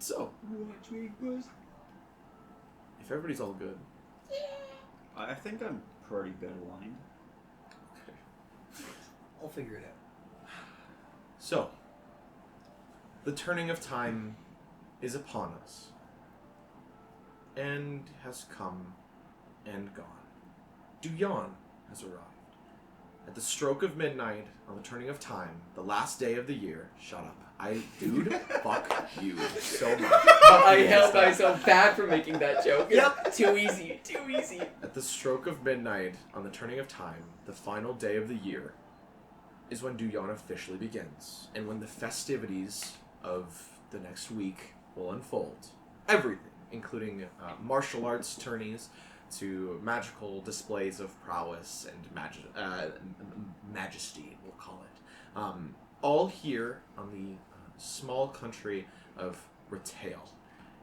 So, if everybody's all good. I think I'm pretty good aligned. Okay. I'll figure it out. So, the turning of time is upon us. And has come and gone. Dewyawn has arrived. At the stroke of midnight, on the turning of time, the last day of the year. Shut up. Dude, fuck you so much. I held myself back from making that joke. Yep. Too easy. At the stroke of midnight, on the turning of time, the final day of the year, is when Dewyawn officially begins, and when the festivities of the next week will unfold. Everything, including martial arts tourneys, to magical displays of prowess and majesty, we'll call it. All here on the small country of Retail,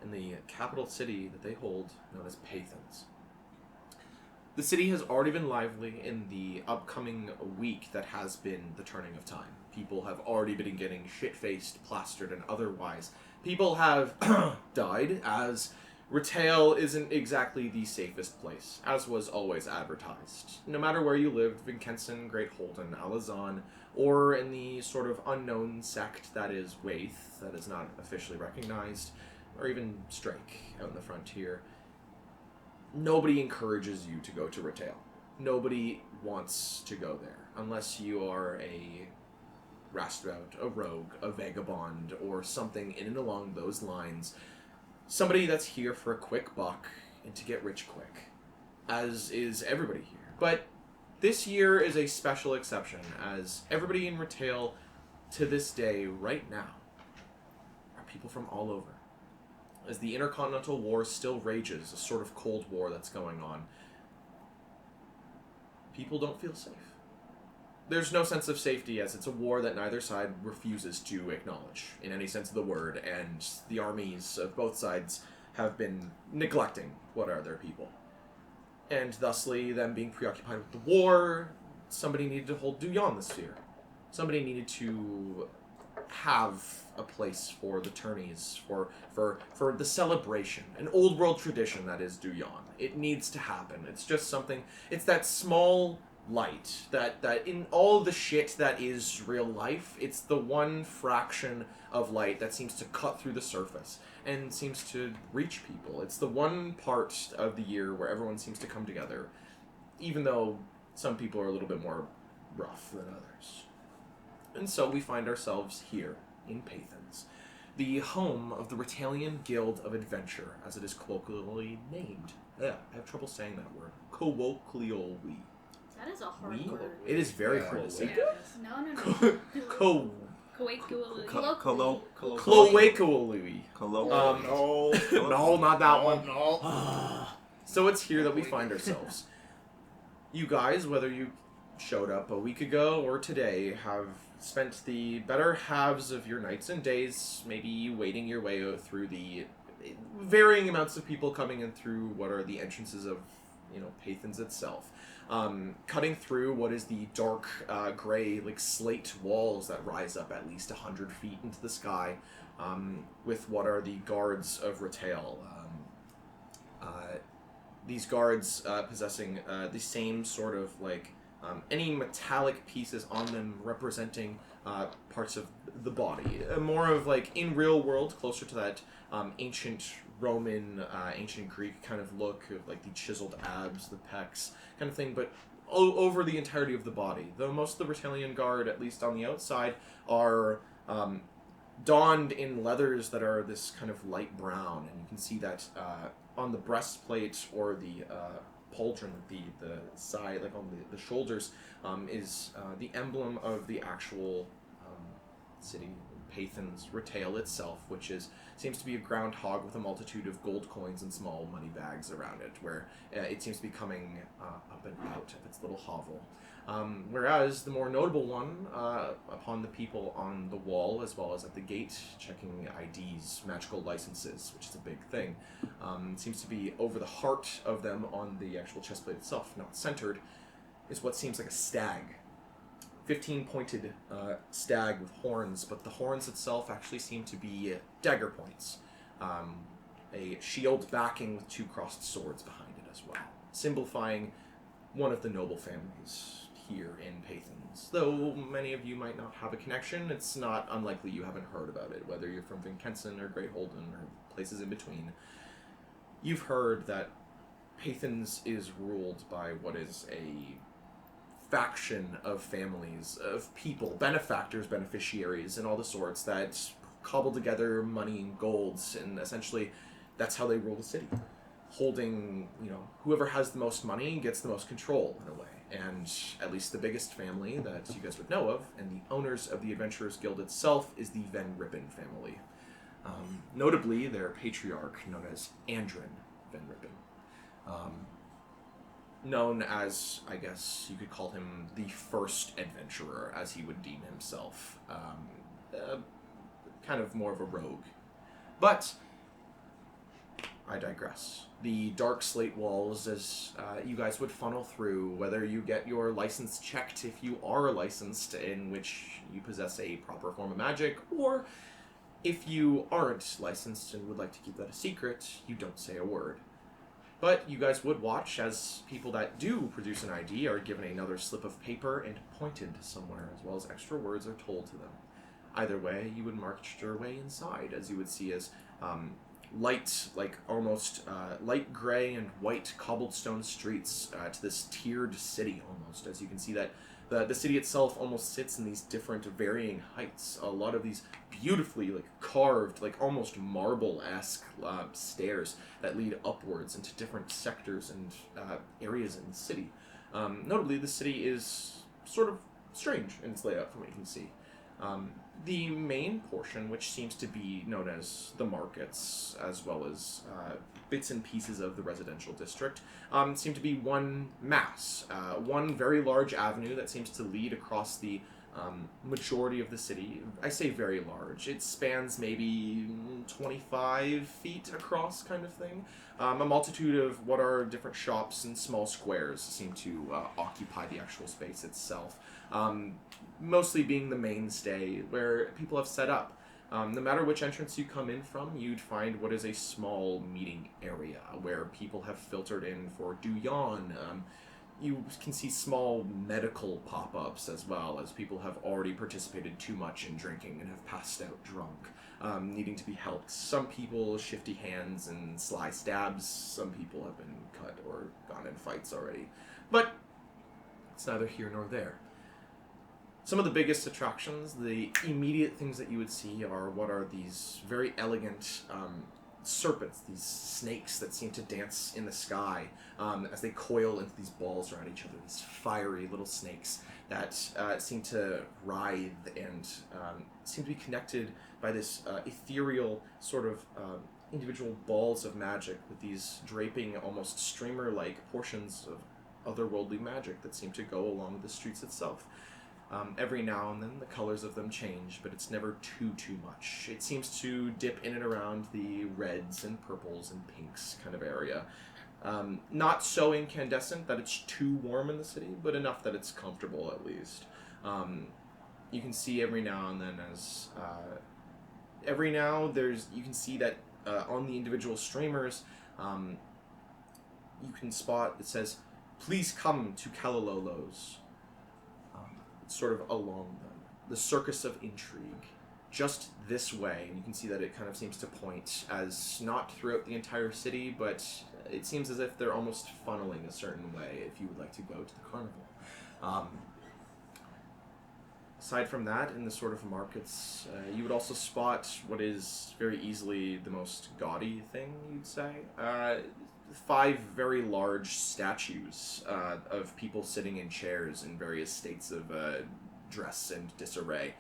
in the capital city that they hold, known as Pathins. The city has already been lively in the upcoming week that has been the turning of time. People have already been getting shit-faced, plastered, and otherwise. People have died, as Retail isn't exactly the safest place, as was always advertised. No matter where you lived, Vincenson, Great Holden, Alazan, or in the sort of unknown sect that is Waith, that is not officially recognized, or even Strake out in the frontier, nobody encourages you to go to Retail. Nobody wants to go there, unless you are a roustabout, a rogue, a vagabond, or something in and along those lines. Somebody that's here for a quick buck and to get rich quick, as is everybody here. But this year is a special exception, as everybody in Retail to this day, right now, are people from all over. As the Intercontinental War still rages, a sort of Cold War that's going on, people don't feel safe. There's no sense of safety, as it's a war that neither side refuses to acknowledge, in any sense of the word, and the armies of both sides have been neglecting what are their people. And thusly, them being preoccupied with the war, somebody needed to hold Dewyawn this year. Somebody needed to have a place for the tourneys, for the celebration, an old world tradition that is Dewyawn. It needs to happen. It's just something, it's that small light, that in all the shit that is real life, it's the one fraction of light that seems to cut through the surface and seems to reach people. It's the one part of the year where everyone seems to come together, even though some people are a little bit more rough than others. And so we find ourselves here in Pathins, the home of the Retalian Guild of Adventure, as it is colloquially named. Yeah, I have trouble saying that word. Colloquially. That is a hard word. It is very hard to say. No. Colloquially. No. No, not that one. No. So it's here that we find ourselves. You guys, whether you showed up a week ago or today, have spent the better halves of your nights and days maybe wading your way through the varying amounts of people coming in through what are the entrances of, Pathins itself. Cutting through what is the dark, gray, slate walls that rise up at least 100 feet into the sky, with what are the guards of Retail. These guards possessing the same sort of, any metallic pieces on them representing parts of the body. More of, in real world, closer to that ancient Roman, ancient Greek kind of look of, the chiseled abs, the pecs, kind of thing, but over the entirety of the body. Though most of the Retalian Guard, at least on the outside, are donned in leathers that are this kind of light brown, and you can see that on the breastplate or the pauldron, the side, on the shoulders, is the emblem of the actual city, Pathins, Retail itself, which seems to be a groundhog with a multitude of gold coins and small money bags around it, where it seems to be coming up and out of its little hovel. Whereas the more notable one, upon the people on the wall, as well as at the gate, checking IDs, magical licenses, which is a big thing, seems to be over the heart of them on the actual chest plate itself, not centered, is what seems like a stag. 15-pointed stag with horns, but the horns itself actually seem to be dagger points. a shield backing with 2 crossed swords behind it as well, symbolifying one of the noble families here in Pathans. Though many of you might not have a connection, it's not unlikely you haven't heard about it, whether you're from Vincenson or Great Holden or places in between. You've heard that Pathans is ruled by what is a faction of families, of people, benefactors, beneficiaries, and all the sorts that cobble together money and golds, and essentially that's how they rule the city. Holding, whoever has the most money gets the most control, in a way. And at least the biggest family that you guys would know of, and the owners of the Adventurers Guild itself, is the Van Rippen family. Notably, their patriarch, known as Andrin Van Rippen. Known as, I guess you could call him the first adventurer, as he would deem himself. Kind of more of a rogue. But I digress. The dark slate walls, as you guys would funnel through, whether you get your license checked if you are licensed, in which you possess a proper form of magic, or if you aren't licensed and would like to keep that a secret, you don't say a word. But you guys would watch as people that do produce an ID are given another slip of paper and pointed somewhere, as well as extra words are told to them. Either way, you would march your way inside, as you would see as light, almost light gray and white cobblestone streets to this tiered city, almost. As you can see that the city itself almost sits in these different varying heights. A lot of these beautifully carved, almost marble-esque stairs that lead upwards into different sectors and areas in the city. Notably, the city is sort of strange in its layout from what you can see. The main portion, which seems to be known as the markets, as well as bits and pieces of the residential district, seem to be one mass, one very large avenue that seems to lead across the majority of the city. I say very large. It spans maybe 25 feet across, kind of thing. A multitude of what are different shops and small squares seem to occupy the actual space itself. Mostly being the mainstay where people have set up. No matter which entrance you come in from, you'd find what is a small meeting area where people have filtered in for Dewyawn. You can see small medical pop-ups as well, as people have already participated too much in drinking and have passed out drunk, needing to be helped. Some people, shifty hands and sly stabs. Some people have been cut or gone in fights already. But it's neither here nor there. Some of the biggest attractions, the immediate things that you would see are what are these very elegant serpents, these snakes that seem to dance in the sky as they coil into these balls around each other, these fiery little snakes that seem to writhe and seem to be connected by this ethereal sort of individual balls of magic with these draping, almost streamer-like portions of otherworldly magic that seem to go along the streets itself. Every now and then the colors of them change, but it's never too much. It seems to dip in and around the reds and purples and pinks kind of area. Not so incandescent that it's too warm in the city, but enough that it's comfortable at least. You can see every now and then as... you can see that on the individual streamers, you can spot, it says, "Please come to Kalalolo's." Sort of along them. The Circus of Intrigue. Just this way, and you can see that it kind of seems to point as not throughout the entire city, but it seems as if they're almost funneling a certain way if you would like to go to the carnival. Aside from that, in the sort of markets, you would also spot what is very easily the most gaudy thing, you'd say. 5 very large statues of people sitting in chairs in various states of dress and disarray.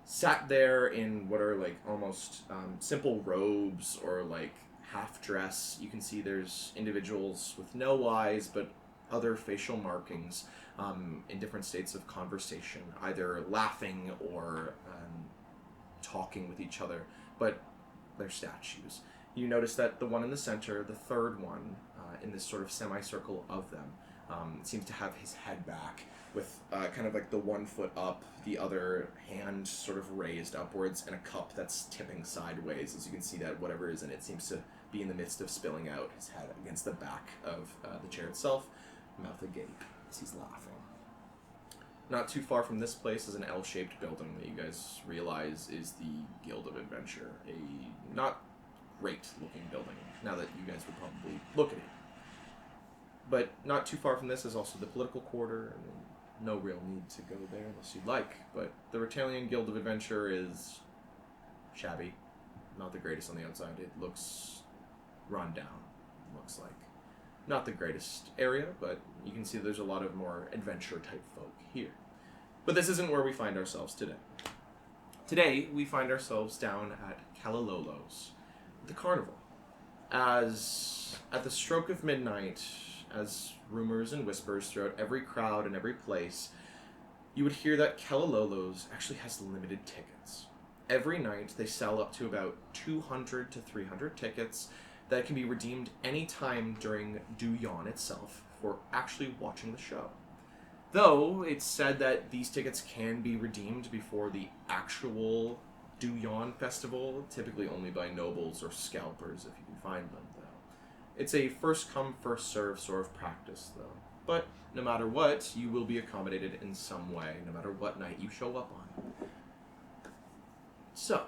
Sat there in what are almost simple robes or half dress. You can see there's individuals with no eyes but other facial markings in different states of conversation, either laughing or talking with each other, but they're statues. You notice that the one in the center, the third one, in this sort of semicircle of them, Seems to have his head back with kind of like the one foot up, the other hand sort of raised upwards, and a cup that's tipping sideways. As you can see that whatever is in it seems to be in the midst of spilling out. His head against the back of the chair itself, mouth agape as he's laughing. Not too far from this place is an L-shaped building that you guys realize is the Guild of Adventure. A not great-looking building, now that you guys would probably look at it. But not too far from this is also the political quarter, and no real need to go there unless you'd like. But the Retalian Guild of Adventure is shabby, not the greatest on the outside. It looks run down, looks like. Not the greatest area, but you can see there's a lot of more adventure-type folk here. But this isn't where we find ourselves today. Today, we find ourselves down at Kalilolo's, the carnival. As at the stroke of midnight, as rumors and whispers throughout every crowd and every place, you would hear that Kalilolo's actually has limited tickets. Every night, they sell up to about 200 to 300 tickets that can be redeemed anytime during Dewyawn itself for actually watching the show. Though, it's said that these tickets can be redeemed before the actual Dewyawn festival, typically only by nobles or scalpers if you can find them, though. It's a first-come, first-served sort of practice, though. But no matter what, you will be accommodated in some way, no matter what night you show up on. So,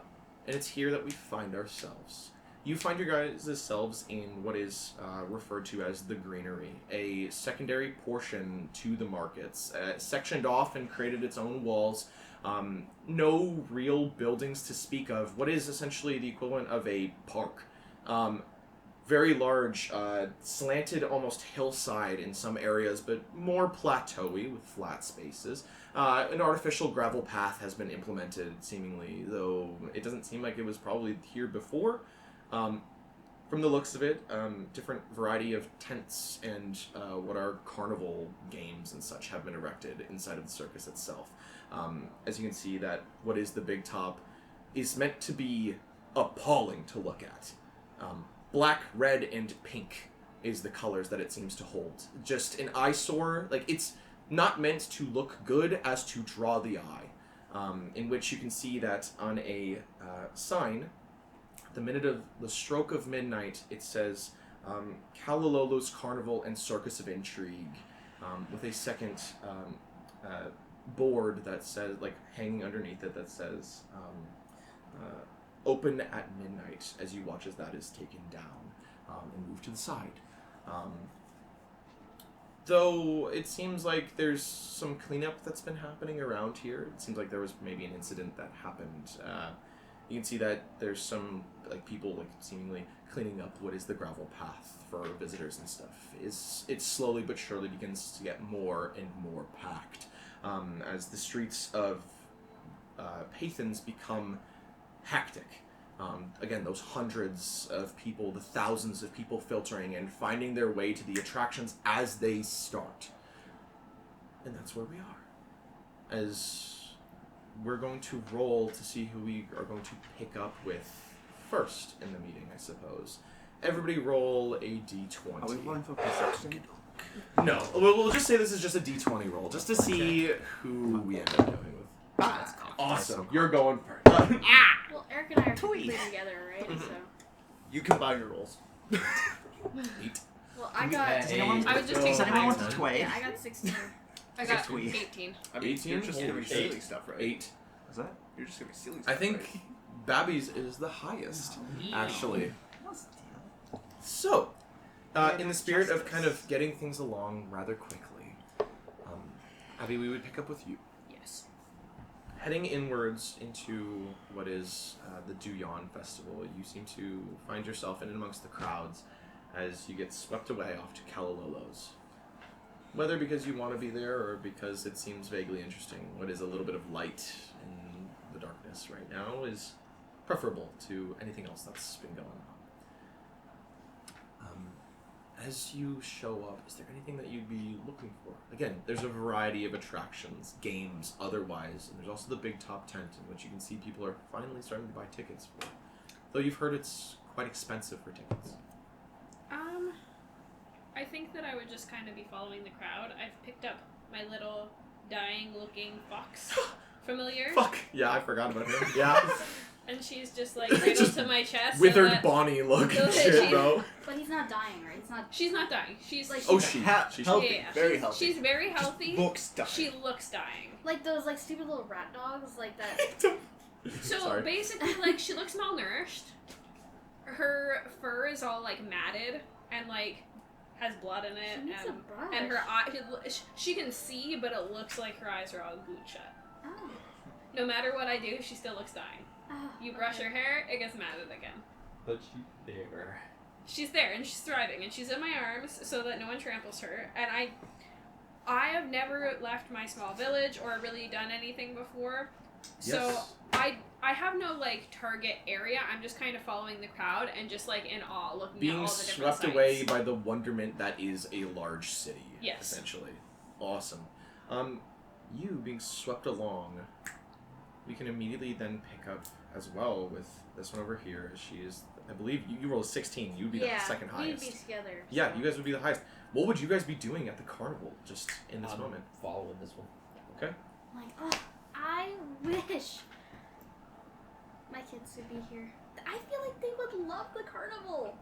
and it's here that we find ourselves. You find your guys' selves in what is referred to as the Greenery, a secondary portion to the markets, sectioned off and created its own walls. No real buildings to speak of. What is essentially the equivalent of a park. Very large, slanted almost hillside in some areas, but more plateau-y with flat spaces. An artificial gravel path has been implemented, seemingly, though it doesn't seem like it was probably here before. From the looks of it, different variety of tents and what are carnival games and such have been erected inside of the circus itself. As you can see, that what is the big top is meant to be appalling to look at. Black, red, and pink is the colors that it seems to hold. Just an eyesore. Like, it's not meant to look good as to draw the eye. In which you can see that on a sign, the minute of the stroke of midnight, it says Kalilolo's Carnival and Circus of Intrigue, with a second board that says, like, hanging underneath it, that says open at midnight, as you watch as that is taken down and moved to the side. Though it seems like there's some cleanup that's been happening around here. It seems like there was maybe an incident that happened. You can see that there's some people seemingly cleaning up what is the gravel path for visitors and stuff. It slowly but surely begins to get more and more packed as the streets of Pathans become hectic. Again, those hundreds of people, the thousands of people filtering and finding their way to the attractions as they start. And that's where we are. As we're going to roll to see who we are going to pick up with first in the meeting, I suppose. Everybody roll a d20. Are we rolling for perception? No, we'll just say this is just a d20 roll, just to see who we end up going with. That's Awesome. You're going first. Well, Eric and I are technically together, right? So. You combine your rolls. 8. Well, I got. Does anyone- I was just Does taking anyone mine. want to tway? Yeah, I got 16. I got Sweet. 18. I mean, 18? you're just gonna be Holy stealing shit. stuff, right? 8. Is that? You're just gonna be stealing I stuff, think right? Babby's is the highest, actually. What's the deal? So, in the spirit of kind of getting things along rather quickly, Abby, we would pick up with you. Yes. Heading inwards into what is the Dewyawn Festival, you seem to find yourself in and amongst the crowds as you get swept away off to Kalilolo's. Whether because you want to be there or because it seems vaguely interesting, what is a little bit of light in the darkness right now is preferable to anything else that's been going on. As you show up, is there anything that you'd be looking for? Again, there's a variety of attractions, games, otherwise, and there's also the big top tent in which you can see people are finally starting to buy tickets for. Though you've heard it's quite expensive for tickets. I think that I would just kind of be following the crowd. I've picked up my little dying-looking fox familiar. Fuck. Yeah, I forgot about him. Yeah. And she's just like cradled to my chest. Withered so that, Bonnie look so and that shit, she- bro. But he's not dying, right? He's not. She's not dying. She's Like, Oh, she's she. healthy, Yeah, very she's, healthy. She's very healthy. Looks dying. She looks dying. Like those like stupid little rat dogs, like that. So Sorry. basically, like, she looks malnourished. Her fur is all like matted and like has blood in it, She needs a brush. and her eye. She can see, but it looks like her eyes are all glued shut. Oh. No matter what I do, she still looks dying. Oh, You brush okay. her hair, it gets matted again. But she's there. She's there and she's thriving and she's in my arms so that no one tramples her. And I have never left my small village or really done anything before. So Yes. I have no like target area. I'm just kind of following the crowd and just like in awe looking at Being all the different swept sights. away by the wonderment that is a large city. Yes. Essentially. Awesome. You being swept along, we can immediately then pick up as well with this one over here. She is, I believe, you rolled a 16. You'd be the second highest. We'd be together. Yeah, you guys would be the highest. What would you guys be doing at the carnival just in this moment? Following this one. Okay. Like, oh, I wish my kids would be here. I feel like they would love the carnival.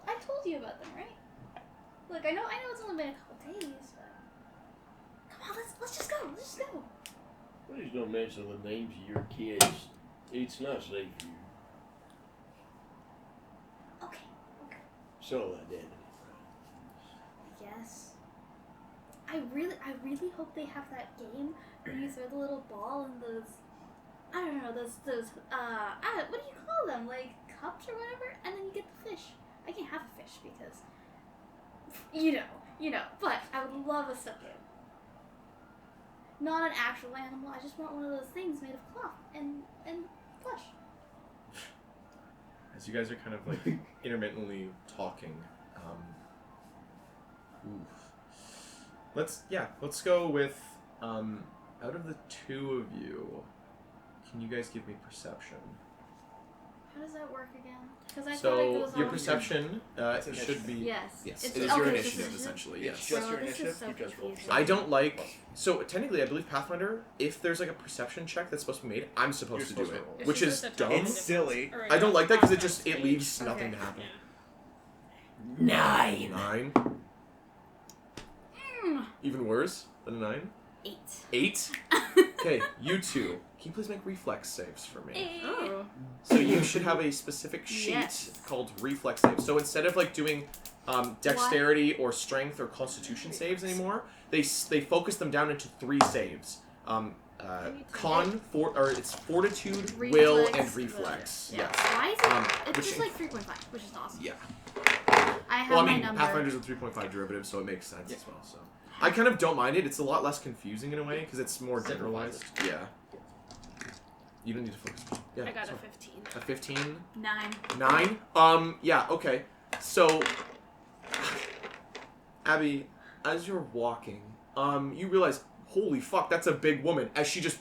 I told you about them, right? Look, I know it's only been a couple days, but come on, let's just go. Let's just go. Please don't mention the names of your kids. It's not safe for you. Okay. So identity. I guess. I really hope they have that game where you throw the little ball in those, I don't know, those what do you call them? Like cups or whatever, and then you get the fish. I can't have a fish because, you know, but I would love a stuffed animal. Not an actual animal, I just want one of those things made of cloth and flesh. As you guys are kind of like intermittently talking, let's go with out of the two of you, can you guys give me perception? How does that work again? Because I thought it So goes your on. perception It's should initiative. be Yes. yes, It's- it is okay, your it's just initiative initiative? essentially. It's Yes. just Bro, your this is initiative. so You just roll. confusing. I don't like. So technically, I believe Pathfinder, if there's like a perception check that's supposed to be made, I'm supposed You're to do supposed it, to roll. You're which is supposed to tell dumb. the It's silly. Or I don't like that because it on just it stage. leaves Okay. nothing to happen. Yeah. 9. 9. Mm, Even worse than a 9. 8. 8. Okay, you two. Can you please make reflex saves for me? Oh. So you should have a specific sheet Yes. called reflex saves. So instead of like doing dexterity or strength or constitution saves anymore, they focus them down into 3 saves. It's fortitude, will, and reflex. Yeah. Yes. Why is it? It's which just in- like 3.5, which is awesome. Yeah. I have Well, I my mean, number. Pathfinder's a 3.5 derivative, so it makes sense as well. So I kind of don't mind it. It's a lot less confusing in a way because it's more generalized. Yeah. You don't need to focus. Yeah. I got so a 15. a 15. 9. 9? Yeah, okay. So, Abby, as you're walking, you realize, holy fuck, that's a big woman, as she just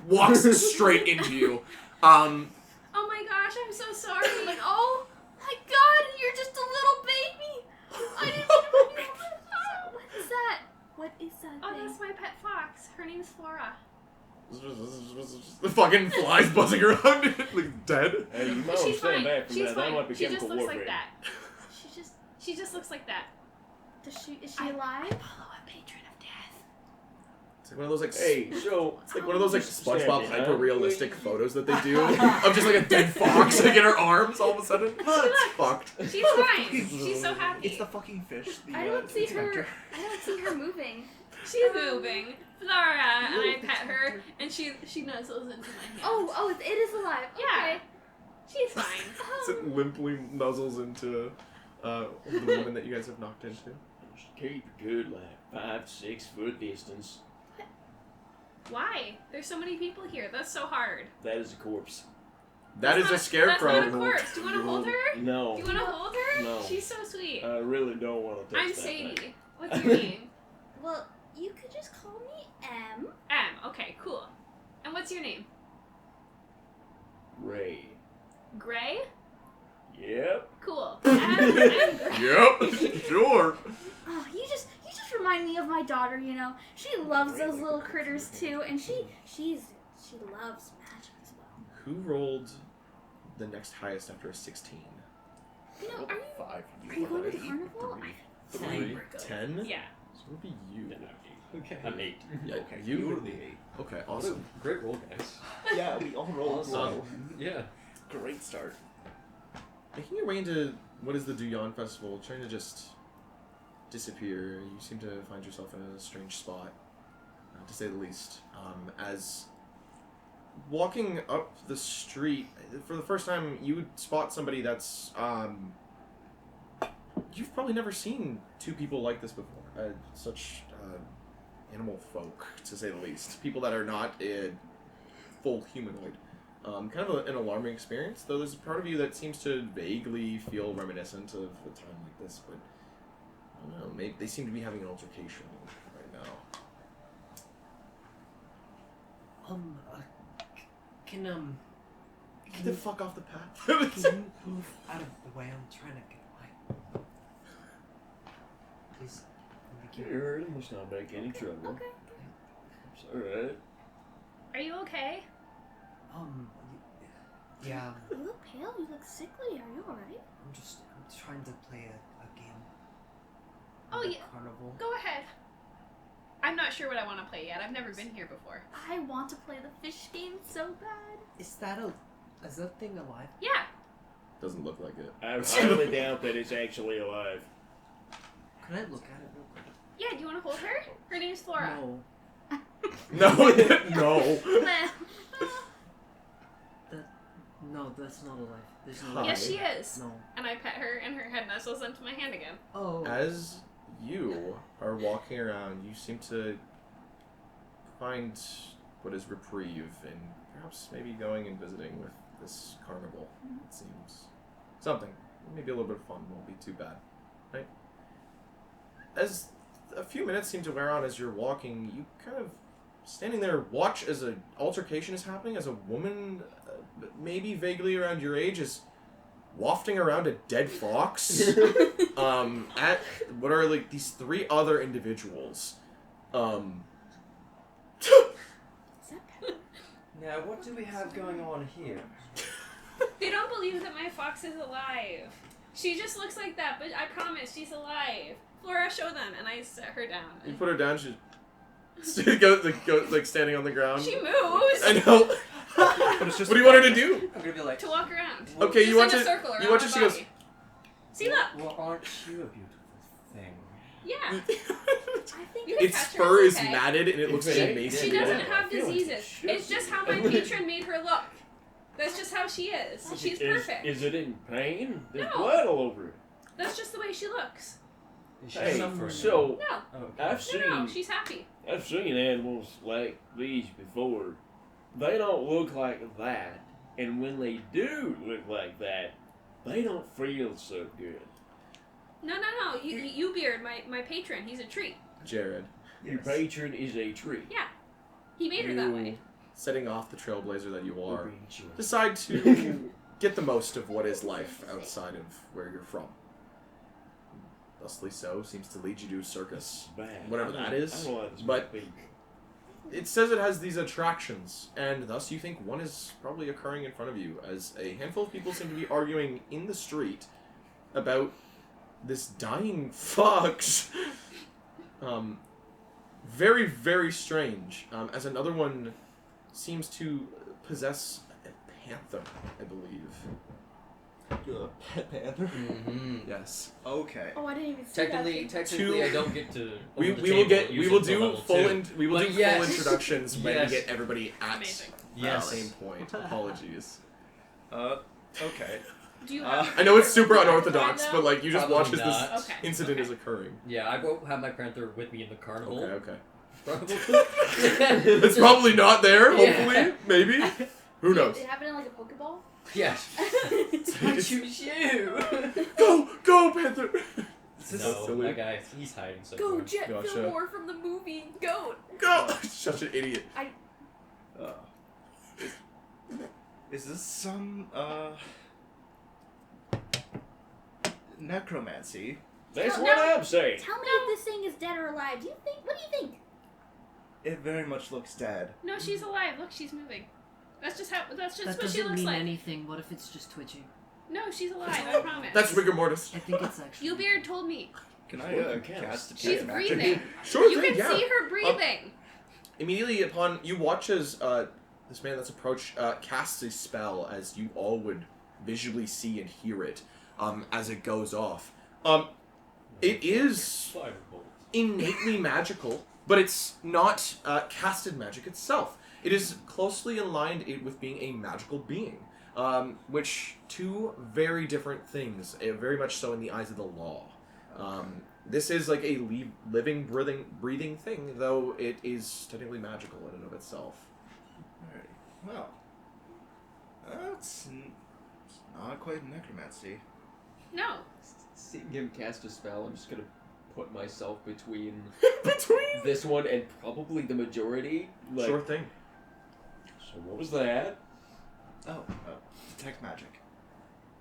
walks straight into you. Oh my gosh, I'm so sorry. Like, oh my god, you're just a little baby. I didn't want to. What is that? What is that Oh, thing? that's my pet fox. Her name's Flora. The fucking flies buzzing around, like dead. Hey, you might want She's to stand fine. back from She's that. That fine. might be She just chemical looks warfare. like that. She She just looks like that. is she alive? Follow a patron of death. It's like one of those like Hey, so it's like one of those like Stand SpongeBob behind. hyper realistic photos that they do of just like a dead fox like in her arms all of a sudden. It's fucked. She's fine. She's so happy. It's the fucking fish. The, I don't see inspector. her. I don't see her moving. She's moving. Flora, and I pet her, and she nuzzles into my hand. Oh, it is alive. Yeah. Okay. She's fine. So it limply nuzzles into the woman that you guys have knocked into. just keep a good like 5 to 6 foot distance. Why? There's so many people here. That's so hard. That is a corpse. That is a scarecrow. That's not a corpse. Do you want to hold her? No, Do you want to hold her? No. She's so sweet. I really don't want to touch I'm that Sadie. thing. What's your name? Well, you could just call me M. M. Okay, cool. And what's your name? Ray. Gray? Yep. Cool. I'm great. Yep. Sure. Oh, you just remind me of my daughter. You know, she loves those little critters too, and she loves magic as well. Who rolled the next highest after a 16? You know, are you 5. are you going to the carnival? Three. 10? Yeah. So it would be you. Okay. I'm 8. Yeah, You you. were the 8. Okay, What awesome. a great roll, guys. Yeah, we all rolled Awesome. low. Yeah. Great start. Making your way into what is the Dewyawn Festival, trying to just disappear. You seem to find yourself in a strange spot, to say the least. As walking up the street, for the first time, you would spot somebody that's you've probably never seen two people like this before. Such animal folk, to say the least. People that are not full humanoid. Kind of an alarming experience, though there's a part of you that seems to vaguely feel reminiscent of a time like this, but I don't know, maybe they seem to be having an altercation right now. Get the fuck off the path. Can you move out of the way? I'm trying to get away. Please. Thank you. Sure, let's not make any trouble. Okay. It's alright. Are you okay? Yeah. You look pale. You look sickly. Are you alright? I'm trying to play a game. Oh, at the yeah. Carnival. Go ahead. I'm not sure what I want to play yet. I've never been here before. I want to play the fish game so bad. Is that thing alive? Yeah. Doesn't look like it. I highly doubt that it's actually alive. Can I look at it real quick? Yeah, do you want to hold her? Her name's Flora. No. No, no. Well, No, that's not alive. There's no. Hi. Yes, she is. No. And I pet her, and her head nestles into my hand again. Oh. As you are walking around, you seem to find what is reprieve in perhaps maybe going and visiting with this carnival, it seems. Something. Maybe a little bit of fun won't be too bad. Right? As a few minutes seem to wear on as you're walking, you kind of standing there watch as an altercation is happening, as a woman, maybe vaguely around your age, is wafting around a dead fox at what are like these three other individuals. is that pepper? Now, what do we have going on here? They don't believe that my fox is alive. She just looks like that, but I promise she's alive. Flora, show them, and I set her down. You put her down, she goes like standing on the ground. She moves I know. But it's just What do you want her to do? I'm gonna be like, to walk around. Okay, Just you watch in a it. circle around You watch my it. She goes. body. See, look. well, aren't you a beautiful thing? Yeah. I think You can Its catch her, fur it's is okay. matted and it looks If it- emaciated. She doesn't Yeah. have I feel like diseases. you It's should. just how my patron made her look. That's just how she is. She's perfect. Is it in pain? There's No. blood all over it. That's just the way she looks. Is she Hey, suffering? so No, Oh, okay. I've she's happy. seen animals like these before. They don't look like that, and when they do look like that, they don't feel so good. No. You Beard, my patron. He's a treat. Jared, Your patron is a tree. He made her that you, way. setting off the trailblazer that you are, Being sure. decide to get the most of what is life outside of where you're from. Thusly so seems to lead you to a circus. Bad. Whatever I don't- that is, I don't like this but- big. It says it has these attractions, and thus you think one is probably occurring in front of you, as a handful of people seem to be arguing in the street about this dying fox. Very, very strange. As another one seems to possess a panther, I believe. Pet panther. Mm-hmm. Yes. Okay. Oh, I didn't even see Technically, that. I don't get to. We over the will table get we using will for do level full two. we will But do yes. full introductions when Yes. we get everybody at Amazing. Yes. the same point. Apologies. Okay. Do you have? I know it's super Right unorthodo's, now? but like you just Probably watch as not. this Okay. incident okay. is occurring. Yeah, I won't have my panther with me in the carnival. Okay. Probably. It's probably not there. Yeah. Hopefully, maybe. Who knows? It happened in like a Pokeball. Yes. I choose you. Go, Panther. No, silly. that guy, he's hiding Go, somewhere. Jet Gotcha. Fillmore from the movie Goat. Go. Such an idiot. Is this some necromancy. That's No, what no. I'm saying. Tell me if this thing is dead or alive. Do you think? What do you think? It very much looks dead. No, she's alive. Look, she's moving. That's just That what she doesn't looks mean like. anything. What if it's just twitching? No, she's alive. I promise. That's rigor mortis. I think it's actually. Youbeard told me. Can Sure, I you can. cast a She's detect magic? breathing. Sure You thing, can yeah. see her breathing. Immediately upon you watch as this man that's approached casts a spell, as you all would visually see and hear it as it goes off. It is Firebolt. innately magical, but it's not casted magic itself. It is closely aligned with being a magical being, which two very different things, very much so in the eyes of the law. This is like a living, breathing thing, though it is technically magical in and of itself. Alrighty. Well, that's not quite necromancy. No. Seeing him cast a spell, I'm just gonna put myself between Between. this one and probably the majority. Like, Sure thing. so what was that? Oh, detect magic.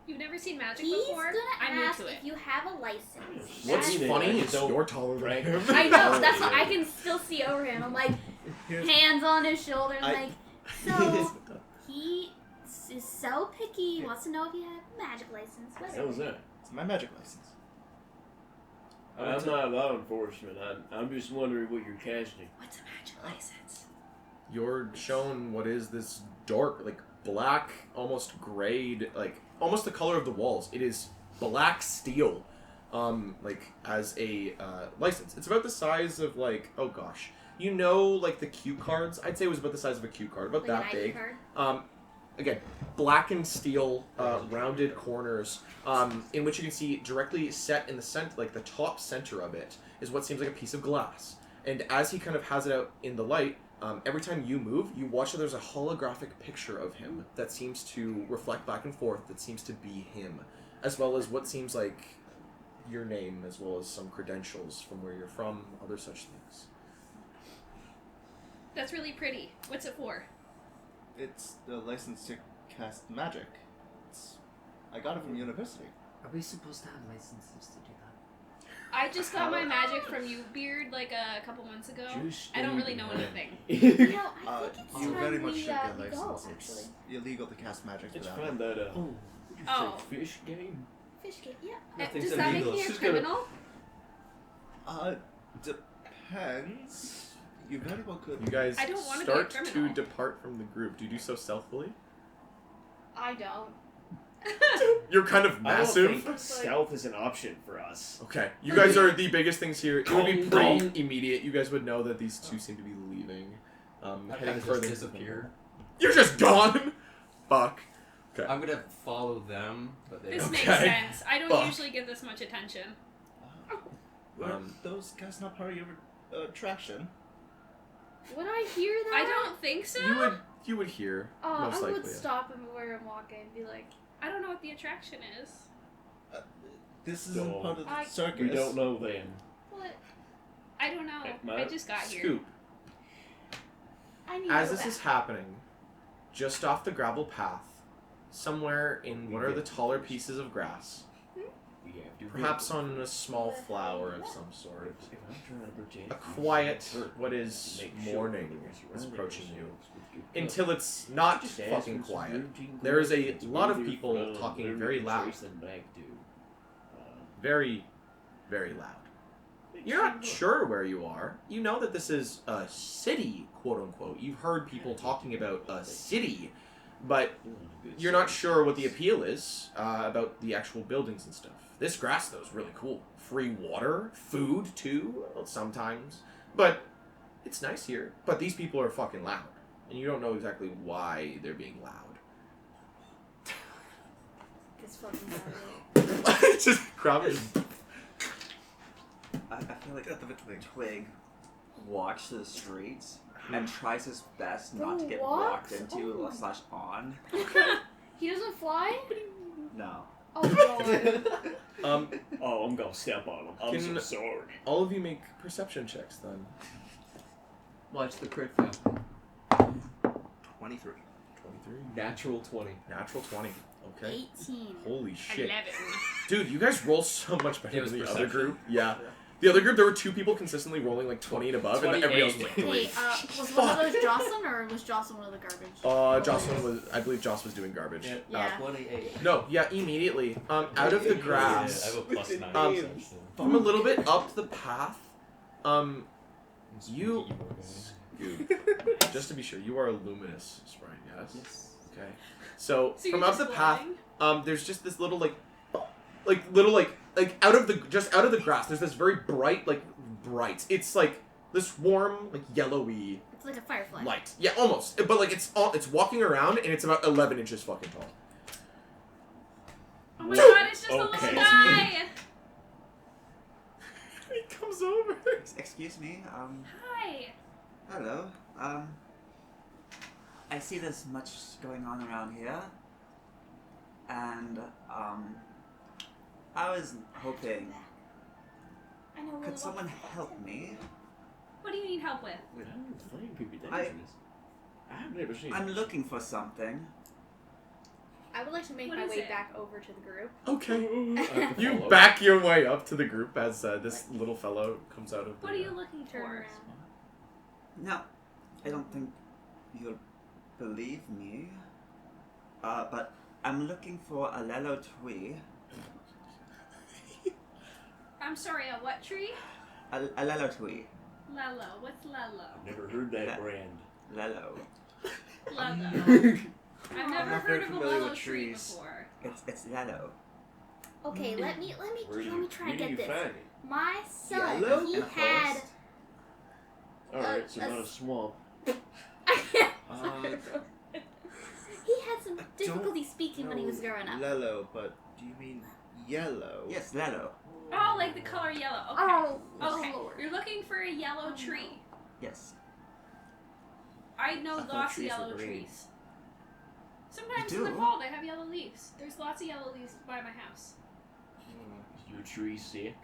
You've never seen magic He's before? gonna I'm new ask to it. if you have a license. What's That's- funny I is don't you're taller than rank- him. I know. That's what I can still see over him. I'm like Here's hands on his shoulder. I- Like so. He is so picky. He wants to know if you have a magic license. What Whatever. was that? it's my magic license. I'm not law enforcement. I'm just wondering what you're casting. What's a magic license? You're shown what is this dark, like black, almost grayed, like almost the color of the walls. It is black steel, like as a license. It's about the size of like, oh gosh, you know, like the cue cards. I'd say it was about the size of a cue card, about Like that an ID big. card? Again, black and steel, rounded corners, in which you can see directly set in the center, like the top center of it, is what seems like a piece of glass. And as he kind of has it out in the light, every time you move, you watch that there's a holographic picture of him that seems to reflect back and forth, that seems to be him, as well as what seems like your name, as well as some credentials from where you're from, other such things. That's really pretty. What's it for? It's the license to cast magic. I got it from university. Are we supposed to have licenses to do that? I just got my magic from Beard like a couple months ago. Just I don't really know stay anything. You know, I think it's You time very much we should get a we go. license. Actually, It's illegal to cast magic Let's without find it. that Oh, what did you Oh. say, fish game? fish game. Yeah. Nothing's Does that make illegal. me a She's gonna- criminal? Depends. You very well could. You guys I don't wanna be a start to criminal. depart from the group. Do you do so stealthily? I don't. You're kind of I don't massive. think stealth is an option for us. Okay, you guys are the biggest things here. It would be Calm pretty down. immediate. You guys would know that these two seem to be leaving, I heading kind of further. just into the- disappear. You're just gone. Fuck. I'm gonna follow them, but they This don't. makes Okay. sense. I don't Fuck. usually get this much attention. Were Um, those guys not part of your attraction? Would I hear that? I don't think so. You would hear Oh, most I likely. would stop him where I'm walking and be like, I don't know what the attraction is. This isn't No. part of the I- circus. We don't know then. What? I don't know. My- I just got here. Scoop. I need As to this go is back. happening, just off the gravel path, somewhere in one of the taller pieces of grass, We have to perhaps on a small flower of some sort, If I'm trying to protect a you, quiet, hurt, what is make sure morning you're is surrounding approaching you. yourselves with good Until it's not Just ask fucking for some quiet. routine There is a questions. lot Where of they're people from, talking where very we can loud. trace them back to. Very, very loud. You're not sure where you are. You know that this is a city, quote unquote. You've heard people talking about a city, but you're not sure what the appeal is about the actual buildings and stuff. This grass, though, is really cool. Free water, food, too, well, sometimes. But it's nice here. But these people are fucking loud. And you don't know exactly why they're being loud. This fucking guy. It's just crowded. I feel like The twig walks the streets and tries his best not to Who get walks? walked into Oh. slash on. He doesn't fly? No. Oh god. Oh, I'm gonna step on him. I'm so Can- sorry. All of you make perception checks, then. Watch the crit fail. 23. 23. Natural 20. Natural 20. Okay. 18. Holy shit. 11. Dude, you guys roll so much better It was than the perception. other group. Yeah. The other group, there were 2 people consistently rolling like 20 and above, and everybody else was like 3. Wait, was one of those Jocelyn, or was Jocelyn one of the garbage? Jocelyn was, I believe Joss was doing garbage. Yeah. 28. No, yeah, immediately. Out of the Yeah, I grass, have a plus 9. from a little bit up the path, you, just to be sure, you are a luminous sprite, yes? Yes. Okay. So, So from you're up the just path, flying? there's just this little like out of the grass, there's this very bright, it's like this warm, like yellowy It's like a firefly. light. Yeah, almost. But like it's walking around and it's about 11 inches fucking tall. Oh my god, it's just a Okay. little guy! He comes over. Excuse me. Hi! Hello. I see there's much going on around here, and I was hoping, I know. could someone help me? What do you need help with? With, I don't think could be I- dangerous. I've never seen. I'm looking for something. I would like to make What my is way it? back over to the group. Okay. I You follow. back your way up to the group as this little fellow comes out of the What are you looking Turn for? around. No, I don't think you'll believe me. But I'm looking for a lelo tree. I'm sorry, a what tree? A lelo tree. Lello. What's Lello? I've never heard that That- brand. Lelo. Lello. I've I'm never not heard very of a familiar Lello with tree trees. before. It's lelo. Okay, let me Where let me try where and do get you this. find it? My son, Yellow? he In a had. forest. Alright, so not a swamp. He had some difficulty speaking when he was growing up. Lello, but do you mean yellow? Yes, lelo. Oh, like the color yellow. Okay. Oh, Okay. Lord. You're looking for a yellow tree. Yes. I know I thought lots of trees were yellow green. trees. Sometimes You in the do? fall they have yellow leaves. There's lots of yellow leaves by my house. Is your tree sick?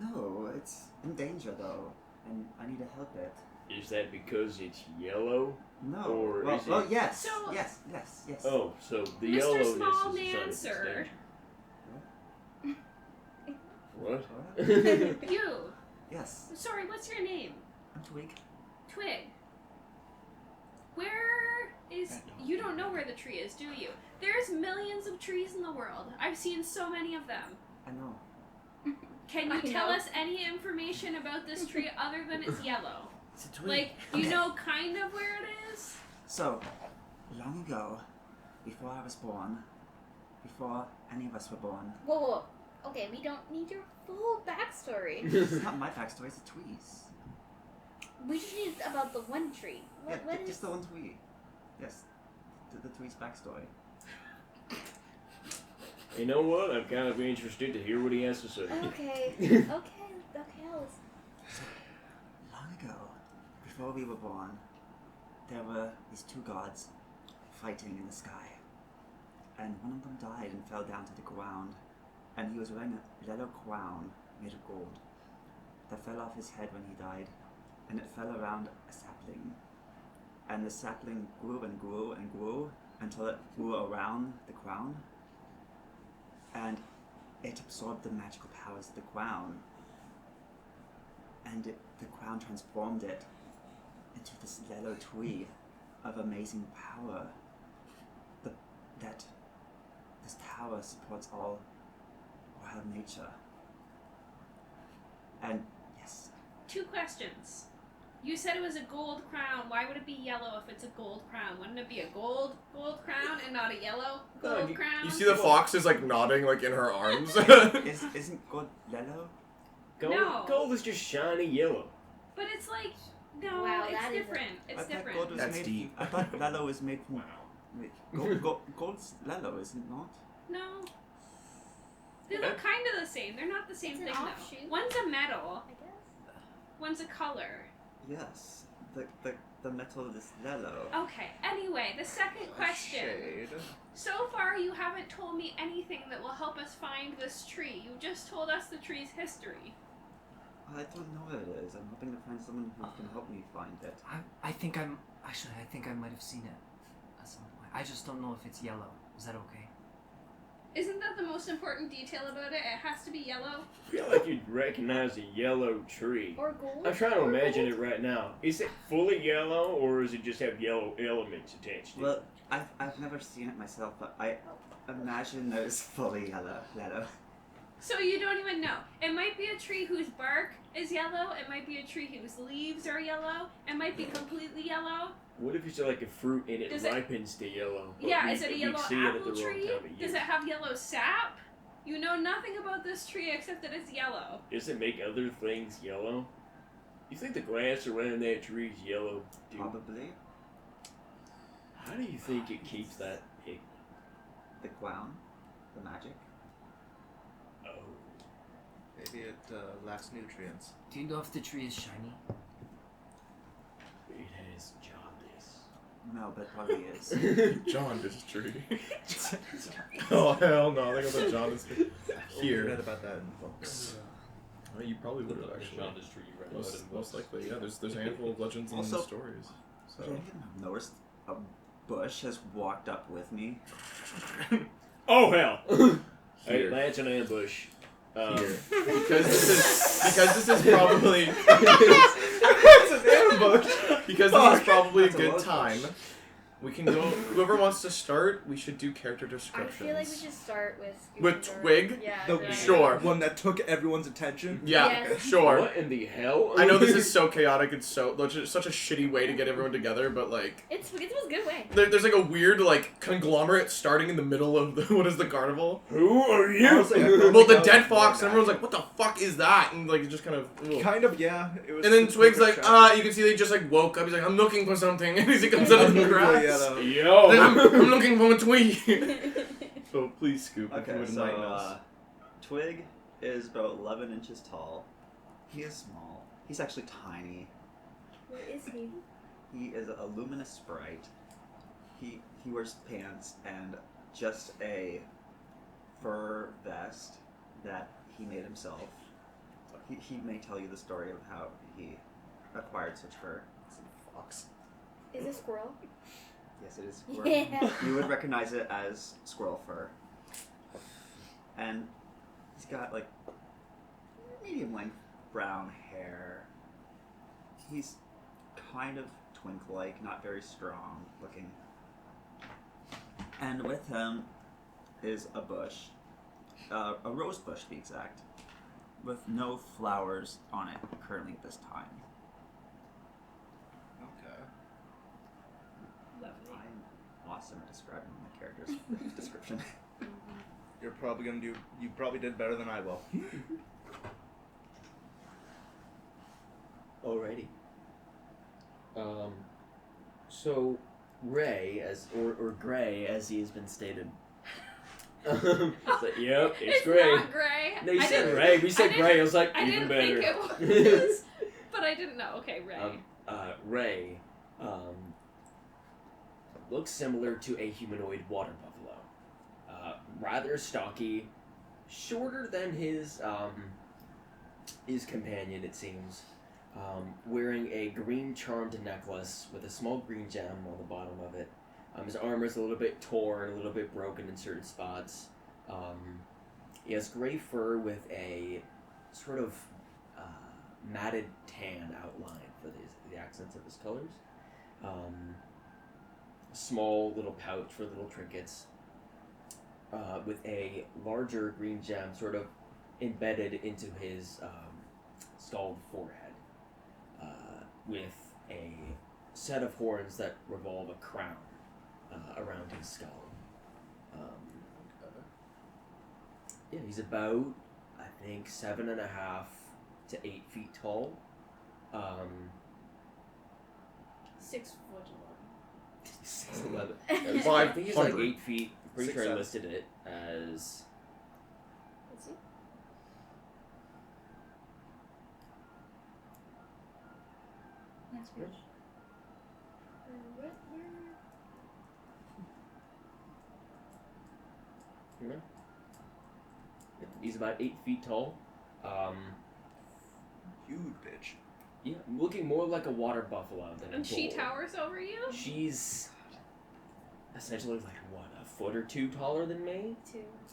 No, it's in danger though, and I need to help it. Is that because it's yellow? No. Or well, is it- well, yes. So- yes. Oh, so the Mr. yellowness Small is a sign Man, of its sir. danger. What? What? You. Yes. Sorry, what's your name? I'm Twig. Twig. Where is... You don't know where the tree is, do you? There's millions of trees in the world. I've seen so many of them. I know. Can I you tell know. us any information about this tree other than it's yellow? It's a twig. Like, do you Okay. know kind of where it is? So, long ago, before I was born, before any of us were born, Whoa, whoa. Okay, we don't need your full backstory. it's not my backstory, it's the trees. We just need about the one tree. What yeah, is? just the one tree. Yes, the tree's backstory. You know what? I'm kind of interested to hear what he has to say. Okay. Okay. I'll listen. Long ago, before we were born, there were these two gods fighting in the sky. And one of them died and fell down to the ground. And he was wearing a yellow crown made of gold that fell off his head when he died. And it fell around a sapling. And the sapling grew and grew and grew until it grew around the crown. And it absorbed the magical powers of the crown. And the crown transformed it into this yellow tree of amazing power. That this power supports all wild nature. And yes, 2 questions. You said it was a gold crown. Why would it be yellow if it's a gold crown? Wouldn't it be a gold crown and not a yellow gold crown? You see the fox is like nodding like in her arms. isn't gold yellow? Gold, No. gold is just shiny yellow. But it's like, no, Wow, it's that is a- different. It's I thought different. gold was That's made. deep. I thought yellow was made from. Wait, gold's yellow, is it not? No. They look kind of the same. They're not the same It's an thing offshoot. though. One's a metal. I guess. One's a color. Yes. The metal is yellow. Okay. Anyway, the second question. Shade. So far, you haven't told me anything that will help us find this tree. You just told us the tree's history. I don't know what it is. I'm hoping to find someone who can help me find it. I think I might have seen it at some point. I just don't know if it's yellow. Is that okay? Isn't that the most important detail about it? It has to be yellow. I feel like you'd recognize a yellow tree. Or gold. I'm trying to Or imagine gold. it right now. Is it fully yellow, or does it just have yellow elements attached to Well, I've never seen it myself, but I imagine that it's fully yellow. So you don't even know. It might be a tree whose bark is yellow. It might be a tree whose leaves are yellow. It might be completely yellow. What if it's like a fruit and it Does it- ripens to yellow? but Yeah, we- is it a we yellow see it at the apple wrong tree? time of year? Does it have yellow sap? You know nothing about this tree except that it's yellow. Does it make other things yellow? You think the grass around that tree is yellow, dude? Probably How do you think it keeps that pig? the ground, the magic. Oh. Maybe it lacks nutrients. Do you know if the tree is shiny? It has jaundice. No, but probably is. Jaundice tree. Oh hell no! I think I was jaundice tree. We'll Here. read about that in books. Oh, you probably would have actually. Jaundice tree you read about in Most books. likely, yeah. There's a handful of legends and Also- stories. Did So. any of them have noticed a bush has walked up with me? Oh hell! Hey, Here. that's an ambush. Here. Because this is probably it's an ambush. Because this is probably a That's a good low time. push. We can go. Whoever wants to start, we should do character I descriptions. feel like we should start with With Gryffindor. Twig? Yeah. The Gryffindor. Sure. one that took everyone's attention. Yeah, Yes. sure. What in the hell? I know this is so chaotic and such a shitty way to get everyone together, but like It was a good way. there's like a weird like conglomerate starting in the middle of the what is the carnival? Who are you? Honestly, I feel Well, like the that was dead more fox, and everyone's like, accurate. "What the fuck is that?" And like it just kind of. Ugh. Kind of, yeah. It was And then the Twig's like, perfect you can see they just like woke up. He's like, I'm looking for something, and as he comes out of the shot. grass, Yeah, Yo! I'm looking for a twig. So please, Scoop, if you Okay, wouldn't so mind us. Twig is about 11 inches tall. He is small. He's actually tiny. What is he? He is a luminous sprite. He wears pants and just a fur vest that he made himself. He may tell you the story of how he acquired such fur. Fox. Is it squirrel? Yes, it is squirrel. Yeah. You would recognize it as squirrel fur. And he's got like medium length brown hair. He's kind of twink-like, not very strong looking. And with him is a bush, a rose bush to be exact, with no flowers on it currently at this time. Okay. Lovely. I'm awesome at describing my character's description. You're probably gonna do. You probably did better than I will. Alrighty. So Ray, or Gray, as he has been stated. Yep, it's It's Gray. not Gray. No, you I said didn't- Ray. We said I Gray. I was like, I even didn't better. think it was, but I didn't know. Okay, Ray. Ray looks similar to a humanoid water buffalo. Rather stocky, shorter than his companion, it seems. Wearing a green charmed necklace with a small green gem on the bottom of it. His armor's a little bit torn, a little bit broken in certain spots. He has gray fur with a sort of matted tan outline for the accents of his colors. Small little pouch for little trinkets. With a larger green gem sort of embedded into his scald forehead. With a set of horns that revolve a crown around his skull. Yeah, he's about, I think, 7.5 to 8 feet tall. 6 foot 6'11". long. I think he's like 500. 8 feet. Pretty sure I 6'7". listed it as. Let's see. That's good. You know? He's about 8 feet tall. Huge bitch. Yeah, looking more like a water buffalo than a And she bull. towers over you? She's essentially like what, a foot or two taller than me?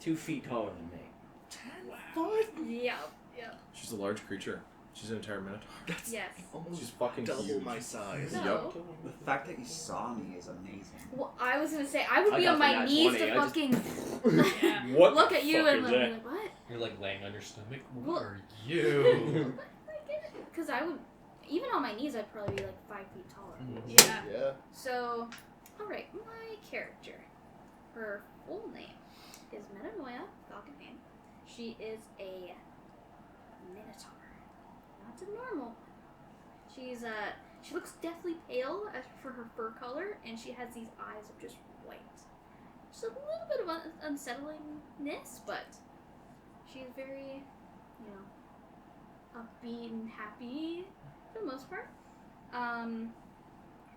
2 feet taller than me. 10 foot? Yep. She's a large creature. She's an entire minotaur. Yes. She's fucking Double huge. my size. So, The fact that you saw me is amazing. well, I was gonna say I would I be got on the my nat knees 20, to I just- fucking Yeah. What look the at you fuck and is be that? like, what? You're like laying on your stomach. What Well- are you? Because I would, even on my knees, I'd probably be like 5 feet taller. Yeah. Yeah. So, alright, my character. Her full name is Metanoia Falconhane. She is a minotaur. Not a normal one. She looks deathly pale as for her fur color, and she has these eyes of just white. Just a little bit of unsettlingness, but she's very, upbeat and happy for the most part.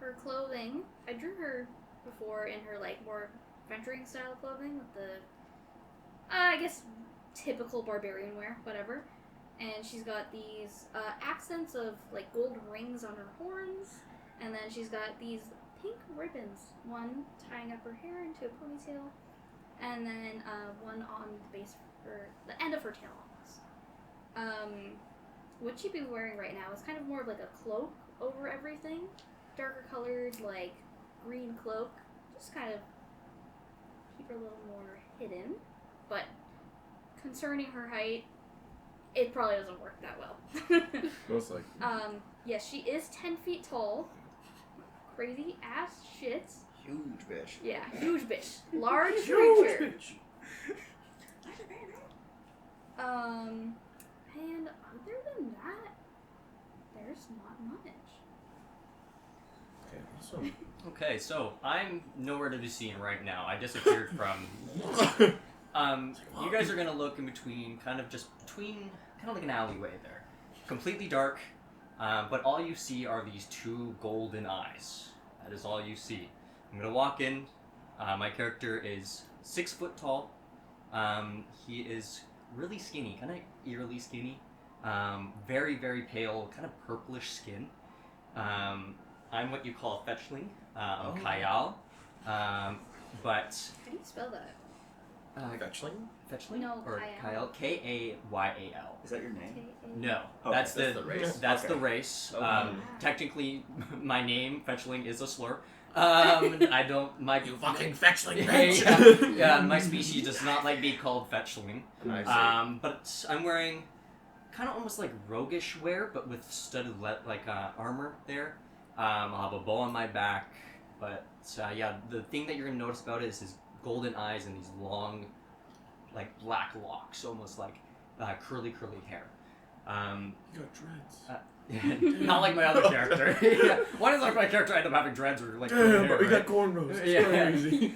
Her clothing, I drew her before in her like more venturing style clothing with the, I guess, typical barbarian wear, whatever. And she's got these accents of like gold rings on her horns, and then she's got these pink ribbons, one tying up her hair into a ponytail, and then one on the base for the end of her tail almost. What she'd be wearing right now is kind of more of like a cloak over everything, darker colored like green cloak, just kind of keep her a little more hidden. But concerning her height, it probably doesn't work that well. Most likely. Yes, she is 10 feet tall. Crazy ass shit. Huge bitch. Yeah, huge bitch. Large creature. And other than that, there's not much. Okay, awesome. Okay, so I'm nowhere to be seen right now. I disappeared from. You guys are gonna look in between, kind of like an alleyway there, completely dark. But all you see are these 2 golden eyes. That is all you see. I'm gonna walk in. My character is 6 foot tall. He is really skinny, kind of eerily skinny. Very, very pale, kind of purplish skin. I'm what you call a fetchling. I'm Kayal. But How do you spell that? Fetchling? Fetchling? No, Or Kayal. Kayal? Kayal. Is that your name? No, Okay, that's that's the race. That's Okay. the race. Okay. Technically, my name Fetchling is a slur. I don't. My fetchling yeah, my species does not like being called Fetchling. I see. But I'm wearing kind of almost like roguish wear, but with studded armor there. I'll have a bow on my back, but yeah, the thing that you're gonna notice about it is his golden eyes and these long, like black locks, almost like curly hair. You got dreads. Not like my other character. Yeah. Why does my character end up having dreads or like curly hair, But we right? got cornrows. It's Yeah. crazy.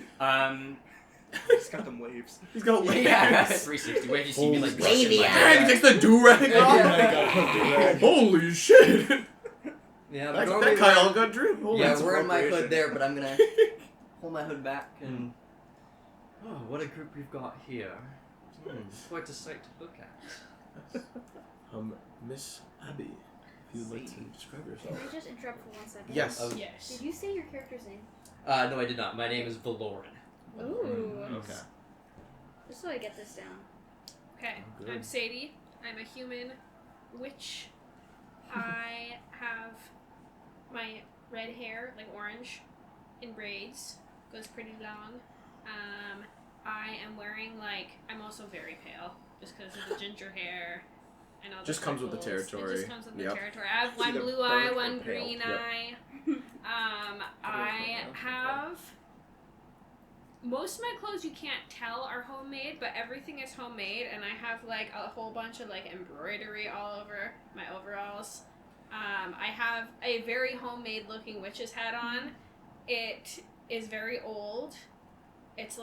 He's got them waves. He's got legs. Yeah, 360. Wait, you see me like brushing my Dang, he hair. takes the do-rag off. Yeah. Holy shit. Yeah, That normally Kyle got drip. Holy yeah, that's we're in my appropriation. hood there, but I'm gonna pull my hood back and. Oh, what a group we've got here. Quite a sight to look at. Miss Abby, if you'd like to describe yourself. Can I just interrupt for 1 second? Yes. Oh, Yes. Did you say your character's name? No, I did not. My name is Valoran. Ooh. Okay. Just so I get this down. Okay, Good. I'm Sadie. I'm a human witch. I have my red hair, like orange, in braids. Goes pretty long. I am wearing I'm also very pale, just because of the ginger hair and all. Just the comes with the freckles. territory. It just comes with the Yep. territory. I have It's one either blue burnt eye, or one pale. green Yep. eye. I have. Most of my clothes you can't tell are homemade, but everything is homemade, and I have a whole bunch of embroidery all over my overalls. I have a very homemade looking witch's hat on. It is very old. It's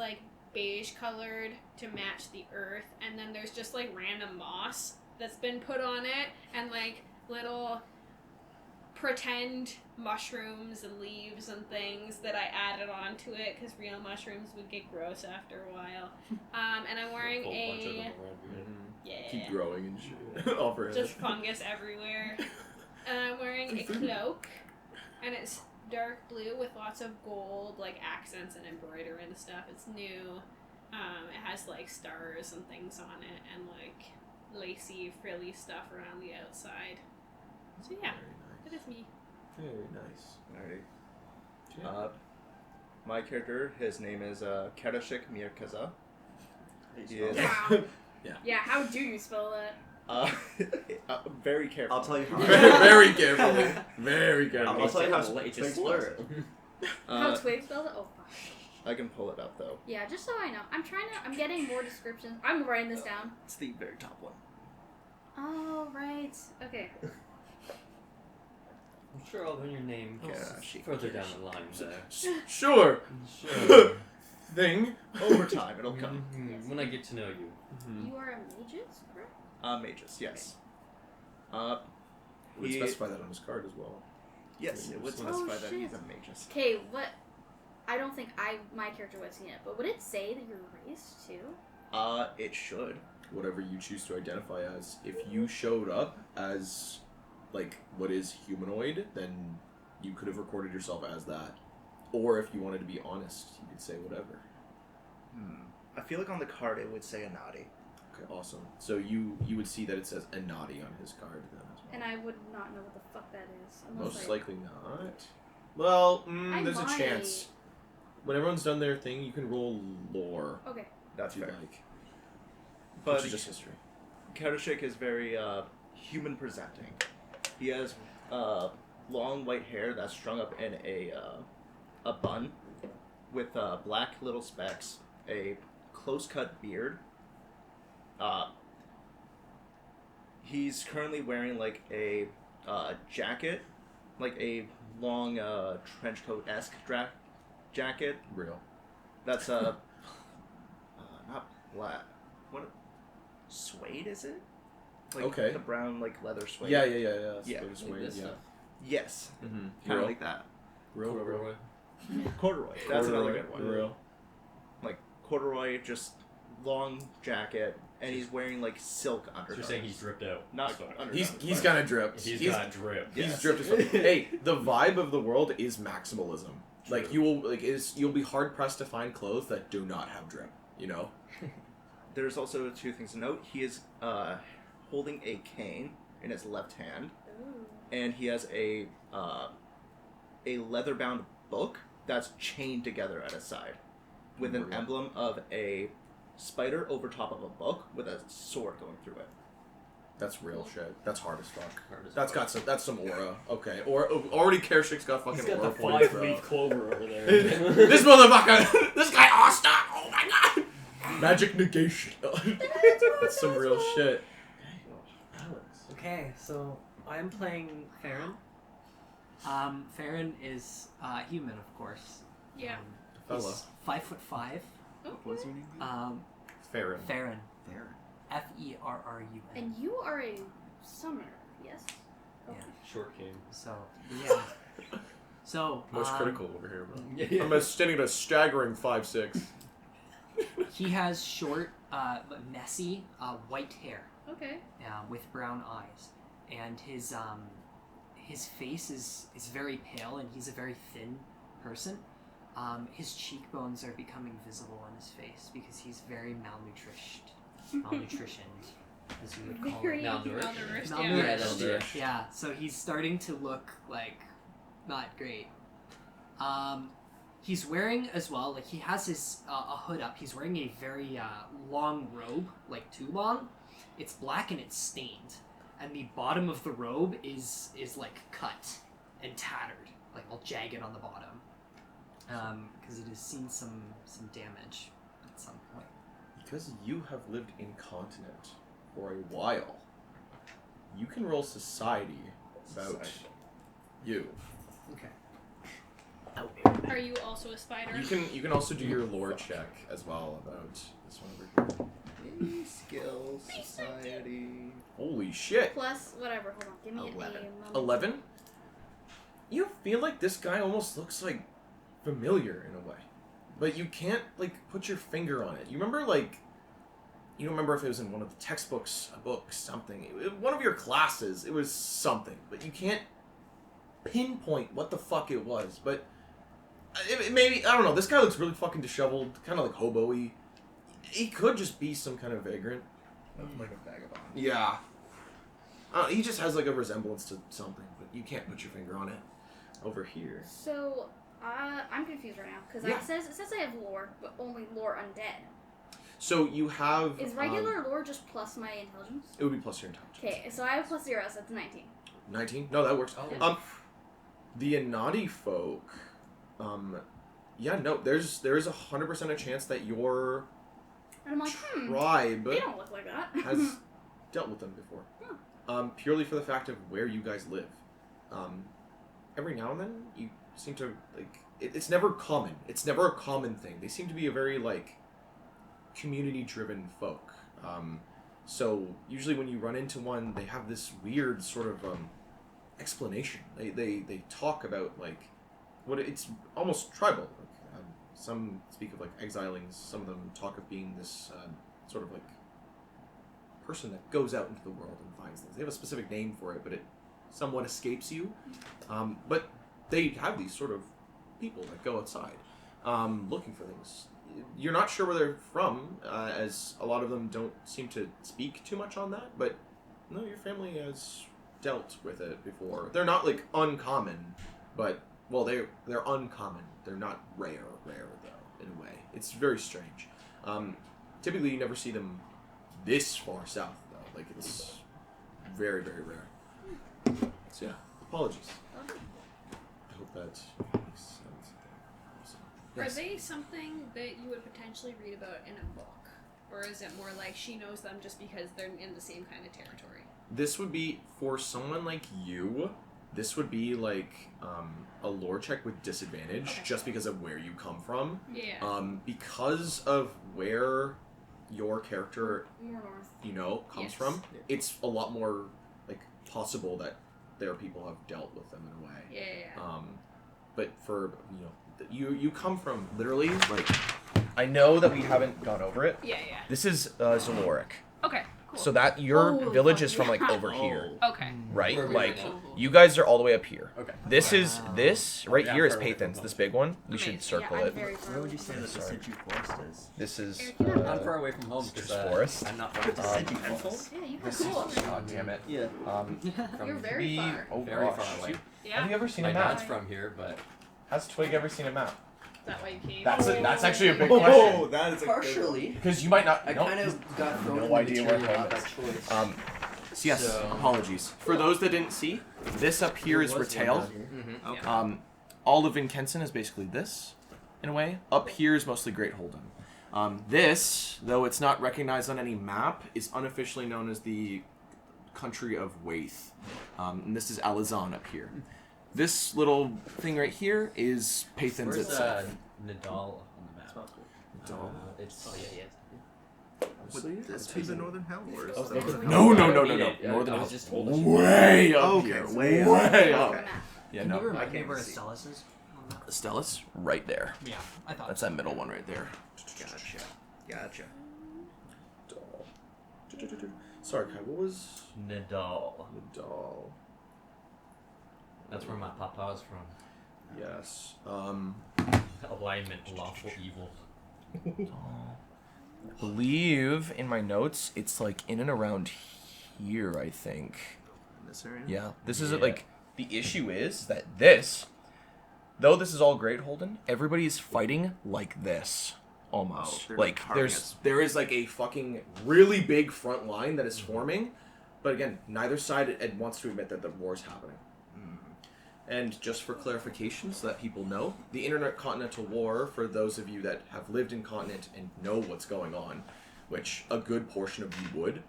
beige colored to match the earth, and then there's just random moss that's been put on it, and little pretend mushrooms and leaves and things that I added onto it because real mushrooms would get gross after a while. And I'm wearing Keep growing and shit. Off her head. just fungus everywhere. And I'm wearing a cloak, and it's dark blue with lots of gold, like accents and embroidery and stuff. It's new. It has like stars and things on it, and like lacy, frilly stuff around the outside. So yeah, that is me. Very nice. Alright. My character, his name is Karashik Mirkaza. He is Wow. Yeah, how do you spell that? very careful. I'll tell you how. Very carefully. Very carefully. I'll tell you how It's Twig just spells slur. it. How Twig spells it? Oh, fuck. I can pull it up though. Yeah, just so I know. I'm getting more descriptions. I'm writing this down. It's the very top one. Oh, right. Okay. I'm sure I'll learn your name further down the line there. Sure. Sure. Thing. Over time, it'll come. When I get to know you. You are a magus, correct? Magus, yes. Would He- specify that on his card as well. Yes, it would Oh, specify that shit. he's a magus. Okay, what? I don't think my character would have seen it, but would it say that you're race too? It should. Whatever you choose to identify as. If you showed up as, like, what is humanoid, then you could have recorded yourself as that. Or if you wanted to be honest, you could say whatever. I feel like on the card it would say Anadi. Okay, awesome. So you would see that it says Anadi on his card then as well. And I would not know what the fuck that is. Unless Most I... likely not. Well, I there's a might. chance. When everyone's done their thing, you can roll lore Okay. That's if you fair. like. But Which is just history. Karashik is very human presenting. He has long white hair that's strung up in a bun with black little specks, a close cut beard. He's currently wearing like a jacket, like a long trench coat esque jacket. Real. That's not black. What suede is it? Like Okay. the brown like leather suede. Yeah. Yeah, Space like Wade, this yeah. stuff. Yes. Mm-hmm. Kind of like that. Real. Corduroy. That's another good one. Real. Like corduroy, just long jacket, and he's wearing like silk So undergarments. you're saying he's dripped out. Not Sorry. undergarments, He's but- kind of dripped. He's got drip. Yeah. He's Yes. dripped as fuck. Hey, the vibe of the world is maximalism. Like True. you'll be hard pressed to find clothes that do not have drip. You know. There's also two things to note. He is holding a cane in his left hand, Ooh. and he has a leather-bound book that's chained together at his side, with an Real. emblem of a spider over top of a book with a sword going through it. That's real shit. That's hard as fuck. Hard as That's fuck. got some. That's some aura. Okay. Or already Karashik's got fucking He's got aura the points, 5-leaf bro. clover over there. This motherfucker. This guy Asta. Oh my god. Magic negation. That's some real shit. Alex. Okay, so I'm playing Farron. Farron is human, of course. Yeah. Fella. He's 5'5". What was your name? Farron. Farron. There. Ferrun. And you are a summoner, yes? Yeah. Short king. So yeah. So Most critical over here, bro. Yeah. I'm standing at a staggering 5'6". he has short, messy, white hair. Okay. With brown eyes, and his face is very pale, and he's a very thin person. His cheekbones are becoming visible on his face because he's very malnutritioned, as you would call Very it. Malnourished. Malnourished, Malnourished. yeah. Malnourished. Yeah, so he's starting to look like not great. He's wearing as well, like he has his a hood up. He's wearing a very long robe, like too long. It's black and it's stained, and the bottom of the robe is like cut and tattered, like all jagged on the bottom, because it has seen some damage at some point. Because you have lived incontinent for a while, you can roll society about you. Okay. Are you also a spider? You can also do your lore check as well about this one over here. Skills, society. Holy shit. Plus, whatever, hold on. Give me 11. a 11? You feel like this guy almost looks like familiar in a way. But you can't like put your finger on it. You remember you don't remember if it was in one of the textbooks, a book, something. One of your classes, it was something. But you can't pinpoint what the fuck it was, but it maybe, I don't know, this guy looks really fucking disheveled, kind of like hobo-y. He could just be some kind of vagrant. Like a vagabond. Yeah. He just has like a resemblance to something, but you can't put your finger on it. Over here. So, I'm confused right now because Yeah. it says I have lore, but only lore undead. So you have... Is regular lore just plus my intelligence? It would be plus your intelligence. Okay, so I have plus 0, so that's 19. 19? No, that works. Oh. The Anadi folk... yeah, no, there is 100% a chance that your And I'm like, tribe they don't look like that. has dealt with them before. Purely for the fact of where you guys live. Every now and then, you seem to, like... It's never common. It's never a common thing. They seem to be a very, like, community-driven folk. So, usually when you run into one, they have this weird sort of, explanation. They talk about, like, what it's almost tribal. Like, some speak of, like, exilings. Some of them talk of being this, sort of, like, person that goes out into the world and finds things. They have a specific name for it, but it somewhat escapes you. But they have these sort of people that go outside looking for things. You're not sure where they're from, as a lot of them don't seem to speak too much on that, but no, your family has dealt with it before. They're not, like, uncommon, but, well, they're uncommon. They're not rare, though, in a way. It's very strange. Typically, you never see them this far south, though. Like, it's very, very rare. So, yeah, apologies. I hope that makes sense. Yes. Are they something that you would potentially read about in a book? Or is it more like she knows them just because they're in the same kind of territory? This would be, for someone like you, this would be like a lore check with disadvantage, Okay. just because of where you come from. Yeah. Because of where your character, More north. comes Yes. from, it's a lot more, like, possible that their people have dealt with them in a way. Yeah. But for, you come from literally, like, I know that we haven't gone over it. Yeah. This is Zaloric. Okay, cool. So that your Oh, village fuck, is from, like, yeah. over here, Okay. right? Where are we Like, from? you guys are all the way up here. Okay. This is, this right Yeah, here is far away from Pathan's, home. this big one. We Amazing. should circle yeah, I'm it. very far Where would away you say from that the Sorry. Sidhu Forest is? This is, Eric, you're not I'm far away from home it's because just forest. I'm not The from Sidhu home. Forest? Yeah, you have this is, cool. God damn it. Yeah. You're very we, far. oh Very gosh. far away. Yeah. Have you ever seen My a map? dad's from here, but Has Twig ever seen a map? Is that why you came? That's actually a big Oh, question. that is a Partially. Because you might not. I kind of got thrown no in the idea where material home by is. choice. So yes, So- apologies. For those that didn't see, this up here is Retail. mm-hmm. All of Vincenson is basically this, in a way. Up here is mostly Great Holden. This, though it's not recognized on any map, is unofficially known as the country of Waith. And this is Alizan up here. This little thing right here is Pathan's Where's itself. Nadal on the map? Nadal? It's Would this be the Northern Hell, or is Oh, that... no. Yeah, Northern I Hell. was just told. Way up Okay, here. way Way up. up. Okay. Yeah, Can no. you remind me can't where see. Stellus is? on that? Stellus, right there. Yeah, I thought. That's that middle one right there. Gotcha. Sorry, Kai, what was Nadal. Nadal? That's where my papa is from. Yes. Alignment, lawful evil. I believe in my notes it's like in and around here, I think. In this area? Yeah. This is Yeah. like the issue is that this, though this is all Great Holden, everybody is fighting like this. Almost. Oh, they're like carving there is like a fucking really big front line that is forming, but again, neither side wants to admit that the war is happening. And just for clarification, so that people know, the Intercontinental War, for those of you that have lived in continent and know what's going on, which a good portion of you would,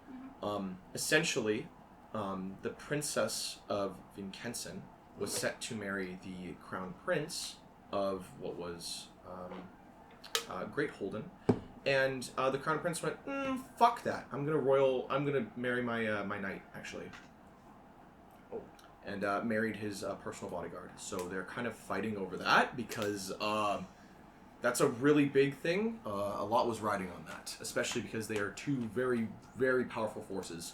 essentially, the princess of Vincenson was set to marry the crown prince of what was Great Holden, and the crown prince went, fuck that, I'm gonna marry my my knight, actually. And married his personal bodyguard. So they're kind of fighting over that because that's a really big thing. A lot was riding on that, especially because they are two very, very powerful forces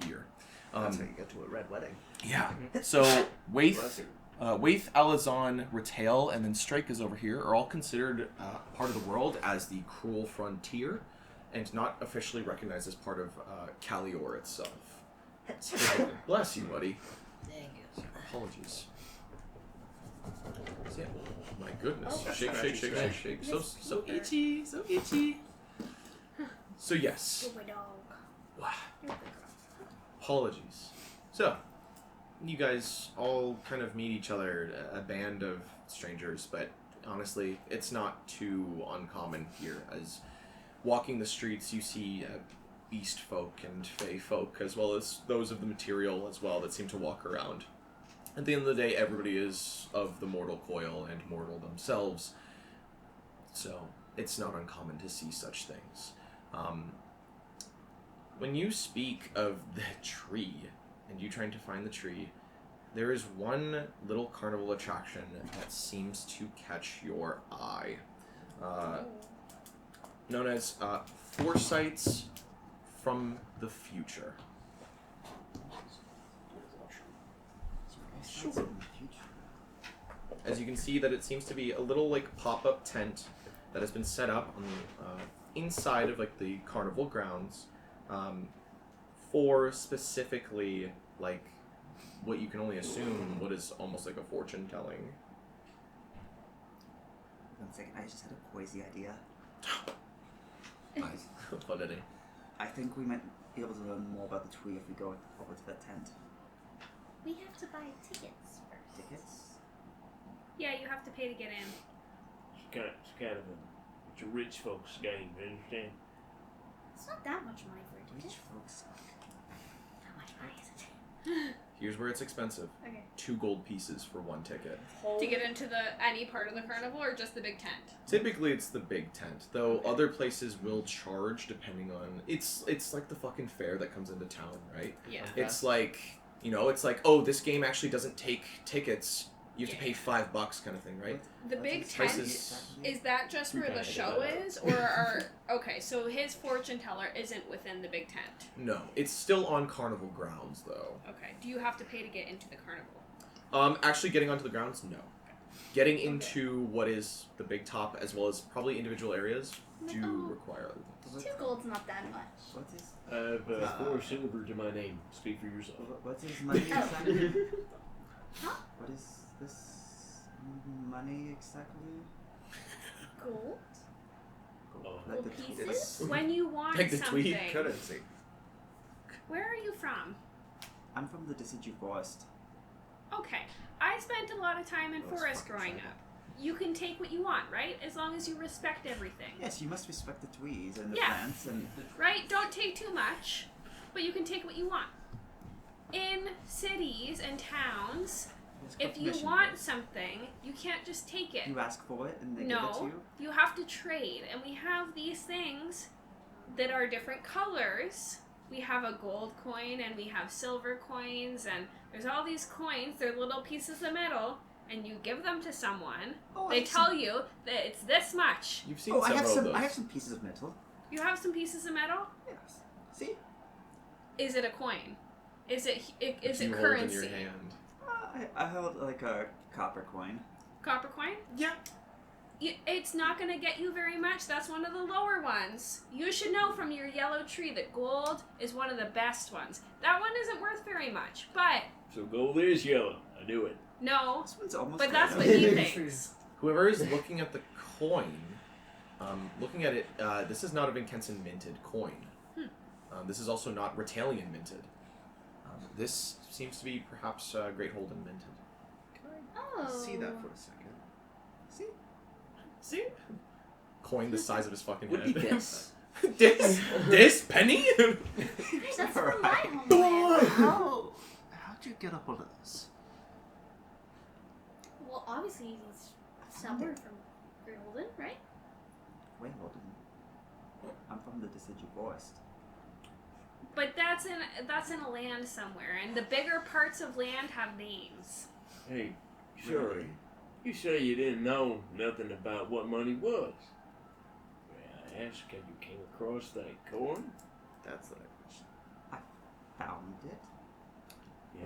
here. That's how you get to a red wedding. Yeah. So Waith Waith, Alazan, Retail, and then Strike is over here are all considered part of the world as the cruel frontier, and not officially recognized as part of Kalior itself. Bless you, buddy. Thank you. Apologies. So, yeah. My goodness. Oh, Shake, that's shake, actually shake, scratchy. shake. So itchy, so itchy. So yes. You're my dog. Wow. You're my girl. Apologies. So, you guys all kind of meet each other, a band of strangers, but honestly, it's not too uncommon here. As walking the streets, you see beast folk and fey folk, as well as those of the material as well that seem to walk around. At the end of the day, everybody is of the mortal coil and mortal themselves, so it's not uncommon to see such things. When you speak of the tree, and you trying to find the tree, there is one little carnival attraction that seems to catch your eye. Known as Foresights from the Future. Sure. In the future. As you can see, that it seems to be a little like pop-up tent that has been set up on the inside of like the carnival grounds, for specifically like what you can only assume what is almost like a fortune telling. 1 second, I just had a crazy idea. Nice. What did he? I think we might be able to learn more about the tree if we go over to that tent. We have to buy tickets first. Tickets? Yeah, you have to pay to get in. It's a rich folks game, you understand? It's not that much money for a Rich ticket. folks. How much money is it? Here's where it's expensive. Okay. 2 gold pieces for 1 ticket. To get into any part of the carnival or just the big tent? Typically, it's the big tent, though other places will charge depending on. It's like the fucking fair that comes into town, right? Yeah. It's like, it's like, oh, this game actually doesn't take tickets. You have to pay $5 kind of thing, right? The big tent, Prices. is that just where the show is? Or okay, so his fortune teller isn't within the big tent. No, it's still on carnival grounds, though. Okay. Do you have to pay to get into the carnival? Actually getting onto the grounds, no. Getting into what is the big top, as well as probably individual areas, do require other things. 2 gold's not that much. What is? I have 4 silver to my name. Speak for yourself. What is money exactly? Huh? What is this money exactly? Gold? Oh. Like the Gold tweet. pieces? When you want Like the something. tweed currency. Where are you from? I'm from the Deciduous Forest. Okay. I spent a lot of time in Those forest fucking growing tribal. up. You can take what you want, right? As long as you respect everything. Yes, you must respect the trees and the Yeah. plants and. Right? Don't take too much, but you can take what you want. In cities and towns, It's if you permission want based. something, you can't just take it. You ask for it and they give it to No, you. you have to trade. And we have these things that are different colors. We have a gold coin and we have silver coins, and there's all these coins. They're little pieces of metal, and you give them to someone. Oh, They tell you that it's this much. You've seen Oh, I several have of some. those. I have some pieces of metal. You have some pieces of metal. Yes. See? Is it a coin? Is it That it you hold currency? in your hand. I held like a copper coin. Copper coin? Yeah. It's not going to get you very much. That's one of the lower ones. You should know from your yellow tree that gold is one of the best ones. That one isn't worth very much, but So gold is yellow. I knew it. no. This one's almost. But good. that's what he thinks. Whoever is looking at the coin, looking at it, this is not a Vincenzo minted coin. This is also not Retalian minted. This seems to be perhaps Great Holden minted. Oh. See that for a second. See? See? Coin the size of his fucking Would head. be this. This penny? That's from my Alright. homeland. How'd you get a hold of this? Well, obviously he's somewhere from Great Holden, right? Wait, Holden. I'm from the Deciduous Forest. But that's in a land somewhere, and the bigger parts of land have names. Hey, sorry. You say you didn't know nothing about what money was. May I ask how you came across that coin? That's it. Found it.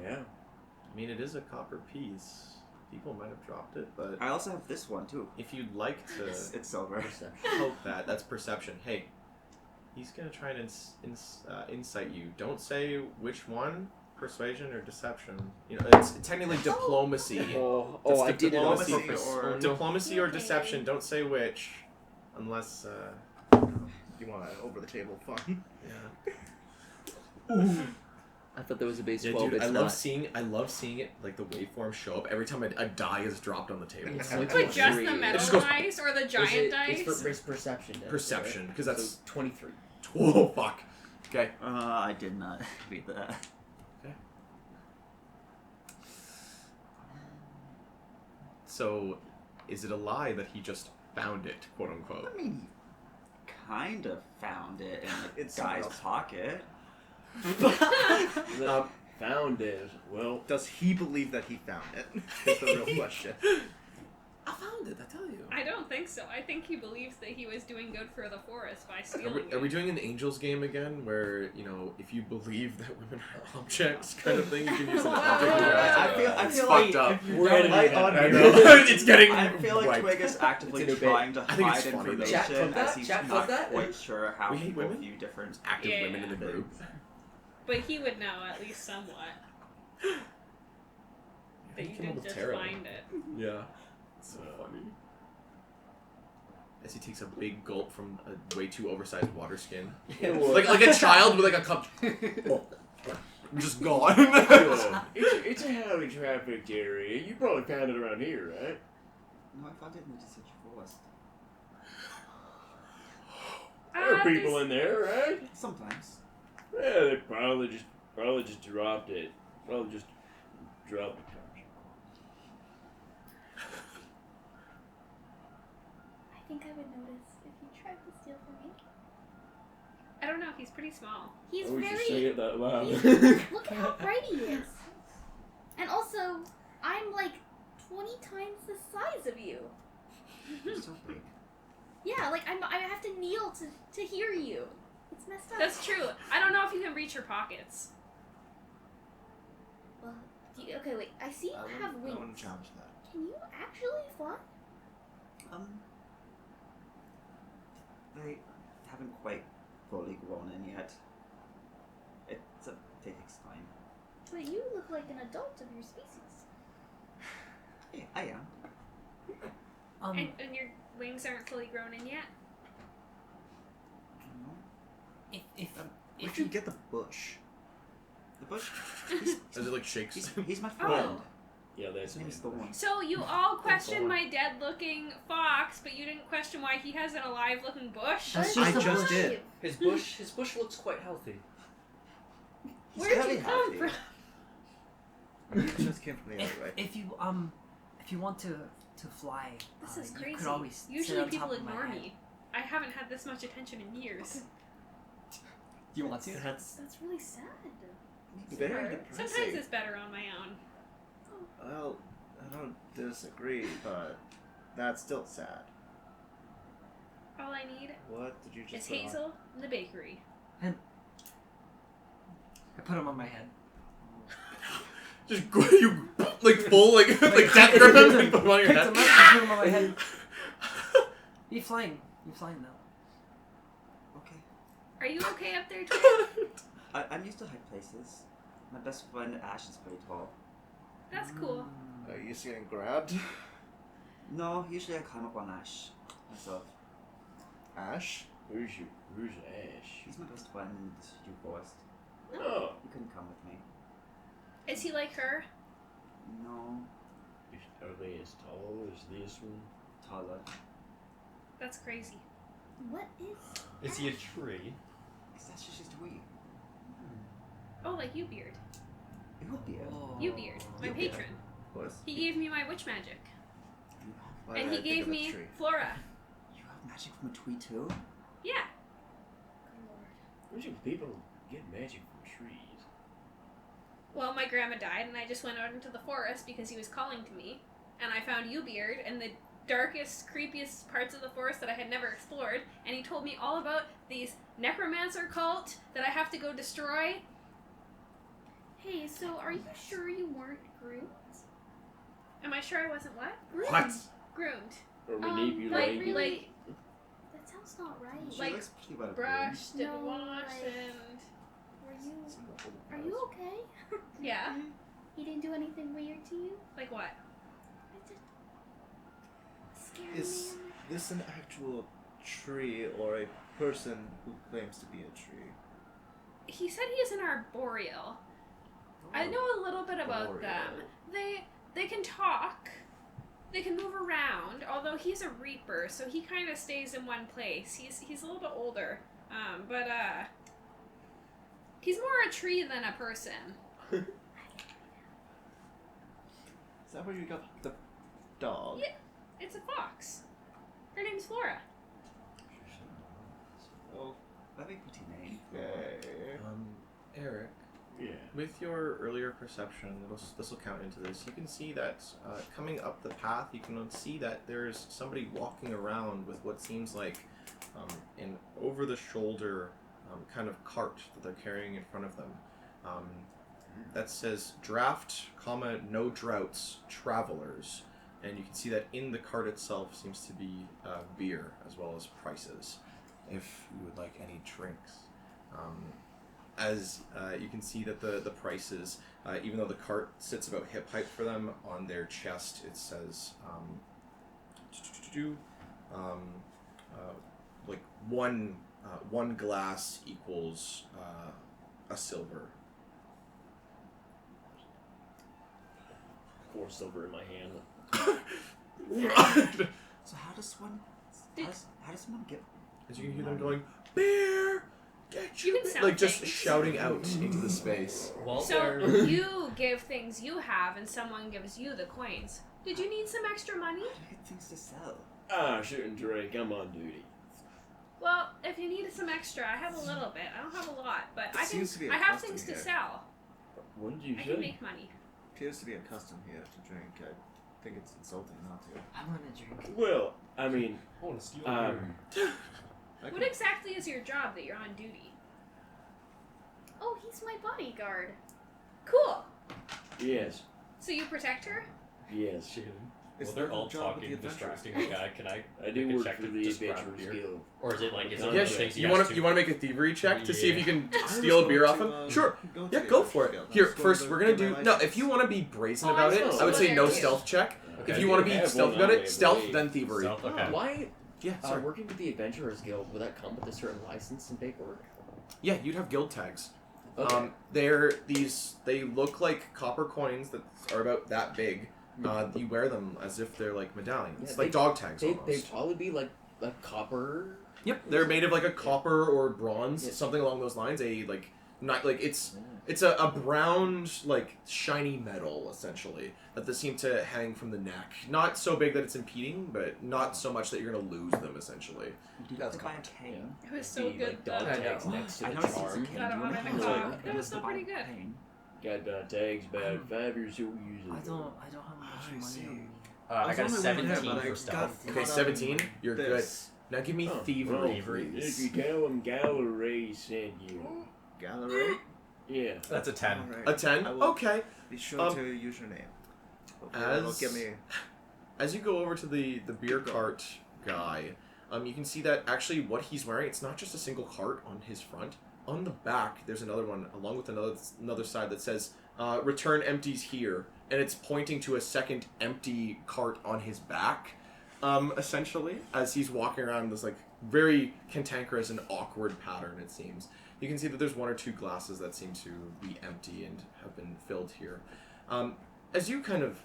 Yeah. I mean, it is a copper piece. people might have dropped it, but I also have this one too. if you'd like to It's silver. hope that's perception. Hey, he's gonna try and insight you. Don't say which one, persuasion or deception. You know, it's technically diplomacy. Oh, I did it on diplomacy purpose. or- Diplomacy or Okay. deception. Don't say which, unless You want over the table fun? yeah. I thought there was a base Yeah, 12. dude, It's I not. love seeing it, like the waveform show up every time a die is dropped on the table. It's But like just three. the It metal just goes- dice or the Is giant it- dice? It's perception. down there, Perception, right? because that's So 23. oh fuck. Okay. I did not read that. So, is it a lie that he just found it, quote unquote? I mean, he kind of found it in the It's someone guy's else. pocket. Found it. Well, Does he believe that he found it? Is the real question. I found it. I tell you. I don't think so. I think he believes that he was doing good for the forest by stealing Are we it. doing an Angels game again, where if you believe that women are objects, kind of thing, you can use an object. I It's feel fucked like up. we're editing Light it. on I you. know. It's getting. I feel like wiped. Twig is actively It's a new bit. trying to I think it's hide funny, though. information Chat, clip that? as he's Chat, not clip that? quite sure how We hate people women? view different. Active Yeah. women in the group. But he would know at least somewhat. That you Came up didn't with just tarot. find it. Yeah. So funny. As he takes a big gulp from a way too oversized water skin. like a child with like a cup. Just gone. it's a highly trafficked area. You probably found it around here, right? No, I found it in the decision forest. There are people there's- in there, right? Sometimes. Yeah, they probably just dropped it. Probably just dropped it. I think I would notice if you tried to steal from me. I don't know. He's pretty small. He's I wish you say very. it that loud. Look at how bright he is. And also, I'm like 20 times the size of you. You're so big. Yeah, like I have to kneel to hear you. It's messed up. That's true. I don't know if you can reach your pockets. Well, okay, wait. I see you have I wings. wouldn't challenge that. Can you actually fly? They haven't quite fully grown in yet. It takes time. But you look like an adult of your species. Yeah, I am. And your wings aren't fully grown in yet. Where'd you get the bush? The bush. As it like shakes. He's my friend. Yeah, that's His name is Thorn. So you all questioned my dead-looking fox, but you didn't question why he has an alive-looking bush. That's But just it's a just bush. did. His bush looks quite healthy. He's Where'd very you come happy. from? He just came from the alleyway. If you want to fly, This is you crazy. could always sit Usually on top people of my ignore head. me. I haven't had this much attention in years. Do you want to? That's That's really sad. Very Sorry. depressing. Sometimes it's better on my own. Well, I don't disagree, but that's still sad. All I need What did you is just put on? Hazel in the bakery. I put them on my head. Just go, you like full like death grip him and put him on your Pick head. them up and put them on my head. You're flying now. okay. Are you okay up there, Twig? I'm used to high places. My best friend Ash is pretty tall. That's cool. Are you just getting grabbed? No, usually I climb up on Ash myself. Ash? Who's Ash? He's my best friend in the Stew Forest. Oh, He couldn't come with me. Is he like her? No, are they as tall as this one? taller. That's crazy. What is? Is he a tree? That's just we. Oh, like you, Beard. It would be it. You, Beard, my You, Beard. patron. Of course. He gave me my witch magic, Why and did he I think gave of that me tree? Flora. You have magic from a tree too? Yeah. Good lord. Where's you people get magic from trees? Well, my grandma died, and I just went out into the forest because he was calling to me, and I found you, Beard, in the darkest, creepiest parts of the forest that I had never explored, and he told me all about these necromancer cult that I have to go destroy. Hey, so are you sure you weren't Groot? Am I sure I wasn't what? What? Groomed. Or Like, manipulated. really? That sounds not right. She Like, looks pretty well Brushed and No, washed like- and Are you okay? yeah. He didn't do anything weird to you? Like what? Scary Is man. this an actual tree or a person who claims to be a tree? He said he is an arboreal. I know a little bit about them. They can talk. They can move around. Although he's a reaper, so he kind of stays in one place. He's a little bit older. But he's more a tree than a person. Is that where you got the dog? Yeah. It's a fox. Her name's Flora. Oh, Very pretty name. okay. Eric, Yeah. with your earlier perception, this will count into this. You can see that coming up the path, you can see that there's somebody walking around with what seems like an over-the-shoulder kind of cart that they're carrying in front of them. That says draft, no droughts, travelers. And you can see that in the cart itself seems to be beer as well as prices, if you would like any drinks. As you can see that the prices, even though the cart sits about hip height for them, on their chest it says like one glass equals a silver. 4 silver in my hand. So how does one? How does one get? As you can hear them going, beer, get You you, can sound like just things. shouting out into the space. Well, So you give things you have, and someone gives you the coins. Did you need some extra money? I had things to sell. Ah, shouldn't drink. I'm on duty. Well, if you need some extra, I have a little bit. I don't have a lot, but There I can. seems to be a I have custom things to here. sell. What did you I say? can make money. Appears to be a custom here to drink. I think it's insulting not to. I want to drink. Well, I mean, I want to steal um, What exactly is your job that you're on duty? Oh, he's my bodyguard. Cool. yes, So you protect her? yes. Is Well, they're that all the job of talking, the Adventurers distracting the guy. Can I? I do make a work check for to the describe Adventurers beer? Guild. Or is it like is it one Yeah, of those things he you has want to make a thievery check to see if you can I was steal a beer going off him? to, Sure. go to Yeah, the go for it. Adventurers Guild. Here, I was going first to we're gonna get do my no. license. If you want to be brazen Oh, about I it, see. I would say So no there is. stealth check. Okay. If you want to I be have stealth one about eye, it, I stealth believe. then thievery. Stealth, okay. Why? Yeah, sorry. Working with the Adventurers Guild, would that come with a certain license and paperwork? Yeah, you'd have guild tags. Okay. They look like copper coins that are about that big. You wear them as if they're like medallions, Yeah, like they- dog tags They'd almost. probably be like a copper. Yep, they're made of like a copper or bronze, Yeah. something along those lines. It's a brown, like shiny metal essentially that they seem to hang from the neck. Not so big that it's impeding, but not so much that you're gonna lose them essentially. Do you That's have to buy a common. cane? It was so The, good. like, dog though. tags next to I the know it's a charm. cane. Got it Do you on want in me the to car. look It was to still buy pretty a good. cane? Got tags about 5 years old usually. I don't have I much see. money on me. I got a was on my way here, 17 but I for got stealth. Okay, caught up 17. in You're good. this. Now give me Oh, thievery, well, please. If you tell them Gallery sent you. Gallery? Yeah. That's a 10. Alright. A 10? I will Okay. Be sure Um, to use your name. Hopefully that'll get me. As you go over to the beer cart guy, you can see that actually what he's wearing, it's not just a single cart on his front. On the back, there's another one along with another side that says, return empties here. And it's pointing to a second empty cart on his back, essentially, as he's walking around this like very cantankerous and awkward pattern, it seems. You can see that there's 1 or 2 glasses that seem to be empty and have been filled here. As you kind of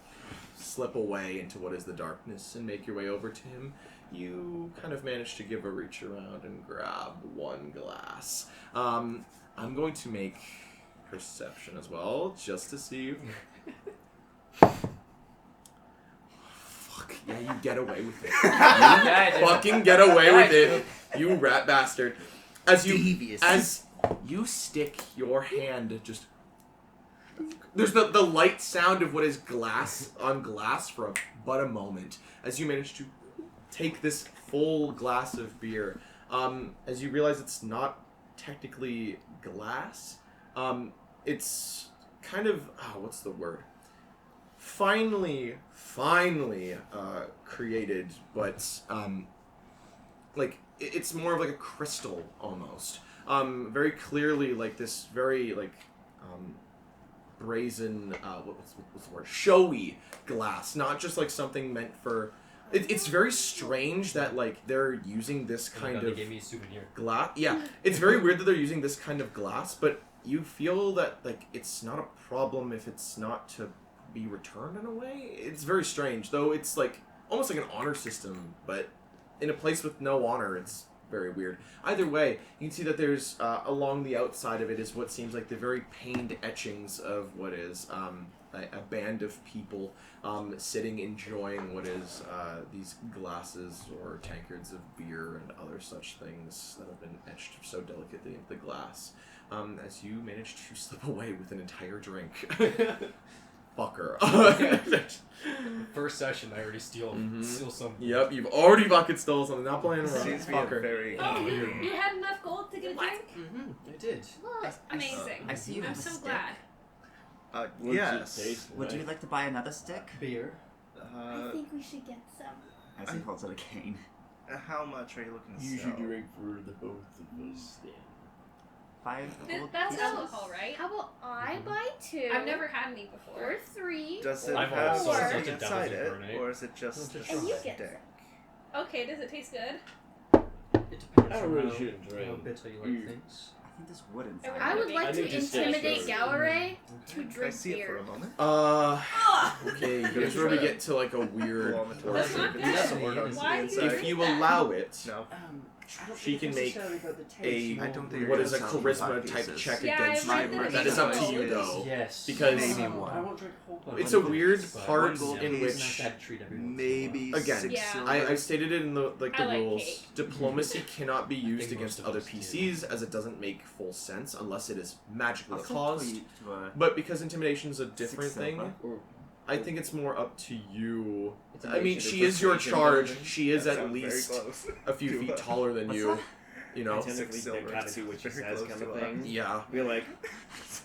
slip away into what is the darkness and make your way over to him, you kind of manage to give a reach around and grab 1 glass. I'm going to make perception as well, just to see if... Fuck, yeah, you get away with it. Yeah, I You did. fucking get away with it, you rat bastard. As Devious. you stick your hand just... There's the light sound of what is glass on glass for but a moment as you manage to take this full glass of beer. As you realize it's not technically glass. It's kind of... what's the word? finely created, but like it's more of like a crystal almost. Very clearly like this very like brazen what's the word, showy glass, not just like something meant for it's very strange that like they're using this kind They of gave me a souvenir. glass. Yeah, it's very weird that they're using this kind of glass, but you feel that like it's not a problem if it's not to be returned in a way. It's very strange, though. It's like almost like an honor system, but in a place with no honor. It's very weird. Either way, you can see that there's along the outside of it is what seems like the very pained etchings of what is a band of people sitting enjoying what is these glasses or tankards of beer and other such things that have been etched so delicately into the glass. As you manage to slip away with an entire drink. Fucker. First session, I already steal some. Yep, you've already fucking stole something. Not playing around. Seems to be a Fucker. very Oh, you had enough gold to get a drink? I did. Look, amazing. I see you I'm have a so stick. glad. What's yes. it taste Would you like? like to buy another stick? Beer. I think we should get some. As he holds out a cane. How much are you looking to You sell? should drink for the both of us then. 5 gold That's pieces. alcohol, right? How about I buy 2? I've never had any before. Or 3. Does it I've have also something tasted inside Devil's it, Incarnate. or is it just a And you get stick? Okay, does it taste good? It depends I on really how, shouldn't drink. how bitter you You- like things. I think there's wood inside. would- I would I like to need to say intimidate so. Gallery to Can I drink see it for beer. a moment? Okay, here's where we get to like a weird Blow on the portion. That's not torch. good. That's the word on the Why do you inside. drink If you that? allow it, No. she can make a I don't think what you're is a gonna sell charisma these type pieces. check Yeah, against I you. read that That is up to it's you gold. though. Yes. Because Maybe I one. won't drink a whole bunch. It's a weird But part One gold in piece. which Nice to have to treat everyone. Maybe Again, 6 Yeah. silver. I stated it in the like the I like rules. cake. Diplomacy cannot be used think against most of other us do. PCs as it doesn't make full sense unless it is magically I'll take caused. 3 to a But because intimidation is a different 6 thing, silver. Or I think it's more up to you. I Intimidation mean, or she is your persuasion charge. building. She is That at sounds very least close. a few To feet taller than What's you. that? You know. technically silver, they kind of do what she very says close kind to of us. thing. Yeah. Be like,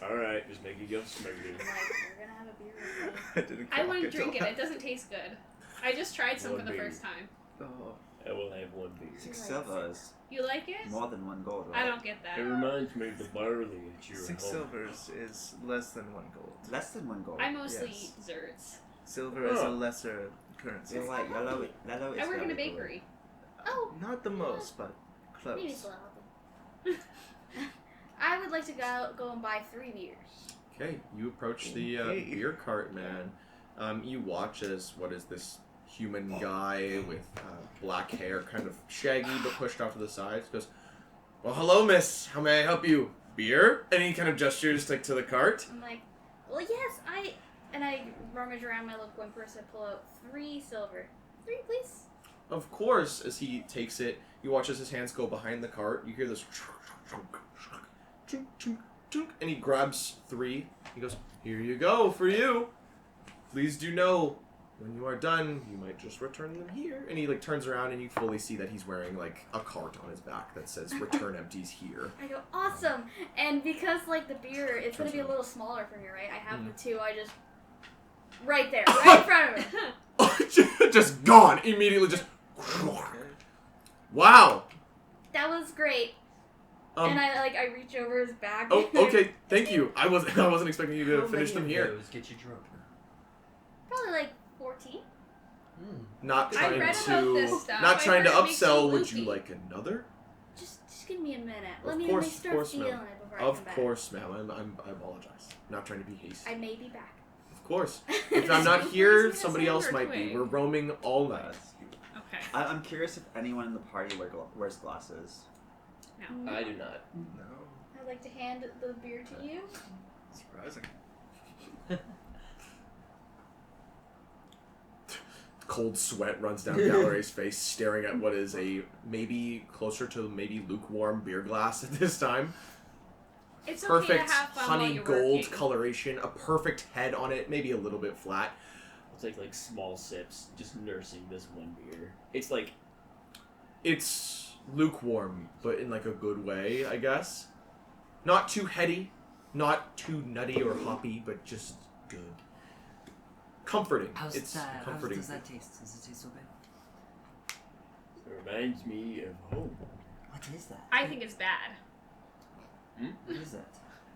alright, just make it go smooth. Like, we're gonna have a beer with me. I didn't I wouldn't clock drink it. till It doesn't taste good. I just tried some for One the beer. first time. Oh. I will have one beer. 6 silvers. You like it? More than 1 gold, right? I don't get that. It reminds me of the barley at your 6 home. silvers is less than 1 gold. Less than 1 gold. I mostly Yes. eat desserts. Silver is a Oh. lesser currency. You're right, yellow is I work in a very good. bakery. Oh, Not the most, but maybe close. slow. I would like to go and buy 3 beers. Okay, you approach the Okay. beer cart, man. You watch as what is this human guy with black hair, kind of shaggy but pushed off to the sides, goes, "Well, hello, miss. How may I help you? Beer?" And he kind of gestures like to the cart. I'm like, well, yes, and I rummage around my little coin purse. I pull out 3 silver. 3, please. Of course, as he takes it, you watch as his hands go behind the cart. You hear this, and he grabs 3. He goes, "Here you go for you. Please do know, when you are done, you might just return them here." And he like turns around, and you fully see that he's wearing like a cart on his back that says "Return empties here." I go, awesome. And because like the beer, it's gonna be a little smaller for me, right? I have the 2. I just right there, right in front of me. Just gone immediately. Just wow. That was great. And I reach over his back. Oh, okay. Thank you. I wasn't expecting you to How finish many them of here. those get you drunk? Probably like 14. Not I trying read to about this stuff. not I trying to heard it makes upsell. you Would you loopy. like another? Just give me a minute. Let Of me course, start of course, feeling ma'am. it before I come Of back. course, ma'am. I apologize. Not trying to be hasty. I may be back. Of course. If I'm not Is here, Goofy somebody else Silver might be. Twig? We're roaming all night. Okay. I'm curious if anyone in the party wears glasses. No. I do not. No. I'd like to hand the beer to you. Surprising. Cold sweat runs down Gallery's face, staring at what is a maybe closer to maybe lukewarm beer glass at this time. It's okay Perfect to have fun while honey you're gold working. coloration, a perfect head on it, maybe a little bit flat. I'll take like small sips, just nursing this one beer. It's like It's lukewarm, but in like a good way, I guess. Not too heady, not too nutty or hoppy, but just good. comforting. How's It's that? How comforting. does that taste? Does it taste so good? It reminds me of home. What is that? I think it's bad. What is that?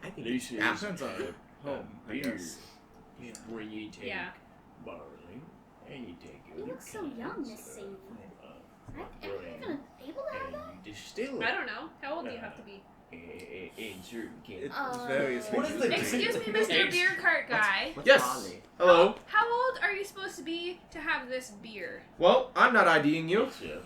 I think This is happens on home I beer. guess. Where you take Yeah. barley and you take You other look so kinds young, Miss of, Sadie. uh, Am I grain, even able to have and that? you distill I it don't know. How old do you have to be? in certain It's chemicals. various What is things. the with Excuse me, drinking. Mr. Beer Cart Guy. What's Yes. barley? Hello. How old are you supposed to be to have this beer? Well, I'm not IDing you. Yeah.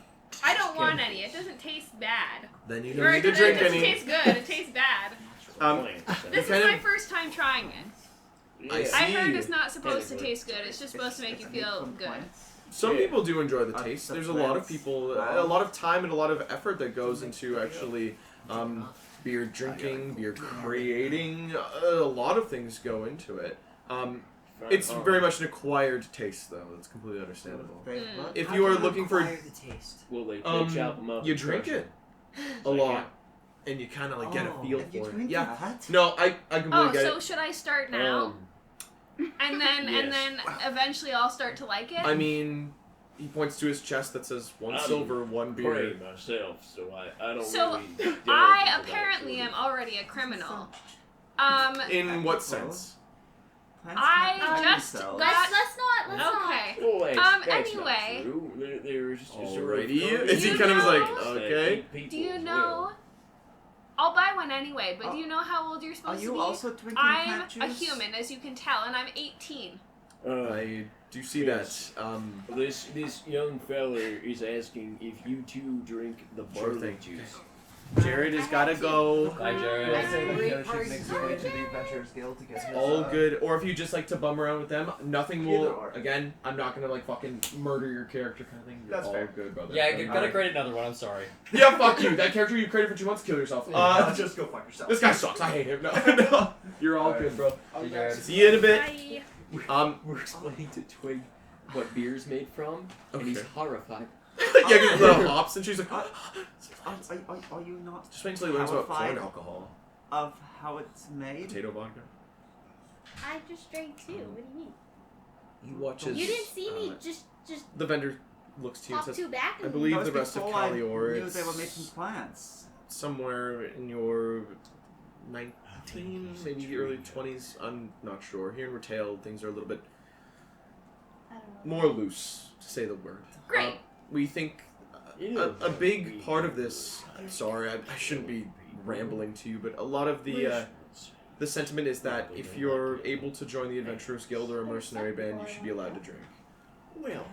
I don't want any. It doesn't taste bad. Then you Or don't need to it drink doesn't any. taste good. It tastes bad. This kind is of- my first time trying it. I see. I heard it's not supposed to Technically. taste good. It's just supposed to make you feel good. Some Yeah. people do enjoy the Are taste. the There's a lot of plants people, wild? a lot of time and a lot of effort that goes into actually beer drinking, beer creating. A lot of things go into it. It's very much an acquired taste, though. It's completely understandable. If How you do are looking for, acquire the taste. Well, they um, chop them up. you and drink crush it a lot, and you kind of like get a feel you for it. drink Yeah. that? No, I completely Oh, get so it. should I start now? and then yes. eventually I'll start to like it? I mean, he points to his chest that says one I'm silver, one beer. Pray myself, so I don't So, really. delve into I that apparently sort am of- already a criminal. In what sense? Plants I can't just feed themselves. got- Let's not. Okay. Well, that's anyway. not true. There's sort of Alrighty. Is he kind of know- like, that okay. eat people Do you as know? well. I'll buy one anyway, but Oh. do you know how old you're Are supposed to you be? also drinking I'm plant a juice? human, as you can tell, and I'm 18. I do see Yes. that. This young fella is asking if you two drink the Sure barley thing. juice. Jared has got to go. Bye, Jared. I say that Yoshi makes his way to the Adventurers Guild to get his, All good. Or if you just like to bum around with them, nothing Either will. or. Again, I'm not gonna like fucking murder your character kind of thing. You're That's all fair. good, brother. Yeah, gotta Alright. create another one. I'm sorry. Yeah, fuck you. That character you created for 2 months, kill yourself. Just go fuck yourself. This guy sucks. I hate him. No, no. You're all Alright. good, bro. See, Jared. See you in a bit. Bye. We're explaining to Twig what beer's made from, and he's Okay. horrified. Yeah, get the hops, and she's like, Are you not just wait until he learns about horrified corn alcohol, of how it's made? potato vodka. I just drank too. What do you mean? He watches. You didn't see me just The vendor looks to you and pop says, two back. I And believe That was the rest of before I Calior knew is they were making plants. somewhere in your 19, maybe the early 20s. I'm not sure. Here in retail, things are a little bit I don't know. more loose, to say the word. Great. We think a big part of this. I'm sorry, I shouldn't be rambling to you, but a lot of the sentiment is that if you're able to join the Adventurers Guild or a mercenary band, you should be allowed to drink. Well,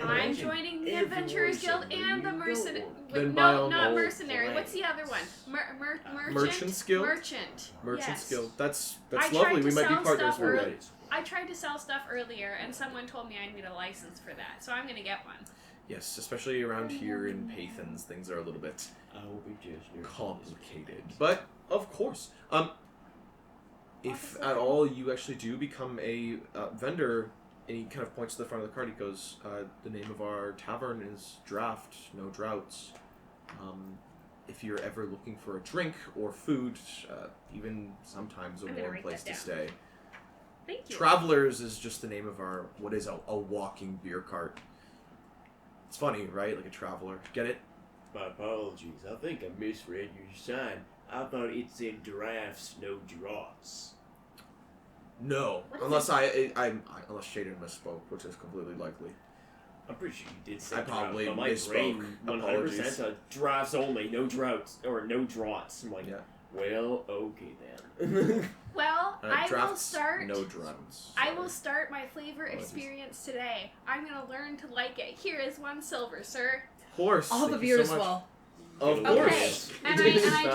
I'm joining the Adventurers Guild and the mercenary. Then by all not means- mercenary. What's the other one? Merchant. Merchant's Guild? Merchant. Merchants Yes. Guild. That's I tried lovely. to We might be sell partners stuff one early. day. I tried to sell stuff earlier, and someone told me I need a license for that, so I'm gonna get one. Yes, especially around here in Pathans, things are a little bit I will be just complicated. But of course, if at all you actually do become a vendor, and he kind of points to the front of the card, he goes, "The name of our tavern is Draft, no droughts. If you're ever looking for a drink or food, even sometimes a I'm gonna warm write place that to down. stay." Thank you. Travelers is just the name of our a walking beer cart. It's funny, right? Like a traveler. Get it? My apologies. I think I misread your sign. I thought it said drafts, no draughts. No, What is unless unless Shaden misspoke, which is completely likely. I'm pretty sure you did say I probably draft, but my misspoke. brain 100% Apologies. said drafts only, no droughts, or no draughts. I'm like, Yeah. well, okay then. Well, I will Drafts, start. no drums. I will start my flavor Apologies. experience today. I'm gonna learn to like it. Here is 1 silver, sir. Of course. All the thank you beer so as much. well. Of Okay. course. And I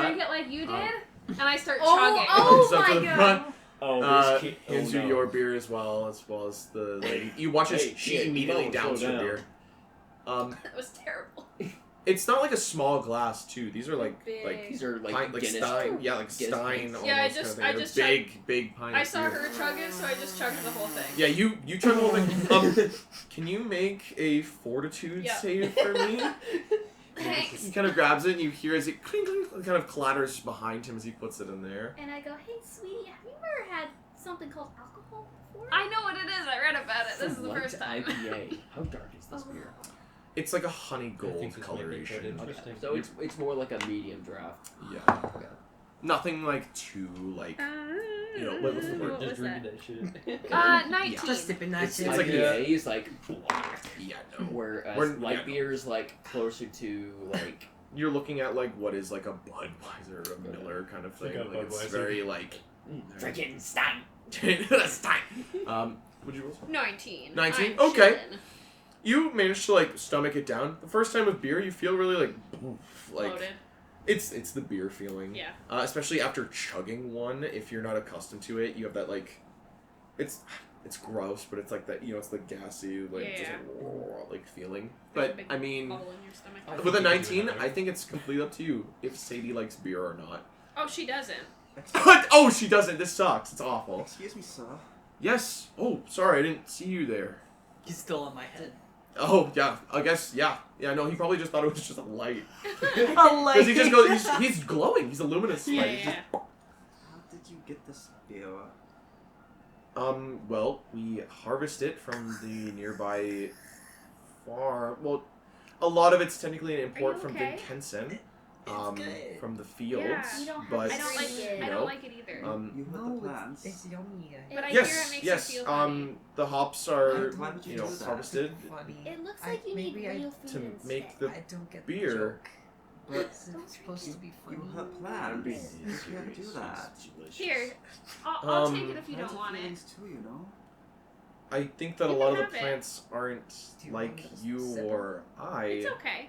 drink it like you did, and I start Oh, chugging. oh Step to my the god. front. Oh, this kid. Hands you your beer as well as the lady. You watch as Hey, she kid, immediately slow downs her down. beer. That was terrible. It's not like a small glass too. These are like Big. These are like pint, like Guinness. Stein, yeah, like Guinness Stein. pints. Almost Yeah, I kind just- of thing. I They're just big pint. I of saw beer. her chugging, so I just chugged the whole thing. Yeah, you chug the whole thing. Can you make a fortitude Yeah. save for me? Thanks. He kind of grabs it, and you hear as it clink, clink, it kind of clatters behind him as he puts it in there. And I go, hey, sweetie, have you ever had something called alcohol before? I know what it is. I read about it. This is the Select first time. IPA. How dark is this Oh. beer? It's like a honey I gold think this might be quite coloration. interesting. So it's more like a medium draft. Yeah. Nothing like too like. You know, what's the word? What Just was drinking that? that shit. 19. Just sipping that It's shit. like IPA is like black, Yeah, no. whereas We're- light yeah. beer is like closer to like. You're looking at like what is like a Budweiser or a Miller kind of thing. Like a Like, it's Budweiser. very like. Freaking Stein. Would you roll? 19. 19? I'm Okay. chillin'. You manage to like stomach it down. The first time with beer, you feel really like Loaded. it's the beer feeling. Yeah. Especially after chugging one, if you're not accustomed to it, you have that like, it's gross, but it's like that, you know, it's the gassy like just like feeling. There's a But big I mean, bubble in your stomach. I with a think you can do 19, another. I think it's completely up to you if Sadie likes beer or not. Oh, she doesn't. Oh, she doesn't. This sucks. It's awful. Excuse me, sir. Yes. Oh, sorry, I didn't see you there. He's still on my head. Oh yeah, I guess yeah. No, he probably just thought it was just a light. A light. Because he just goes, he's glowing. He's a luminous Yeah, light. He's yeah. just- How did you get this beer? well, we harvest it from the nearby farm. Well, a lot of it's technically an import you from okay? Vincensen, good. from the fields. Yeah. You don't have but to I don't like drink it. it. I you don't know, like it either. You heard the plants. It's yummy. But I yes, hear it makes yes. you feel funny. The hops are Why would you you know do that? harvested Funny. It looks like you need real food to instead. make the I don't get beer. the joke. But It's supposed to be funny. you hurt plants. You can't do that. Here, I'll take Um, it if you Plants don't have want it. feelings too, you know? I think that a You lot can of the have it. plants aren't Do you like want me to you sip or I. It's okay.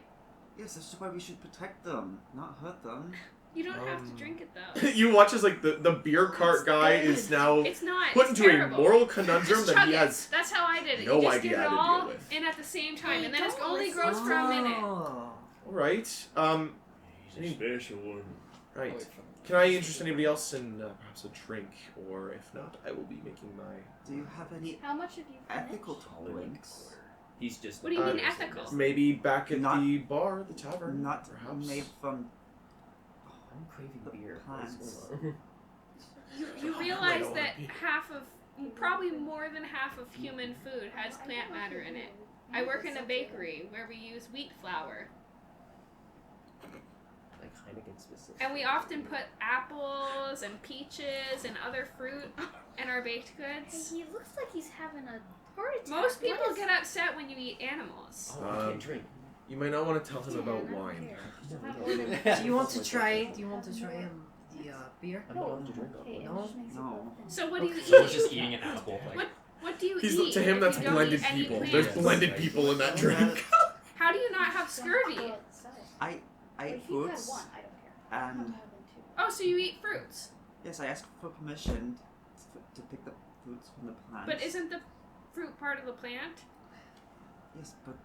Yes, that's why we should protect them, not hurt them. You don't have to drink it though. You watch as like the beer cart guy is now It's not. put it's into terrible. a moral conundrum Just that chug he it. has. That's how I did it. no you just idea get it how to deal all with. in at the same time, Hey, and then it's don't only listen. gross for a minute. Oh. All right. He's a special one. Right. Can I interest anybody else in perhaps a drink, or if not, I will be making my. Do you have any How much have you ethical finished? drinks? He's just. What do you mean Uh, ethical? Maybe back at Not- the bar, the tavern. Not perhaps. made from. I'm craving The beer. plants. What's going on? You I realize don't that wanna be- half of, probably more than half of human food has plant matter in it. I work in a bakery where we use wheat flour, Like Heineken specific. and we often put apples and peaches and other fruit in our baked Hey, goods. he looks like he's having a heart attack. Most people What is- get upset when you eat animals. Oh, I can't drink. You might not want to tell him Yeah, about I don't wine. care. Do you want to try? Do you want to try the beer? I'm not allowed to drink Hey, alcohol. it No? just makes it No. go So what do you So he's eat? just eating an apple. Like, What do you He's eat? to him if that's you don't blended eat any people. plants? There's blended people in that drink. How do you not have scurvy? I ate If you had fruits, one, I don't care. and I'm having two. Oh, so you eat fruits. yes, I asked for permission to pick the fruits from the plants. But isn't the fruit part of the plant? Yes, but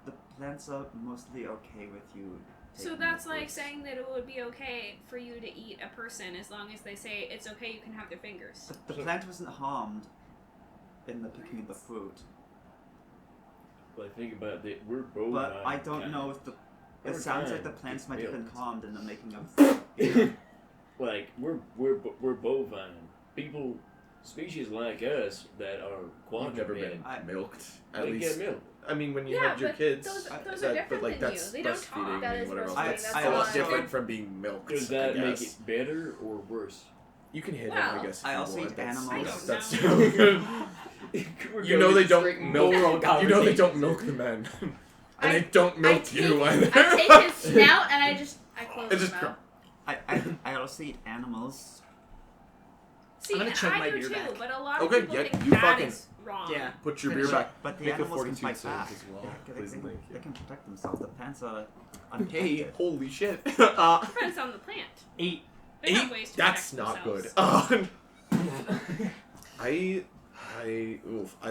the plants are mostly okay with you. So taking that's the like fruits. saying that it would be okay for you to eat a person as long as they say it's okay, you can have their fingers. The plant wasn't harmed in the picking of the fruit, But think about that. We're both. but I don't know if the. It Over sounds like time, the plants it's might have been built. harmed in the making of. Like we're bovine. People, species like us that are You've never quadruped. been milked. At They least. get milk. I mean, when you Yeah, had your but kids. those I- are but different like than that's you. They don't breastfeeding talk. That and is whatever else. breastfeeding, That's that's a lot also- different from being milked. Does I that make guess. it better or worse? You can hit him, Well, I guess. If I you also want. eat That's, animals. That's I true. You know they don't milk. You know they don't milk the men, and they don't milk you either. I take his snout and I close It's his just mouth. I also eat animals. See, I'm gonna and chug I my do beer too, back. but a lot Okay, of people yeah, think you that fucking- is wrong. Yeah. Put your Finish beer back. But the Make a animals can 42 fight save back. as well. Yeah, Please and thank they you. can protect themselves. The plants are Hey, unaffected. holy shit. Depends on the plant. 8. They have ways to That's protect not themselves. good. I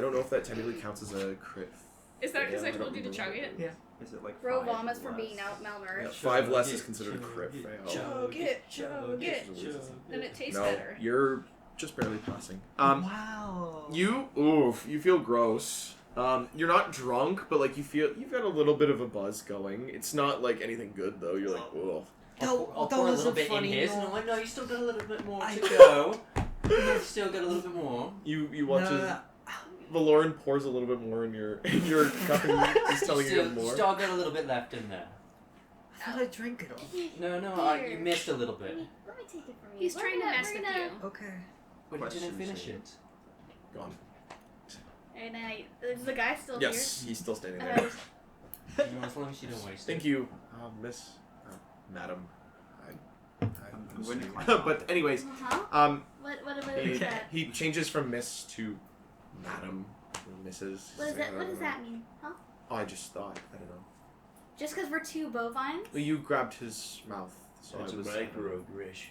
don't know if that technically counts as a crit. Is that because Yeah, I I told don't you to chug remember. it? Is it like Bro 5 vomits for less? being malnourished. 5 less is Chug considered a crit it, fail. Chug it, chug it. chug Then it tastes No, better. you're just barely passing. Wow. You feel gross. You're not drunk, but like you've got a little bit of a buzz going. It's not like anything good though. You're like, ugh. I'll That pour a little wasn't bit funny, in his. no. No, you still got a little bit more I- to go. You've still got a little bit more. You watch No, as Valoran pours a little bit more in your cup and he's telling you Still, to get more. still got a little bit left in there. I thought I drank it all. No, Here. you missed a little bit. Let me take it from you. He's We're trying to gonna- mess we're with gonna- you. Okay. But you didn't finish Question, it. Gone. And is the guy still Yes, he's still standing here? there. As long as you don't waste Thank it. you, Miss, Madam. I'm going to climb off. But anyways, Uh-huh. What he, is that? he changes from Miss to Madam, or Mrs. What is that? I What don't does know. that mean? Huh? Oh, I just thought. I don't know. Just because we're two bovines? Well, you grabbed his mouth, so That's I a was. microaggression.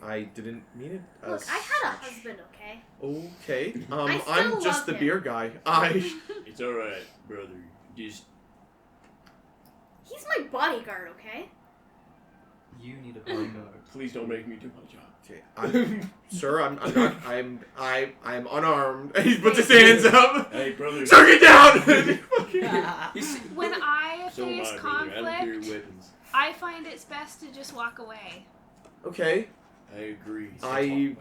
I didn't mean it. Look, as I had a such. husband, okay? Okay. I still I'm just love the him. beer guy. I. It's alright, brother. Just He's my bodyguard, okay? You need a bodyguard. please don't make me do my job. Okay, sir, I'm not. I'm unarmed. He puts his hands up. Hey, brother. Sir, get down! When I So am face I, brother. I don't carry conflict, weapons. I find it's best to just walk away. Okay, I agree. I'm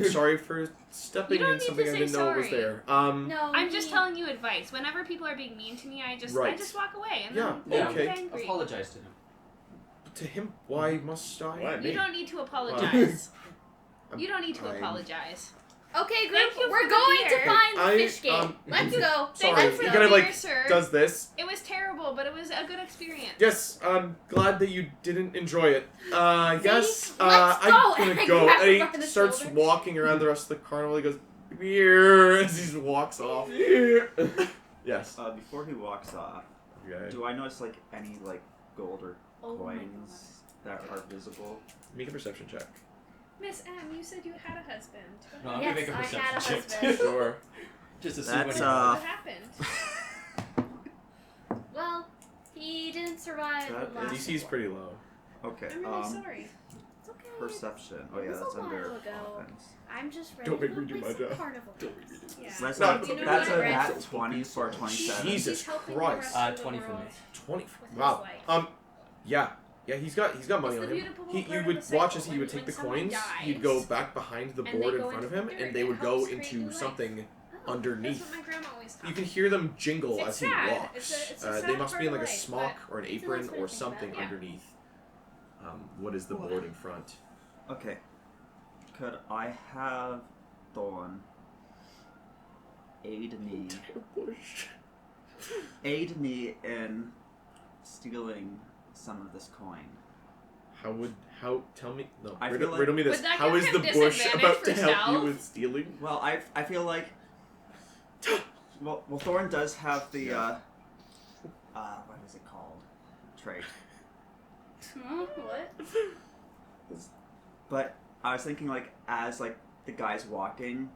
sorry for stepping You don't in need something to I say didn't know was sorry. there. No. I'm just telling you advice. Whenever people are being mean to me, I just Right. walk away and Yeah, then okay. I'm angry. Apologize to him. To him, why must I? Why? You don't need to apologize. I'm- You don't need to I'm- apologize. Okay, group, Thank you we're for the going to beer. find the I- fish game. Let's go. Thank Sorry, you for he the kind of beer, like sir. does this. It was terrible, but it was a good experience. Yes, I'm glad that you didn't enjoy it. Yes, let's go. I'm And gonna I go. grab And him by he the starts shoulder. walking around the rest of the carnival. He goes, beer, as he walks off. Yes. Before he walks off, Okay. do I notice like any like gold or Oh my coins that are visible? Make a perception check. Miss M, you said you had a husband. No, I'm Yes, gonna make a I perception had a check. husband. Sure. Just to see That's, what What happened? Well, he didn't survive That the last DC's war. pretty low. Okay. I'm really sorry. It's okay. Perception. Oh It yeah, was a that's under while ago. offense. I'm just ready Don't make to me do play my some job. carnival Don't games. make me do Yeah. So that's No, not, you know that's what, a Red? nat 20 for 27. Jesus He's helping Christ. the rest of the 20 for me. world. 20. With Wow. his life. Yeah, he's got money It's on the him. beautiful You part would of the watch cycle. as he would take When the someone coins. dies, He'd go back behind the and they board in go front of into him, the dirt, and they it would go helps create into new life. something Oh, underneath. That's what my grandma always taught You can me. hear them jingle It's as he sad. walks. It's a They sad must part be in of like a life, smock or an it's a apron nice way to or think something about it. Yeah. underneath. What is the board in front? Okay. Could I have Thorn aid me in stealing some of this coin? Tell me, no, I riddle, feel like- riddle me this. Would that How give is him the bush disadvantage about to for help you stealth? with stealing? Well, I feel like well Thorn does have the what is it called? Trait. Huh? What? But I was thinking like as like the guy's walking,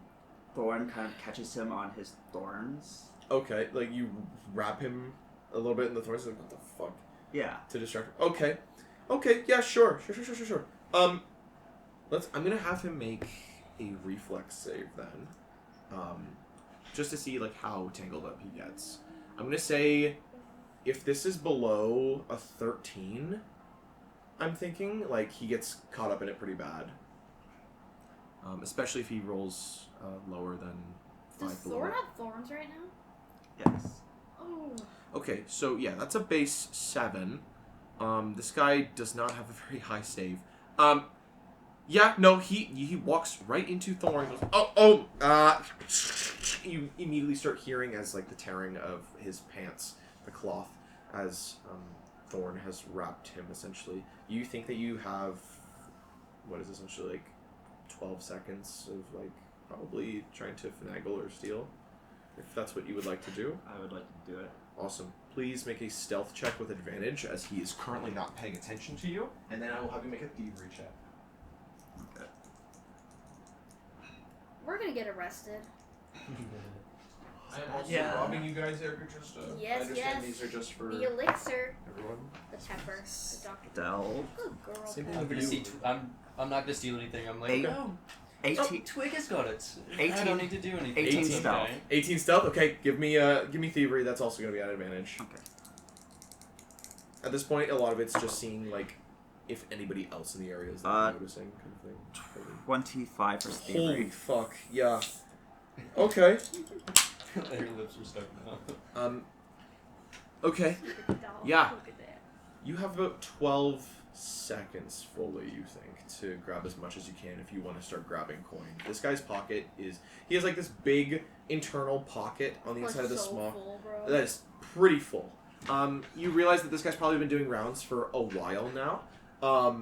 Thorn kind of catches him on his thorns. Okay, like you wrap him a little bit in the thorns. Like, what the fuck? Yeah. To distract him. Okay, yeah, sure. I'm gonna have him make a reflex save then, just to see like how tangled up he gets. I'm gonna say, if this is below a 13, I'm thinking like he gets caught up in it pretty bad. Especially if he rolls lower than Does 5 below. Thorn have thorns right now? Yes. Oh. Okay, so yeah, that's a base 7. This guy does not have a very high save. Yeah, no, he walks right into Thorn. Goes, you immediately start hearing as like the tearing of his pants, the cloth, as Thorn has wrapped him essentially. You think that you have what is essentially like 12 seconds of like probably trying to finagle or steal, if that's what you would like to do. I would like to do it. Awesome. Please make a stealth check with advantage, as he is currently not paying attention to you, and then I will have you make a thievery check. Okay. We're gonna get arrested. I am also Yeah. robbing you guys there. Just, Yes, I understand yes. these are just for The elixir, everyone. the pepper, the Dr. Delve. Good girl. Same Pepper. I'm gonna see. I'm not gonna steal anything. I'm like, Eight. no. 18. Twig has got it. I 18 don't need to do anything. 18 It's stealth. okay. 18 stealth. Okay, give me thievery. That's also going to be at advantage. Okay. At this point, a lot of it's just seeing like if anybody else in the area is noticing, kind of thing. 25 for speed. Holy fuck! Yeah. Okay. Your lips are stuck now. Okay. Stupid doll. Yeah. Look at that. You have about 12 seconds fully, you think, to grab as much as you can if you want to start grabbing coin. This guy's pocket is... He has, like, this big internal pocket on the Like, inside of the so small... full, bro. That is pretty full. You realize that this guy's probably been doing rounds for a while now. Oh,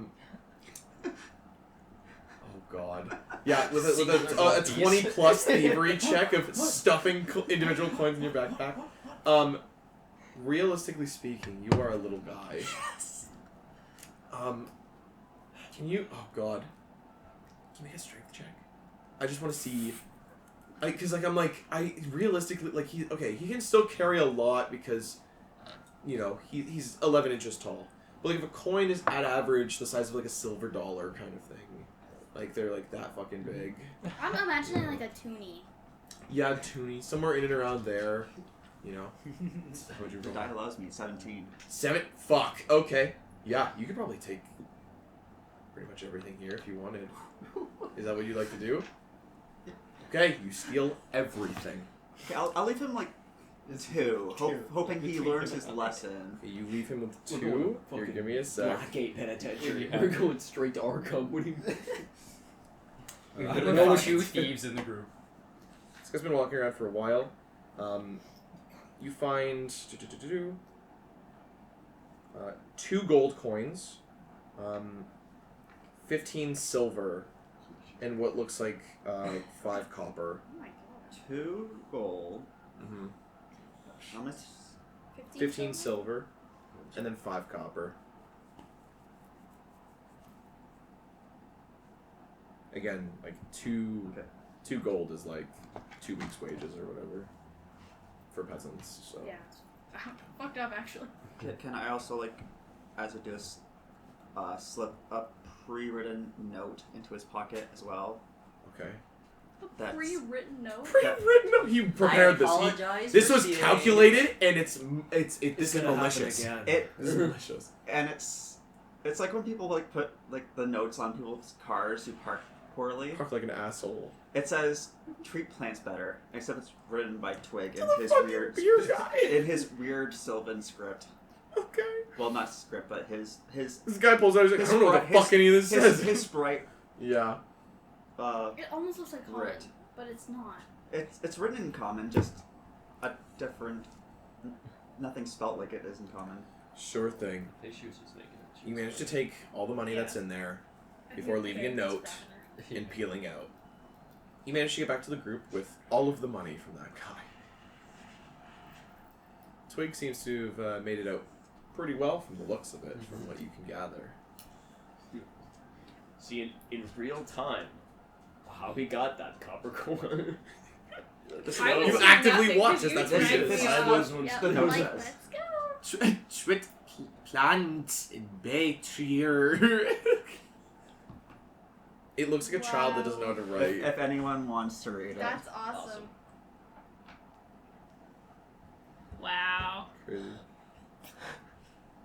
God. Yeah, with a 20-plus thievery check of stuffing individual coins in your backpack. Realistically speaking, you are a little guy. Yes. Can you... Oh, God. Can you make a strength check? I just want to see... Because, realistically, like, he can still carry a lot because, you know, he's 11 inches tall. But, like, if a coin is at average the size of, like, a silver dollar kind of thing, like, they're, like, that fucking big. I'm imagining like a toonie. Yeah, toonie. Somewhere in and around there, you know. What'd you The roll? die allows me 17. 7? Fuck. Okay. Yeah, you could probably take pretty much everything here if you wanted. Is that what you'd like to do? Okay, you steal everything. Okay, I'll leave him like 2, hoping he learns his lesson. Okay, you leave him with We're 2. going Here, fucking give me a sec. Blackgate Penitentiary. Yeah. We're going straight to our company. We I have don't know. 2 thieves in the group. This guy's been walking around for a while. You find 2 gold coins, 15 silver, and what looks like 5 copper. Oh my god. 2 gold. Mm-hmm. How much? 15 silver, and then 5 copper. Again, like 2 gold is like 2 weeks' wages or whatever for peasants. So Yeah. Fucked up actually. Can I also, like, as it does, slip a pre-written note into his pocket as well? okay. A That's- pre-written note. Pre-written. No, he prepared this. This was calculated, and this is gonna malicious. happen again. This is malicious. And it's like when people like put like the notes on people's cars who park poorly. Talk like an asshole. It says treat plants better, except it's written by Twig in The his fucking weird beer guy. in his weird Sylvan script. Okay. Well, not script, but his This guy pulls out. He's like, I His don't know what the sprite- fuck any of this says. his sprite. Yeah. It almost looks like common, Right. but it's not. It's written in common, just a different. Nothing spelt like it is in common. Sure thing. Issues is making it. You manage to take all the money Yeah. that's in there before leaving a note and peeling out. You manage to get back to the group with all of the money from that guy. Twig seems to have made it out pretty well from the looks of it, from what you can gather. See, in real time, how he got that copper coin. I was You doing actively nothing watch 'cause this, you that's what tried it is. to- I was when Yeah, the I'm nose like, says. let's go. Schwit plant in Baytrier. It looks like a child that doesn't know how to write. If anyone wants to read it, That's awesome. Awesome. Wow. Crazy.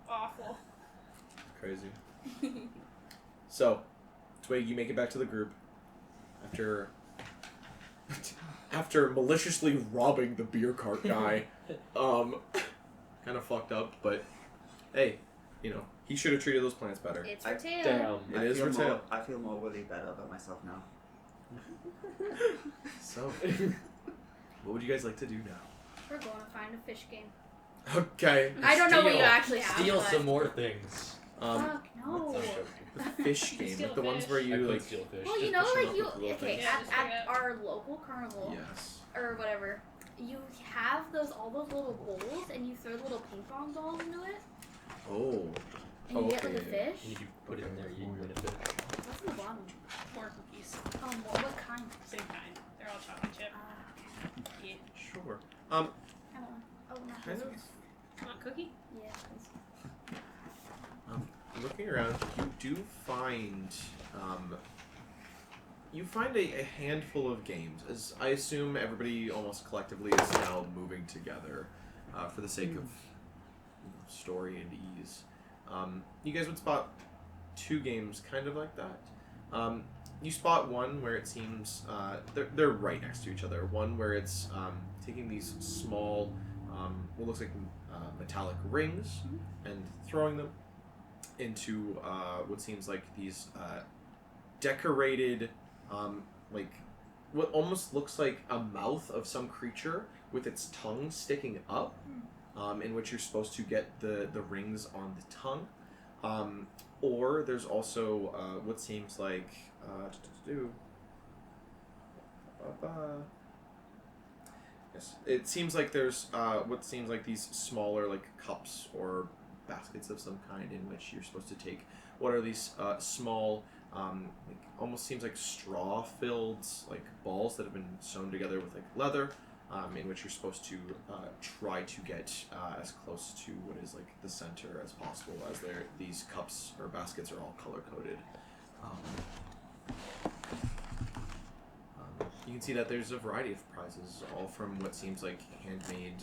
Awful. Crazy. So, Twig, you make it back to the group after maliciously robbing the beer cart guy. Kind of fucked up, but hey, you know, he should have treated those plants better. It's I- for tail. Damn, it is for tail. I feel morally better about myself now. So, what would you guys like to do now? We're going to find a fish game. Okay. I don't know what you actually have. Steal but... some more things. Fuck no. The fish game, Steal like the ones fish. where I you could like. steal fish. Well, you Just know, push 'em like up you with little okay things. Yeah, just at bring it. our local carnival Yes. or whatever, you have all those little bowls, and you throw the little ping pong balls into it, Oh. and you get like a Okay. fish. And if you put it in there, you win a fish. What's in the bottom? Four cookies. What kind? Same kind. They're all chocolate chip. Okay. Yeah. Sure. I don't know. Oh, not Kind this of. one. Want cookie? Yeah. This one. Looking around, you do find a handful of games. As I assume everybody almost collectively is now moving together for the sake of story and ease. You guys would spot 2 games kind of like that. You spot one where it seems they're right next to each other. One where it's taking these small, what looks like metallic rings and throwing them into what seems like these decorated, like what almost looks like a mouth of some creature with its tongue sticking up, in which you're supposed to get the rings on the tongue. Or there's also what seems like yes, it seems like there's what seems like these smaller like cups or baskets of some kind in which you're supposed to take what are these small like almost seems like straw filled like balls that have been sewn together with like leather, in which you're supposed to try to get as close to what is like the center as possible, as these cups or baskets are all color coded. You can see that there's a variety of prizes, all from what seems like handmade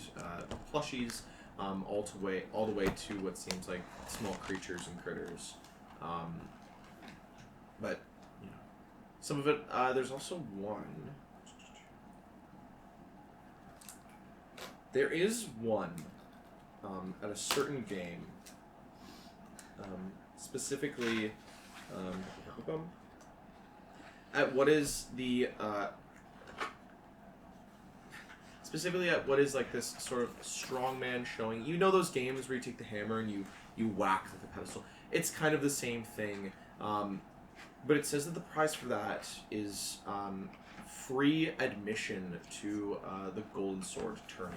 plushies, all the way to what seems like small creatures and critters. But you know, some of it. There's also one. There is one at a certain game, specifically at what is the specifically at what is like this sort of strongman showing. You know those games where you take the hammer and you whack with the pedestal. It's kind of the same thing, but it says that the prize for that is free admission to the Golden Sword tourney.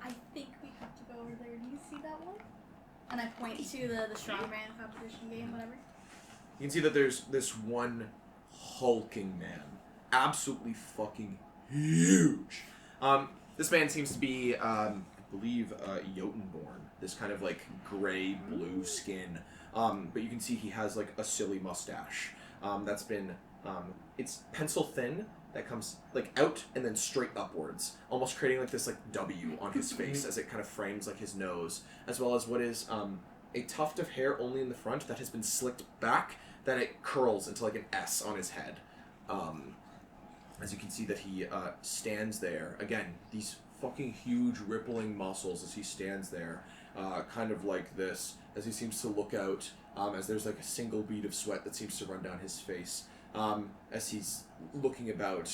I think we have to go over there. Do you see that one? And I point to the strongman competition game, whatever. You can see that there's this one hulking man, absolutely fucking huge. This man seems to be, I believe, Jotunborn. This kind of like gray blue skin, but you can see he has like a silly mustache that's been, it's pencil thin. That comes like out and then straight upwards, almost creating like this like W on his face as it kind of frames like his nose, as well as what is a tuft of hair only in the front that has been slicked back, that it curls into like an S on his head. As you can see that he stands there, again, these fucking huge rippling muscles as he stands there, kind of like this, as he seems to look out, as there's like a single bead of sweat that seems to run down his face. As he's looking about,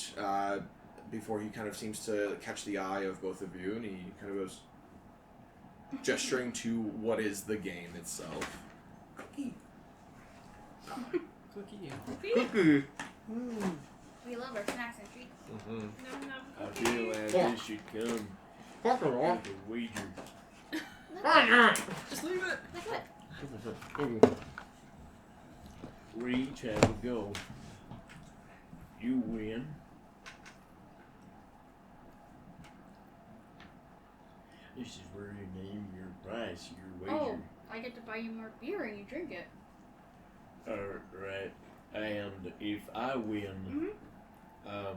before he kind of seems to catch the eye of both of you, and he kind of goes, gesturing to what is the game itself. Cookie. Cookie. We love our snacks and treats. Mm-hmm. Nom, nom, I cookie. feel like this should come Fuck it with a wager. Just leave it. Like what? We each have a go. You win. This is where you name your price, your wager. Oh, I get to buy you more beer and you drink it. Alright. And if I win, Why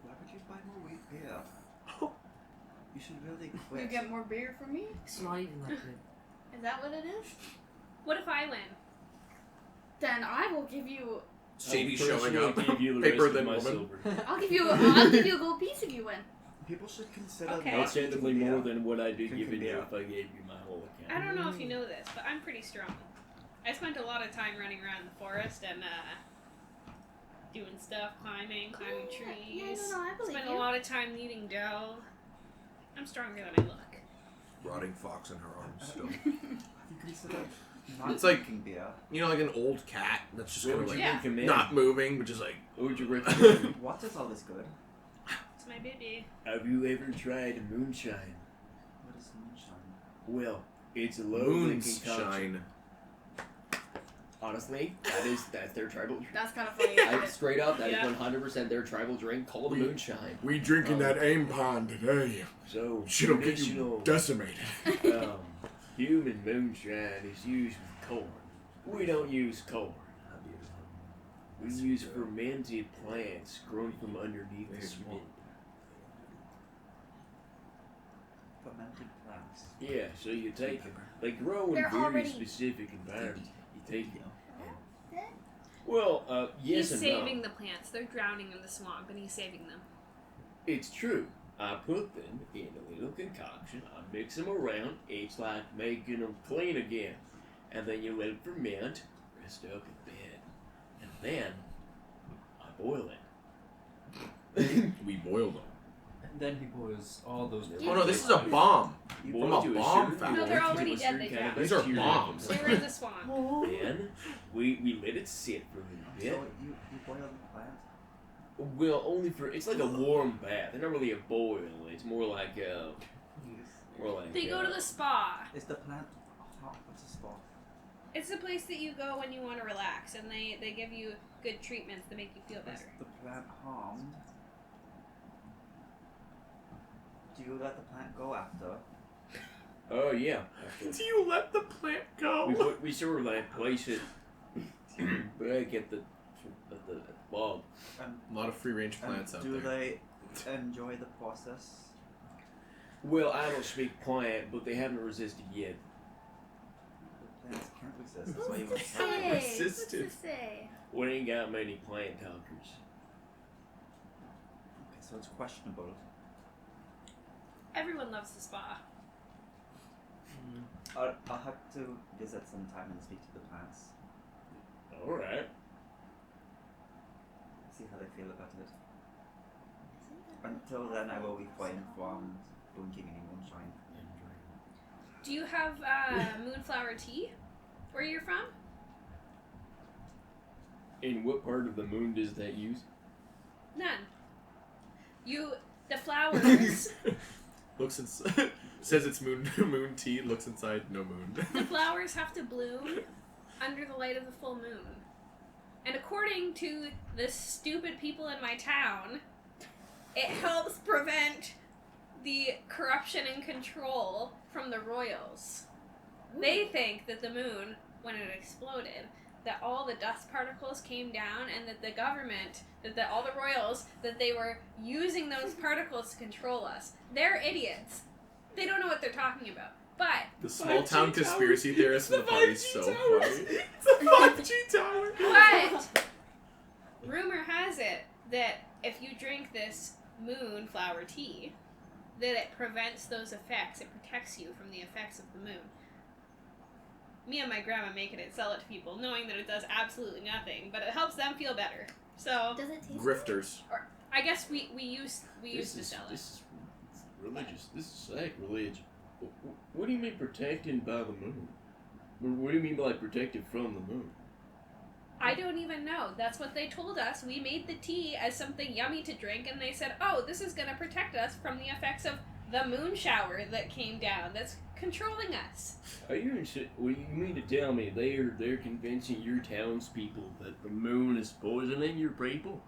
would you buy more wheat beer? You should really quit. You get more beer from me? It's not even that good. Is that what it is? What if I win? Then I will give you. Sadie I'll showing personally up. give you the Paper rest of than my woman. silver. I'll give you a gold piece if you win. People should consider Okay. not That's technically drinking more beer. than what I did Drinking give you beer. if I gave you my whole account. I don't know if you know this, but I'm pretty strong. I spent a lot of time running around the forest and doing stuff, climbing trees. Yeah, no, I believe Spent you. a lot of time kneading dough. I'm stronger than I look. Rotting fox in her arms still. Have you considered not It's like- drinking beer? You know, like an old cat that's just What kind of would like you Yeah. recommend? not moving, but just like. What would you recommend? What is all this good? It's my baby. Have you ever tried moonshine? What is moonshine? Well, it's a lovely concoction. Moonshine. Honestly, that's their tribal drink. That's kind of funny. Straight up, that is Yeah. 100% their tribal drink called moonshine. We drinking that aim pond today. So, Shit'll get you traditional, decimated. human moonshine is used with corn. We don't use corn. We use fermented plants grown from underneath the swamp. fermented plants. Yeah, so you take them. They grow in They're very already- specific environments. You take them. Then Well, yes He's and saving no. the plants. They're drowning in the swamp, and he's saving them. It's true. I put them in a little concoction. I mix them around. It's like making them clean again. And then you let it ferment, rest up in bed. And then I boil it. We boiled them. And then he boils all those. Oh no, this is a bomb. You From Boil a to bomb certain- factory. No, they're boil to already a dead, certain they kind of drowned. These are bacteria. bombs. They were in the swamp. Then we let it sit for a So little bit. you boil the plant. Well, only for it's like a warm bath. It's not really a boil. It's more like They go to the spa. Is the plant hot? What's a spot? It's the place that you go when you want to relax, and they give you good treatments to make you feel Is better. the plant harmed? Do you let the plant go after? Oh yeah. Do you let the plant go? We sort of like place it back at the bog. And, A lot of free range plants and out do there. they enjoy the process? Well, I don't speak plant, but they haven't resisted yet. The plants can't resist. That's why you What's want it to say? What's resisted. it say? We ain't got many plant talkers. Okay, so it's questionable. Everyone loves the spa. I'll have to visit sometime and speak to the plants. All right. See how they feel about it. Until then, I will refrain from drinking any moonshine. Do you have moonflower tea where you're from? In what part of the moon does that use? None. The flowers, Looks inside. Says it's moon tea. Looks inside. No moon. the flowers have to bloom under the light of the full moon. And according to the stupid people in my town, it helps prevent the corruption and control from the royals. They think that the moon, when it exploded, that all the dust particles came down and that the government, that all the royals, that they were using those particles to control us. They're idiots. They don't know what they're talking about. But The small 5G town conspiracy theorist in the party's 5G so towers. funny. It's a 5G tower. But rumor has it that if you drink this moonflower tea, that it prevents those effects. It protects you from the effects of the moon. Me and my grandma make it and sell it to people, knowing that it does absolutely nothing, but it helps them feel better. So Does it taste Grifters. I guess we used to sell it. This is religious. This is sacrilege. What do you mean protected by the moon? What do you mean by protected from the moon? I don't even know. That's what they told us. We made the tea as something yummy to drink, and they said, "Oh, this is going to protect us from the effects of the moon shower that came down. That's controlling us." Are you what do you mean to tell me they're convincing your townspeople that the moon is poisoning your people?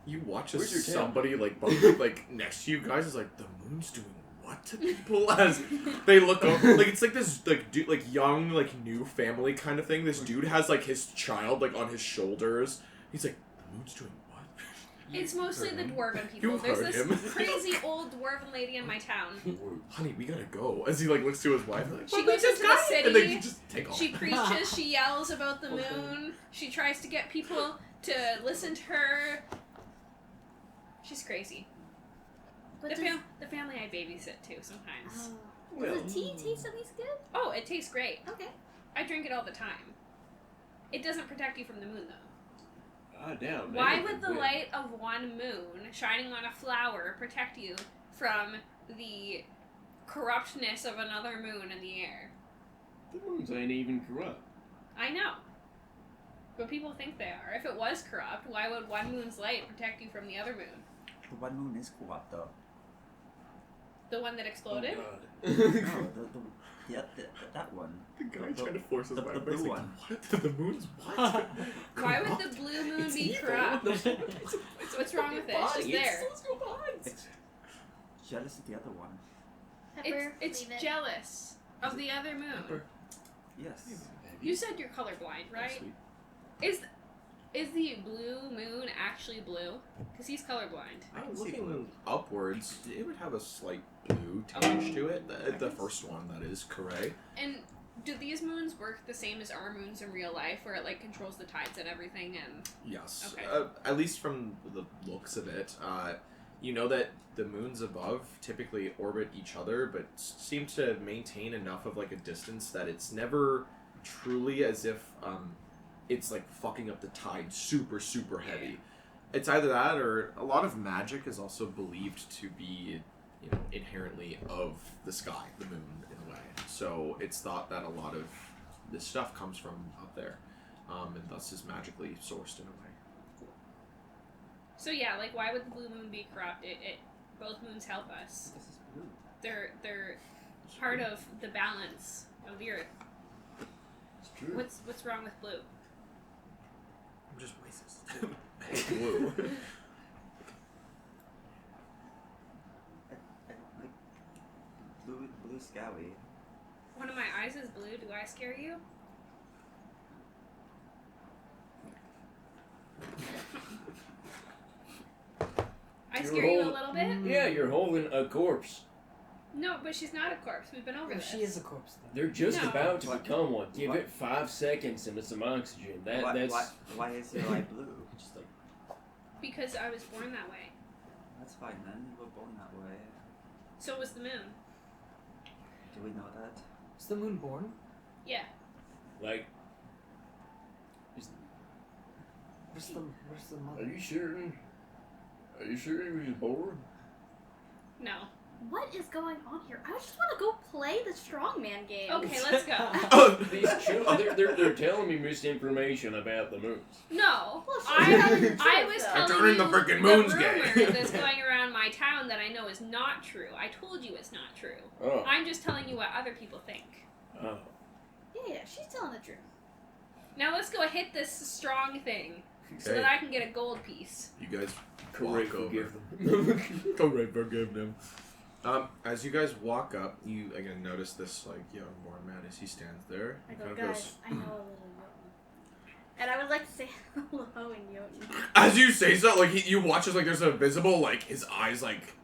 You watch Where's as your town? somebody like next to you guys is like, the moon's doing what to people as they look over. Like it's like this dude, like young, like new family kind of thing. This dude has like his child like on his shoulders. He's like, the moon's doing what? It's mostly the dwarven people. You There's heard this him. crazy old dwarven lady in my town. Honey, we gotta go. As he like looks to his wife, like, She "Well, goes this into the guy," and then city. you just take off. She preaches, she yells about the moon. She tries to get people to listen to her. She's crazy. But The family I babysit too sometimes. does the tea taste at least good? Oh, it tastes great. Okay. I drink it all the time. It doesn't protect you from the moon though. I doubt. Why would the light of one moon shining on a flower protect you from the corruptness of another moon in the air? The moons ain't even corrupt. I know. But people think they are. If it was corrupt, why would one moon's light protect you from the other moon? The one moon is corrupt though. The one that exploded? No, that one. The guy trying to force his the wife. blue He's like, one. what? The moon's what? Why would the blue moon It's be evil. corrupt? What's wrong with it? It's just there. It's jealous of the other one. Pepper, It's leave it. jealous of the other moon. Pepper. Yes. You said you're colorblind, right? Sweet. Is Is the blue moon actually blue? Because he's colorblind. I can I'm see looking blue. upwards. It would have a slight blue tinge to it. The first one, that is correct. And do these moons work the same as our moons in real life, where it like controls the tides and everything? And Yes. Okay. At least from the looks of it. You know that the moons above typically orbit each other, but seem to maintain enough of like a distance that it's never truly as if it's like fucking up the tide super, super heavy. It's either that or a lot of magic is also believed to be, you know, inherently of the sky, the moon, in a way. So it's thought that a lot of this stuff comes from up there, and thus is magically sourced in a way. so yeah, like why would the blue moon be corrupt? Both moons help us. This is blue. They're part of the balance of the earth. It's true. What's wrong with blue? I'm just racist. Blue. I don't like blue scaly. One of my eyes is blue. Do I scare you? I You're scare you a old. little bit? Yeah, you're holding a corpse. No, but she's not a corpse. We've been over No, this. she is a corpse, though. They're just No. about to What? become one. Give What? it 5 seconds and some oxygen. That's Why is your eye blue? Just like Because I was born that way. That's fine then. You were born that way. So was the moon. Do we know that? Is the moon born? Yeah. like. Where's the mother? Are you certain? Are you sure he was born? No. What is going on here? I just want to go play the strongman game. Okay, let's go. These children, they're telling me misinformation about the moons. No. Well, she's telling the I truth, was though. telling turning you the frickin' moons rumor gay. that's going around my town that I know is not true. I told you it's not true. Oh. I'm just telling you what other people think. Oh. Yeah, she's telling the truth. Now let's go hit this strong thing so Okay. that I can get a gold piece. You guys Correct, walk over. forgive them. Correct, forgive them. As you guys walk up, you again notice this like young born man as he stands there. I He go, kind of guys, goes. I know a little Jotun. And I would like to say hello in Jotun. As you say so, like you watch as like there's a visible like his eyes like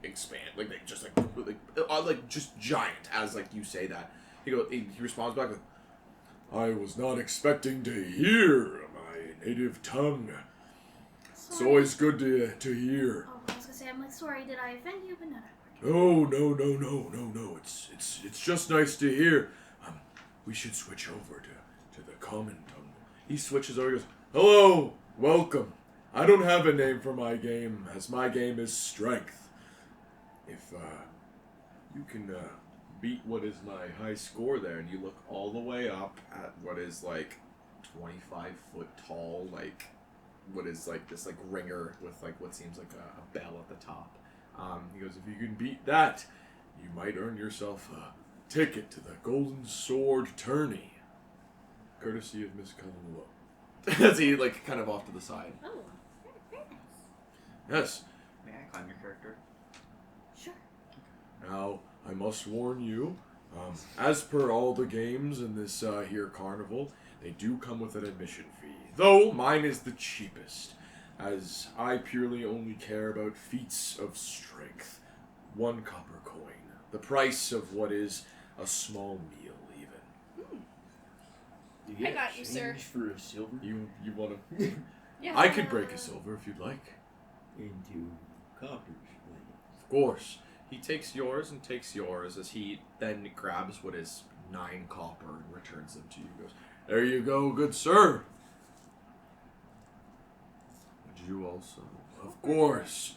expand, like they just like just giant as like you say that. He responds back with, "I was not expecting to hear my native tongue. It's Sorry. always good to hear." Oh, I was gonna say, I'm like, sorry, did I offend you? But no. No. It's just nice to hear. We should switch over to the common tongue. He switches over. He goes, "Hello, welcome. I don't have a name for my game, as my game is strength. If you can beat what is my high score there, and you look all the way up at what is like 25 foot tall, like what is like this like ringer with like what seems like a bell at the top." He goes, "If you can beat that, you might earn yourself a ticket to the Golden Sword Tourney, courtesy of Miss Cullen." As he like kind of off to the side. Oh, very nice. Yes. May I climb your character? Sure. Now I must warn you, as per all the games in this here carnival, they do come with an admission fee. Though mine is the cheapest, as I purely only care about feats of strength. 1 copper coin, the price of what is a small meal, even. Do you I got you, sir. exchange for a silver You want to? Yeah. I could break a silver if you'd like. into coppers? Of course. He takes yours and takes yours as he then grabs what is 9 copper and returns them to you. He goes, "There you go, good sir." Would you also? Of course.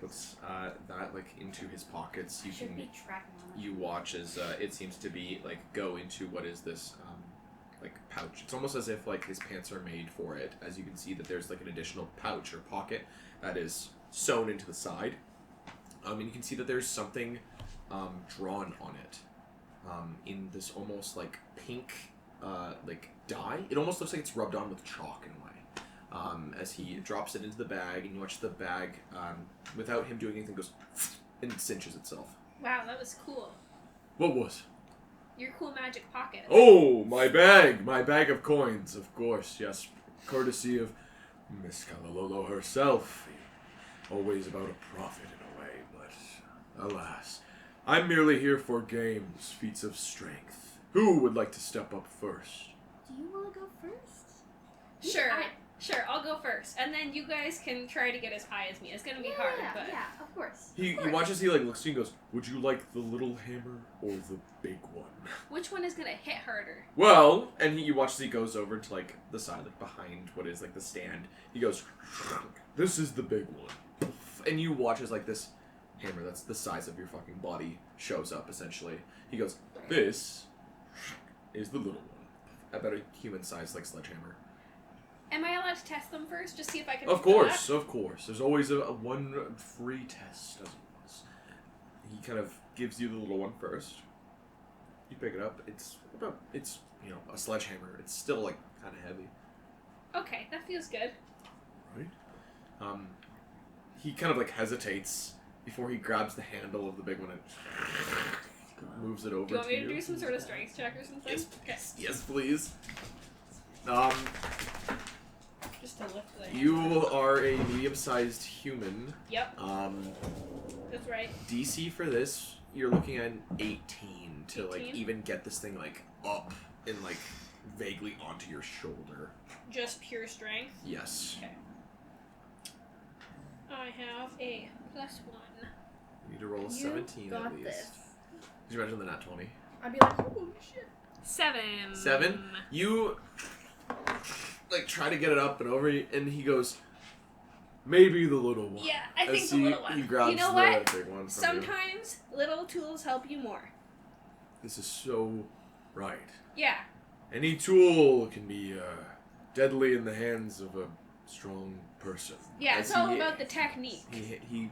Puts that like into his pockets. You Should can be tracking on you watch as it seems to be like go into what is this like pouch. It's almost as if like his pants are made for it. As you can see that there's like an additional pouch or pocket that is sewn into the side. And you can see that there's something drawn on it in this almost like pink like dye. It almost looks like it's rubbed on with chalk in a way. As he drops it into the bag, and you watch the bag without him doing anything goes and cinches itself. Wow, that was cool. What was? Your cool magic pocket. Oh, my bag of coins, of course, yes. courtesy of Miss Calalolo herself. Always about a profit in a way, but alas. I'm merely here for games, feats of strength. Who would like to step up first? Do you want to go first? Sure. Sure, I'll go first. And then you guys can try to get as high as me. It's gonna be hard, but... Yeah, of course. He watches, he looks to you and goes, would you like the little hammer or the big one? Which one is gonna hit harder? Well, and you watch as he goes over to the side, behind what is the stand. He goes, this is the big one. And you watch as this hammer that's the size of your fucking body shows up, essentially. He goes, this is the little one. About a human-sized sledgehammer. Am I allowed to test them first? Just see if I can... Of course. There's always a one free test, as it was. He kind of gives you the little one first. You pick it up. It's a sledgehammer. It's still kind of heavy. Okay, that feels good. Right. He kind of hesitates before he grabs the handle of the big one and moves it over to you. Do you want me to do some sort of strength check or something? Yes, Okay. yes, please. Just to lift the You are a medium-sized human. Yep. That's right. DC for this, you're looking at an 18 to 18? even get this thing up and vaguely onto your shoulder. Just pure strength? Yes. Okay. I have a +1. You need to roll a You 17 got at least. this. Did you imagine the nat 20? I'd be like, holy shit. 7. 7? You try to get it up and over, and he goes, maybe the little one. Yeah, I think As the little one. He grabs You know the what? big one from Sometimes little tools help you more. This is so right. Yeah. Any tool can be deadly in the hands of a strong person. Yeah, As it's all he- about the technique. He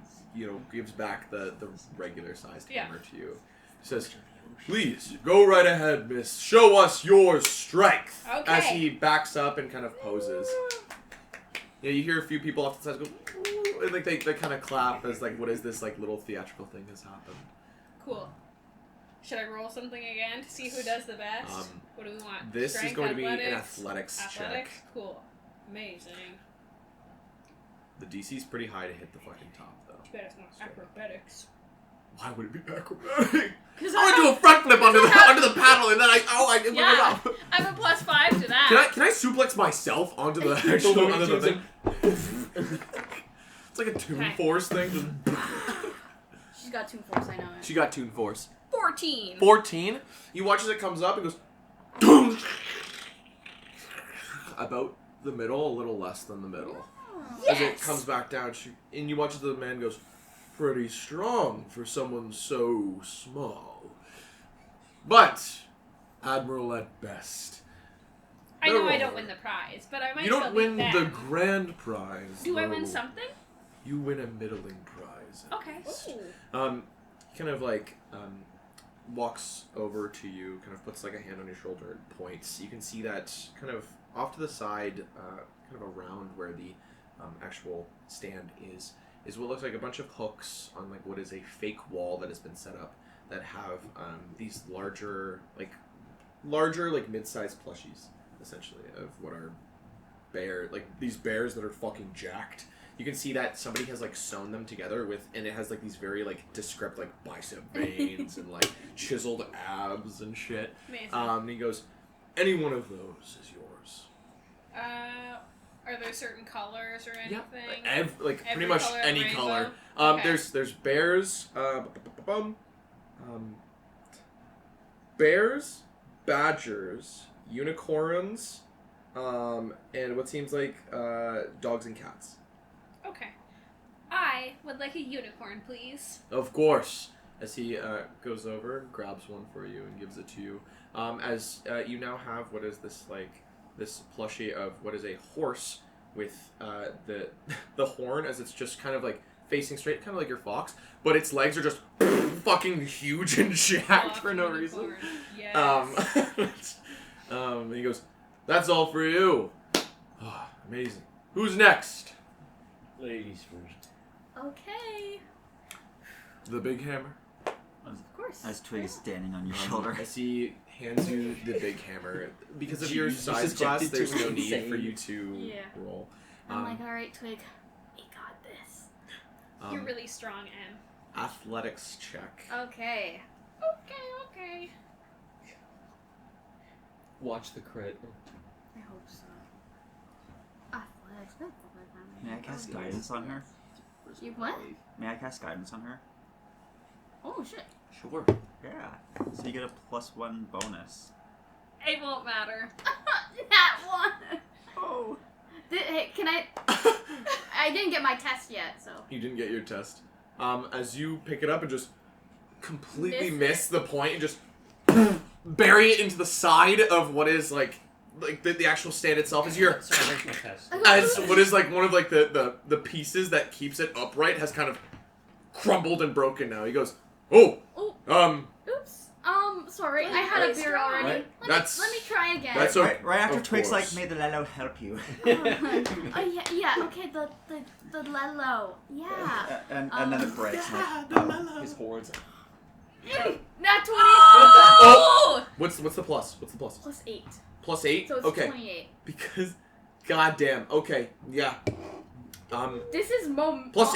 gives back the regular sized Yeah. hammer to you. He says, please, go right ahead, miss. Show us your strength. Okay. As he backs up and kind of poses. Yeah, you hear a few people off the side go, ooh, and they kind of clap as what is this little theatrical thing has happened. Cool. Should I roll something again to see who does the best? What do we want? This is Strength, going to be an athletics? athletics check. Athletics? Cool. Amazing. The DC's pretty high to hit the fucking top, though. Too bad it's not acrobatics. Why would it be acrobatic? Because I would do a front flip under the paddle, and then I whip it Yeah. up. I have a +5 to that. Can I suplex myself onto the actual under the thing? It's like a Toon Okay. Force thing. She's got 2 force, I know it. She got Toon Force. 14. 14. You watch as it comes up and goes boom. About the middle, a little less than the middle. As it comes back down, and you watch as the man goes, pretty strong for someone so small. But admiral at best. I know I No. don't win the prize, but I might You still don't beat win them. the grand prize. Do I win though. something? You win a middling prize. at Okay. least. Ooh. He kind of walks over to you, kind of puts a hand on your shoulder and points. You can see that kind of off to the side, kind of around where the actual stand is what looks like a bunch of hooks on what is a fake wall that has been set up that have these larger mid-sized plushies, essentially, of what are these bears that are fucking jacked. You can see that somebody has sewn them together and it has these very descript bicep veins and chiseled abs and shit. Amazing. And he goes, any one of those is yours. Are there certain colors or anything? Pretty Every much color of any rainbow? color. Okay. There's bears, bears, badgers, unicorns, and what seems like dogs and cats. Okay. I would like a unicorn, please. Of course. As he goes over, grabs one for you, and gives it to you. As you now have what is this this plushie of what is a horse with the horn as it's just kind of facing straight, kind of like your fox, but its legs are just fucking huge and jacked for no reason. Unicorn. Yes. And he goes, "That's all for you." Oh, amazing. Who's next? Ladies first. Okay. The big hammer. Of course. course. As Twig is standing on your shoulder. As he hands you the big hammer, because of your Jeez, you're size class, subjected there's to no need insane. for you to Yeah. roll. I'm like, all right, Twig, we got this. You're really strong, Em. Athletics check. Okay. Okay. Watch the crit. I hope so. Athletics. May I cast guidance on her? You what? May I cast guidance on her? Oh shit. Sure. Yeah. So you get a +1 bonus. It won't matter. That one. Oh. Hey, can I? I didn't get my test yet, so. You didn't get your test. As you pick it up and just completely Miss miss the point and just bury it into the side of what is like the actual stand itself as your Sorry, where's my test? as what is like one of like the pieces that keeps it upright has kind of crumbled and broken now. He goes, Oh. Oops. Sorry, I had a Really beer already. Right. Let me try again. That's so- Right after of Twig's course. like, may the Lelo help you. Oh yeah. Okay, the Lelo. Yeah. and then it breaks. His horns. Not 20. Oh! What's the plus? What's the plus? +8. +8? So it's okay. 28. Because goddamn. Okay. Yeah. This is +8 plus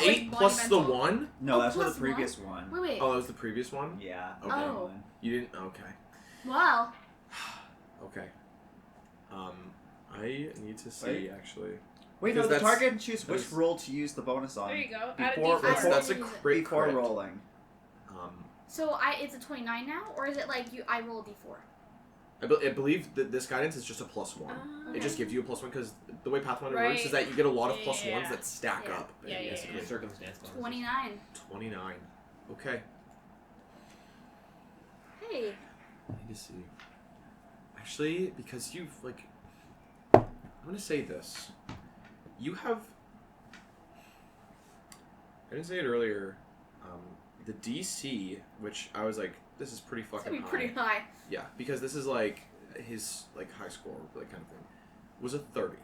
the monumental. 1? No, Oh, that's for the +1? previous one. Wait. Oh, that was the previous one? Yeah. Okay. Oh. You didn't okay. Well. Okay. I need to see Wait. actually. Wait, no, Because the that's- target can choose which that's- roll to use the bonus on. There you go. Add a Before- D4. That's, I that's a already use it. crit. Before crit. rolling. So it's a 29 now, or is it like I roll a d4? I believe that this guidance is just a +1. Oh. It just gives you a +1 because the way Pathfinder Right. works is that you get a lot of Yeah, +1s yeah. that stack Yeah. up. Yeah, yeah, basically. yeah. Circumstance bonuses. 29. 29. Okay. Hey. I need to see. Actually, because you've like, I'm gonna say this. You have. I didn't say it earlier. The DC, which I was like, this is pretty It's fucking gonna be high. pretty high. Yeah, because this is like his like high score like kind of thing. Was a 30.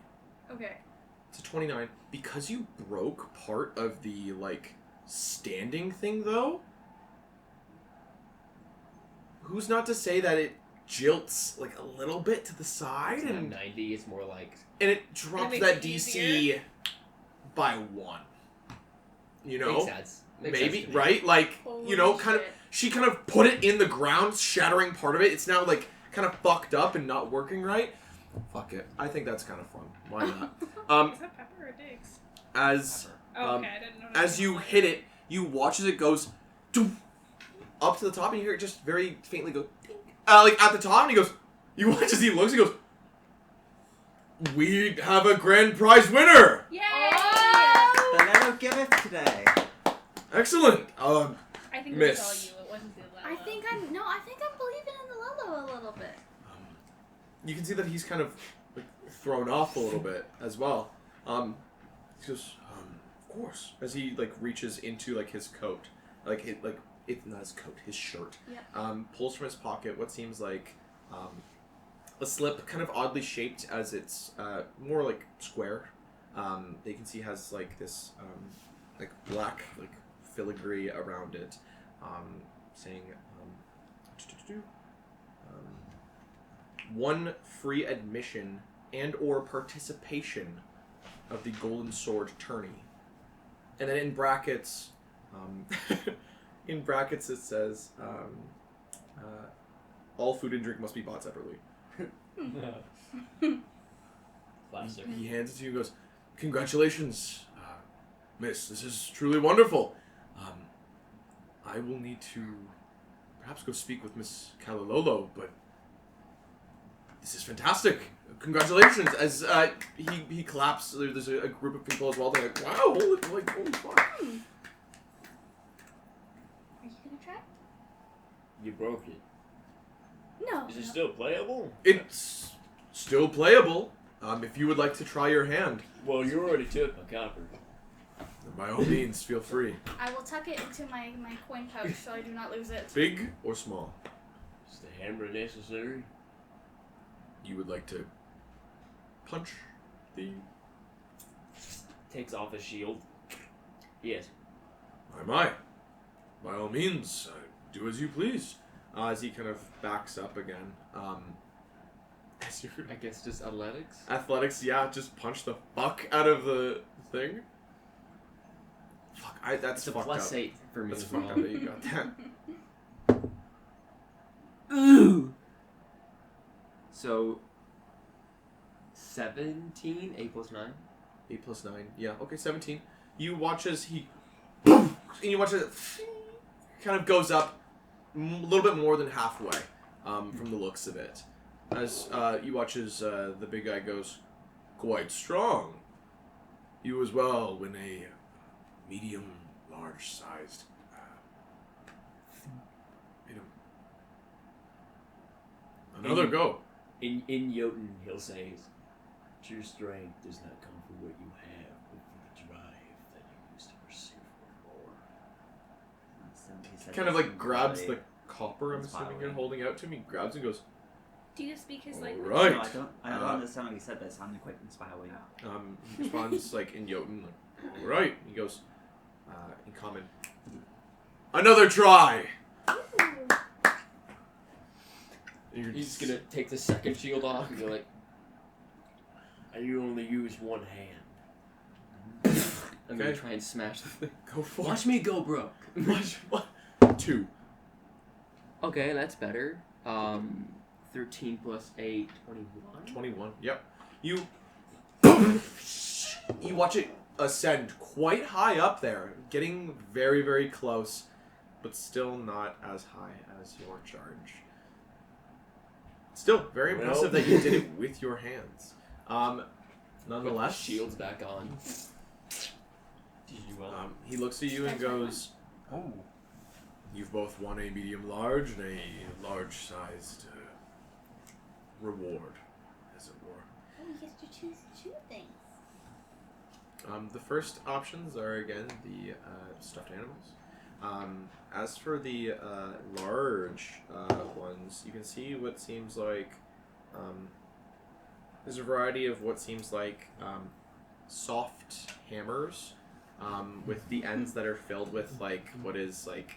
Okay. It's a 29. Because you broke part of the like standing thing though. Who's not to say that it jilts like a little bit to the side It's not and 90, it's more like... and it drops makes that it DC easier. by 1. You know? Makes sense. Makes Maybe, sense to me. right? Like, Holy you know, kind of shit. she kind of put it in the ground, shattering part of it. It's now like kind of fucked up and not working right. Fuck it. I think that's kind of fun. Why not? Is that pepper or digs? As Oh, Um, okay, I didn't know. as you hit it, you watch as it goes doof, up to the top, and you hear it just very faintly go, ding. Like at the top, and he goes. You watch as he looks. He goes, "We have a grand prize winner! Yay! Oh! The Lelo giveth today. Excellent! I think it Miss. was all you. It wasn't the Lelo. I think I'm believing in the Lelo a little bit. You can see that he's kind of like, thrown off a little bit as well. He goes, of course, as he like reaches into like his coat, it's not his coat, his shirt. Yep. Pulls from his pocket what seems like a slip, kind of oddly shaped as it's more like square. They can see has like this like black like filigree around it, saying. One free admission and or participation of the Golden Sword tourney. And then in brackets, it says, all food and drink must be bought separately. Classic. He hands it to you and goes, "Congratulations, miss. This is truly wonderful. I will need to perhaps go speak with Miss Kalilolo, but this is fantastic. Congratulations!" As he claps, there's a group of people as well. They're like, "Wow, holy fuck!" Are you gonna try? You broke it. No. Is it still playable? It's still playable. If you would like to try your hand, Well, you already took my copper. by all means, feel free. I will tuck it into my coin pouch so I do not lose it. Big or small, Is the hammer necessary? you would like to punch the. Takes off his shield. Yes. My. By all means, do as you please. As he kind of backs up again. As you I guess just athletics. athletics, yeah, just punch the fuck out of the thing. Fuck, that's It's a fucked plus up. 8 for me That's as fucked well. up that you got that. Ooh. So 17, 8 plus 9. 8 plus 9. Yeah, okay, 17. You watch as he... and you watch as it kind of goes up a little bit more than halfway from the looks of it. As you watch as the big guy goes, quite strong. You as well win a medium, large-sized item. Another go. In Jotun, he'll say, true strength does not come from what you have, but from the drive that you use to pursue for more. He said Kind of this like grabs really the copper, I'm assuming you're holding out to me, grabs and goes, Do you speak his language? Alright. No, I don't understand what he said, but it sounded quite inspiring. he responds like in Jotun, like, alright. He goes, in common, another try! He's gonna take the second shield off and go like, And you only use one hand. I'm gonna Okay. try and smash the thing. Go for Watch it. me go broke. Watch what? 2. Okay, that's better. 13 plus 8, 21. 21. Yep. You watch it ascend quite high up there, getting very, very close, but still not as high as your charge. Still very impressive Well. that you did it with your hands. Put the Nonetheless, shield's back on. Did you well? he looks at you and goes, Oh. "You've both won a medium-large and a large-sized reward, as it were." Oh, you get to choose 2 things. The first options are, again, the stuffed animals. As for the large ones, you can see what seems like... there's a variety of what seems like soft hammers with the ends that are filled with, like, what is, like,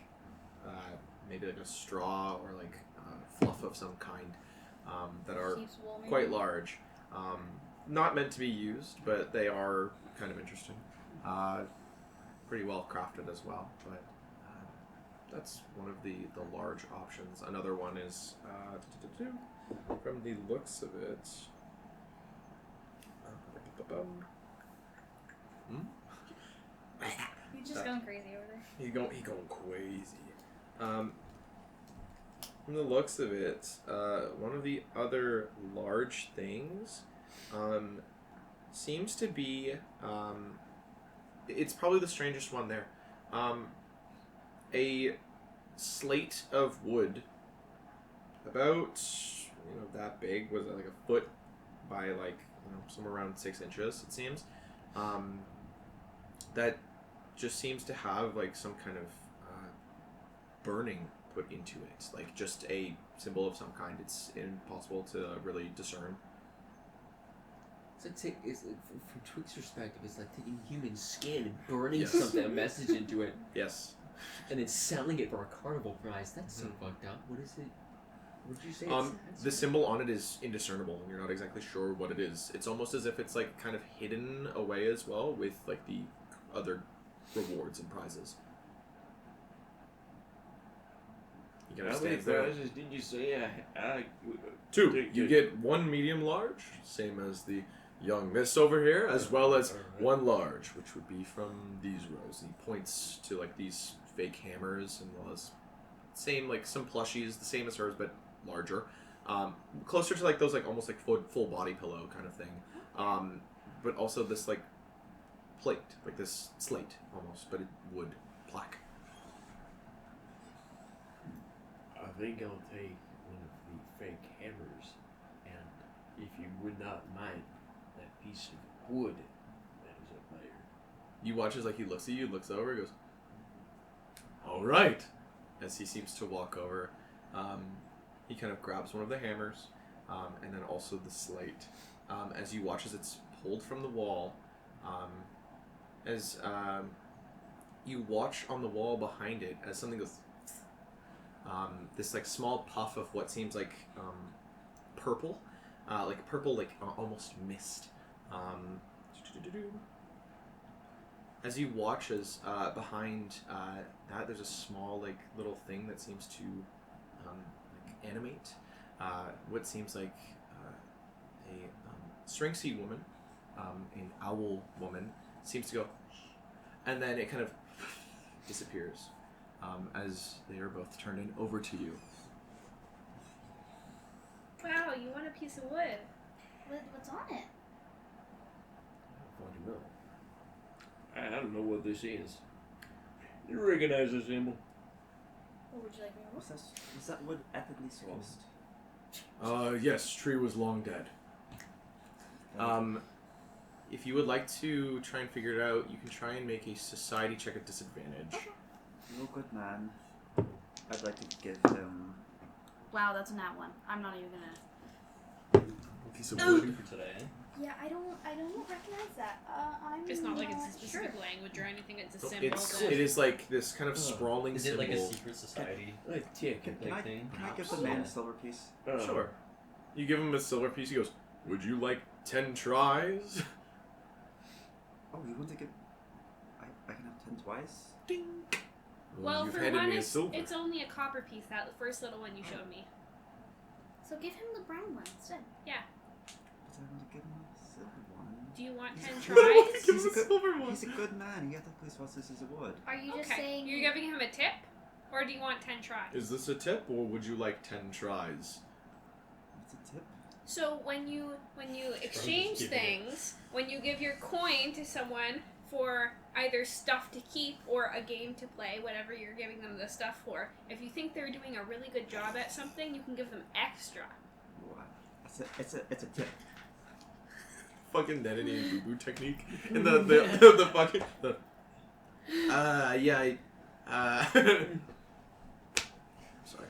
maybe like a straw or, like, fluff of some kind that are Keeps warm. quite large. Not meant to be used, but they are kind of interesting. Pretty well crafted as well, but that's one of the large options. Another one is, from the looks of it... You're just going crazy over there. He going crazy. From the looks of it, one of the other large things seems to be it's probably the strangest one there. A slate of wood about that big, was it like a foot by like somewhere around 6 inches it seems. That just seems to have like some kind of burning put into it, like just a symbol of some kind. It's impossible to really discern. From Twig's perspective, it's like taking human skin and burning something, a message into it, Yes. and then selling it for a carnival prize. That's so fucked up. What is it? What did you say? The symbol on it is indiscernible, and you're not exactly sure what it is. It's almost as if it's like kind of hidden away as well with like the other rewards and prizes. You How can many understand there. prizes did you say? 2. Take You it. get 1 medium large, same as the young miss over here, as well as Alright. 1 large, which would be from these rows. And he points to like these fake hammers, and well as same like some plushies, the same as hers but larger, closer to like those like almost like full body pillow kind of thing, but also this like plate, like this slate almost, but wood plaque. I think I'll take one of the fake hammers, and if you would not mind that piece of wood that is up there. You watch as like he looks at you, looks over, goes, "All right." As he seems to walk over, he kind of grabs one of the hammers, and then also the slate. As you watch as it's pulled from the wall, as you watch on the wall behind it, as something goes, this like small puff of what seems like purple, like almost mist. As you watch, as behind that, there's a small like little thing that seems to like animate what seems like a Strinxy woman, an owl woman, seems to go, and then it kind of disappears as they are both turned in over to you. Wow, you want a piece of wood? What's on it? I don't know. I don't know what this is. You recognize this symbol? What would you like me to look? Was that wood ethically sourced? Yes, tree was long dead. If you would like to try and figure it out, you can try and make a society check at disadvantage. You're a good man. I'd like to give him... Wow, that's a nat one. I'm not even gonna. A piece of wood. Two for today. Yeah, I don't recognize that. It's not like it's a sure. specific language or anything. It's a symbol. It is like this kind of sprawling Is it symbol. like a secret society Like tick. Can I give the man a silver piece? Sure. You give him a silver piece. He goes, "Would you like 10 tries?" Oh, you want to give... I can have 10 twice? Ding. Well, You've for handed one, me a silver. it's only a copper piece. That first little one you showed me. So give him the brown one instead. But I want to give him a silver one. Do you want 10 Give tries? him a silver one. He's a good man. He ethically sourced this as a wood. Are you just Okay. saying You're giving him a tip, or do you want 10 tries? Is this a tip, or would you like 10 tries? What's a tip? So when you exchange things, when you give your coin to someone for either stuff to keep or a game to play, whatever you're giving them the stuff for, if you think they're doing a really good job at something, you can give them extra. What? It's a tip. Fucking Nenny and Boo Boo technique. And the fucking... Sorry.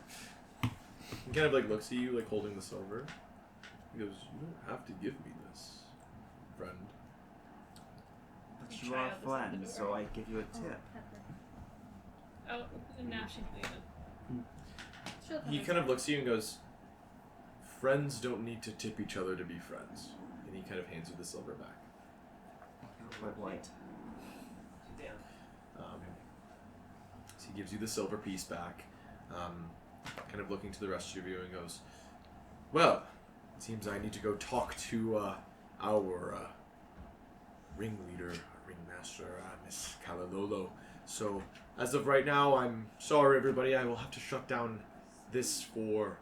He kind of like looks at you, like holding the silver. He goes, "You don't have to give me this, friend." But you are a friend, so I give you a tip. Oh, now she's leaving. He kind of looks at you and goes, "Friends don't need to tip each other to be friends." And he kind of hands you the silver back. You're quite white. So he gives you the silver piece back, kind of looking to the rest of you and goes, "Well, it seems I need to go talk to our ringleader, ringmaster, Miss Kalalolo. So, as of right now, I'm sorry, everybody. I will have to shut down this for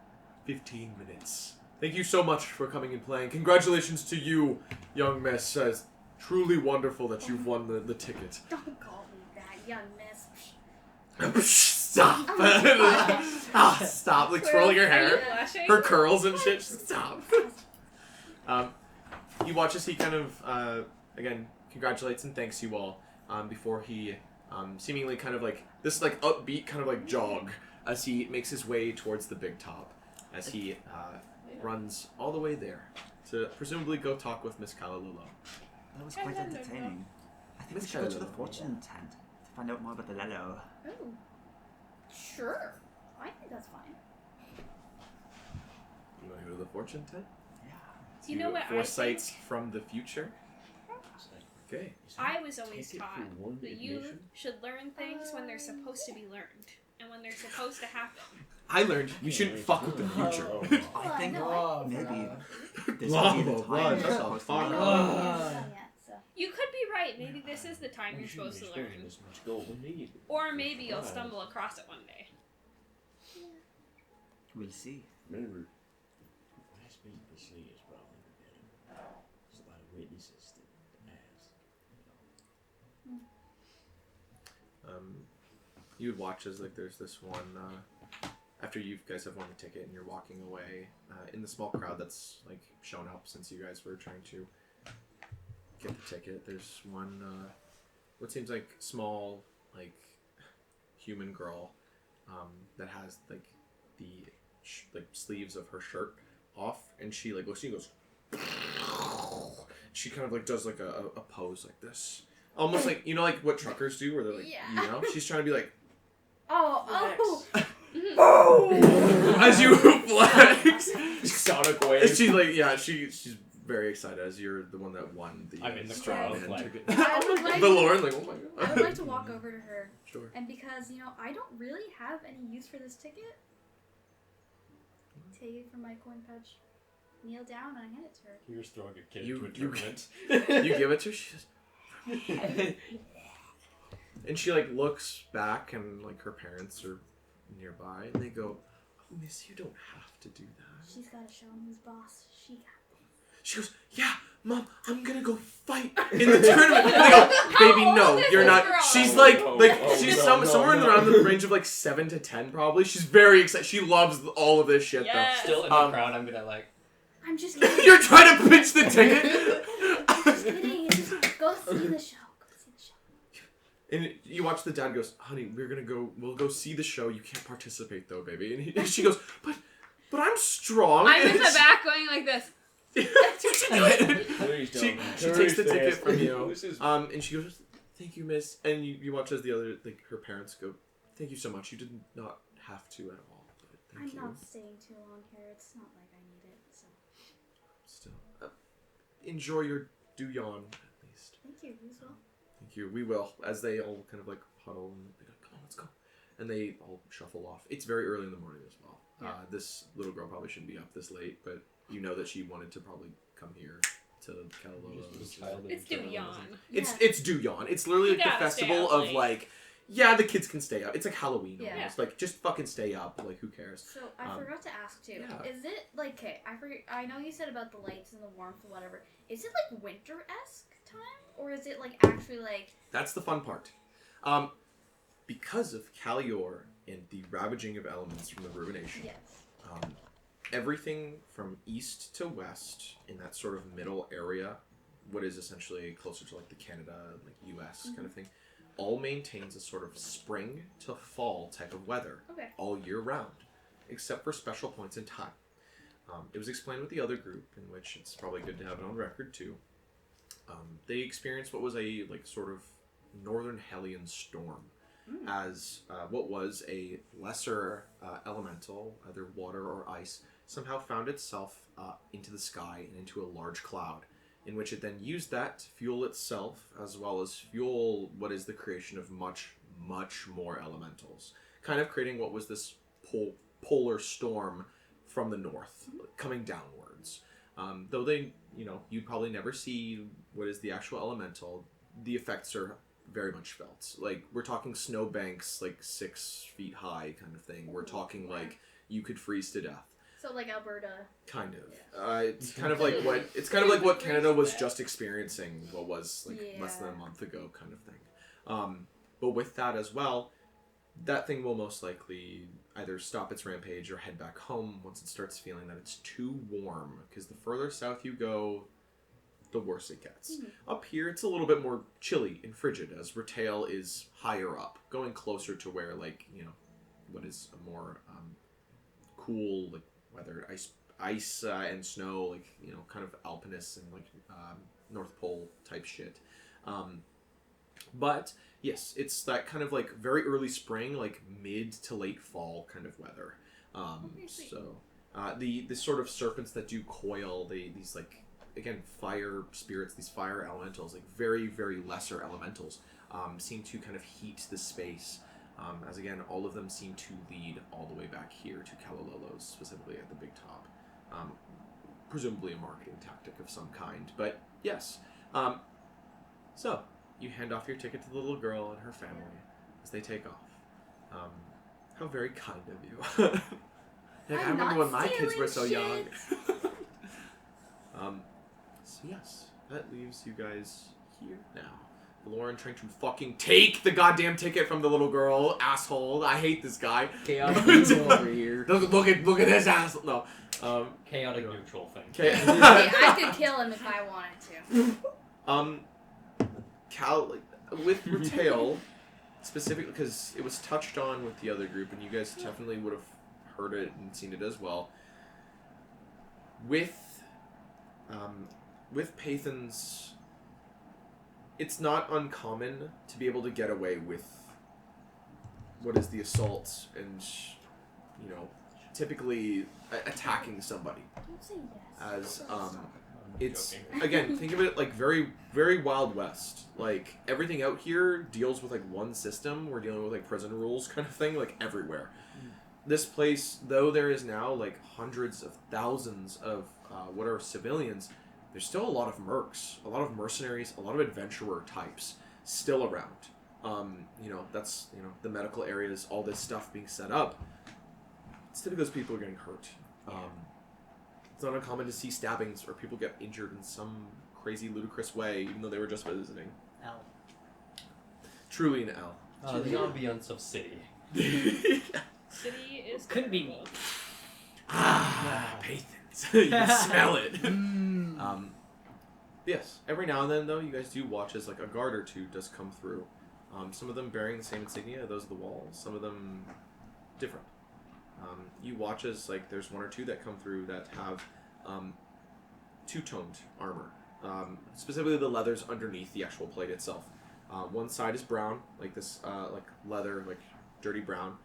15 minutes. Thank you so much for coming and playing. Congratulations to you, young miss. It's truly wonderful that you've won the ticket." Don't call me that, young miss. Stop! Stop! Like twirling her Are you hair, blushing? her curls and shit. Just stop. You watch as he kind of again congratulates and thanks you all before he seemingly kind of like this like upbeat kind of like jog as he makes his way towards the big top as he runs all the way there to presumably go talk with Miss Kalalula. That was quite entertaining. I think we should go to the fortune tent to find out more about the Lello. Oh, sure. I think that's fine. You want to go to the fortune tent? Yeah. See You know what I foresights think? from the future. Okay. I was always Ticket taught for one that you admission? should learn things when they're supposed to be learned and when they're supposed to happen. I learned you shouldn't fuck with the future. I think no, maybe this Blah, would be the blah, blah, time shut you're the supposed to fuck learn. up. I haven't done yet, so. You could be right. Maybe this is the time you're supposed to learn. As much gold as needed. Or maybe you'll stumble across it one day. We'll see. Remember, the last thing to see is probably better. There's a lot of witnesses to ask. You would watch as like there's this one after you guys have won the ticket and you're walking away in the small crowd that's like shown up since you guys were trying to get the ticket. There's one what seems like small like human girl that has like the like sleeves of her shirt off, and she like looks at you and goes. She kind of like does like a pose like this, almost like you know like what truckers do, where they're like Yeah. you know she's trying to be like. Oh. as you flex. Sonic And wave. she's like, yeah, she's very excited as you're the one that won the. I'm in the straw crowd, man like- ticket. I would like The Lauren, like, oh my I god. would like to walk over to her, Sure. and because I don't really have any use for this ticket, take it from my coin pouch, kneel down, and I hand it to her. You're just throwing a kid You- into a you- tournament. You give it to her. She just, and she like looks back, and like her parents are nearby, and they go, "Oh, Miss, you don't have to do that." She's got to show him who's boss. She goes, "Yeah, Mom, I'm gonna go fight in the tournament." And I go, "Baby, old no, is you're this not." girl? She's Oh, like, oh, she's no, somewhere no. around the range of like 7 to 10, probably. She's very excited. She loves all of this shit, Yes. Still in the crowd, I'm gonna like. I'm just though. kidding. You're trying to pitch the ticket. Just kidding. It's just go see the show. Go see the show. And you watch the dad goes, "Honey, we'll go see the show. You can't participate though, baby." And she goes, but I'm strong. I'm in And the back going like this. Please she don't. takes the Please ticket don't. from you. This is And she goes, "Thank you, Miss." And you watch as the other, like her parents go, "Thank you so much. You did not have to at all. But thank I'm you." not staying too long here. It's not like I need it. So Still, enjoy your Dewyawn at least. thank you. You as well. Thank you. We will. As they all kind of like huddle and they go, "Come on, let's go," and they all shuffle off. It's very early in the morning as well. Yeah. This little girl probably shouldn't be up this late, but you know that she wanted to probably come here to Calolo's. It's Dewyawn. It's Dewyawn. It's literally You like the gotta stay festival up of late. like, yeah, the kids can stay up. It's like Halloween Yeah. almost. Like just fucking stay up. Like who cares? So I forgot to ask too. yeah. Is it like okay? I know you said about the lights and the warmth and whatever. Is it like winter-esque time, or is it like actually like? That's the fun part. Because of Calior and the ravaging of elements from the Ruination. Yes. Everything from east to west in that sort of middle area, what is essentially closer to like the Canada, like U.S. kind of thing, all maintains a sort of spring to fall type of weather Okay. all year round, except for special points in time. It was explained with the other group, in which it's probably good to have it on record too. They experienced what was a like sort of northern Hellion storm, as what was a lesser elemental, either water or ice, somehow found itself into the sky and into a large cloud, in which it then used that to fuel itself, as well as fuel what is the creation of much, much more elementals, kind of creating what was this polar storm from the north, coming downwards. Though they, you'd probably never see what is the actual elemental, the effects are very much felt. Like, we're talking snowbanks, like 6 feet high kind of thing. We're talking like you could freeze to death. So like Alberta. Kind of. It's kind of like what Canada was just experiencing. What was like less than a month ago, kind of thing. But with that as well, that thing will most likely either stop its rampage or head back home once it starts feeling that it's too warm. Because the further south you go, the worse it gets. Up here, it's a little bit more chilly and frigid, as Retail is higher up, going closer to where, like, what is a more cool, like, weather, ice and snow, like, kind of alpinous and, like, North Pole type shit. But, yes, it's that kind of, like, very early spring, like, mid to late fall kind of weather. So, the sort of serpents that do coil, these, like, again, fire spirits, these fire elementals, like very, very lesser elementals, seem to kind of heat the space. As again, all of them seem to lead all the way back here to Kalololo's, specifically at the big top. Presumably a marketing tactic of some kind, but yes. So, you hand off your ticket to the little girl and her family as they take off. How very kind of you. Like, I remember when my kids were so young. So yes, that leaves you guys here now. Lauren trying to fucking take the goddamn ticket from the little girl, asshole. I hate this guy. Chaotic neutral over here. Look at this asshole. No. Chaotic neutral thing. I could kill him if I wanted to. Cal, like, with Retail, specifically because it was touched on with the other group, and you guys definitely would have heard it and seen it as well. With Pathans, it's not uncommon to be able to get away with what is the assault and, typically attacking somebody. Don't say yes. As I'm it's joking. again, think of it like very, very Wild West. Like everything out here deals with like one system. We're dealing with like prison rules kind of thing, like everywhere. This place, though there is now like hundreds of thousands of what are civilians, there's still a lot of mercs, a lot of mercenaries, a lot of adventurer types still around. That's the medical areas, all this stuff being set up. It's typically those people are getting hurt. It's not uncommon to see stabbings or people get injured in some crazy, ludicrous way, even though they were just visiting. L. Truly an L. The ambience of city. City is Could be me. Pathans. You can smell it. Yes, every now and then, though, you guys do watch as like a guard or two does come through. Some of them bearing the same insignia, those are the walls. Some of them different. You watch as like there's one or two that come through that have two-toned armor. Specifically the leathers underneath the actual plate itself. One side is brown, like this, like leather, like dirty brown.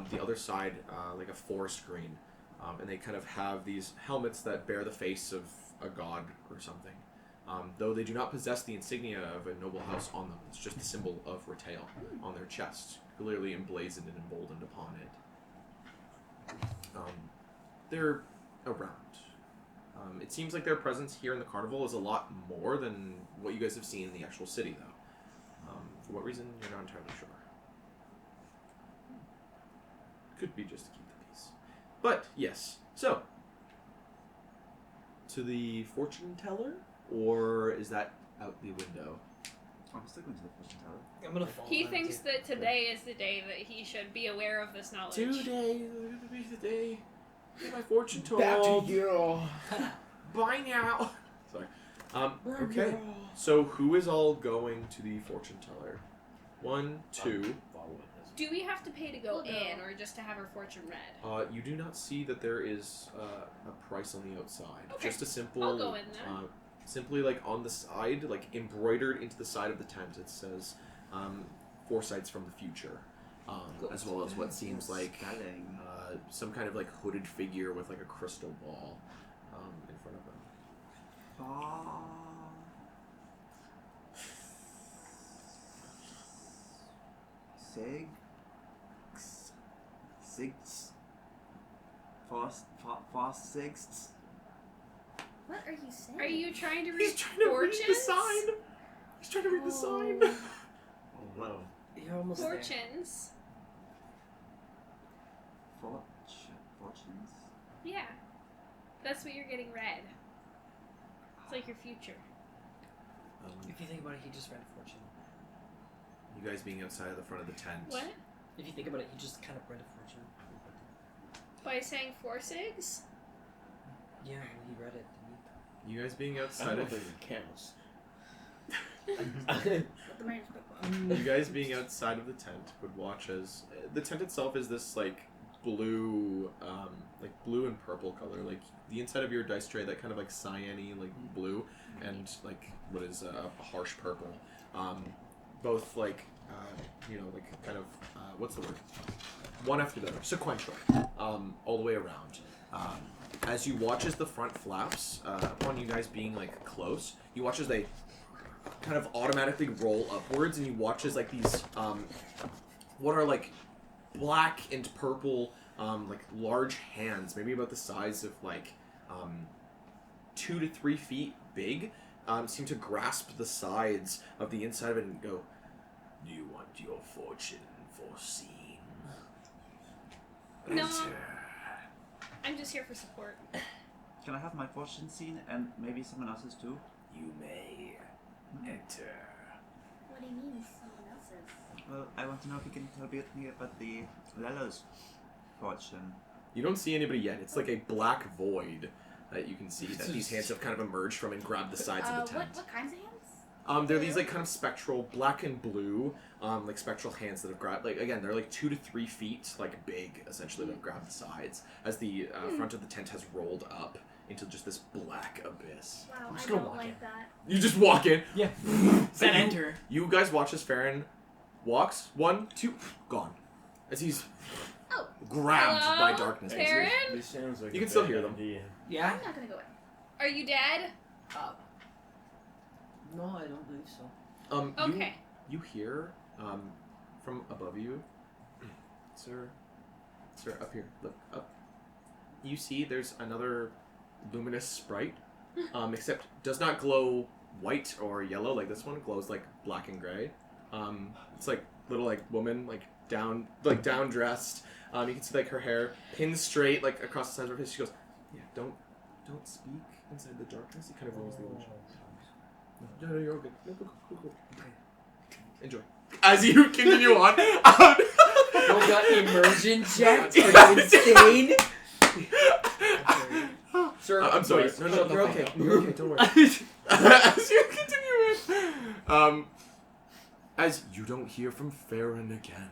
The other side, like a forest green. And they kind of have these helmets that bear the face of a god or something. Though they do not possess the insignia of a noble house on them. It's just the symbol of Retail on their chest, clearly emblazoned and emboldened upon it. They're around. It seems like their presence here in the carnival is a lot more than what you guys have seen in the actual city, though. For what reason, you're not entirely sure. Could be just to keep the peace. But, yes. So, to the fortune teller? Or is that out the window? I'm still going to the fortune teller. I'm gonna follow He them, thinks too. that today is the day that he should be aware of this knowledge. Today is going to be the day. Get my fortune told. Back to you. Bye now. Sorry. Okay. So who is all going to the fortune teller? 1, 2. Do we have to pay to go We'll go. in, or just to have our fortune read? You do not see that there is a price on the outside. Okay. Just a simple. I'll go in then. Simply like on the side, like embroidered into the side of the tent, it says "Foresights from the future," as well as what seems like Spelling. some kind of like hooded figure with like a crystal ball in front of them. Sixths. What are you saying? Are you trying to read He's trying to fortunes? read the sign. He's trying to read the sign. Oh no. You're almost there. Fortunes. Fortunes. Yeah. That's what you're getting read. It's like your future. If you think about it, he just read a fortune. You guys being outside of the front of the tent. What? If you think about it, he just kind of read a fortune. By saying 4 cigs? Yeah, he read it. You guys being I outside don't of think it counts. But the manuscript. you guys being outside of the tent would watch as the tent itself is this like blue and purple color, like the inside of your dice tray, that kind of like cyan-y like blue and like what is a harsh purple, both like like kind of what's the word, one after the other, sequential, all the way around. As you watch as the front flaps, upon you guys being like close, you watch as they kind of automatically roll upwards, and you watch as like these what are like black and purple like large hands, maybe about the size of like 2 to 3 feet big, seem to grasp the sides of the inside of it and go, "Do you want your fortune foreseen?" No. Enter." I'm just here for support. Can I have my fortune seen and maybe someone else's too? You may enter. What do you mean someone else's? Well, I want to know if you can tell me about the Lello's fortune. You don't see anybody yet. It's like a black void that you can see that these hands have kind of emerged from and grabbed the sides of the tent. What kinds of hands? They're these like kind of spectral, black and blue, like spectral hands that have grabbed, like again, they're like 2 to 3 feet, like big, essentially, that have grabbed the sides as the front of the tent has rolled up into just this black abyss. Wow, I'm just I gonna don't walk like in. that. You just walk in. Yeah. Then enter. You guys watch as Farron walks, 1, 2, gone. As he's Oh. grabbed Hello? by darkness. Karen? This sounds like You a can still bad hear them. idea. Yeah. I'm not gonna go in. Are you dead? No, I don't believe so. Okay. You hear from above you, sir, up here. Look up. You see, there's another luminous sprite, except does not glow white or yellow like this one. It glows like black and gray. It's like little like woman down dressed. You can see like her hair pinned straight like across the sides of her face. She goes, "Yeah, don't speak inside the darkness." It kind of ruins the illusion. No, you're all good. No, cool. Okay. Enjoy. As you continue on. You got immersion checked? Are you insane? Sir, I'm sorry. please, No, shut the you're fuck okay. up. You're okay. Don't worry. As you continue in, as you don't hear from Farron again.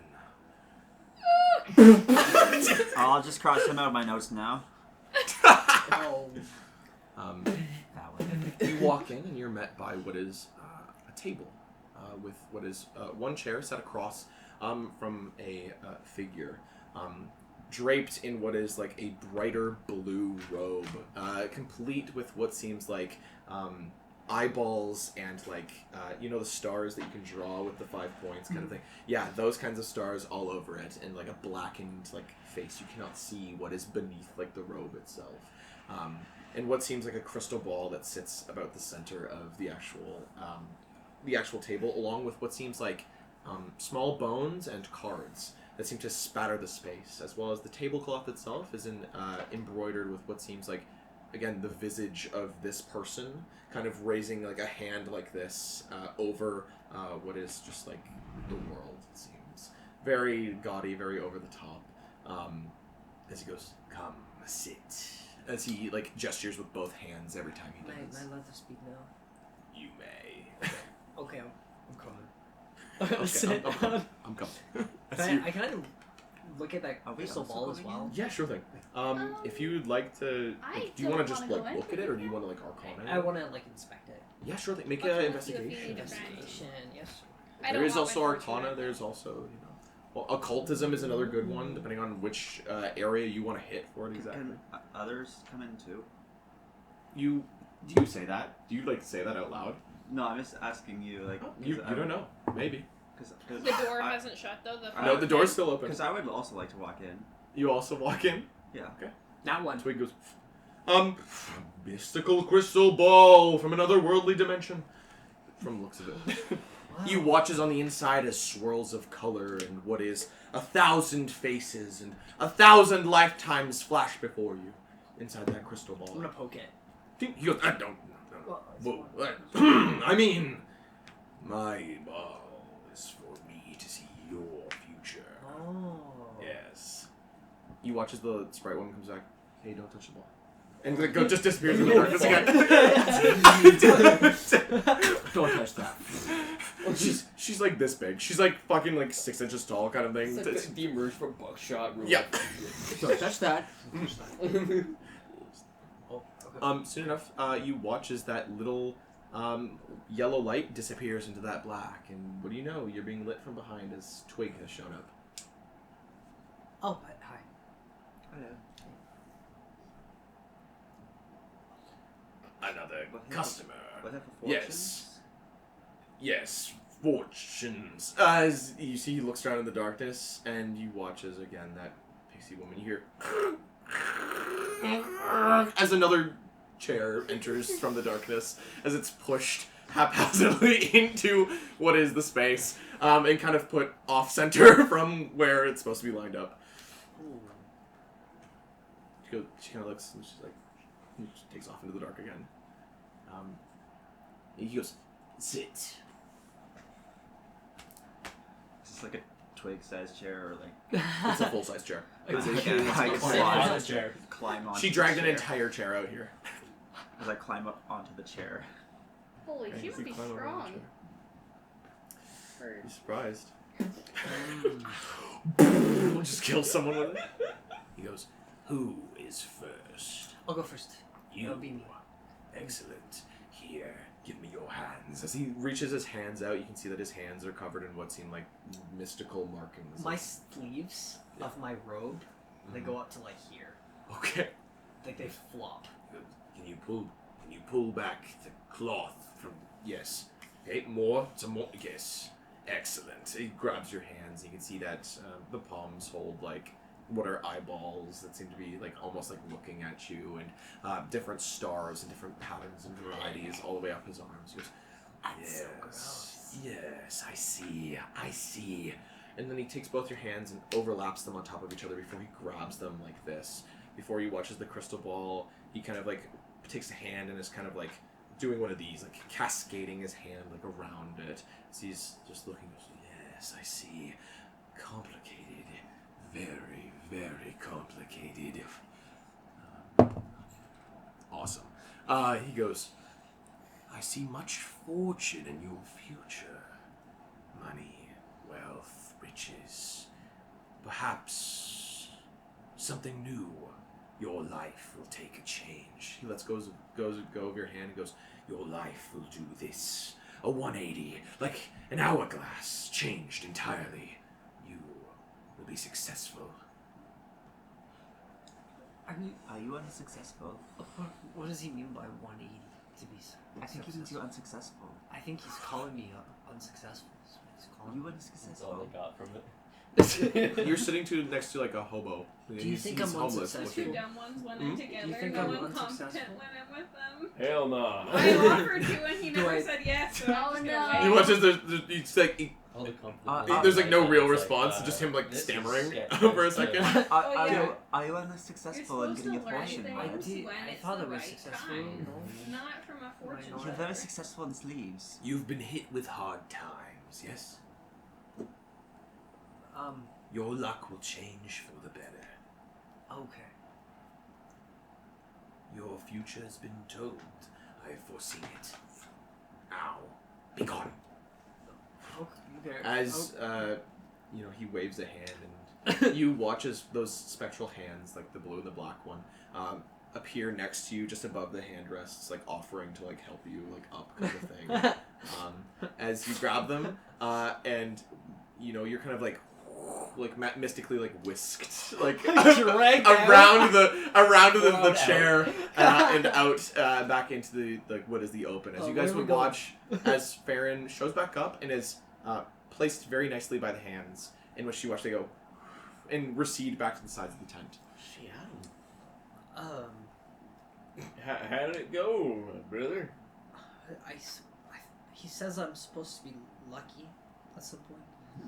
I'll just cross him out of my notes now. Oh. That way. You walk in and you're met by what is a table with what is one chair set across from a figure draped in what is like a brighter blue robe, complete with what seems like eyeballs and like the stars that you can draw with the 5 points kind of thing. Yeah, those kinds of stars all over it, and like a blackened like face. You cannot see what is beneath like the robe itself. And what seems like a crystal ball that sits about the center of the actual table, along with what seems like small bones and cards that seem to spatter the space, as well as the tablecloth itself is embroidered with what seems like, again, the visage of this person, kind of raising like a hand like this over what is just like the world, it seems. Very gaudy, very over the top. As he goes, "Come, sit." As he like gestures with both hands every time he Am I does. allowed to speak now? You may. Okay, I'm coming. Okay, Sit I'm down. coming. Can I kind of look at that Are we crystal also ball as going well? Yeah, sure thing. If you'd like to, I do you want to don't just wanna like go look in. at it, or do you want to like arcana it? I want to like inspect it. Yeah, sure thing. Make I'll an look you if you investigation. need a friend. Investigation, yes. I There don't is want also my arcana. fortune. There's also well, occultism is another good one, depending on which area you want to hit for it exactly. Can others come in too? Do you say that? Do you like say that out loud? No, I'm just asking you. Like, You don't know. Maybe. Cause The door hasn't shut though. No, the door's still open. Because I would also like to walk in. You also walk in. Yeah. Not one. Twig goes, mystical crystal ball from another worldly dimension. From the looks of it. You watch as on the inside as swirls of color and what is 1,000 faces and 1,000 lifetimes flash before you inside that crystal I'm ball. gonna poke it. He goes, don't. Well, Whoa, I mean, my ball is for me to see your future. Oh. Yes. You watch as the sprite woman comes back. Hey, don't touch the ball. And the goat just disappears in the darkness again. Don't touch that. She's like this big. She's like fucking like 6 inches tall kind of thing. It's like the emerge from buckshot room. Yeah. Don't touch that. Oh, okay. Soon enough, you watch as that little yellow light disappears into that black, and what do you know? You're being lit from behind as Twig has shown up. Oh, hi. Another What customer. What type of fortunes? Yes, fortunes. As you see, he looks around in the darkness, and you watch as again that pixie woman. You hear as another chair enters from the darkness, as it's pushed haphazardly into what is the space, and kind of put off center from where it's supposed to be lined up. She kind of looks, and she's like, she takes off into the dark again. He goes, sit. Is this like a twig-sized chair or like? It's a full-size chair. As chair. climb onto She the dragged an chair. entire chair out here. As I climb up onto the chair. Holy, she must be strong. Be surprised. Just kill someone with it. He goes, who is first? I'll go first. You. That'll be me. Excellent. Here, give me your hands. As he reaches his hands out, you can see that his hands are covered in what seem like mystical markings. My sleeves of my robe, they go up to like here. Okay. Like they flop. Can you pull back the cloth from? Yes. Okay, more. Some more. Yes. Excellent. He grabs your hands. You can see that the palms hold like what are eyeballs that seem to be like almost like looking at you, and different stars and different patterns and varieties all the way up his arms. He goes, That's so gross. yes, I see. And then he takes both your hands and overlaps them on top of each other before he grabs them like this. Before he watches the crystal ball, he kind of like takes a hand and is kind of like doing one of these, like cascading his hand like around it. So he's just looking. Yes, I see. Complicated. Very, very complicated. Awesome. He goes, I see much fortune in your future. Money, wealth, riches. Perhaps something new. Your life will take a change. He lets go of your hand and goes, your life will do this. A 180, like an hourglass, changed entirely. You will be successful. Are you unsuccessful? What does he mean by 180? To be I think he means you're unsuccessful. I think he's calling me unsuccessful. That's what he's calling You me. That's all unsuccessful. I got from it. You're sitting next to like a hobo. Do you think I'm homeless unsuccessful? Two looking. dumb ones went Hmm? in Do you together. think No I'm one competent unsuccessful? went in with them. Hell no. I offered to, and he Do never I- said yes. So I'm Oh, just no. gonna He wait. watches it's like All the compliment. there's like no real It's response, just him like this is stammering sketchy. for a second. Are, Oh, are yeah. you are you You're unsuccessful in supposed getting to your learn fortune things right? when I it's thought the I was right successful. time. No. Not from a fortune not? You're teller. very successful in sleeves. You've been hit with hard times, yes? Your luck will change for the better. Okay. Your future has been told. I have foreseen it. Ow. Be gone. Okay. As he waves a hand, and you watch as those spectral hands, like the blue and the black one, appear next to you, just above the hand rests, like offering to like help you like up, kind of thing. As you grab them, and you're kind of like mystically like whisked like Dragged around the Thrown chair and out back into the what is the open. As Oh, you guys where are we would going? watch as Farron shows back up and is placed very nicely by the hands, in which you watch they go and recede back to the sides of the tent. How did it go, brother? He says I'm supposed to be lucky at some point.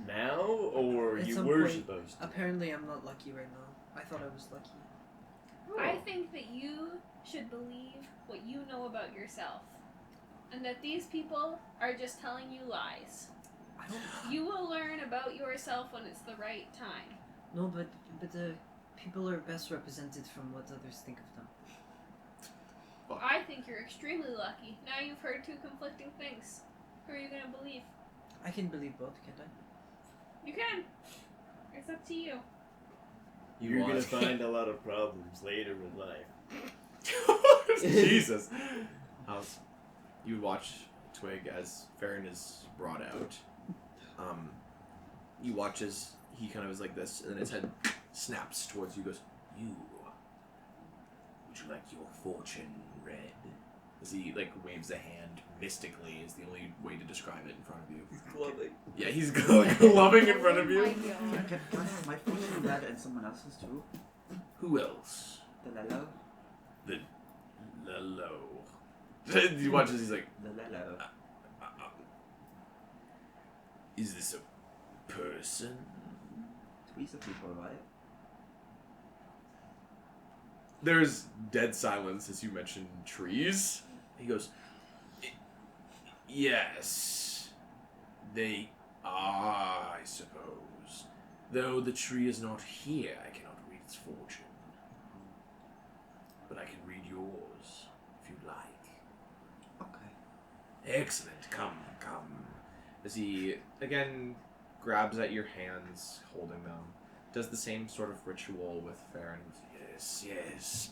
Now, or At you some were point, supposed to? Apparently, I'm not lucky right now. I thought I was lucky. I think that you should believe what you know about yourself, and that these people are just telling you lies. I don't. You will learn about yourself when it's the right time. No, but the people are best represented from what others think of them. I think you're extremely lucky. Now you've heard two conflicting things. Who are you gonna believe? I can believe both, can't I? You can. It's up to you. You're gonna watch. find a lot of problems later in life. Jesus. You watch Twig as Farron is brought out. You watch as he kind of is like this, and then his head snaps towards you. Goes, you. Would you like your fortune read? As he like waves a hand mystically is the only way to describe it in front of you. He's glowing. Yeah, he's gloving in front of Oh you. my god. Can I have my fortune read and someone else's too? Who else? The Lelo? The Lelo. You watch as he's like, The Lelo. is this a person? Three's of people, right? There's dead silence as you mention trees. He goes, yes, they are, I suppose. Though the tree is not here, I cannot read its fortune. But I can read yours, if you'd like. Okay. Excellent, come. As he, again, grabs at your hands, holding them. Does the same sort of ritual with Farron. Yes.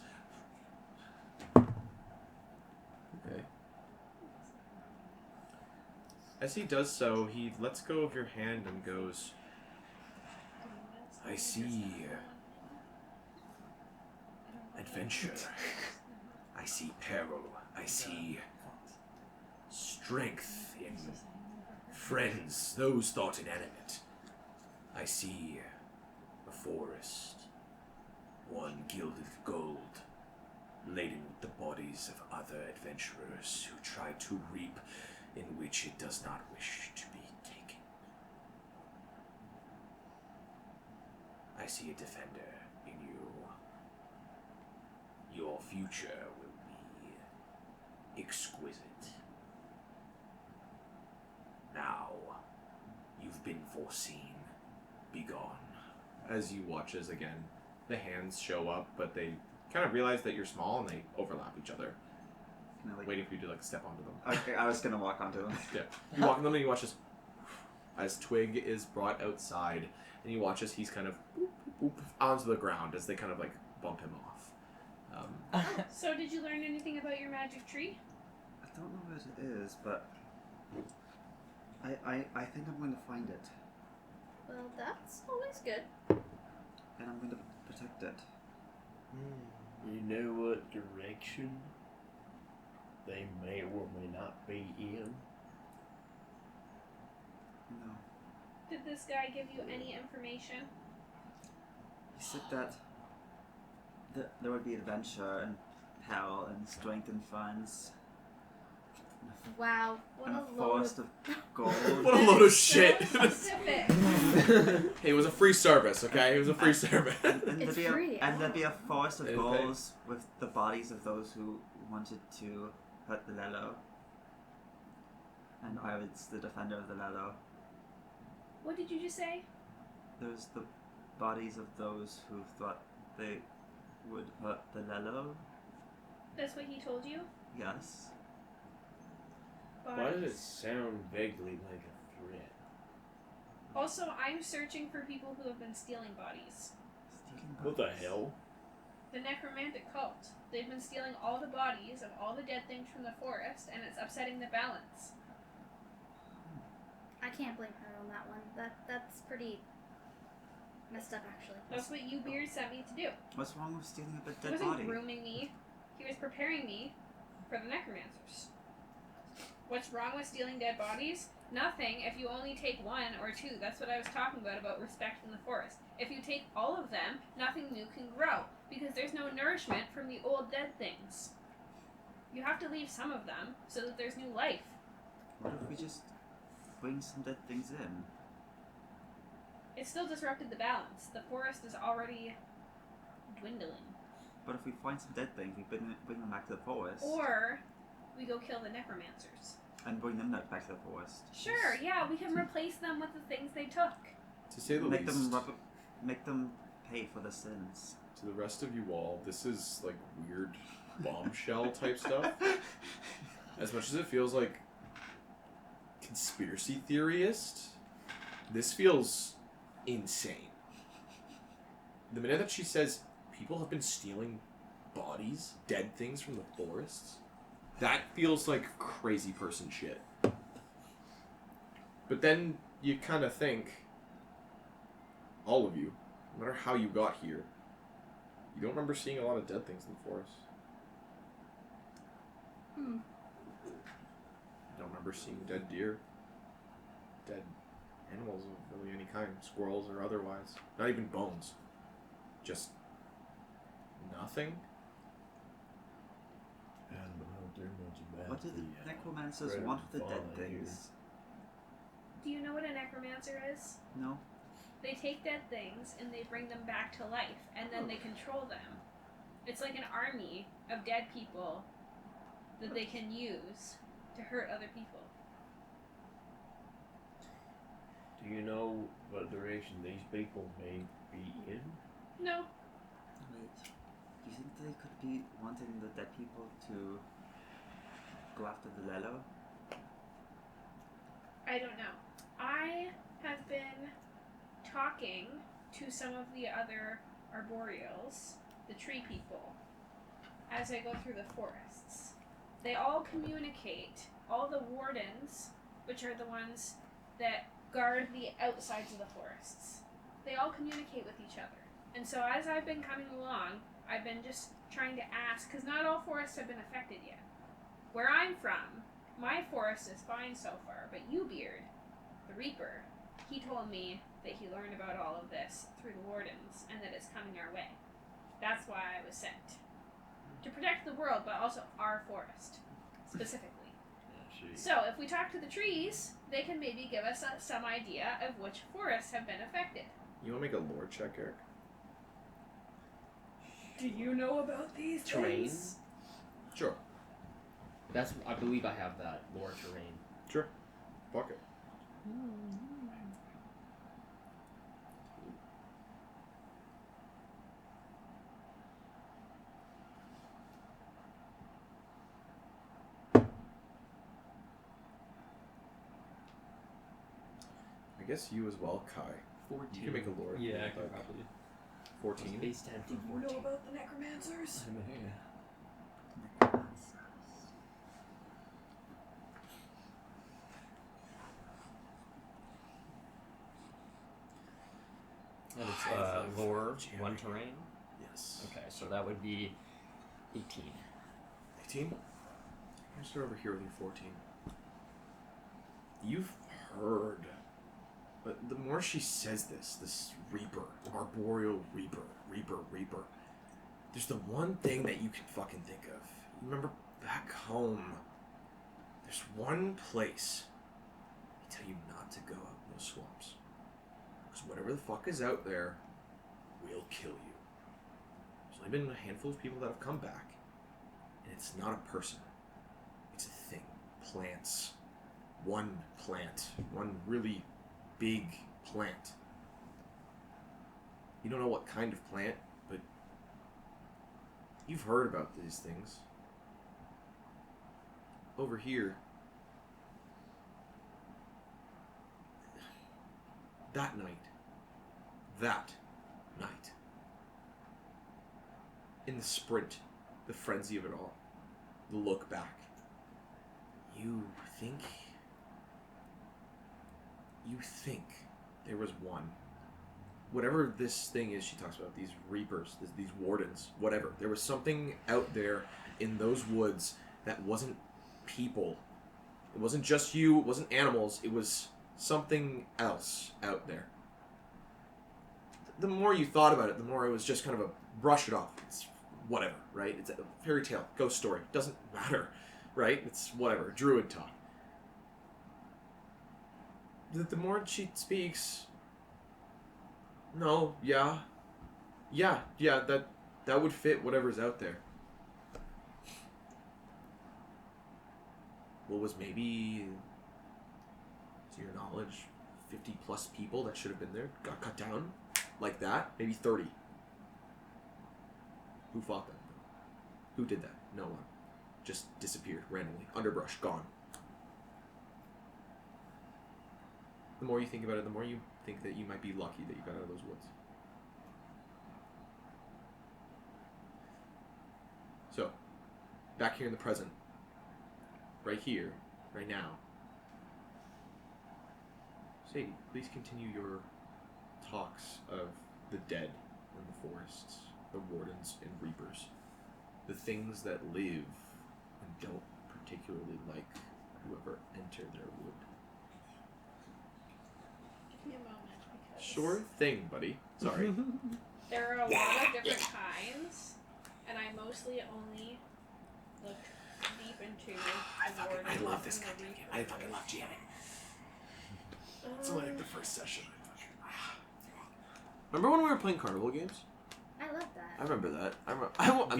Okay. As he does so, he lets go of your hand and goes, I see adventure. I see peril. I see strength in friends, those thought inanimate. I see a forest, one gilded with gold, laden with the bodies of other adventurers who try to reap in which it does not wish to be taken. I see a defender in you. Your future will be exquisite. Now, you've been foreseen. Begone. As you watch as again, the hands show up, but they kind of realize that you're small and they overlap each other. Can I, like, Waiting for you to like step onto them. Okay, I was gonna walk onto them. Yeah. You walk on them and you watch as Twig is brought outside, and you watch as he's kind of boop, boop, boop, onto the ground as they kind of like bump him off. So did you learn anything about your magic tree? I don't know what it is, but I think I'm going to find it, Well, that's always good. and I'm going to protect it. You know what direction they may or may not be in? No. Did this guy give you any information? He said that there would be adventure and peril and strength and friends. Wow, what And a a load forest of... of gold. What a load of So shit! specific. Hey, it was a free service, okay? It was a free service. And It's there'd be free, and there'd be a forest of It'd goals with the bodies of those who wanted to hurt the Lelo. And I was the defender of the Lelo. What did you just say? There's the bodies of those who thought they would hurt the Lelo. That's what he told you? Yes. Why does it Bodies. sound vaguely like a threat? Also, I'm searching for people who have been stealing bodies. Stealing What the bodies. hell? The necromantic cult. They've been stealing all the bodies of all the dead things from the forest, and it's upsetting the balance. I can't blame her on that one. That's pretty messed up, actually. That's what you Beard sent me to do. What's wrong with stealing a He dead wasn't body? grooming me. He was preparing me for the necromancers. What's wrong with stealing dead bodies? Nothing if you only take one or two. That's what I was talking about respecting the forest. If you take all of them, nothing new can grow, because there's no nourishment from the old dead things. You have to leave some of them so that there's new life. What if we just bring some dead things in? It still disrupted the balance. The forest is already dwindling. But if we find some dead things, we bring them back to the forest. Or we go kill the necromancers. And bring them back to the forest. Sure, yeah, we can replace them with the things they took. To say the Make least, make them pay for the sins. to the rest of you all, this is like weird bombshell type stuff. As much as it feels like conspiracy theorist, this feels insane. The minute that she says people have been stealing bodies, dead things from the forests, that feels like crazy person shit. But then you kind of think, all of you, no matter how you got here, you don't remember seeing a lot of dead things in the forest. Hmm. You don't remember seeing dead deer, dead animals of really any kind, squirrels or otherwise. Not even bones. Just nothing. I don't know too much about What did the necromancers red want with the dead fauna here. things? Do you know what a necromancer is? No? They take dead things and they bring them back to life, and then they control them. It's like an army of dead people that they can use to hurt other people. Do you know what direction these people may be in? No, Wait. Do you think they could be wanting the dead people to go after the Lelo? I don't know. I have been talking to some of the other arboreals, the tree people, as I go through the forests. They all communicate, all the wardens which are the ones that guard the outsides of the forests. They all communicate with each other. And so as I've been coming along, I've been just trying to ask, because not all forests have been affected yet. Where I'm from, my forest is fine so far, but you, Beard, the Reaper, he told me that he learned about all of this through the Wardens, and that it's coming our way. That's why I was sent. To protect the world, but also our forest, specifically. So, if we talk to the trees, they can maybe give us some idea of which forests have been affected. You want to make a lore check, Eric? Do you know about these Terrain? things? Sure. I believe I have that lore terrain. Sure. Fuck it. I guess you as well, Kai. 14. You can make a lore. Yeah, I like could probably. 14. Base 10 Do from you know 14. about the necromancers? And it's lore, one terrain. Yes. Okay, so that would be 18. 18? I'm start over here with your 14. You've heard. But the more she says this Reaper, Arboreal Reaper, Reaper, there's the one thing that you can fucking think of. You remember back home, there's one place they tell you not to go out in those swamps. Because whatever the fuck is out there will kill you. There's only been a handful of people that have come back, and it's not a person. It's a thing. Plants. One plant. One really big plant. You don't know what kind of plant, but you've heard about these things. Over here, that night, in the sprint, the frenzy of it all, the look back, you think there was one. Whatever this thing is she talks about, these reapers, these wardens, whatever. There was something out there in those woods that wasn't people. It wasn't just you, it wasn't animals, it was something else out there. The more you thought about it, the more it was just kind of a brush it off. It's whatever, right? It's a fairy tale, ghost story. Doesn't matter, right? It's whatever, druid talk. The more she speaks, no, yeah, that would fit whatever's out there. What was maybe, to your knowledge, 50 plus people that should have been there got cut down like that? Maybe 30. Who fought them? Who did that? No one. Just disappeared randomly. Underbrush, gone. The more you think about it, the more you think that you might be lucky that you got out of those woods. So, back here in the present, right here, right now, Sadie, please continue your talks of the dead in the forests, the wardens and reapers, the things that live and don't particularly like whoever entered their wood. Give me a moment, because Sure thing, buddy. Sorry. there are a lot of different kinds, and I mostly only look deep into the wardens. I love this and kind the of game. reapers. I fucking love jamming. It's like the first session. Remember when we were playing carnival games? I love I that. remember that. The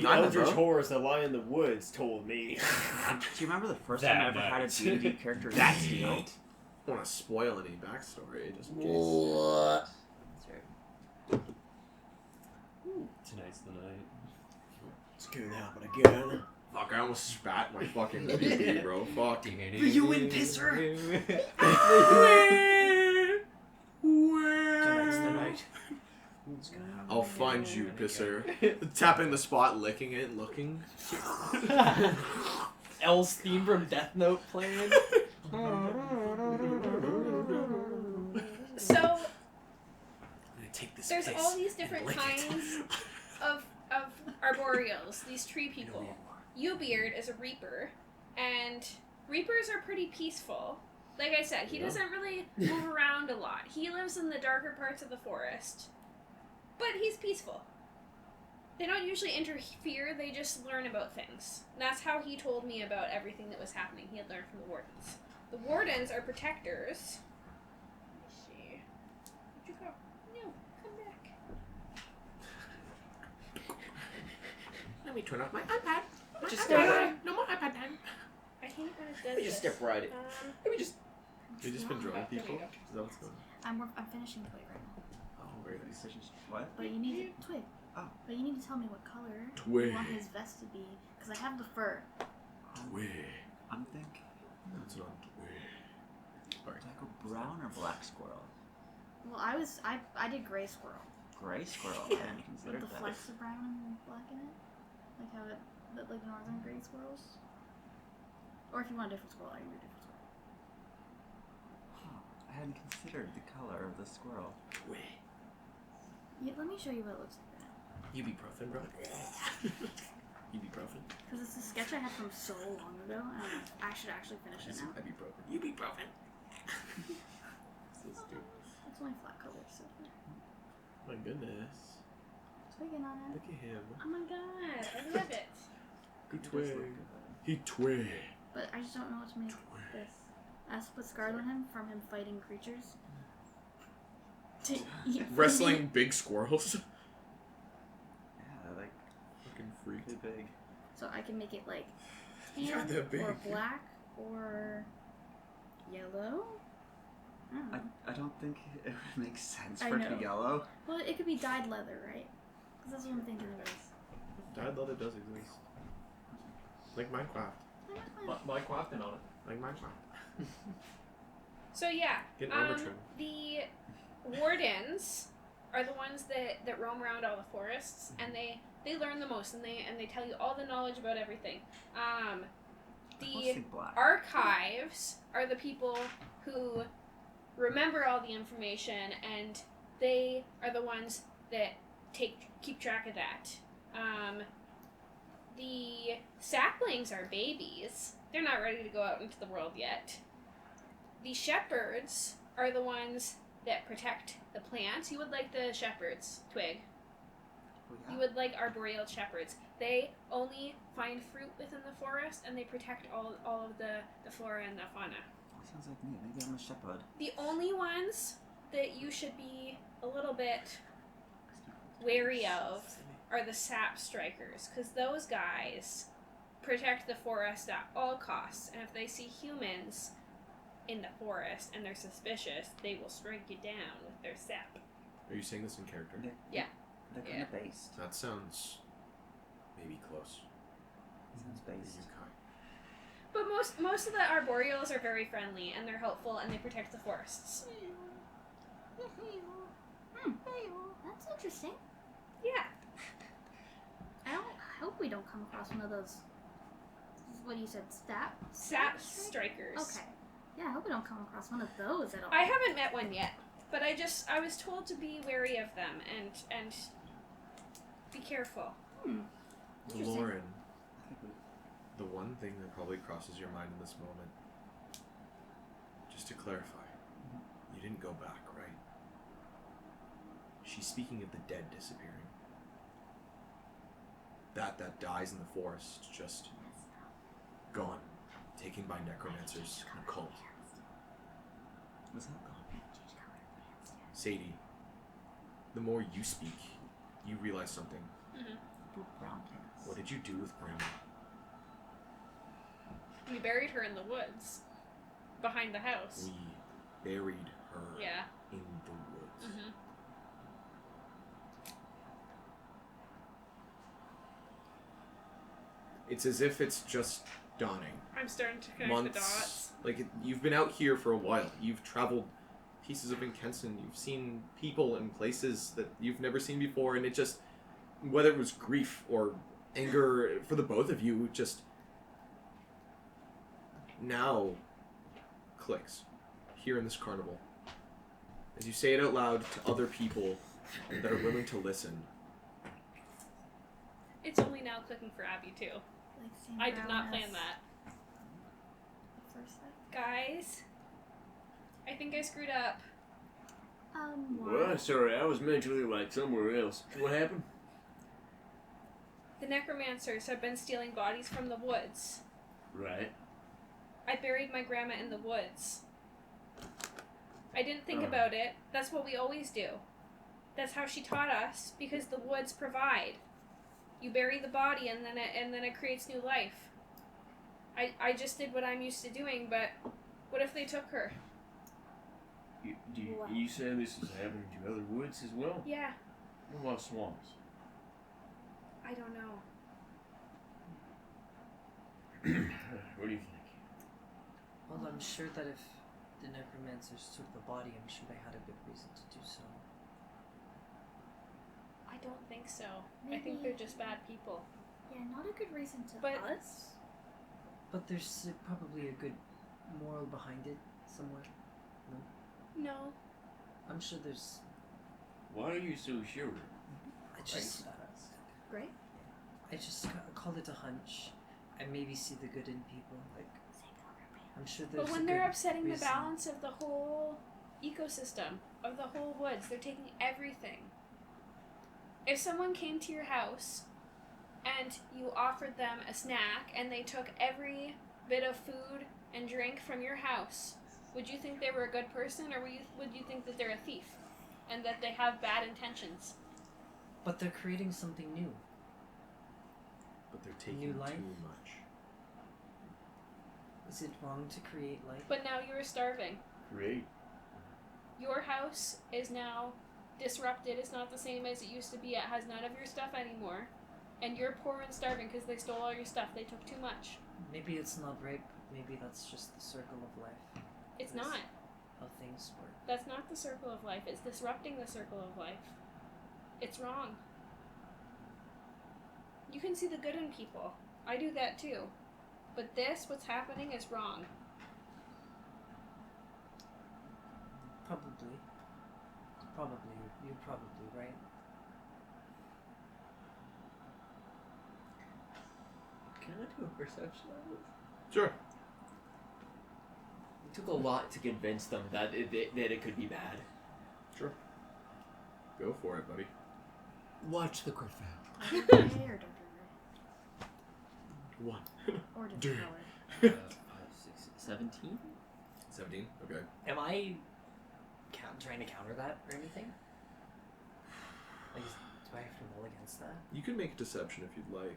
I Eldritch remember. Horrors that lie in the woods told me. Do you remember the first That time I ever night. had a D&D character? That named Theo? night. I don't want to spoil any backstory, just in case. What? That's right. Tonight's the night. It's gonna happen again. Fuck, I almost spat my fucking DD, bro. Fuck. You win, pisser! Tonight's the night. It's gonna happen. I'll find you, pisser. Tapping the spot, licking it, looking. Elle's theme from Death Note playing. So I'm gonna take this there's place all these and different lick it. kinds of arboreals, these tree people. Ubeard is a reaper, and reapers are pretty peaceful. Like I said, he Yeah. doesn't really move around a lot. He lives in the darker parts of the forest, but he's peaceful. They don't usually interfere, they just learn about things. And that's how he told me about everything that was happening. He had learned from the wardens. The wardens are protectors. Let me see. Where'd you go? No, come back. Let me turn off my iPad. Just step right. No more iPad time. I hate when it does Let me just step right in. Let me just. Have you just been drawing there people? you go. Is that what's going on? I'm finishing Twig right now. Oh, very nice. What? But you need to Twig. Oh. But you need to tell me what color Twig. you want his vest to be, because I have the fur. Twig. I'm thinking. That's not twig. Sorry. Do I go brown or black squirrel? Well, I did gray squirrel Gray squirrel. I hadn't with considered the that. flecks of brown and black in it, like how it, like northern gray squirrels. Or if you want a different squirrel, I can do a different squirrel. Huh. I hadn't considered the color of the squirrel. Twig. Yeah, let me show you what it looks like. Ibuprofen, bro. Ibuprofen. Because it's a sketch I had from so long ago, and I should actually finish it now. Ibuprofen. Ibuprofen. So stupid. It's only flat colors, so My goodness. twigging on it. Look at him. Oh my god, I love it. He It does twig. look good. He twig. But I just don't know what to make this. I also put scars on him from him fighting creatures. To eat from Wrestling big squirrels. Yeah, like Fucking freak. really big. So I can make it like Yeah, tan they're or big. black or yellow. I don't know. I don't think it would make sense I for it to know. be yellow. Well, it could be dyed leather, right? Because that's what I'm thinking it is. Dyed leather does exist. Like Minecraft. Minecraft on it. Like Minecraft. So yeah, Get armor trim. the wardens are the ones that roam around all the forests, and they learn the most, and they tell you all the knowledge about everything. The Mostly black. archives are the people who remember all the information, and they are the ones that keep track of that. The saplings are babies. They're not ready to go out into the world yet. The shepherds are the ones that protect the plants. You would like the shepherds, Twig. Oh, You yeah. would like arboreal shepherds. They only find fruit within the forest, and they protect all of the flora and the fauna. That sounds like me. Maybe I'm a shepherd. The only ones that you should be a little bit wary of are the sap strikers, because those guys protect the forest at all costs, and if they see humans in the forest and they're suspicious, they will strike you down with their sap. Are you saying this in character? Yeah. They're kind of based. That sounds maybe close. Sounds based. But most of the arboreals are very friendly, and they're helpful, and they protect the forests. That's interesting. Yeah. I hope we don't come across one of those. What you said, Sap strikers. Okay. Yeah, I hope we don't come across one of those at all. I haven't met one yet, but I was told to be wary of them and be careful. Interesting. Lauren, the one thing that probably crosses your mind in this moment, just to clarify, you didn't go back, right? She's speaking of the dead disappearing. That dies in the forest, just gone, taken by necromancers and cult. Was that gone? Sadie, the more you speak, you realize something. Brown plants. What did you do with Grandma? We buried her in the woods, behind the house. We buried her Yeah. in the woods. Mm-hmm. It's as if it's just dawning. I'm starting to connect Months. the dots. Like, you've been out here for a while. You've traveled pieces of Inkenson. You've seen people and places that you've never seen before, and it just, whether it was grief or anger for the both of you, just now clicks here in this carnival. as you say it out loud to other people that are willing to listen. It's only now clicking for Abby too. Like Sam I did not Brown plan as that. the first one. Guys, I think I screwed up. Well, Why? sorry, I was mentally like somewhere else. What happened? The necromancers have been stealing bodies from the woods. Right. I buried my grandma in the woods. I didn't think Oh. about it. That's what we always do. That's how she taught us, because the woods provide. You bury the body and then it creates new life. I just did what I'm used to doing, but what if they took her? What? You say this is happening to other woods as well? Yeah, What about swamps? I don't know. What do you think? Well, I'm sure that if the necromancers took the body, I'm sure they had a good reason to do so. I don't think so. I Maybe- think they're just bad people. Yeah, not a good reason to But- us. But there's probably a good moral behind it somewhere. No. I'm sure there's. Why are you so sure? I just, Great. I just call it a hunch, and maybe see the good in people. Like, I'm sure there's. But when a they're good upsetting the reason. balance of the whole ecosystem, of the whole woods, they're taking everything. If someone came to your house and you offered them a snack and they took every bit of food and drink from your house, would you think they were a good person, or would you think that they're a thief and that they have bad intentions? But they're creating something new. But they're taking New life? too much. Is it wrong to create life? But now you're starving. Great. Your house is now disrupted. It's not the same as it used to be. It has none of your stuff anymore. And you're poor and starving because they stole all your stuff. They took too much. Maybe it's not rape. Maybe that's just the circle of life. It's Yes. not. How things work. That's not the circle of life. It's disrupting the circle of life. It's wrong. You can see the good in people. I do that too. But this, what's happening, is wrong. Probably. You're probably right. Can I do a perception on this? Sure. It took a lot to convince them that it could be bad. Sure. Go for it, buddy. Watch the crit fail. Or Dark River. One. Or Dark Dude. Power. 5, 6, 17? 17. Okay. Am I trying to counter that or anything? Like, do I have to roll against that? You can make a deception if you'd like.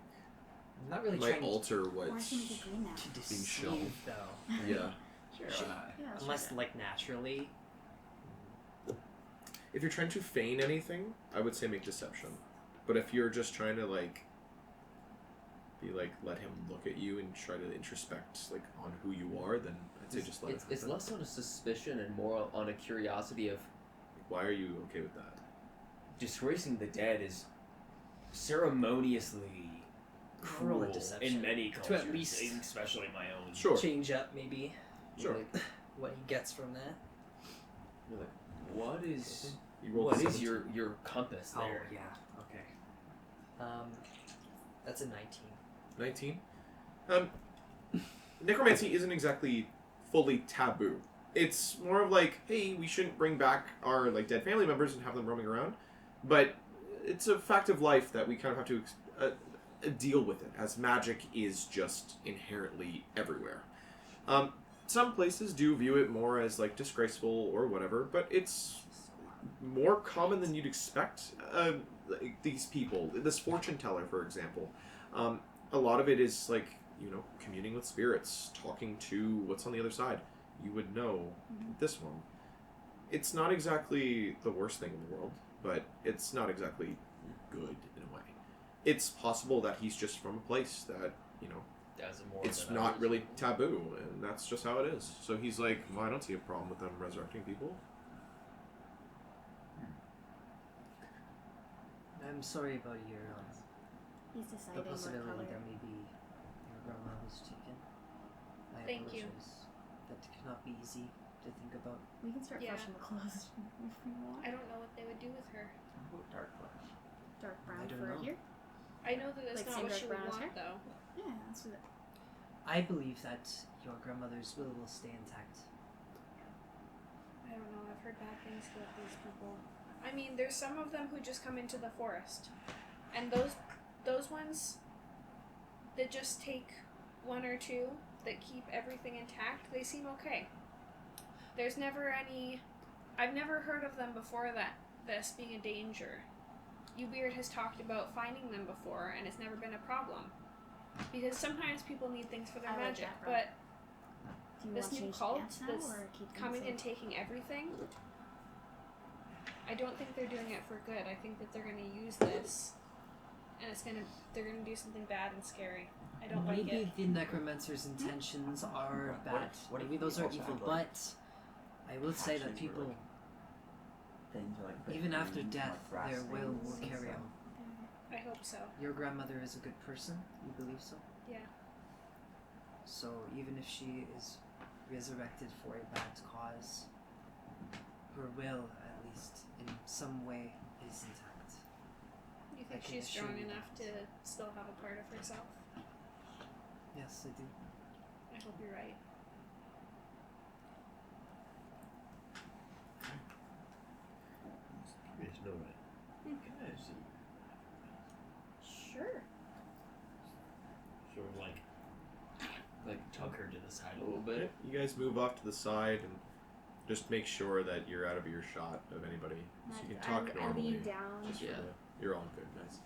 I'm not really It might trying alter Or I what's can make it green now. to being shown. deceive, though. Yeah. Sure. Yeah, let's Unless, try like, naturally. If you're trying to feign anything, I would say make deception. But if you're just trying to let him look at you and try to introspect on who you are, then I'd say just let it It's happen. less on a suspicion and more on a curiosity of Why are you okay with that? disgracing the dead is ceremoniously Roll a cruel deception. in many To cultures, at least especially my own. Sure. change up, maybe, Sure. Like, what he gets from that. you're like, what is You rolled what a is 17. your compass there? Oh, yeah. Okay. That's a 19. 19. Necromancy isn't exactly fully taboo. It's more of like, hey, we shouldn't bring back our dead family members and have them roaming around, but it's a fact of life that we kind of have to deal with it, as magic is just inherently everywhere. Some places do view it more as disgraceful or whatever, but it's more common than you'd expect. These people, this fortune teller, for example, a lot of it is communing with spirits, talking to what's on the other side. You would know this one. It's not exactly the worst thing in the world, but it's not exactly good in a way. It's possible that he's just from a place that, Does it more it's than not others. really taboo, and that's just how it is. So he's like, well, I don't see a problem with them resurrecting people. I'm sorry about your He's the deciding what possibility color. that maybe your grandma was taken. I Thank you. apologize. That cannot be easy. to think about. We can start Yeah. freshening the clothes if we want. I don't know what they would do with her. Dark black. Dark brown I don't for know. here. I know that it's Like not same what dark she would brown as want, her? though. Yeah, that's what. I believe that your grandmother's will stay intact. I don't know. I've heard bad things about these people. I mean, there's some of them who just come into the forest, and those ones that just take one or two that keep everything intact, they seem okay. There's never any. I've never heard of them before this being a danger. Weird has talked about finding them before, and it's never been a problem. Because sometimes people need things for their I like magic, that, Rob. but Do you this want to new change cult pants now that's or keep them coming safe? and taking everything, I don't think they're doing it for good. I think that they're going to use this, and they're going to do something bad and scary. I don't like Maybe it. the necromancer's intentions are What bad. if Maybe we those are also evil, had, like, but I will say that patches or, people, like, things are, like, even after veins and, death, like, grass their will stains will and carry stuff. on. I hope so. Your grandmother is a good person. You believe so? Yeah. So even if she is resurrected for a bad cause, her will, at least in some way, is intact. You I think can she's assure strong you enough to still have a part of herself? Yes, I do. I hope you're right. Yes, no, right. Can I see? Sure. Sort of like tuck her to the side a little bit. You guys move off to the side and just make sure that you're out of earshot of anybody, so you can talk I normally. lean down. Just for Yeah. you're all good, guys.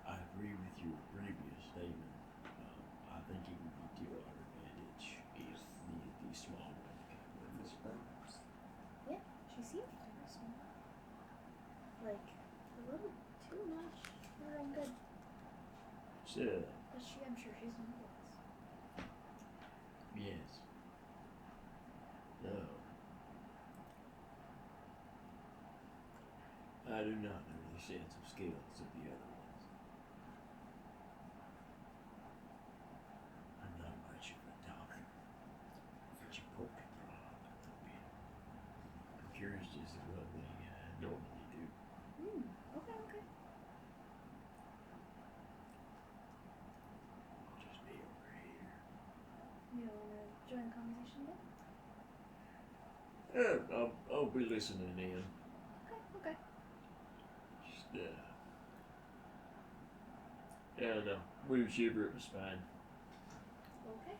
I agree with your previous statement. I think it would be to our advantage if the small one came with us. Yeah, she seems very small. Like a little too much for her own good. So, But I'm sure she's one of us. yes. No. I do not know the sense of skills of the other ones. I'm not much of a talker. But you poke it a little bit. I'm curious as to what they normally do. Okay. I'll just be over here. You wanna join the conversation then? I'll be listening in. Okay. Just, yeah, no. Move shiver at my spine. Okay.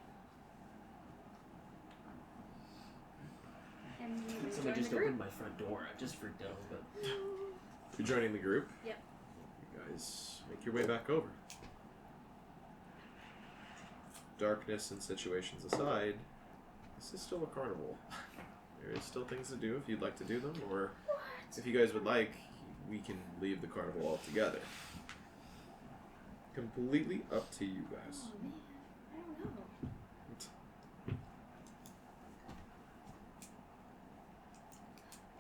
And we Someone rejoin just the group. opened my front door. I just freaked out a bit. You're joining the group. Yep. You guys make your way back over. Darkness and situations aside, this is still a carnival. There is still things to do if you'd like to do them, or if you guys would like, we can leave the carnival altogether. Completely up to you guys. Oh man, I don't know.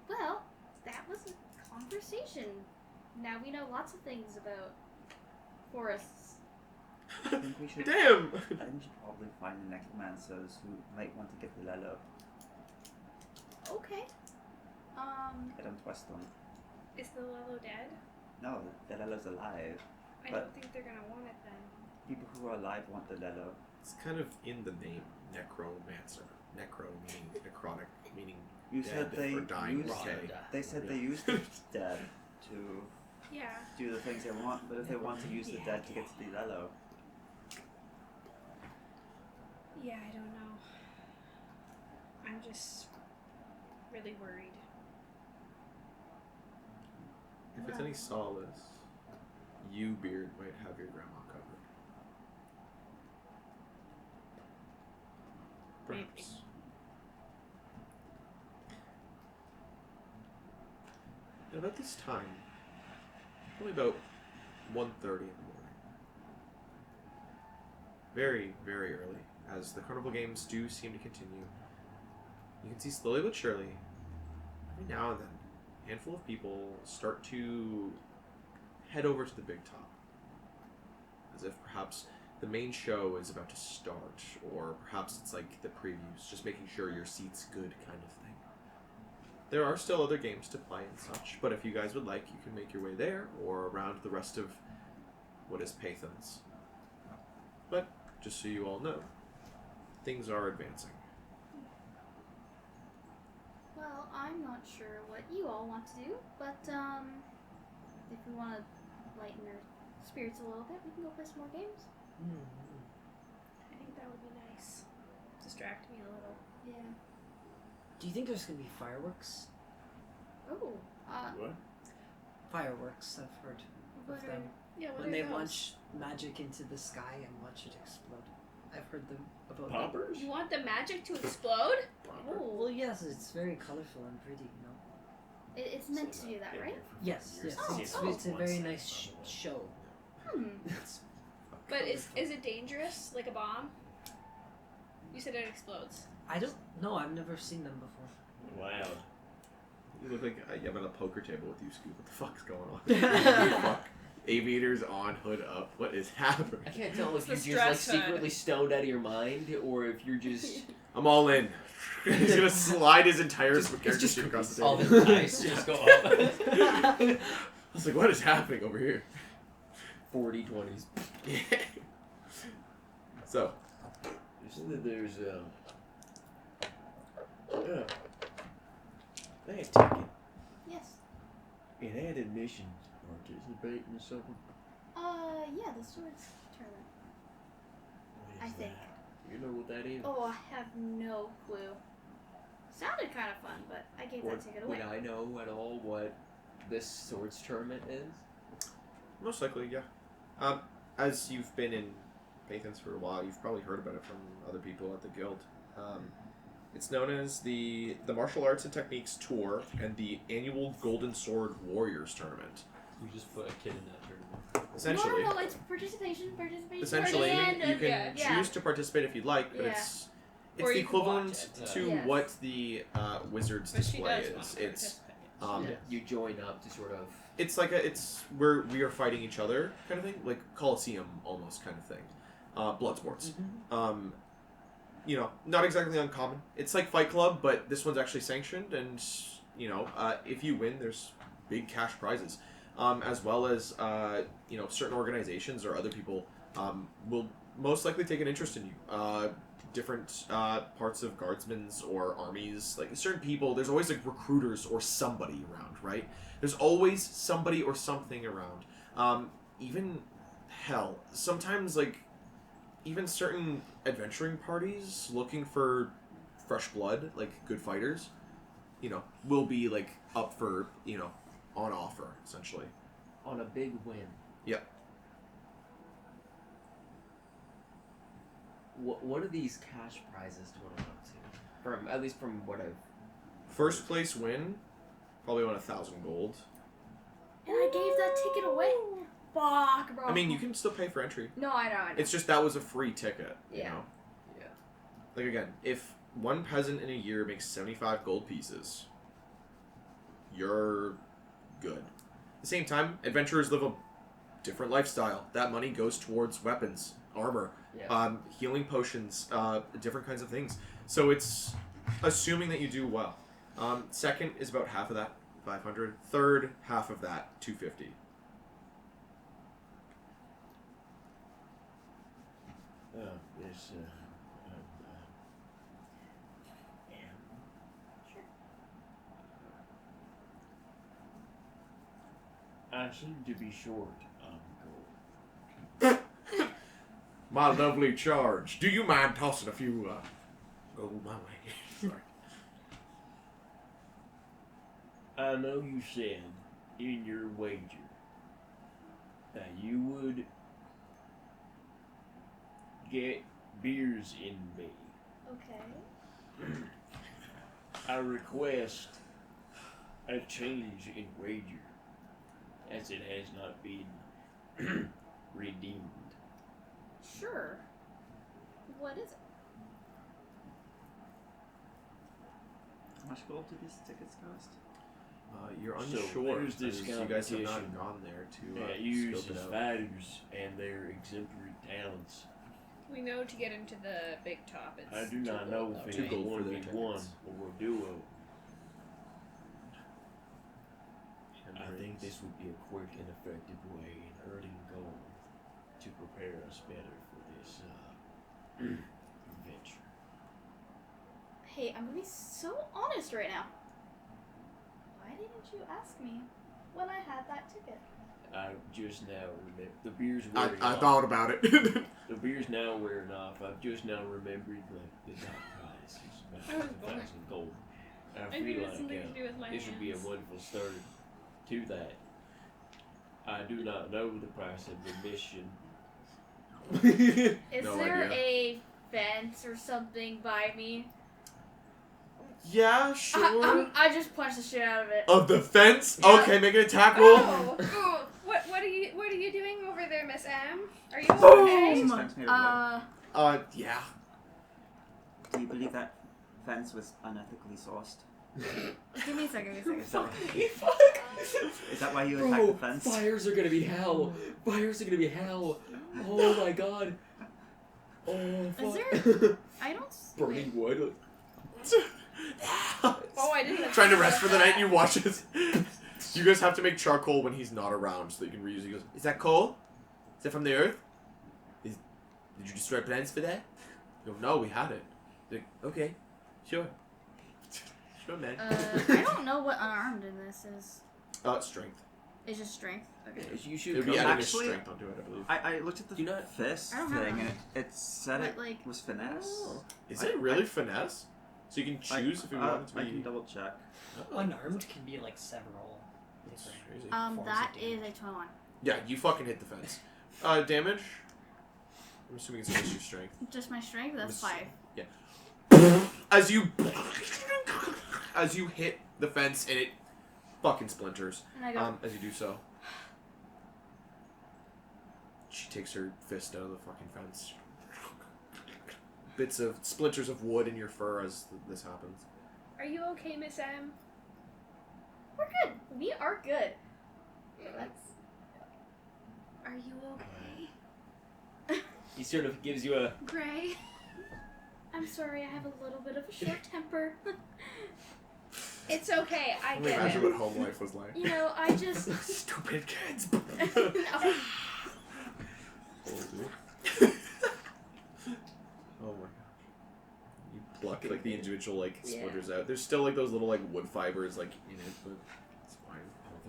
Well, that was a conversation. Now we know lots of things about forests. I think we should. Damn! I think we should probably find the necromancers who might want to get the Lelo. Okay. Get them twist them. Is the Lelo dead? No, the Lelo's alive. I But- don't think they're gonna want it then. People who are alive want the Lelo. It's kind of in the name, necromancer. Necro meaning necrotic, meaning You dead said they or dying used. decay. They said they Yeah. used the dead to Yeah. do the things they want, but if they want to use the dead to get to the Lelo, Yeah, I don't know. I'm just really worried. If it's any solace, you, Beard, might have your grandma covered. Perhaps. And about this time, probably about 1:30 in the morning, very, very early, as the carnival games do seem to continue, you can see slowly but surely, every now and then, a handful of people start to head over to the big top, as if perhaps the main show is about to start, or perhaps it's like the previews, just making sure your seat's good kind of thing. There are still other games to play and such, but if you guys would like, you can make your way there or around the rest of what is Pathans. But just so you all know, things are advancing. Well, I'm not sure what you all want to do, but if we want to lighten our spirits a little bit, we can go play some more games. I think that would be nice. Distract me a little. Yeah. Do you think there's gonna be fireworks? Oh. What? Fireworks, I've heard What of are them. Yeah, what When are they those? launch magic into the sky and watch it explode. I've heard them about them. Poppers? You want the magic to explode? Well, yes, it's very colorful and pretty, you know. It's meant to do that, right? Yes, yes. Oh, It's a very nice show. But is it dangerous, like a bomb? You said it explodes. I don't know. I've never seen them before. Wow. You look like I'm at a poker table with you, Scoop. What the fuck's going on? Fuck. Aviators on, hood up. What is happening? I can't tell if It's you're the just like stress hood. secretly stoned out of your mind or if you're just I'm all in. He's gonna slide his entire character just sheet across the All table. the dice just go up. I was like, what is happening over here? 40 20s. So, There's they had ticket. Yes. It had admission to participate in something. Yeah, the swords tournament. What I is think. that? You know what that is? Oh, I have no clue. Sounded kind of fun, but I gave that ticket away. Would I know at all what this swords tournament is? most likely, yeah. As you've been in Pathans for a while, you've probably heard about it from other people at the guild. It's known as the Martial Arts and Techniques Tour and the annual Golden Sword Warriors Tournament. You just put a kid in that tournament. Essentially, No, it's participation. essentially, And, you can yeah. choose to participate if you'd like, but Yeah. it's Or the you can watch equivalent it. to Yes. what the Wizards But she display does want is. to It's participate. You join up to sort of. it's like it's where we are fighting each other kind of thing, like Colosseum almost kind of thing, blood sports. You know, not exactly uncommon. It's like Fight Club, but this one's actually sanctioned, and you know, if you win, there's big cash prizes, as well as you know, certain organizations or other people will most likely take an interest in you. Different parts of guardsmen's or armies, like certain people, there's always like recruiters or somebody around, right? There's always somebody or something around. Even hell, sometimes like even certain adventuring parties looking for fresh blood, like good fighters, you know, will be like up for, you know, on offer essentially. On a big win. Yep. What are these cash prizes total up to? From at least from what I've. First place win, probably around 1,000 gold. And I gave that ticket away. Fuck, bro. I mean, you can still pay for entry. No, I know. It's just that was a free ticket, you Yeah. know? Yeah. Like, again, if one peasant in a year makes 75 gold pieces, you're good. At the same time, adventurers live a different lifestyle. That money goes towards weapons, armor, Yeah. healing potions, different kinds of things. So it's assuming that you do well. Second is about half of that, 500. Third, half of that, 250. Yes. I seem to be short on gold. My lovely charge. Do you mind tossing a few gold my way? Sorry. I know you said in your wager that you would get beers in me. Okay. I request a change in wager, as it has not been redeemed. Sure. What is it? How much gold do these tickets cost? You're So, unsure. there's this because you guys have not competition gone there to that uses scope it out. fighters and their exemplary talents. We know to get into the big top. It's I do not know if Too it is gold for their 1v1 tickets. or a duo. I think this would be a quick and effective way in earning gold to prepare us better for this adventure. Hey, I'm gonna be so honest right now. Why didn't you ask me when I had that ticket? I just now remember the beer's I wearing off. thought about it. The beer's now wearing off. I've just now remembered the top price is I was about bored. 1,000 gold. I I knew feel it had something to like do with my this would be a hands. wonderful start to that. I do not know the price of admission. Is No there idea. a fence or something by me? Yeah, sure. I just punched the shit out of it. Of the fence? Yeah. Okay, make an attack roll. Oh, what are you doing over there, Miss M? Are you This okay? fence made of wood. Yeah. Do you believe that fence was unethically sourced? Give me a second. Is that, Fuck! is that why you attacked the Bro, fence? fires are gonna be hell. Fires are gonna be hell. Oh my god. Oh Is fuck. I don't. Burning wood. Oh, I didn't. Trying to rest for the night, and you watch it. You guys have to make charcoal when he's not around so that you can reuse it. He goes, is that coal? Is that from the earth? Did you destroy plants for that? You go, no, we had it. Like, okay, sure. Sure, man. I don't know what unarmed in this is. Strength. It's just strength. Okay. You It should would be come- adding a Actually, strength onto it, I believe. I looked at the Do you not- fist I don't have thing one. and it said But, it like- was finesse. Oh. Is it really finesse? So you can choose if you want it to be... I can double check. Unarmed can be like several That's different. crazy. forms of That damage. is a 21. Yeah, you fucking hit the fence. Damage? I'm assuming it's just your strength. Just my strength. That's Let's 5. As you hit the fence and it fucking splinters. And I go. As you do so, she takes her fist out of the fucking fence. Bits of splinters of wood in your fur as this happens. Are you okay, Miss M? We're good. We are good. That's. Are you okay? He sort of gives you a. Gray. I'm sorry. I have a little bit of a short temper. It's okay. I get Imagine it. what home life was like. You know, I just. Stupid kids. No. Oh my god. You pluck like the individual like splinters out. There's still like those little like wood fibers like in it, but it's fine.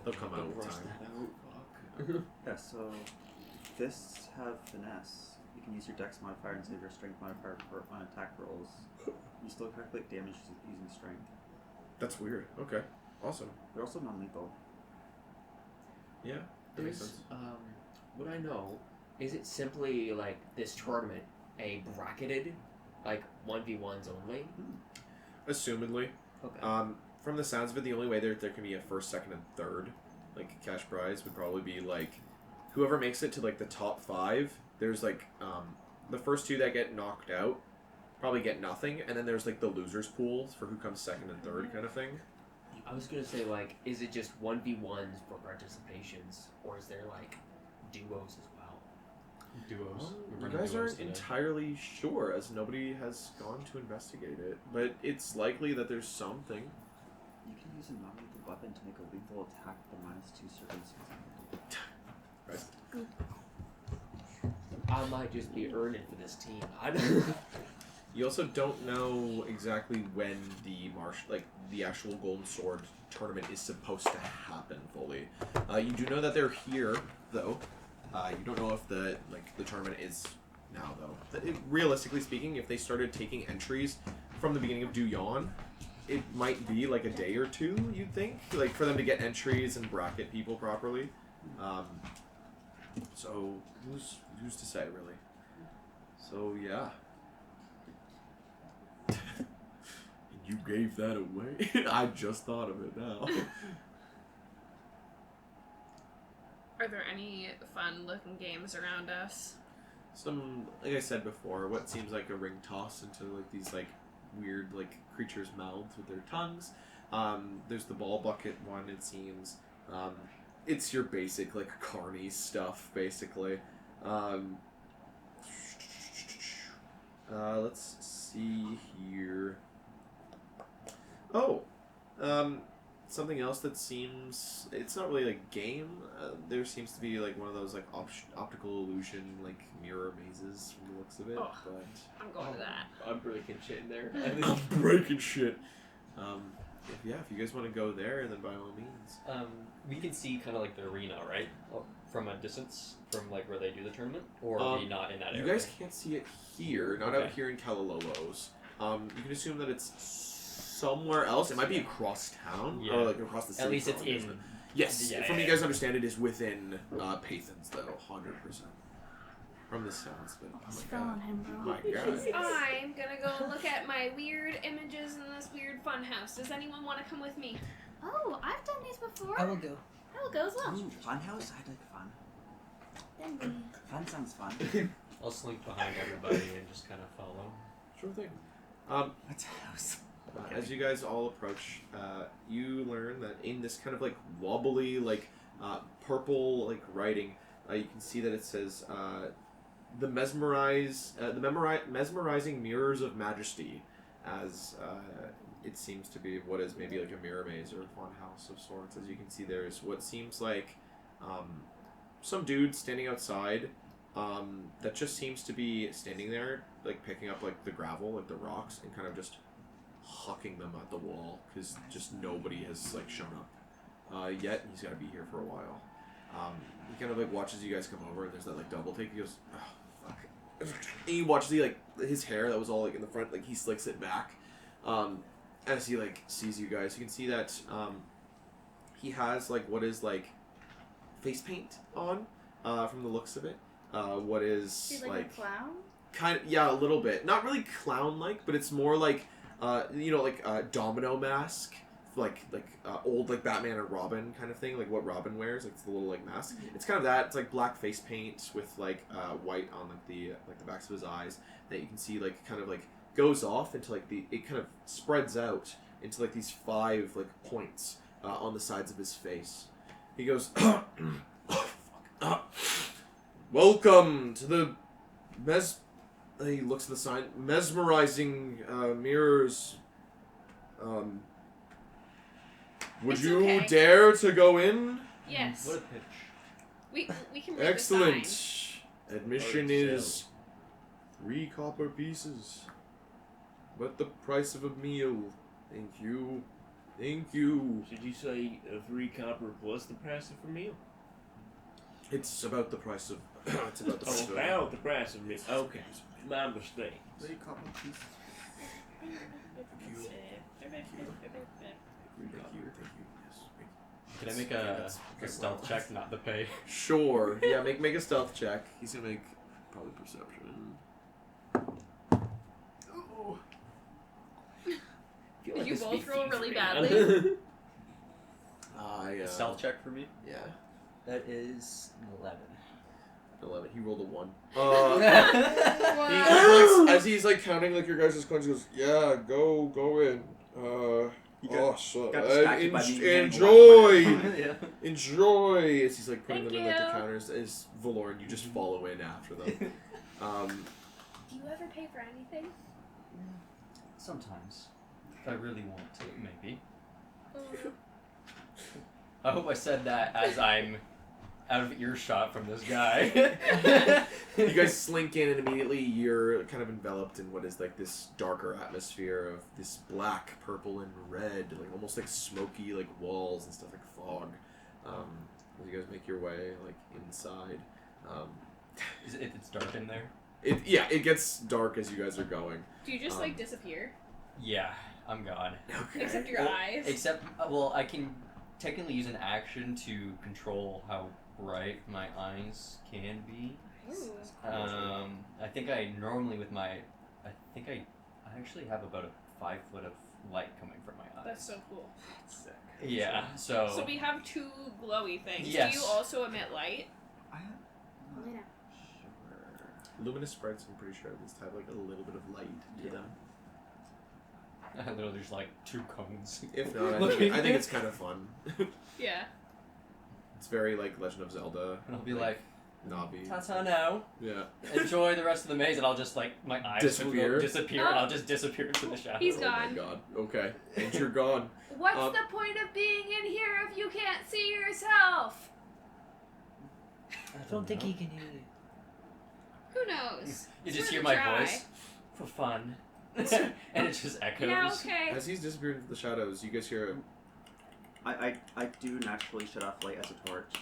They'll come out with Rust time. that out. Fuck. Yeah, so fists have finesse. You can use your dex modifier instead of your strength modifier on attack rolls. You still calculate damage using strength. That's weird. Okay. Awesome. They're also non-lethal. Yeah. That makes There's, sense. what I know, is it simply like this tournament a bracketed, like 1v1s only? Assumedly. Okay. From the sounds of it, the only way there can be a first, second, and third, like, cash prize would probably be, like, whoever makes it to, like, the top 5, there's, like, the first 2 that get knocked out probably get nothing, and then there's, like, the loser's pool for who comes second and third kind of thing. I was gonna say, like, is it just 1v1s for participations, or is there, like, duos as well? Duos. We're You running guys duos aren't today. entirely sure, as nobody has gone to investigate it, but it's likely that there's something. You can use a non-lethal weapon to make a lethal attack with a -2 circumstance. I might just be earning for this team. I don't. You also don't know exactly when the actual Golden Sword tournament is supposed to happen fully. You do know that they're here, though. You don't know if the tournament is now, though. Realistically speaking, if they started taking entries from the beginning of Dewyawn, it might be like a day or two, you'd think, like for them to get entries and bracket people properly. So who's to say, really? So yeah. You gave that away. I just thought of it now. Are there any fun-looking games around us? Some, like I said before, what seems like a ring toss into like these like weird like creatures' mouths with their tongues. There's the ball bucket one, it seems. It's your basic, like, carny stuff, basically. Let's see here. Oh! Something else that seems... It's not really a game. There seems to be, like, one of those, like, optical illusion, like, mirror mazes from the looks of it. Oh. But I'm going to that. I'm breaking shit in there. I'm breaking shit. If you guys want to go there, then by all means. We can see kind of like the arena, right? From a distance, from like where they do the tournament, or are we not in that area? You guys can't see it here, not out Okay. here in Kalalolo's. You can assume that it's somewhere else. It might be across town, Yeah. or like across the city. At least it's probably, isn't in. it? Yes, Yeah, from yeah, you guys understand, it is within Pathans, though, 100%. From the sounds, but It's oh fell on him, bro. my god. I'm gonna go look at my weird images in this weird fun house. Does anyone want to come with me? Oh, I've done these before. I will go. I will go as well. Ooh, fun house? I'd like fun. Then we... Fun sounds fun. I'll slink behind everybody and just kind of follow. Sure thing. What's a house? As you guys all approach, you learn that in this kind of like wobbly, like purple, like writing, you can see that it says the mesmerizing mirrors of majesty, as it seems to be what is maybe like a mirror maze or a fun house of sorts. As you can see, there's what seems like some dude standing outside that just seems to be standing there, like picking up like the gravel, like the rocks, and kind of just hucking them at the wall because just nobody has like shown up yet, and he's got to be here for a while. He kind of like watches you guys come over, and there's that like double take. He goes, "Oh, fuck!" And he watches like his hair that was all like in the front, like he slicks it back. As he like sees you guys, you can see that he has like what is like face paint on from the looks of it. What is He's like a clown? kind of, yeah, a little bit, not really clown like, but it's more like like domino mask, like old like Batman and Robin kind of thing, like what Robin wears, like the little like mask. It's kind of that. It's like black face paint with like white on like the backs of his eyes that you can see like kind of like goes off into like it kind of spreads out into like these 5 like points on the sides of his face. He goes, oh, fuck. Welcome to the he looks at the sign. Mesmerizing mirrors. Would It's you okay. dare to go in? Yes. What a pitch. We can read the Excellent. sign. Admission is 3 copper pieces. But the price of a meal. Thank you. Thank you. Should you say 3 copper plus the price of a meal? It's about the price of. It's about the price Oh, of. about the price of meal. Okay, my mistake. 3 copper pieces. Thank you. Thank you. Yes. Can I make a stealth check, not the pay? Sure. Yeah, make a stealth check. He's gonna make probably perception. Ooh. Did you both roll really badly? A stealth check for me? Yeah. That is 11. 11. He rolled a 1. Wow. He looks, as he's like counting like your guys' coins, he goes, "Yeah, go in. So got distracted by the enjoy, Yeah. enjoy." As he's like putting Thank them in like the you. counters, as Valoran, you just follow in after them. Do you ever pay for anything? Sometimes. If I really want to, maybe. Oh. I hope I said that as I'm out of earshot from this guy. You guys slink in, and immediately you're kind of enveloped in what is like this darker atmosphere of this black, purple, and red, like almost like smoky, like walls and stuff, like fog. As you guys make your way like inside, It's dark in there? it gets dark as you guys are going. Do you just like disappear? Yeah, I'm gone. Okay. Except your eyes. Except, well, I can technically use an action to control how bright my eyes can be. Ooh. I think I normally with my, I think I actually have about a 5 foot of light coming from my eyes. That's so cool. Sick. Yeah, so. So we have 2 glowy things. Yes. Do you also emit light? I am not Yeah. sure. Luminous sprites, I'm pretty sure, at least have like a little bit of light to them. Literally just like 2 cones. If not, I Looking think, I think at- it's kind of fun. Yeah. It's very like Legend of Zelda. And I'll be like, Navi. ta-ta now. Yeah. Enjoy the rest of the maze, and I'll just like my eyes Disappear. will disappear, Oh. and I'll just disappear into the shadows. He's Oh gone. my god. Okay. And you're gone. What's Um, the point of being in here if you can't see yourself? I don't think he can hear you. Who knows? You It's just worth hear a my try. voice for fun, and it just echoes. Yeah, okay. As he's disappeared into the shadows, you guys hear I do naturally shut off light as a torch.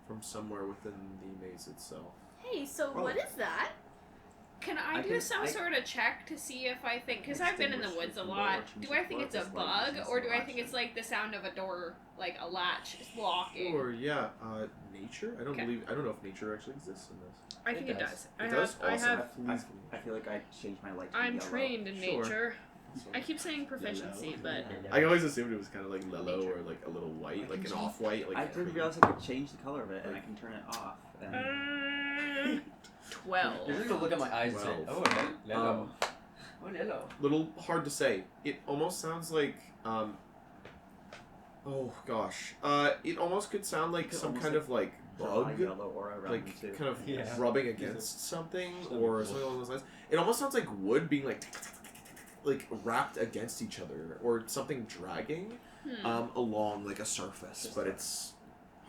from somewhere within the maze itself. Hey, so Oh. what is that? Can I I do can- some I- sort of check to see if I think, because I've been in the Extinguish woods a from lot, lower do I think it's a change of light bug, versus or do I latch think it's it. like the sound of a door, like a latch locking? Or yeah, nature. I don't Okay. believe. I don't know if nature actually exists in this. I think It it does. does. It does? I Awesome. have, Please. I feel like I changed my light to I'm yellow. trained in Sure. nature. So- I keep saying proficiency, but I always assumed it was kind of like yellow or like a little white, like an off-white. Like I didn't cream. realize I could change the color of it, and I can turn it off. And 12. You're just gonna look at my eyes and say, Well, "Oh, hello, Um, oh, hello." little hard to say. It almost sounds like oh gosh. It almost could sound like Could some almost kind like of like draw a bug, yellow aura around me like too. kind of Yeah. rubbing against something That'd be or cool. something along those lines. It almost sounds like wood being like wrapped against each other or something dragging along like a surface, but it's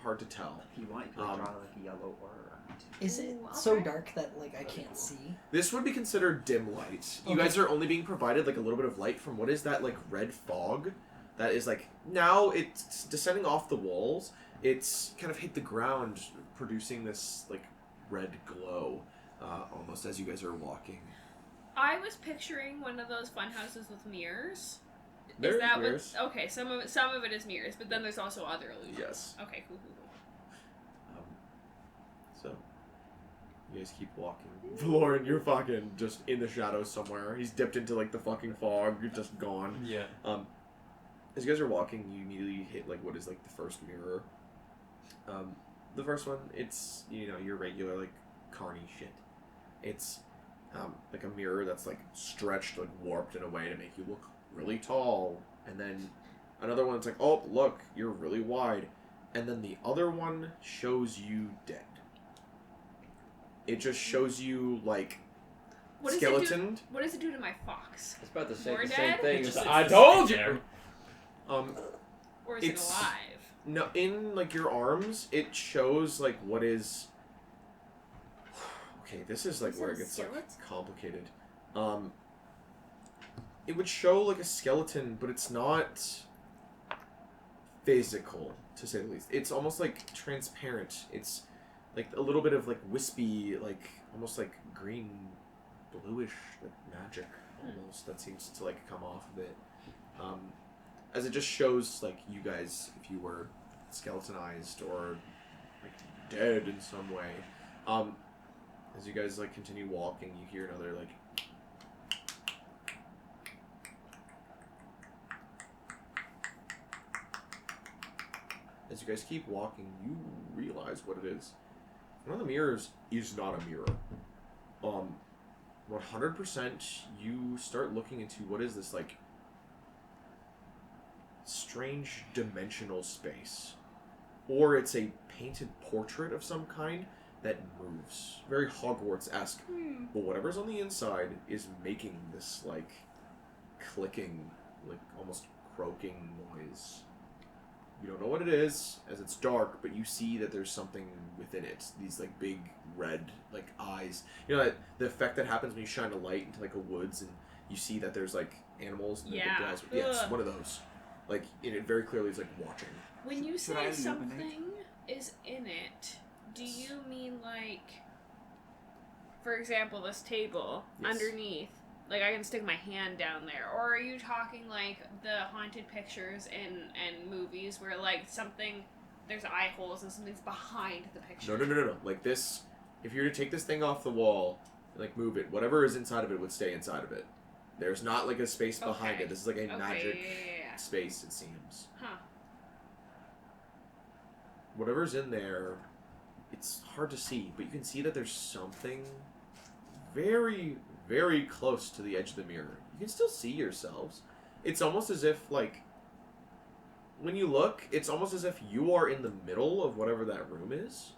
hard to tell. If you want, you could draw like a yellow aura around. Is it Ooh, so okay. dark that like I can't see? This would be considered dim light. You Okay. guys are only being provided like a little bit of light from what is that like red fog that is like now it's descending off the walls. It's kind of hit the ground, producing this like red glow almost as you guys are walking. I was picturing one of those fun houses with mirrors. There's is that mirrors. what? Okay, some of it is mirrors, but then there's also other illusions. Yes. Okay, cool. So you guys keep walking. Lauren, you're fucking just in the shadows somewhere. He's dipped into like the fucking fog. You're just gone. Yeah. As you guys are walking, you immediately hit like what is like the first mirror. The first one, it's your regular like carny shit. It's like a mirror that's like stretched, like warped in a way to make you look really tall, and then another one's like, oh look, you're really wide, and then the other one shows you dead. It just shows you like What does skeletoned. What does it do to my fox? It's about to say More the same dead? thing. It's as just- I it's told just you. there. Or is it It's- alive? No, in like your arms, it shows like what is. Okay, this is like Is where it it a gets like skeleton? complicated. It would show like a skeleton, but it's not physical to say the least. It's almost like transparent. It's like a little bit of like wispy, like almost like green, bluish, like magic almost that seems to like come off of it. As it just shows like you guys if you were skeletonized or like dead in some way. As you guys like continue walking, you hear another like as you guys keep walking, you realize what it is. One of the mirrors is not a mirror. 100% you start looking into what is this like strange dimensional space, or it's a painted portrait of some kind that moves, very Hogwarts-esque. But whatever's on the inside is making this like clicking, like almost croaking noise. You don't know what it is as it's dark, but you see that there's something within it. These like big red like eyes. You know that the effect that happens when you shine a light into like a woods and you see that there's like animals. And Yeah. The eyes. Yeah, it's Ugh. one of those. Like it very clearly is like watching. When you Should I say illuminate? something is in it, do you mean like, for example, this table Yes. underneath? Like I can stick my hand down there, or are you talking like the haunted pictures in movies where like there's eye holes and something's behind the picture? No. Like this, if you were to take this thing off the wall and like move it, whatever is inside of it would stay inside of it. There's not like a space behind Okay. it. This is like a Okay, magic yeah. space, it seems. Huh. Whatever's in there, it's hard to see, but you can see that there's something very, very close to the edge of the mirror. You can still see yourselves. It's almost as if, like, when you look, it's almost as if you are in the middle of whatever that room is.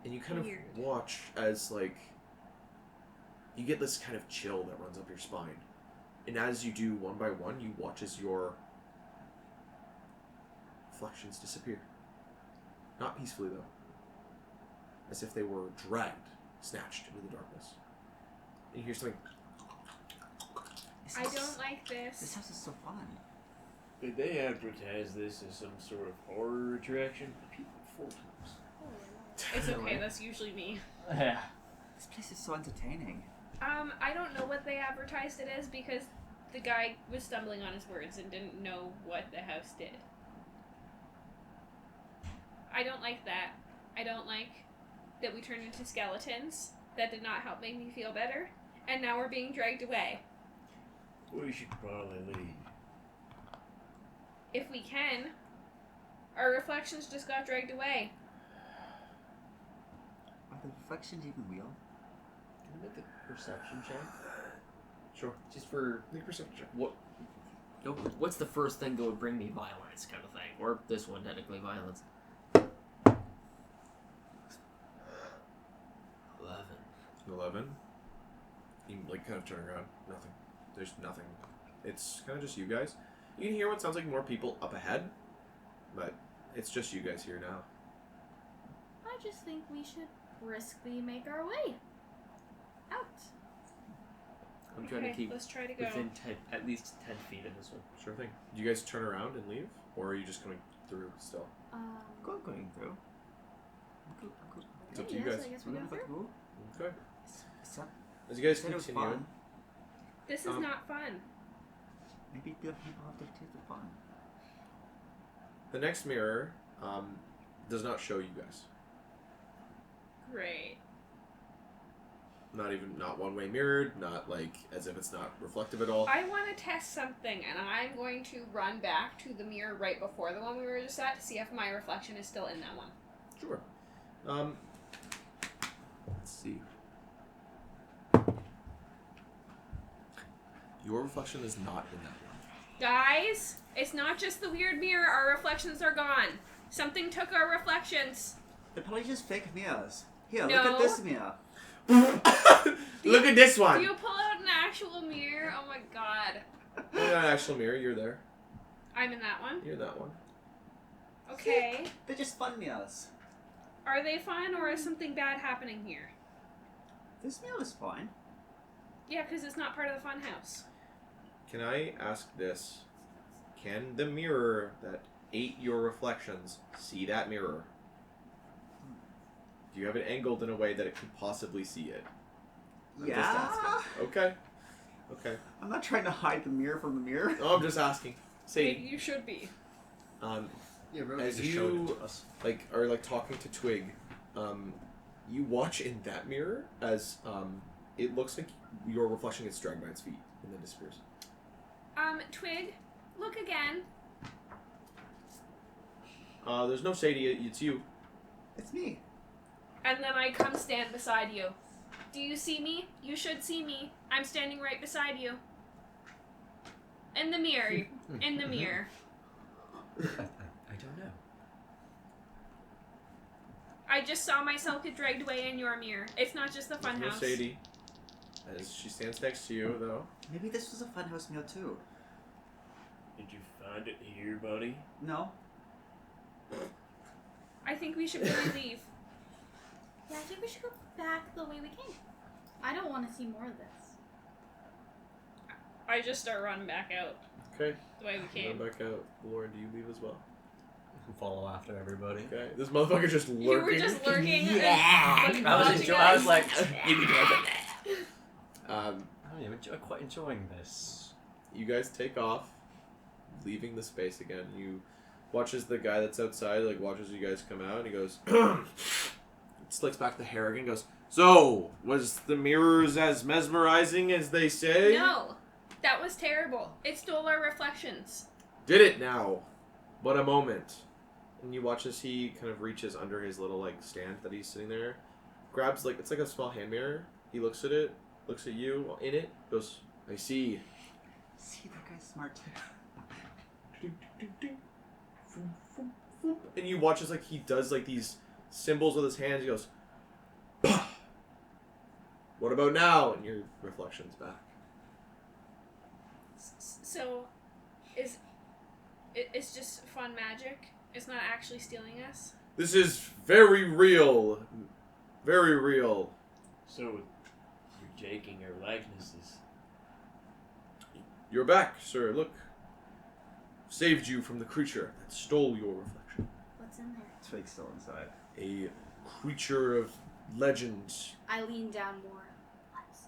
And you kind Weird. of watch as, like, you get this kind of chill that runs up your spine. And as you do one by one, you watch as your reflections disappear. Not peacefully, though. As if they were dragged, snatched into the darkness. And you hear something. This I house- don't like This this. house is so fun. Did they advertise this as some sort of horror attraction? People full times. It's okay, that's usually me. Yeah. This place is so entertaining. I don't know what they advertised it as because the guy was stumbling on his words and didn't know what the house did. I don't like that. I don't like that we turned into skeletons. That did not help make me feel better. And now we're being dragged away. We should probably leave. If we can. Our reflections just got dragged away. Are the reflections even real? Can I make a perception check? Sure. Just for Make a perception check. what's the first thing that would bring me violence, kind of thing, or this one technically violence. 11. 11. You like kind of turn around. Nothing. There's nothing. It's kind of just you guys. You can hear what sounds like more people up ahead, but it's just you guys here now. I just think we should briskly make our way out. I'm trying to keep let's try to go. within at least 10 feet in this one. Sure thing. Do you guys turn around and leave, or are you just coming through still? Going through. I'm good. It's up to okay, you yes, guys. I guess we go through. Okay. It's not, As you guys said it was continue, fun. This is not fun. Maybe the people have to taste the fun. the next mirror does not show you guys. Great. Not one-way mirrored, not like as if it's not reflective at all. I want to test something, and I'm going to run back to the mirror right before the one we were just at to see if my reflection is still in that one. Sure. Let's see. Your reflection is not in that one. Guys, it's not just the weird mirror. Our reflections are gone. Something took our reflections. They're probably just fake mirrors. Here, No. look at this mirror. Look at this Do one! you pull out an actual mirror? Oh my god. You're not an actual mirror, you're there. I'm in that one. You're that one. Okay. They're just fun mirrors. Are they fun or is something bad happening here? This mirror is fine. Yeah, because it's not part of the fun house. Can I ask this? Can the mirror that ate your reflections see that mirror? Do you have it angled in a way that it could possibly see it? I'm just Yeah. asking. Okay. Okay. I'm not trying to hide the mirror from the mirror. Oh, I'm just asking. Maybe Sadie, you should be. Yeah, really as just showed it you to us. are talking to Twig, you watch in that mirror as it looks like your reflection gets dragged by its feet and then disappears. Twig, look again. There's no Sadie. It's you. It's me. And then I come stand beside you. Do you see me? You should see me. I'm standing right beside you. In the mirror. In the mirror. I don't know. I just saw myself get dragged away in your mirror. It's not just the There's no funhouse. Sadie. As she stands next to you, though. Maybe this was a funhouse mirror too. Did you find it here, buddy? No. I think we should really leave. Yeah, I think we should go back the way we came. I don't want to see more of this. I just start running back out Okay. the way we Run came. back out. Lauren, do you leave as well? Follow after everybody. Okay. This motherfucker's just lurking. You were just lurking. Yeah. And I was watching I us. was like, I'm quite enjoying this. You guys take off, leaving the space again. You watch as the guy that's outside, watches you guys come out, and he goes, slicks back the hair again, goes, "So, was the mirrors as mesmerizing as they say?" No, that was terrible. It stole our reflections. Did it now? What a moment. And you watch as he kind of reaches under his little stand that he's sitting there, grabs it's like a small hand mirror. He looks at it, looks at you in it, goes, I see. See, that guy's smart too. And you watch as like he does like these symbols with his hands. He goes, "Bah! What about now?" And your reflection's back. So, it's just fun magic? It's not actually stealing us? This is very real. Very real. So, you're taking our likenesses. You're back, sir. Look. Saved you from the creature that stole your reflection. What's in there? Twig's still inside. A creature of legend. I lean down more. What's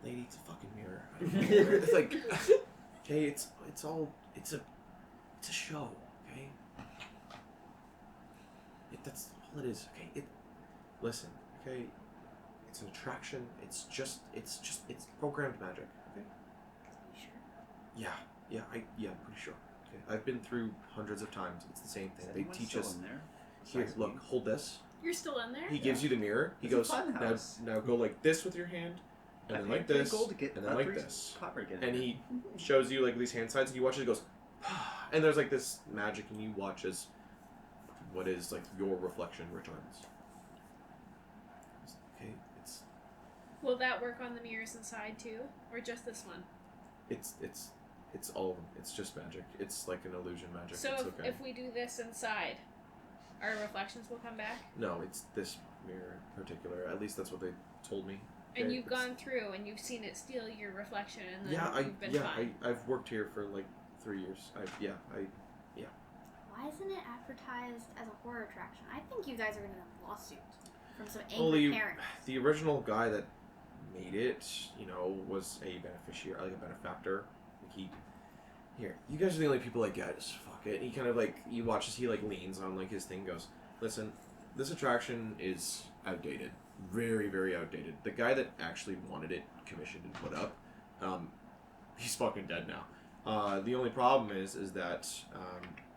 Lady, it's a fucking mirror. I don't know. It's like, okay, it's a show, okay? That's all it is, okay? Listen, okay? It's an attraction. It's programmed magic, okay? you sure? Yeah, I'm pretty sure. Okay, I've been through hundreds of times. It's the same thing. Is They anyone teach still us. in there? Here, Besides look, me? hold this. You're still in there? He gives you the mirror. He It's a goes, fun house. now go like this with your hand, and I then paid like 3 this, gold to get and then like 3 this. copper to get And in he shows you like these hand signs, and you watch it. It goes, and there's like this magic, and you watch as what is like your reflection returns. Okay, Will that work on the mirrors inside too? Or just this one? it's all of them. It's just magic. It's like an illusion magic. So it's if, okay. if we do this inside, our reflections will come back? No, it's this mirror in particular. At least that's what they told me. And Okay, you've it's- gone through and you've seen it steal your reflection and then Yeah, you've been fine. I've worked here for like 3 years. Why isn't it advertised as a horror attraction? I think you guys are gonna have a lawsuit from some angry Only parents. the original guy that made it, was a beneficiary, like a benefactor. Like you guys are the only people I get. Just fuck it. He kind of like, you watch as he like leans on like his thing, goes, listen, this attraction is outdated, very very outdated. The guy that actually wanted it commissioned and put up, he's fucking dead now. The only problem is that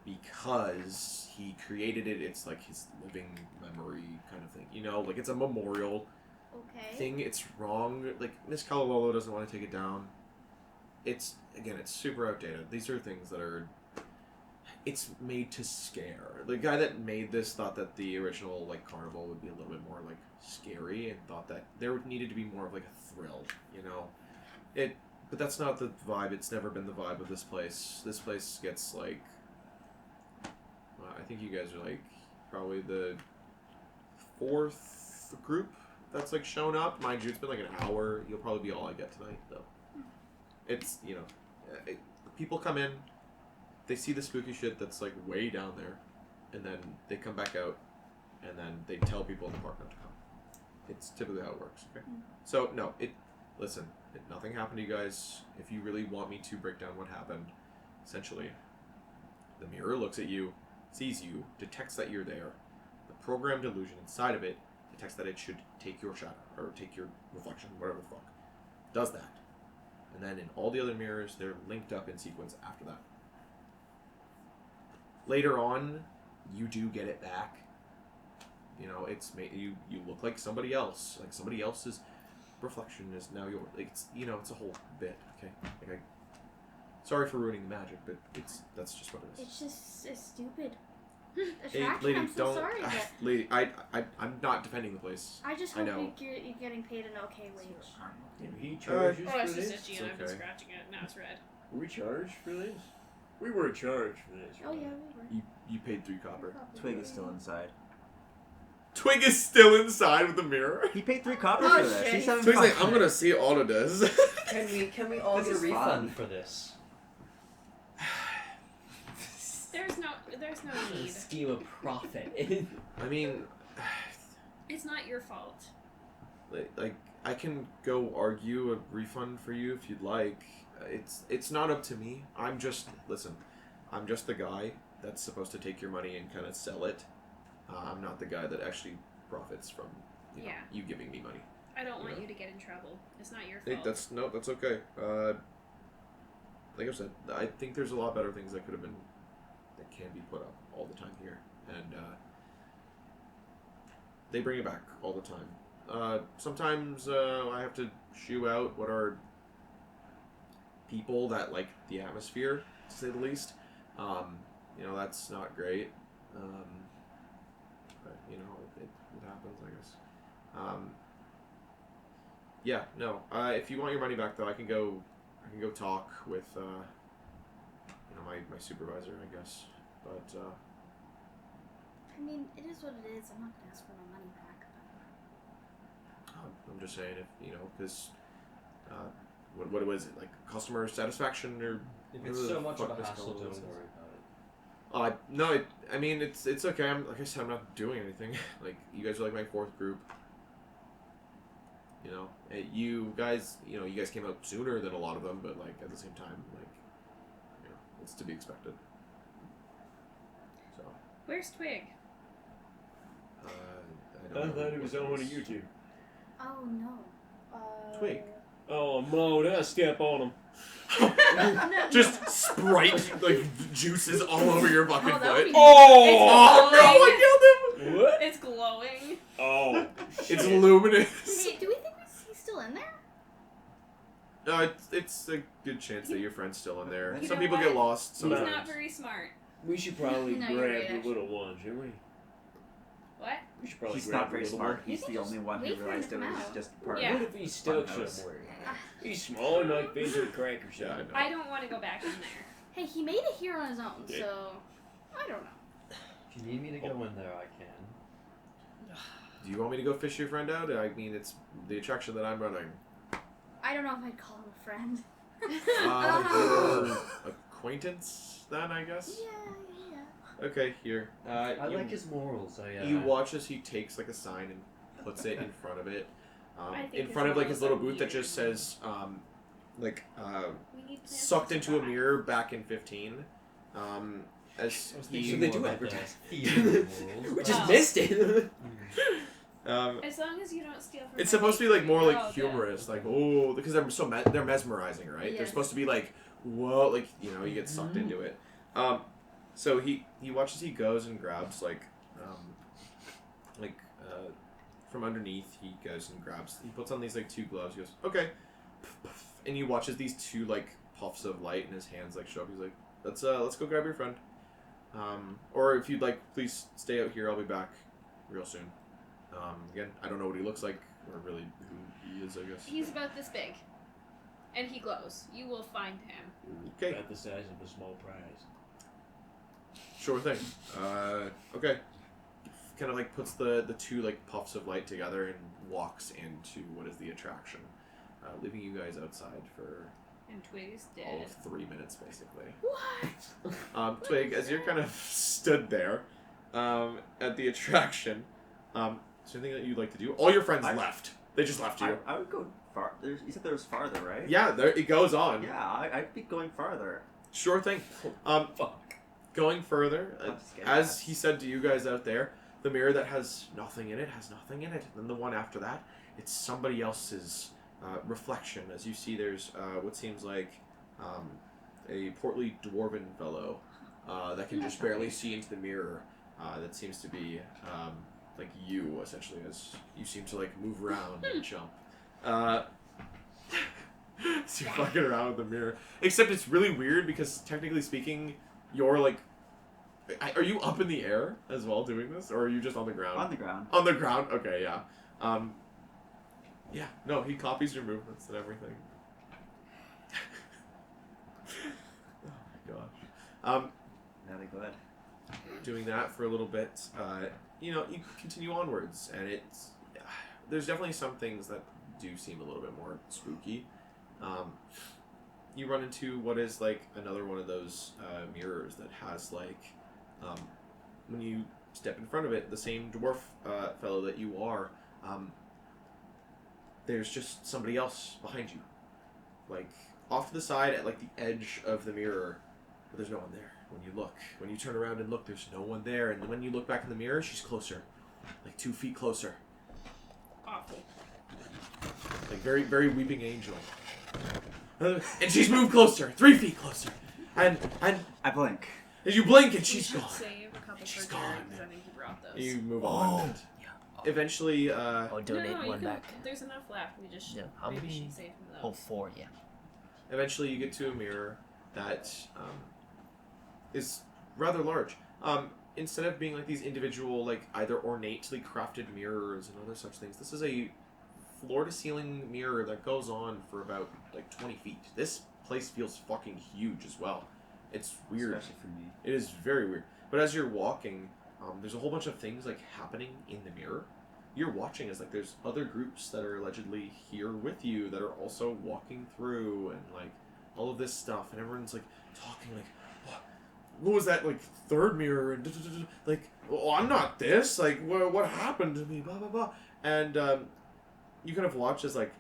because he created it, it's like his living memory kind of thing. Like it's a memorial Okay. thing. It's wrong. Like Miss Kalawolo doesn't want to take it down. It's super outdated. These are things that are. It's made to scare. The guy that made this thought that the original like carnival would be a little bit more like scary, and thought that there needed to be more of like a thrill. But that's not the vibe. It's never been the vibe of this place. This place gets like. I think you guys are like probably the 4th group that's like shown up. Mind you, it's been like an hour. You'll probably be all I get tonight, though. It's people come in, they see the spooky shit that's like way down there, and then they come back out, and then they tell people in the park not to come. It's typically how it works. Okay. So no, nothing happened to you guys. If you really want me to break down what happened, essentially, the mirror looks at you, sees you, detects that you're there. The programmed illusion inside of it detects that it should take your shadow, or take your reflection, whatever the fuck. Does that. And then in all the other mirrors, they're linked up in sequence after that. Later on, you do get it back. It's made you look like somebody else. Like somebody else's reflection is now yours. Like it's a whole bit. Okay. Sorry for ruining the magic, but that's just what it is. It's stupid. Hey, Attraction, lady, I'm so don't. sorry, but Lady, I'm not defending the place. I just I hope know. you're getting paid an okay wage. Maybe he charges Oh, for it's just this? itchy and I've been okay. scratching it. Now it's red. Were we charged for this? We were charged for this. Oh right? yeah, we were. You paid 3 copper. Twig is still inside. Twig is still inside with the mirror. He paid 3 copper Oh, for this. shit. He's having Twig's fun. like, I'm gonna see all of this. Can we all This get a is refund fun. for this? There's no need. Scheme of profit. I mean, It's not your fault. like I can go argue a refund for you if you'd like. It's not up to me. I'm just the guy that's supposed to take your money and kind of sell it. I'm not the guy that actually profits from Yeah. you giving me money. I don't want Yeah. you to get in trouble. It's not your Hey, fault. that's okay. Like I said, I think there's a lot better things that can be put up all the time here, and they bring it back all the time. sometimes I have to shoo out what are people that like the atmosphere, to say the least. That's not great. But it happens, I guess. Yeah, no. If you want your money back, though, I can go talk with my supervisor, I guess. But I mean, it is what it is. I'm not gonna ask for my money back. I'm just saying, if because what was it, like, customer satisfaction or? If it's so much of a hassle, don't worry about it. No, it's okay. Like I said, I'm not doing anything. Like, you guys are like my fourth group. You guys came out sooner than a lot of them, but like at the same time, like, it's to be expected. So. Where's Twig? I thought he was on one of you two. Oh no. Twig. Oh, Mo, did I step on him? Just Sprite, like, juices all over your fucking Oh, that would foot. be- Oh, It's no, glowing. I killed him! What? It's glowing. Oh, It's luminous. Hey, do we think he's still in there? It's a good chance that your friend's still in there. You Some know people what? get lost He's sometimes. not very smart. we should probably No, you're grab right, the actually. little one, shouldn't we? What? We should probably He's grab not very the little smart. one. He's the only one who wait for him realized to it come was out. just part Yeah. What if he's stuck Funhouse. somewhere? He's small and like things with a cracker Yeah, I shot. know. I don't want to go back in there. Hey, he made it here on his own, Yeah. so I don't know. If you need me to go in there, I can. Do you want me to go fish your friend out? I mean, it's the attraction that I'm running. I don't know if I'd call him a friend. Acquaintance, then, I guess? Yeah. Okay, here. I like his morals. You watch as he takes, like, a sign and puts it in front of it. I think In his front of, like, his morals little are booth that weird. just says, We need plants sucked to into a survive. mirror back in 15. As I was he... thinking So they more do about advertise. the theater morals. We just Oh. missed it. As long as you don't steal from It's my supposed to be like more bakery, like we're all good. humorous, like, oh, because they're mesmerizing, right? They're Yes. supposed to be like, whoa, like, you get sucked into it. So he watches, he goes and grabs from underneath. He goes and grabs. He puts on these like two gloves. He goes, okay, and he watches these two like puffs of light in his hands like show up. He's like, let's go grab your friend. Or if you'd like, please stay out here. I'll be back real soon. Again, I don't know what he looks like or really who he is, I guess. He's about this big, and he glows. You will find him. Okay, About the size of a small prize. sure thing. Okay. Kind of like puts the two like puffs of light together and walks into what is the attraction, leaving you guys outside for And Twig's all dead. of 3 minutes, basically. What? Twig, as you're kind of stood there at the attraction, is there anything that you'd like to do? All your friends left. They just left you. I would go far. You said there was farther, right? Yeah, there it goes on. Yeah, I'd be going farther. Sure thing. Fuck. Going further, I'm scared. as he said to you guys out there, the mirror that has nothing in it has nothing in it. Then the one after that, it's somebody else's reflection. As you see, there's what seems like a portly dwarven fellow that can just barely see into the mirror. That seems to be like you, essentially, as you seem to like move around and jump. So you're fucking around with the mirror. Except it's really weird because technically speaking, you're like, are you up in the air as well doing this, or are you just on the ground? On the ground. On the ground. Okay, yeah. Yeah. No, he copies your movements and everything. Oh my gosh. Very good. Doing that for a little bit, you continue onwards, and there's definitely some things that do seem a little bit more spooky. You run into what is like another one of those mirrors that has like, when you step in front of it, the same dwarf fellow that you are, there's just somebody else behind you, like off to the side at like the edge of the mirror, but there's no one there. When you turn around and look, there's no one there, and when you look back in the mirror, she's closer, like 2 feet closer, Awful. like very, very weeping angel. And she's moved closer, 3 feet closer, and I blink. as you blink, and You she's should gone. save a couple She's for gone. Jared, because I think he brought those. You move on. eventually, Or donate no, you one can, back. There's enough left. We just Yeah, how maybe many? should save them Oh, those. 4, yeah. eventually you get to a mirror that is rather large. Instead of being like these individual, like either ornately crafted mirrors and other such things, this is a floor-to-ceiling mirror that goes on for about like 20 feet. This place feels fucking huge as well. It's weird. Especially for me. It is very weird. But as you're walking, there's a whole bunch of things like happening in the mirror. You're watching as like there's other groups that are allegedly here with you that are also walking through and like all of this stuff, and everyone's like talking like, what was that like third mirror and like, oh, I'm not this, like what happened to me, blah blah blah. And you kind of watch as like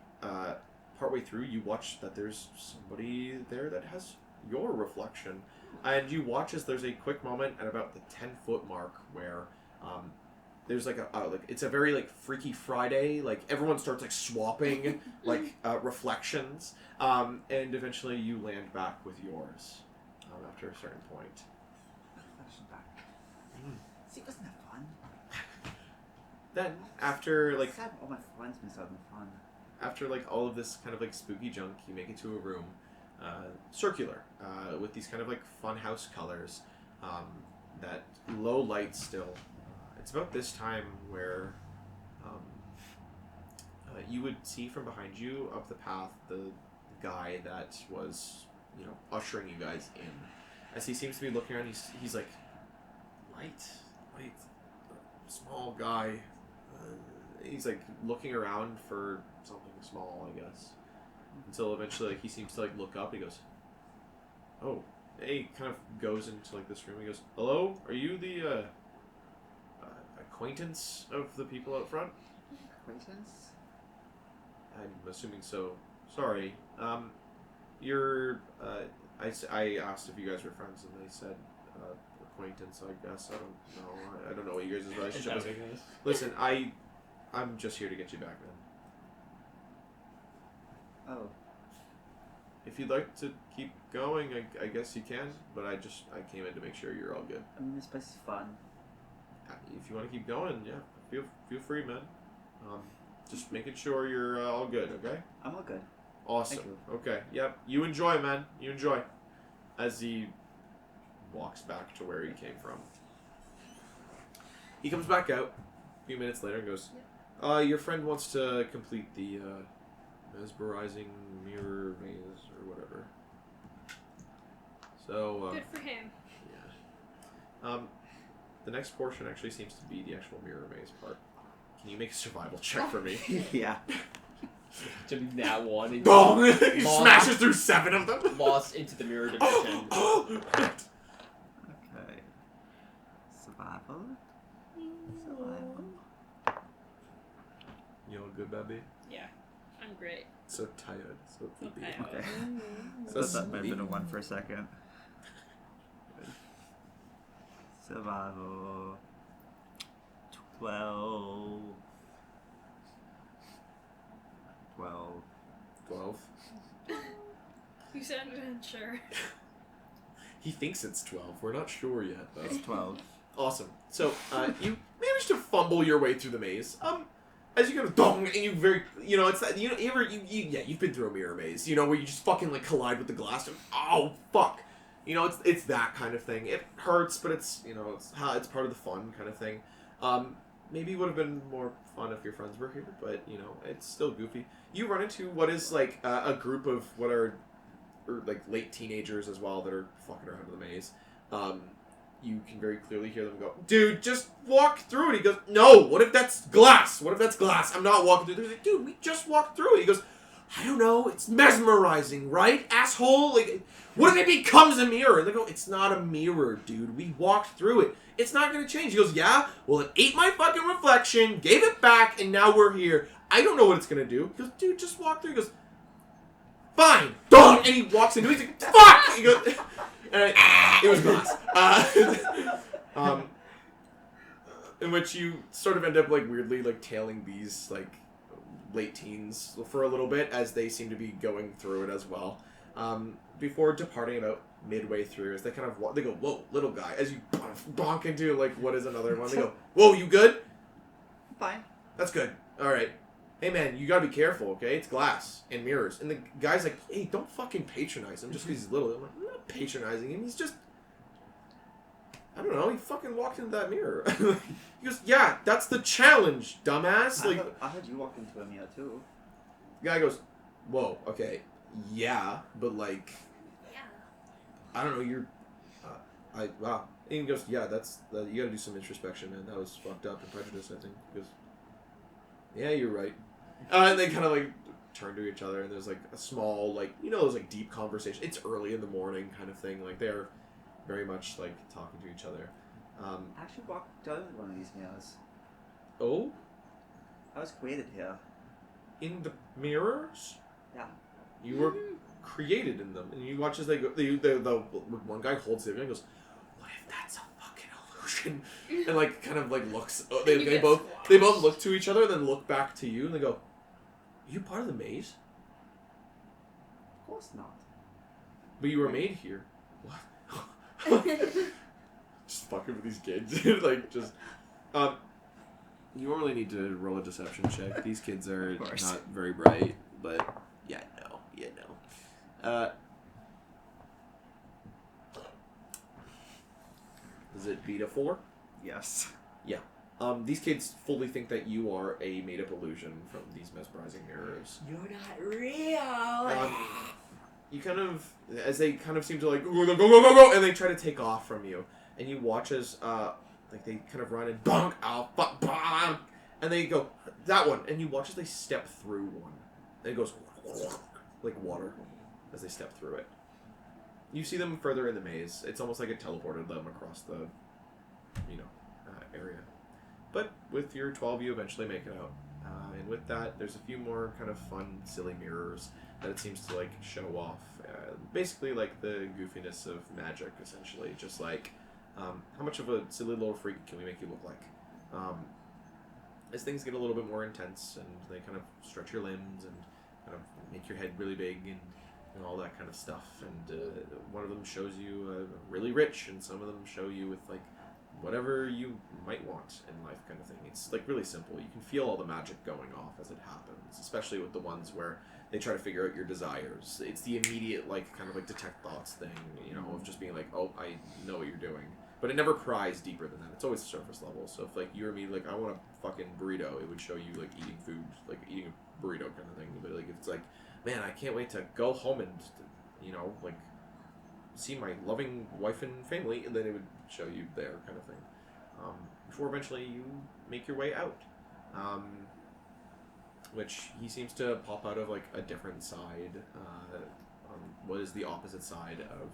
partway through you watch that there's somebody there that has your reflection, and you watch as there's a quick moment at about the 10-foot mark where there's like like it's a very like Freaky Friday, like everyone starts like swapping like reflections, and eventually you land back with yours after a certain point. Reflection back. See, wasn't that fun? Then after like Sad all my friends miss out on the fun. after like all of this kind of like spooky junk, you make it to a room, circular, with these kind of like fun house colors, that low light still. It's about this time where you would see from behind you up the path the guy that was, you know, ushering you guys in. As he seems to be looking around, he's like, light, small guy. He's like looking around for something small, I guess, until eventually like he seems to like look up. And he goes, "Oh," and he kind of goes into like this room. He goes, "Hello, are you the acquaintance of the people out front?" Acquaintance? I'm assuming so. Sorry. You're. I asked if you guys were friends, and they said acquaintance. I guess I don't know. I don't know what you guys' relationship is. Listen, I'm just here to get you back, man. Oh. If you'd like to keep going, I guess you can. But I came in to make sure you're all good. I mean, this place is fun. If you want to keep going, yeah, feel free, man. Just making sure you're all good, okay? I'm all good. Awesome. Thank you. Okay. Yep. You enjoy, man. You enjoy. As he walks back to where he came from. He comes back out a few minutes later and goes, your friend wants to complete the mesmerizing mirror maze or whatever. So, Good for him. yeah. The next portion actually seems to be the actual mirror maze part. Can you make a survival check for me? Yeah. To be that one. And Boom! He Lost. smashes through 7 of them. Lost into the mirror dimension. Okay. Survival? Survival? You all good, baby? Yeah, I'm great. So tired, so sleepy. Okay. So So that might have been a sleepy. 1 for a second. Survival. 12. 12. You sounded unsure. He thinks it's 12. We're not sure yet, though. It's 12. Awesome. So, you managed to fumble your way through the maze. As you go dong, and you very, you know, it's that, you know, you've been through a mirror maze, you know, where you just fucking like collide with the glass and, oh, fuck. You know, it's that kind of thing. It hurts, but it's, you know, it's part of the fun kind of thing. Maybe it would have been more fun if your friends were here, but, you know, it's still goofy. You run into what is, like, a group of what are, like, late teenagers as well that are fucking around in the maze. You can very clearly hear them go, "Dude, just walk through it." He goes, "No, what if that's glass? What if that's glass? I'm not walking through." They're like, "Dude, we just walked through it." He goes, "I don't know, it's mesmerizing, right, asshole? Like, what if it becomes a mirror?" And they go, "It's not a mirror, dude. We walked through it. It's not going to change." He goes, "Yeah? Well, it ate my fucking reflection, gave it back, and now we're here. I don't know what it's going to do." He goes, "Dude, just walk through." He goes, "Fine." Dong! And he walks into it. He's like, "Fuck!" He goes, and it was glass. In which you sort of end up, like, weirdly, like, tailing these, like, late teens for a little bit as they seem to be going through it as well. Before departing about midway through, as they kind of they go, "Whoa, little guy," as you bonk into, like, what is another one. They go, "Whoa, you good?" Fine. That's good. All right. Hey, man, you gotta be careful, okay? It's glass and mirrors. And the guy's like, hey, don't fucking patronize him just because he's little. I'm like, I'm not patronizing him. He's just... I don't know. He fucking walked into that mirror. He goes, yeah, that's the challenge, dumbass. Like, I heard you walk into a mirror too. the guy goes, whoa, okay, yeah, but like, Yeah. I don't know, you're... wow. And he goes, yeah, you gotta do some introspection, man. That was fucked up and prejudice, I think. He goes, yeah, you're right. And they kind of like turn to each other, and there's like a small, like, you know, those like deep conversation. It's early in the morning kind of thing. Like they're very much like talking to each other. I actually walked out of one of these mirrors. Oh, I was created here. in the mirrors? Yeah. You were created in them, and you watch as they go. The one guy holds it and goes, "What if that's a fucking illusion?" And like kind of like looks. They both look to each other, then look back to you, and they go, "Are you part of the maze? Of course not. But you were made here." What? Just fucking with these kids, like just. You don't really need to roll a deception check. These kids are not very bright, but yeah, no. Does it beat a 4? Yes. These kids fully think that you are a made-up illusion from these mesmerizing mirrors. You're not real. You kind of, as they kind of seem to like go, and they try to take off from you, and you watch as like they kind of run and bonk out, bonk, and they go that one, and you watch as they step through one, and it goes like water as they step through it. You see them further in the maze. It's almost like it teleported them across the, area. But with your 12, you eventually make it out. And with that, there's a few more kind of fun, silly mirrors that it seems to like show off. Basically, like the goofiness of magic, essentially. Just like how much of a silly little freak can we make you look like? As things get a little bit more intense, and they kind of stretch your limbs and kind of make your head really big and all that kind of stuff. And one of them shows you really rich, and some of them show you with like whatever you might want in life kind of thing. It's like really simple. You can feel all the magic going off as it happens, especially with the ones where they try to figure out your desires. It's the immediate like kind of like detect thoughts thing, of just being like, oh, I know what you're doing. But it never pries deeper than that. It's always surface level. So if like you or me, like I want a fucking burrito, it would show you like eating food, like eating a burrito kind of thing. But like if it's like, man, I can't wait to go home and like see my loving wife and family, and then it would show you there kind of thing. Before eventually you make your way out. Which he seems to pop out of like a different side, on what is the opposite side of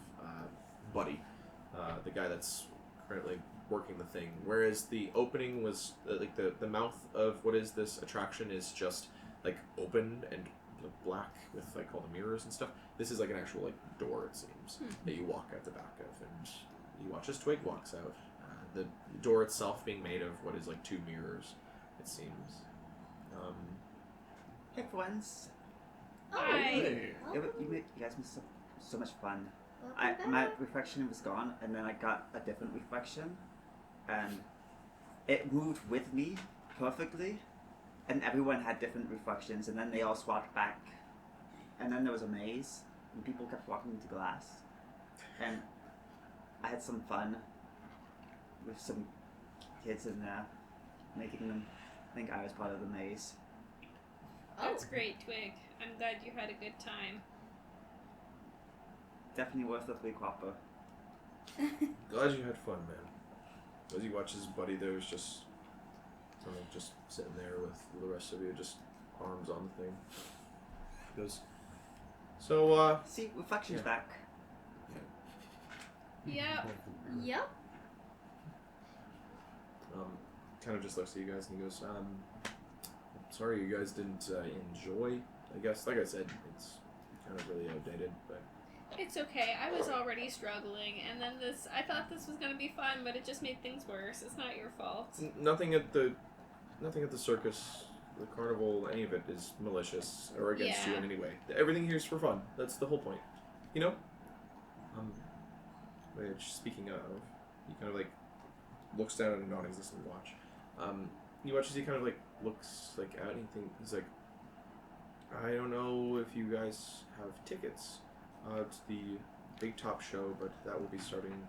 Buddy, the guy that's currently working the thing. Whereas the opening was like the mouth of what is this attraction is just like open and black with like all the mirrors and stuff. This is like an actual like door, it seems, that you walk out the back of, and you watch as Twig walks out. The door itself being made of what is like 2 mirrors, it seems. Hey friends. Hi. You guys made so much fun. Welcome My back. reflection was gone, and then I got a different reflection, and it moved with me perfectly, and everyone had different reflections, and then they all swapped back, and then there was a maze, and people kept walking into glass, and I had some fun with some kids in there, making them think I was part of the maze. That's great, Twig. I'm glad you had a good time. Definitely worth the 3-copper. Glad you had fun, man. As you watch his buddy there was just kind of just sitting there with the rest of you, just arms on the thing. He goes, so, See, reflection's Yeah. back. Yep. Yep. kind of just looks at you guys and he goes, sorry you guys didn't enjoy, I guess. Like I said, it's kind of really outdated, but It's okay. I was already struggling, and then I thought this was gonna be fun, but it just made things worse. It's not your fault. nothing at the circus, the carnival, any of it is malicious or against you Yeah. in any way. Everything here is for fun. That's the whole point. Which, speaking of, he kind of like looks down at a non-existent watch. you watch as he kind of like looks like at anything. He's like, I don't know if you guys have tickets to the Big Top show, but that will be starting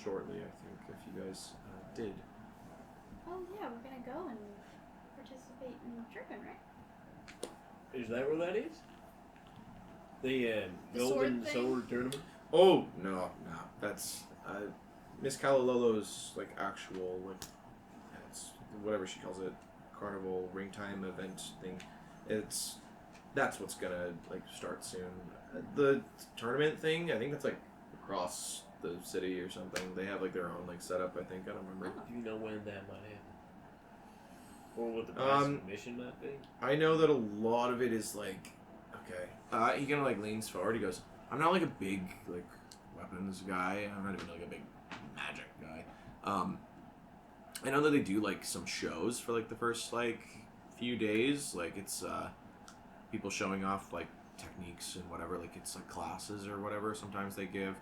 shortly, I think, if you guys did. Oh yeah, we're gonna go and participate in Kraken, right? Is that what that is? The The Golden sword thing? Sword Tournament? Oh, no. That's Miss Calalolo's, like, actual, like, it's whatever she calls it, carnival, ring time event thing. That's what's gonna, like, start soon. The tournament thing, I think that's, like, across the city or something. They have, like, their own, like, setup, I think. I don't remember. Oh. Do you know when that might happen? Or what the price of admission might be? I know that a lot of it is, like, okay. He kind of, like, leans forward. He goes, I'm not, like, a big, like, weapons guy. I'm not even, like, a big magic guy. I know that they do, like, some shows for, like, the first, like, few days. Like, it's, people showing off, like, techniques and whatever. Like, it's, like, classes or whatever sometimes they give.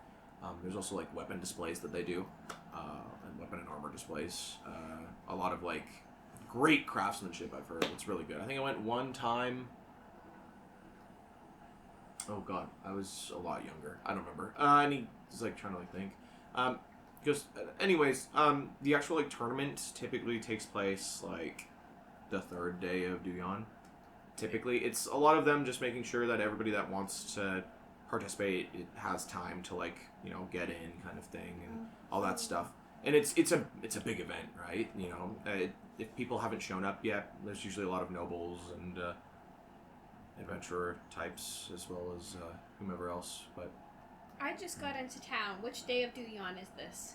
There's also, like, weapon displays that they do. And weapon and armor displays. A lot of, like, great craftsmanship, I've heard. It's really good. I think I went one time. Oh, God. I was a lot younger. I don't remember. And he's, like, trying to, like, think. Anyways, the actual, like, tournament typically takes place, like, the third day of Dewyawn. Typically, it's a lot of them just making sure that everybody that wants to participate it has time to, like, you know, get in kind of thing and all that stuff. And it's a big event, right? You know, if people haven't shown up yet, there's usually a lot of nobles and adventurer types as well as whomever else. But I just got into town. Which day of Dewyawn is this?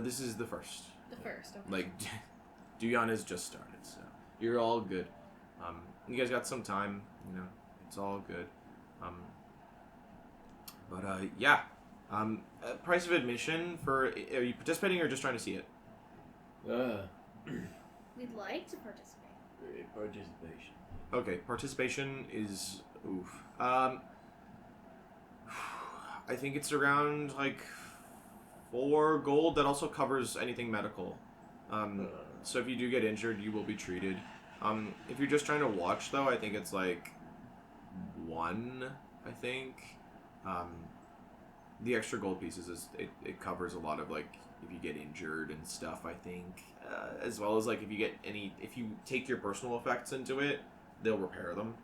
this is the first. The first. Okay. Like, Dewyawn has just started, so you're all good. You guys got some time, you know, it's all good. Yeah. Price of admission for, are you participating or just trying to see it? We'd like to participate. Participation. Okay, participation is, oof. I think it's around, like, 4 gold. That also covers anything medical. So if you do get injured, you will be treated. If you're just trying to watch, though, I think it's, like, 1, I think. The extra gold pieces, it covers a lot of, like, if you get injured and stuff, I think. As well as, like, if you take your personal effects into it, they'll repair them.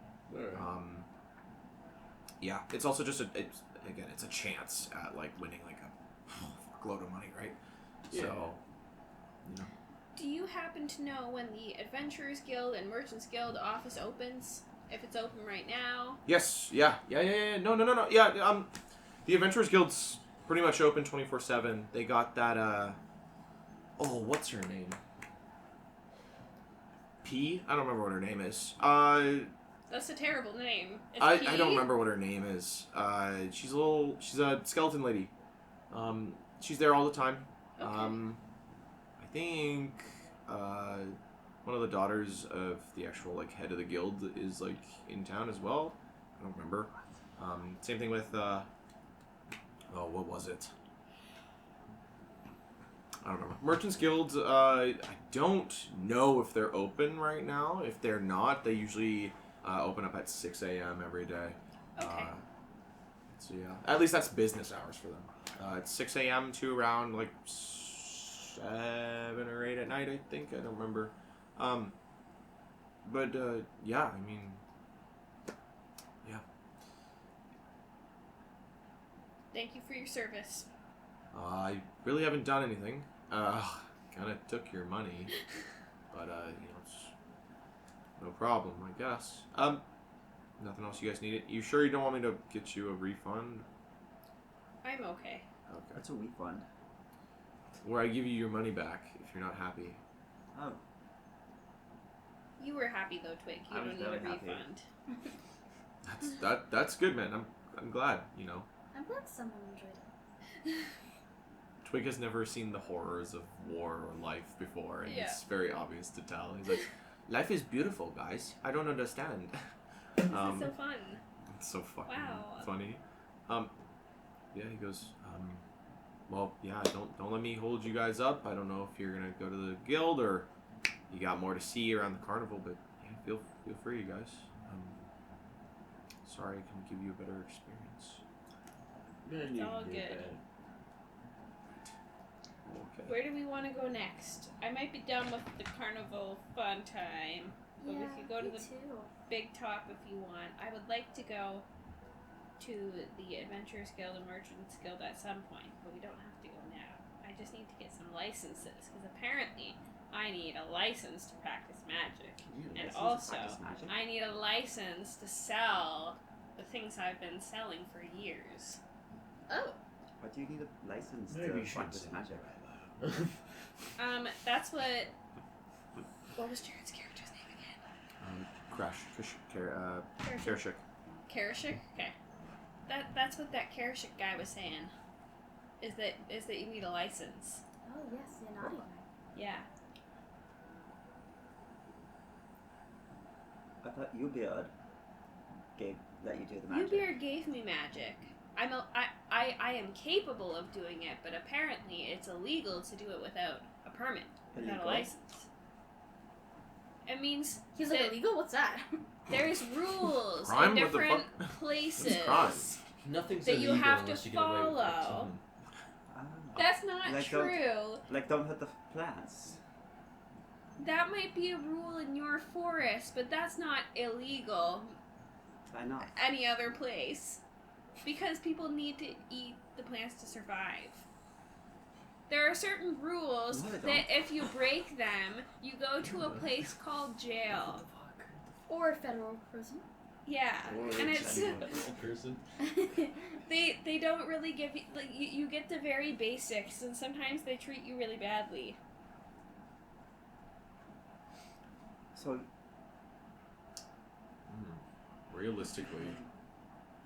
Yeah, it's also just it's a chance at, like, winning, like, a fuckload of money, right? Yeah. So, you know. Do you happen to know when the Adventurers Guild and Merchants Guild office opens? If it's open right now? Yes, yeah. No. Yeah, the Adventurers Guild's pretty much open 24/7. They got that, oh, what's her name? P? I don't remember what her name is. That's a terrible name. It's I P? don't remember what her name is. She's a skeleton lady. She's there all the time. Okay. I think, one of the daughters of the actual, like, head of the guild is, like, in town as well. I don't remember. Same thing with, what was it? I don't remember. Merchants Guild, I don't know if they're open right now. If they're not, they usually open up at 6 a.m. every day. Okay. So yeah, at least that's business hours for them. It's 6 a.m. to around, like, 7 or 8 at night, I think. I don't remember. Yeah, I mean, yeah. Thank you for your service. I really haven't done anything. Kind of took your money, but you know, it's no problem, I guess. Nothing else you guys need? You sure you don't want me to get you a refund? I'm okay. Okay. That's a refund. Or I give you your money back if you're not happy. Oh, You were happy though, Twig. You I don't was need a very happy. refund. That's good, man. I'm glad. You know, I'm glad someone enjoyed it. Twig has never seen the horrors of war or life before, and Yeah. it's very obvious to tell. He's like, life is beautiful, guys. I don't understand. This is so fun. It's so fucking Wow. funny. Yeah, he goes, well, yeah, don't let me hold you guys up. I don't know if you're gonna go to the guild or you got more to see around the carnival, but yeah, feel free, you guys. Sorry, I couldn't give you a better experience. It's all good. Okay. Where do we want to go next? I might be done with the carnival fun time, but we could go to me the too. big top if you want. I would like to go to the Adventurers Guild and Merchants Guild at some point, but we don't have to go now. I just need to get some licenses, because apparently I need a license to practice magic. And also, I need a license to sell the things I've been selling for years. Oh. Why do you need a license Maybe you to should practice say magic? That's what... What was Jared's character's name again? Karashik. Karashik? Okay. That's what that Karashik guy was saying. Is that you need a license. Oh yes, the naughty guy. Yeah. I thought Ubeard let you do the magic. Ubeard gave me magic. I am capable of doing it, but apparently it's illegal to do it without a permit, without a Illegal? license. It means He's like, that illegal? What's that? there's rules Crime? in What the different fuck? places What's crime? Nothing's that you illegal have to unless you get away with it. follow. Ah. That's not Like true. Like, don't hurt the plants. That might be a rule in your forest, but that's not illegal Why not? any other place. Because people need to eat the plants to survive. There are certain rules No, they that if you break them, you go to a place called jail. Or federal prison. Yeah, and it's person. they don't really give you like you get the very basics, and sometimes they treat you really badly. So, Realistically,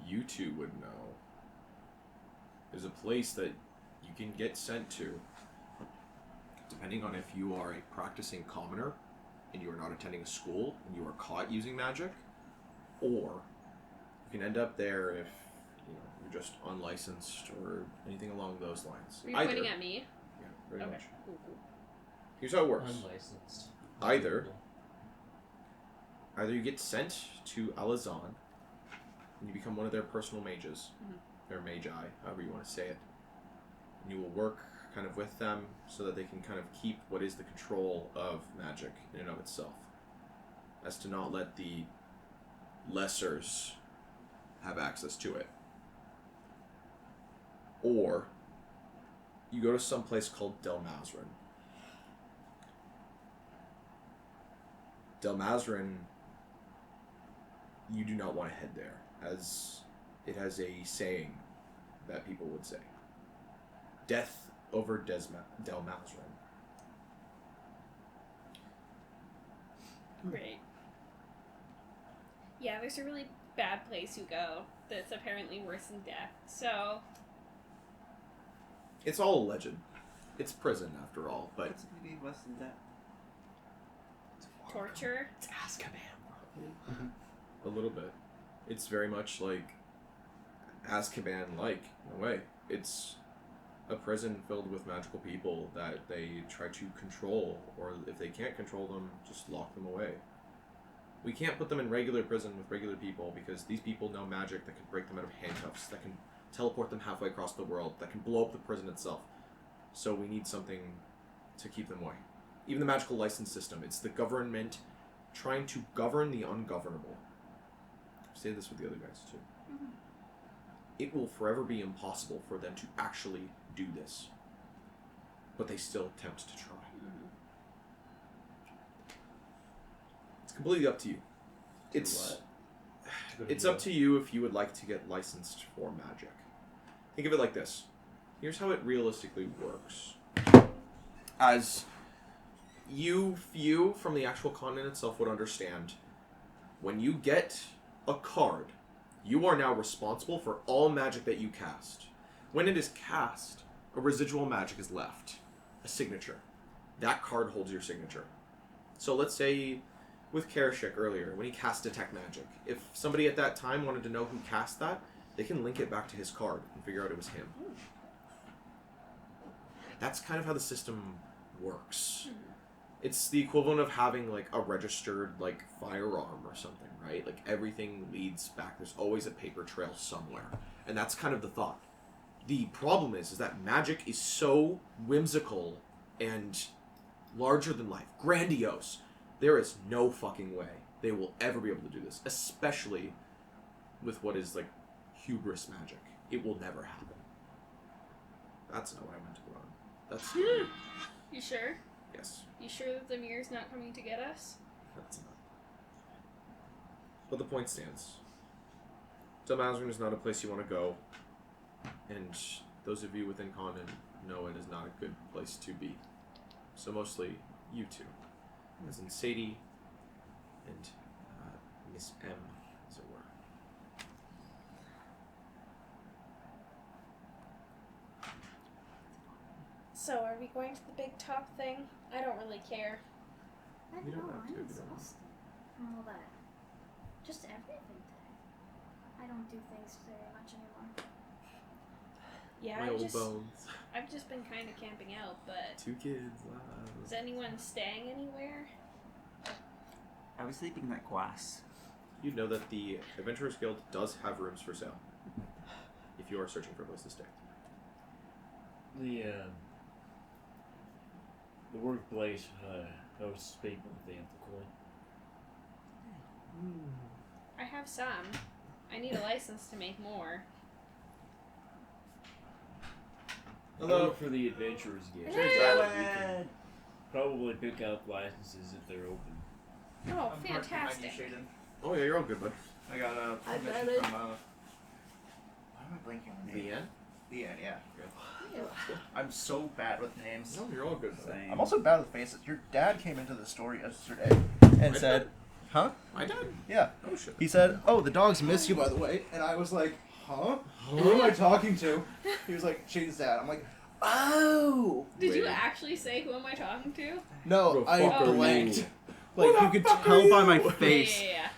you two would know. There's a place that you can get sent to, depending on if you are a practicing commoner and you are not attending a school and you are caught using magic, or you can end up there if you're just unlicensed or anything along those lines. Are you pointing at me? Yeah, very Okay. much. Cool. Here's how it works. Unlicensed. Either you get sent to Alazan and you become one of their personal mages, their magi, however you want to say it. And you will work kind of with them so that they can kind of keep what is the control of magic in and of itself, as to not let the lessers have access to it. Or you go to some place called Delmazrin. Delmazrin, you do not want to head there, as it has a saying that people would say. Death over Delmazrin. Great. Yeah, there's a really bad place you go that's apparently worse than death. So It's all a legend. It's prison, after all, but what's maybe worse than that? torture. It's Azkaban. a little bit. It's very much like Azkaban-like, in a way. It's a prison filled with magical people that they try to control, or if they can't control them, just lock them away. We can't put them in regular prison with regular people because these people know magic that can break them out of handcuffs, that can teleport them halfway across the world, that can blow up the prison itself. So we need something to keep them away. Even the magical license system, it's the government trying to govern the ungovernable. I say this with the other guys too. It will forever be impossible for them to actually do this, but they still attempt to try. It's completely up to you. It's up to you if you would like to get licensed for magic. Think of it like this. Here's how it realistically works. As few from the actual continent itself would understand, when you get a card, you are now responsible for all magic that you cast. When it is cast, a residual magic is left, a signature. That card holds your signature. So let's say with Karashik earlier, when he cast Detect Magic, if somebody at that time wanted to know who cast that, they can link it back to his card and figure out it was him. That's kind of how the system works. It's the equivalent of having like a registered like firearm or something, right? Like everything leads back. There's always a paper trail somewhere, and that's kind of the thought. The problem is that magic is so whimsical and larger than life, grandiose. There is no fucking way they will ever be able to do this, especially with what is like hubris magic. It will never happen. That's not what I meant to go on. That's You sure? yes. You sure that the mirror's not coming to get us? That's not. But the point stands. Delmazrin is not a place you want to go, and those of you within Conan know it is not a good place to be. So mostly you two, as in Sadie and Miss M, as it were. So, are we going to the big top thing? I don't really care. I You don't don't know. have to, I'm you don't have to. exhausted from all that. Just everything today. I don't do things very much anymore. Yeah, My old bones. I've just been kind of camping out, but 2 kids. Wow. is anyone staying anywhere? I was sleeping in that grass. You know that the Adventurers Guild does have rooms for sale. If you are searching for a place to stay. The workplace hosts people at the end of the coin. I have some. I need a license to make more. Hello. For the Adventurers Guild. Hello. We can probably pick up licenses if they're open. Oh, I'm fantastic. Shaden. Oh yeah, you're all good, bud. I got a I permission bet it- from why am I blanking on the name? Leanne? Leanne, yeah. I'm so bad with names. No, you're all good. Bud. Same. I'm also bad with faces. Your dad came into the store yesterday and My said, dad? "Huh? My dad? Yeah." Oh shit. He said, "Oh, the dogs miss you, by the way." And I was like, "Huh? Who am I talking to?" He was like, "Shaden's dad." I'm like, "Oh." Did you Wait. actually say who am I talking to? No, Who the I fuck are blanked. you? Like you could tell by my face. Yeah.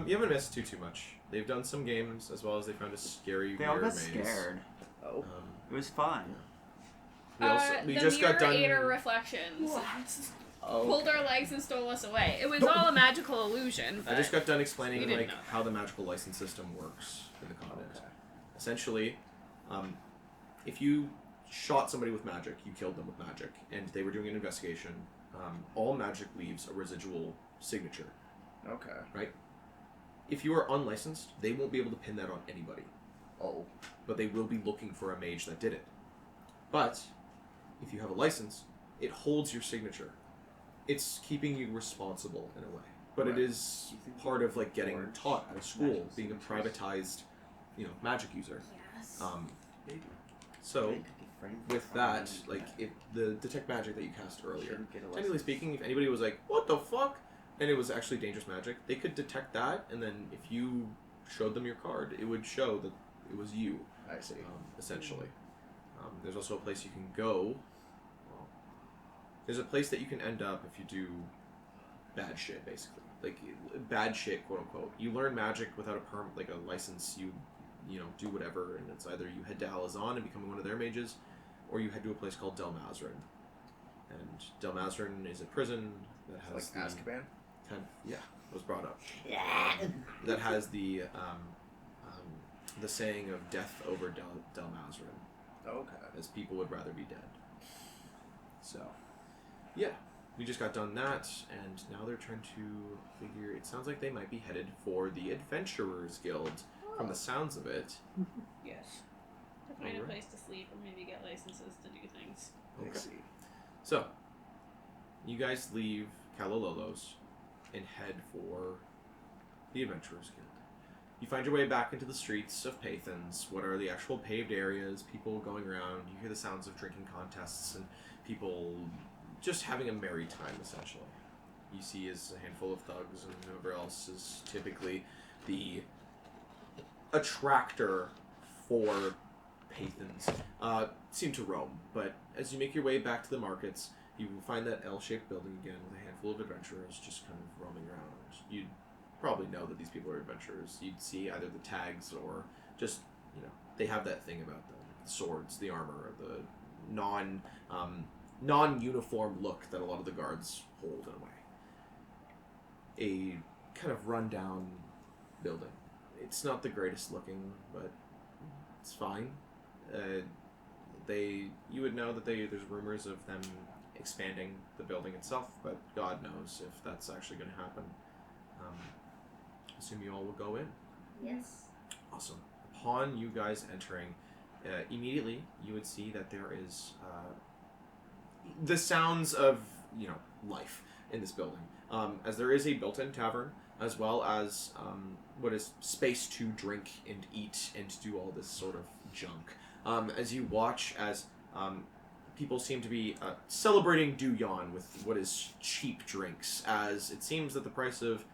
You haven't missed too much. They've done some games as well as they found a scary They all mirror got maze. scared. Oh. It was fun. We The just got mirror done. ate our reflections. Oh. Pulled our legs and stole us away. It was all a magical illusion. I just but- got done We explaining didn't like know. how the magical license system works in the continent. Essentially, if you shot somebody with magic, you killed them with magic, and they were doing an investigation, all magic leaves a residual signature. Okay. If you are unlicensed, they won't be able to pin that on anybody, Oh. but they will be looking for a mage that did it. But if you have a license, it holds your signature. It's keeping you responsible in a way, but Right. it is part of like getting Forge taught at a school, magical being a signatures. privatized, magic user. Yes. So with that, like if the detect magic that you cast earlier, technically speaking, if anybody was like, "What the fuck," and it was actually dangerous magic, they could detect that, and then if you showed them your card, it would show that it was you. I see. Essentially. There's also a place you can go. Well, there's a place that you can end up if you do bad shit, basically. Like bad shit, quote unquote. You learn magic without a license. You do whatever, and it's either you head to Alazan and become one of their mages, or you head to a place called Delmazrin. And Delmazrin is a prison that has Like Azkaban? was brought up. That has the saying of death over Delmazrin, Okay. as people would rather be dead. So, yeah, we just got done that, and now they're trying to figure. It sounds like they might be headed for the Adventurers Guild, from the sounds of it. Yes. To find a Alright. place to sleep or maybe get licenses to do things. I Okay. see. So, you guys leave Kalololo's and head for the Adventurers Guild. You find your way back into the streets of Pathans. What are the actual paved areas, people going around. You hear the sounds of drinking contests and people just having a merry time, essentially. You see is a handful of thugs, and whoever else is typically the attractor for Pathans seem to roam. But as you make your way back to the markets, you will find that L-shaped building again with a handful of adventurers just kind of roaming around. You'd probably know that these people are adventurers. You'd see either the tags or just, they have that thing about them. The swords, the armor, the non-uniform look that a lot of the guards hold in a way. A kind of run-down building. It's not the greatest looking, but it's fine. You would know that there's rumors of them expanding the building itself, but God knows if that's actually going to happen. Assume you all will go in. Yes. Awesome. Upon you guys entering, immediately you would see that there is the sounds of life in this building, as there is a built-in tavern as well as what is space to drink and eat and do all this sort of junk. As you watch as people seem to be celebrating Dewyawn with what is cheap drinks, as it seems that the price of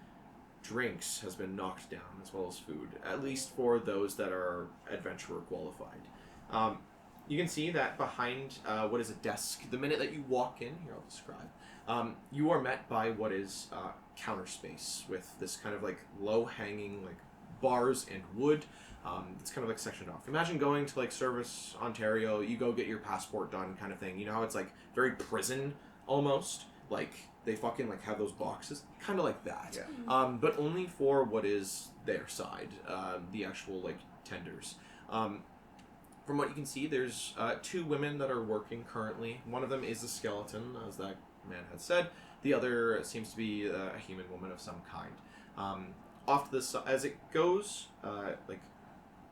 drinks has been knocked down as well as food, at least for those that are adventurer qualified. You can see that behind what is a desk, the minute that you walk in, here I'll describe, you are met by what is counter space with this kind of like low-hanging like bars and wood. It's kind of like sectioned off. Imagine going to like Service Ontario, you go get your passport done kind of thing. You know how it's like very prison almost? Like they fucking like have those boxes, kind of like that. Yeah. But only for what is their side, the actual like tenders. From what you can see, there's 2 women that are working currently. One of them is a skeleton, as that man had said. The other seems to be a human woman of some kind. Off to the side, as it goes, like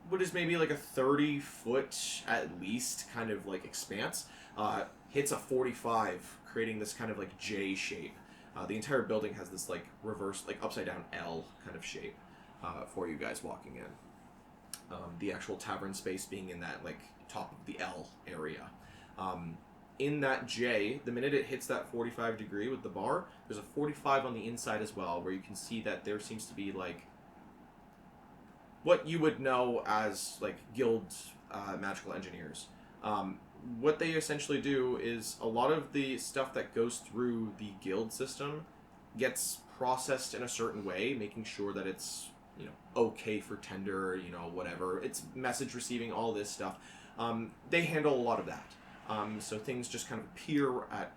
what is maybe like a 30-foot at least kind of like expanse, hits a 45, creating this kind of like J shape. The entire building has this like reverse, like upside down L kind of shape for you guys walking in. The actual tavern space being in that like top of the L area. In that J, the minute it hits that 45 degree with the bar, there's a 45 on the inside as well, where you can see that there seems to be like what you would know as like guild magical engineers. What they essentially do is a lot of the stuff that goes through the guild system gets processed in a certain way, making sure that it's okay for tender, whatever. It's message receiving, all this stuff. They handle a lot of that. So things just kind of appear at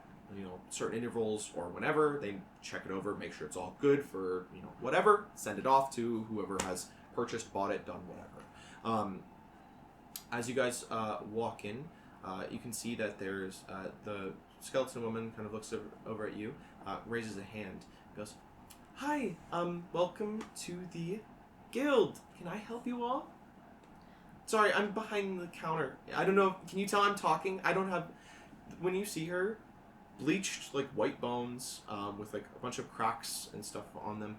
certain intervals or whenever. They check it over, make sure it's all good for whatever, send it off to whoever has purchased, bought it, done whatever. As you guys walk in, you can see that there's the skeleton woman kind of looks over at you, raises a hand, goes, "Hi, welcome to the guild. Can I help you all?" Sorry, I'm behind the counter. I don't know. Can you tell I'm talking? I don't have. When you see her, bleached like white bones, with like a bunch of cracks and stuff on them.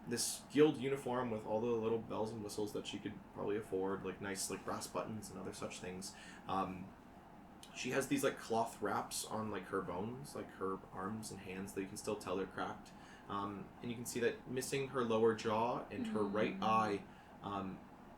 This guild uniform with all the little bells and whistles that she could probably afford, like nice like brass buttons and other such things. She has these like cloth wraps on like her bones, like her arms and hands that you can still tell they're cracked. And you can see that missing her lower jaw and her right eye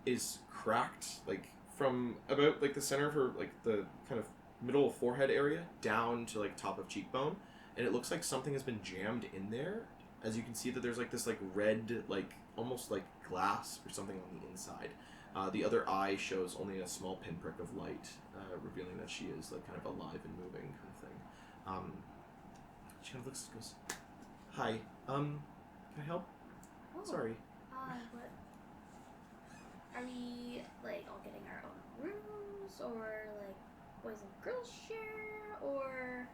is cracked, like from about like the center of her, like the kind of middle of forehead area down to like top of cheekbone, and it looks like something has been jammed in there. As you can see that there's like this like red, like almost like glass or something on the inside. The other eye shows only a small pinprick of light, revealing that she is like kind of alive and moving kind of thing. She kind of looks, goes, "Hi, can I help?" Oh. Sorry. What? Are we like all getting our own rooms, or like boys and girls share, or?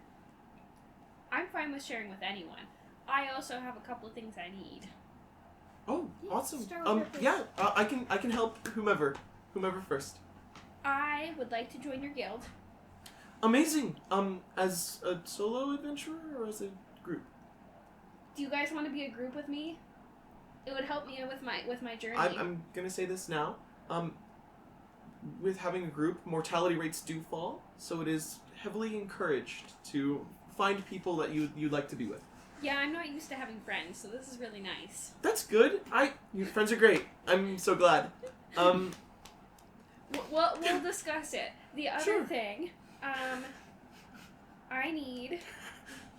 I'm fine with sharing with anyone. I also have a couple of things I need. Oh, Yeah, awesome. start with her, Yeah, I can help whomever first. I would like to join your guild. Amazing. As a solo adventurer or as a group? Do you guys want to be a group with me? It would help me with my journey. I'm gonna say this now. With having a group, mortality rates do fall, so it is heavily encouraged to find people that you'd like to be with. Yeah, I'm not used to having friends, so this is really nice. That's good. Your friends are great. I'm so glad. We'll discuss it. The other Sure. thing, I need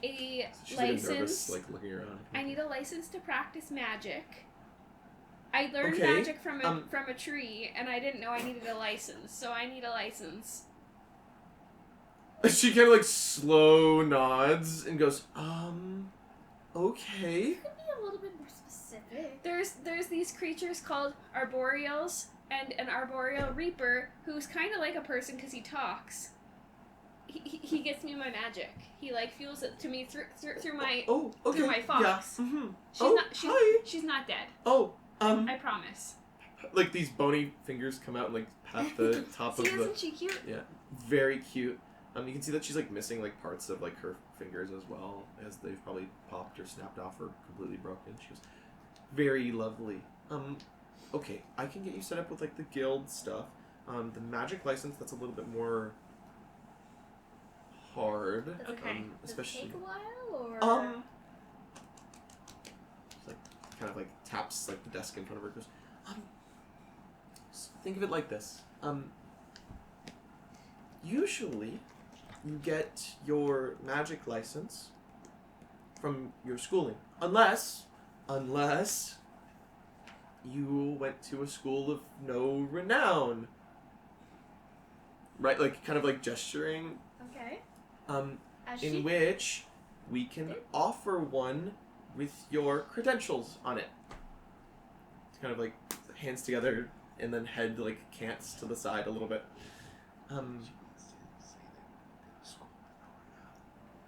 a She's like license. nervous, like looking around. I need a license to practice magic. I learned Okay, magic from a tree, and I didn't know I needed a license, so I need a license. She kind of like slow nods and goes, okay. You could be a little bit more specific. There's these creatures called arboreals and an arboreal reaper who's kind of like a person because he talks. He gets me my magic. He like fuels it to me through my okay. through my fox. Yeah. Mm-hmm. She's not dead. I promise. like these bony fingers come out and like pat the top of See, the. isn't she cute? Yeah, very cute. You can see that she's like missing like parts of like her fingers as well, as they've probably popped or snapped off or completely broken. She was very lovely. Okay, I can get you set up with like the guild stuff. The magic license, that's a little bit more hard. Does it- Okay. Does Especially. it take a while, or? She's like kind of like taps like the desk in front of her. Goes, think of it like this. Usually, you get your magic license from your schooling, unless you went to a school of no renown. Right, like kind of like gesturing. Okay. As In she which we can offer one with your credentials on it. It's kind of like hands together and then head like cants to the side a little bit.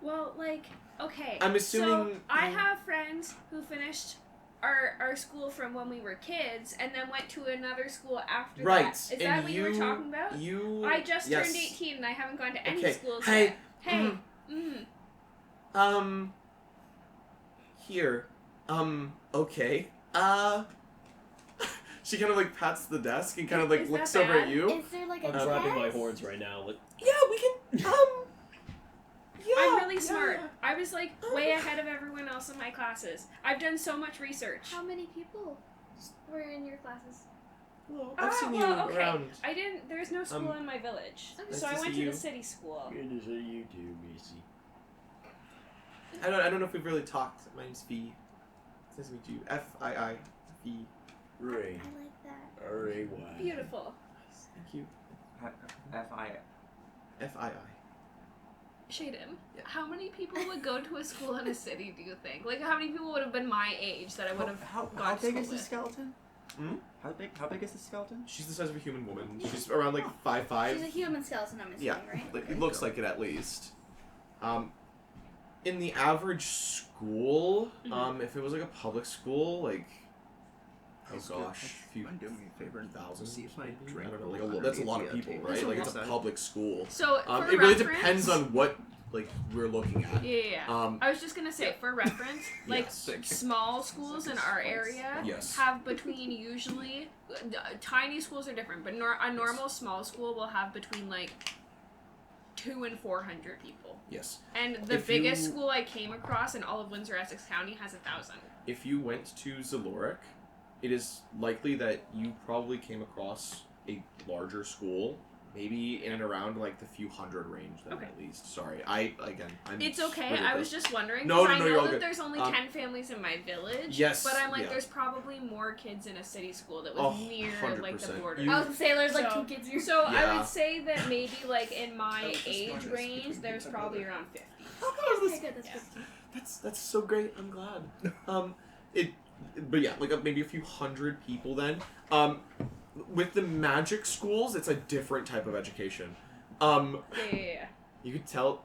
Well, like, okay. I'm assuming So I have friends who finished our school from when we were kids and then went to another school after right. that. Is and that what you were talking about? I just yes. turned 18 and I haven't gone to any Okay. schools Hey. yet. Hey. Here. Okay. She kind of like pats the desk and kind of like Is looks that over at bad? you. is there like a I'm dropping my test? horns right now. Like, Yeah, we can. Yeah. I'm really yeah. smart. I was like way ahead of everyone else in my classes. I've done so much research. How many people were in your classes? Well, I've seen you okay. around. I didn't. There's no school in my village, Nice so to I went see to you. the city school. Good to see you too, Missy. I don't know if we've really talked. My name's V. It's nice to meet you. F-I-I. V. Ray. I like that. R-A-Y. Beautiful. Thank you. F.I. F-I-I. Shaden, Yeah. how many people would go to a school in a city, do you think? Like, how many people would have been my age that I would have How gone to big school is the with? skeleton? Hmm? How big is the skeleton? She's the size of a human woman. She's around like 5'5". She's a human skeleton, I'm assuming, Yeah, right? like, it looks like it at least. In the average school, if it was like a public school, like, oh gosh, a few do me a favor and thousands. see if my maybe? drink I don't know, will like go that's a lot of underneath people, the right? table. Like it's a public school. So, for It really reference, depends on what like we're looking at. Yeah. I was just gonna say, for reference, like Yes. small schools in our area Yes. have between usually tiny schools are different, but a normal small school will have between like 200 and 400 people. Yes. And the If biggest you- school I came across in all of Windsor Essex County has 1,000. If you went to Zaloric, it is likely that you probably came across a larger school, maybe in and around like the few hundred range then Okay. at least. Sorry, I'm It's okay. really I was close. just wondering. No, 'cause no, I no, know you're all that good. there's only 10 families in my village. Yes, But I'm like, yeah. there's probably more kids in a city school that was near like the 100%. border. You- I was gonna say there's like So- 2 kids here. So I Yeah. would say that maybe like in my That was the age smartest range, between there's each probably other. around 50. Okay, good, that's Yeah. good. That's so great. I'm glad. But yeah, like maybe a few hundred people then. With the magic schools, it's a different type of education. Yeah. You could tell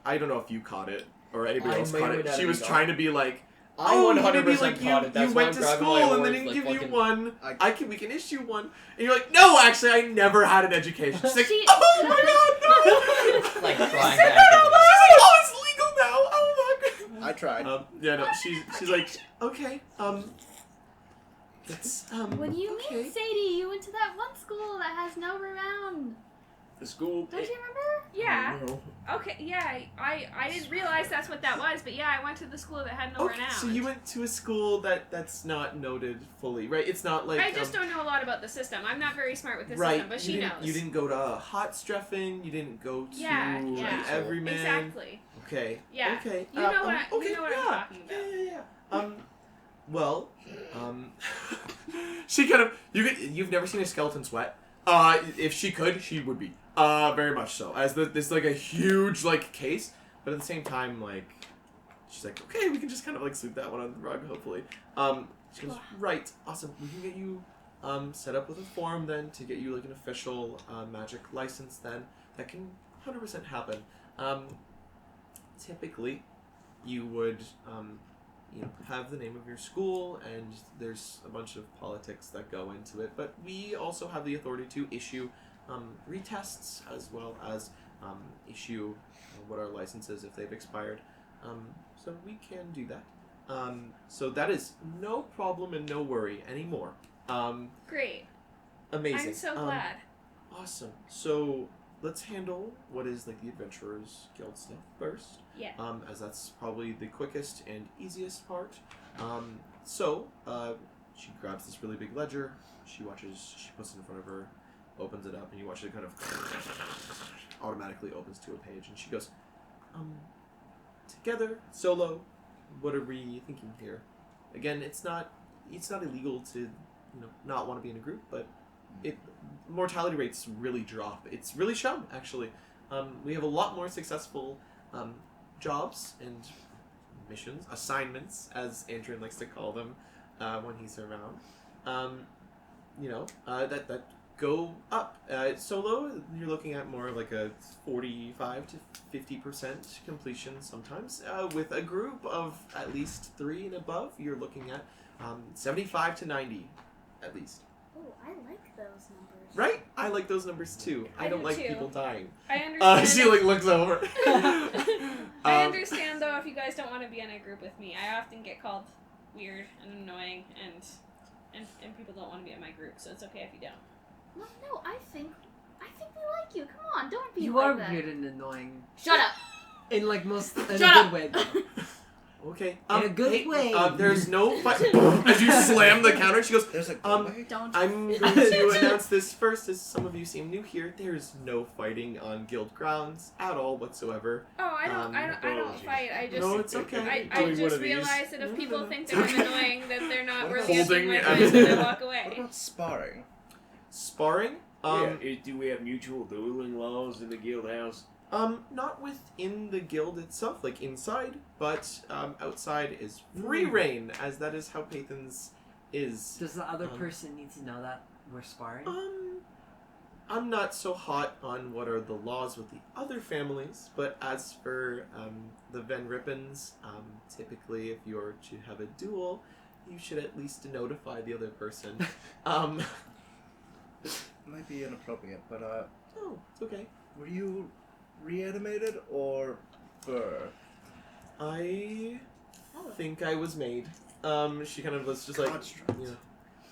I don't know if you caught it or anybody I else may caught or may it. not She have was been trying to be like, I oh, 100% maybe like caught it. That's you why went I'm to driving school my and they horse didn't like give you fucking- one. We can issue one. And you're like, no, actually, I never had an education. She's like, She- oh my god, no. Like She trying said to that out loud. activate. She's like, oh, it's legal now. Oh my god. I tried. Yeah, no, she's like, okay, that's What do you okay. mean, Sadie? You went to that one school that has no renown. The school. Don't you remember? Yeah. Okay. Yeah. I didn't realize that's what that was, but yeah, I went to the school that had no Okay, renown. so you went to a school that's not noted fully, right? It's not like I just don't know a lot about the system. I'm not very smart with the right. system, but she you didn't, knows. You didn't go to hot streffing. You didn't go to Yeah, yeah. like, Everyman. Exactly. Okay. Yeah. Okay. You know what okay, you know what yeah. I'm talking about. Yeah. Well, she kind of you've never seen a skeleton sweat. If she could, she would be. Very much so. As this like a huge like case, but at the same time, like she's like, okay, we can just kind of like sweep that one under the rug, hopefully. She goes, right, awesome. We can get you set up with a form then to get you like an official magic license then. That can 100% happen. Typically, you would have the name of your school, and there's a bunch of politics that go into it, but we also have the authority to issue retests as well as issue what our licenses if they've expired. So we can do that. So that is no problem and no worry anymore. Great. Amazing. I'm so glad. Awesome. So let's handle what is like the Adventurers Guild stuff first. Yeah. As that's probably the quickest and easiest part. She grabs this really big ledger. She puts it in front of her, opens it up, and you watch it kind of automatically opens to a page. And she goes, together, solo, what are we thinking here? Again, it's not illegal to not want to be in a group, but mortality rates really drop. It's really shown, actually. We have a lot more successful jobs and missions, assignments, as Andrew likes to call them when he's around. That go up. Solo, you're looking at more like a 45 to 50% completion sometimes. With a group of at least 3 and above, you're looking at 75 to 90 at least. Oh, I like those numbers. Right? I like those numbers too. I don't do like too. people dying. I understand. She like looks over. I understand though if you guys don't want to be in a group with me. I often get called weird and annoying, and people don't want to be in my group, so it's okay if you don't. Well, no, I think we like you. Come on, don't be You like are that. weird and annoying. Shut up. In like most in Shut a up. good way though. Okay. In a good way. There's no as you slam the counter, she goes, There's a Don't. I'm going to announce this first, as some of you seem new here. There's no fighting on guild grounds at all whatsoever. Oh, I don't fight. I just No, it's okay. I Doing one just of these. realize that if No, people no, think it's that okay. I'm annoying, that they're not What worthy about of being my holding friends, and I walk What away. about sparring? Sparring? Do we have mutual dueling laws in the guild house? Not within the guild itself, like inside, but outside is free reign, as that is how Pathans is. Does the other person need to know that we're sparring? I'm not so hot on what are the laws with the other families, but as for the Van Rippens, typically if you're to have a duel, you should at least notify the other person. Might be inappropriate, but Oh, it's okay. were you reanimated or birthed? I think I was made. She kind of was just like, Construct.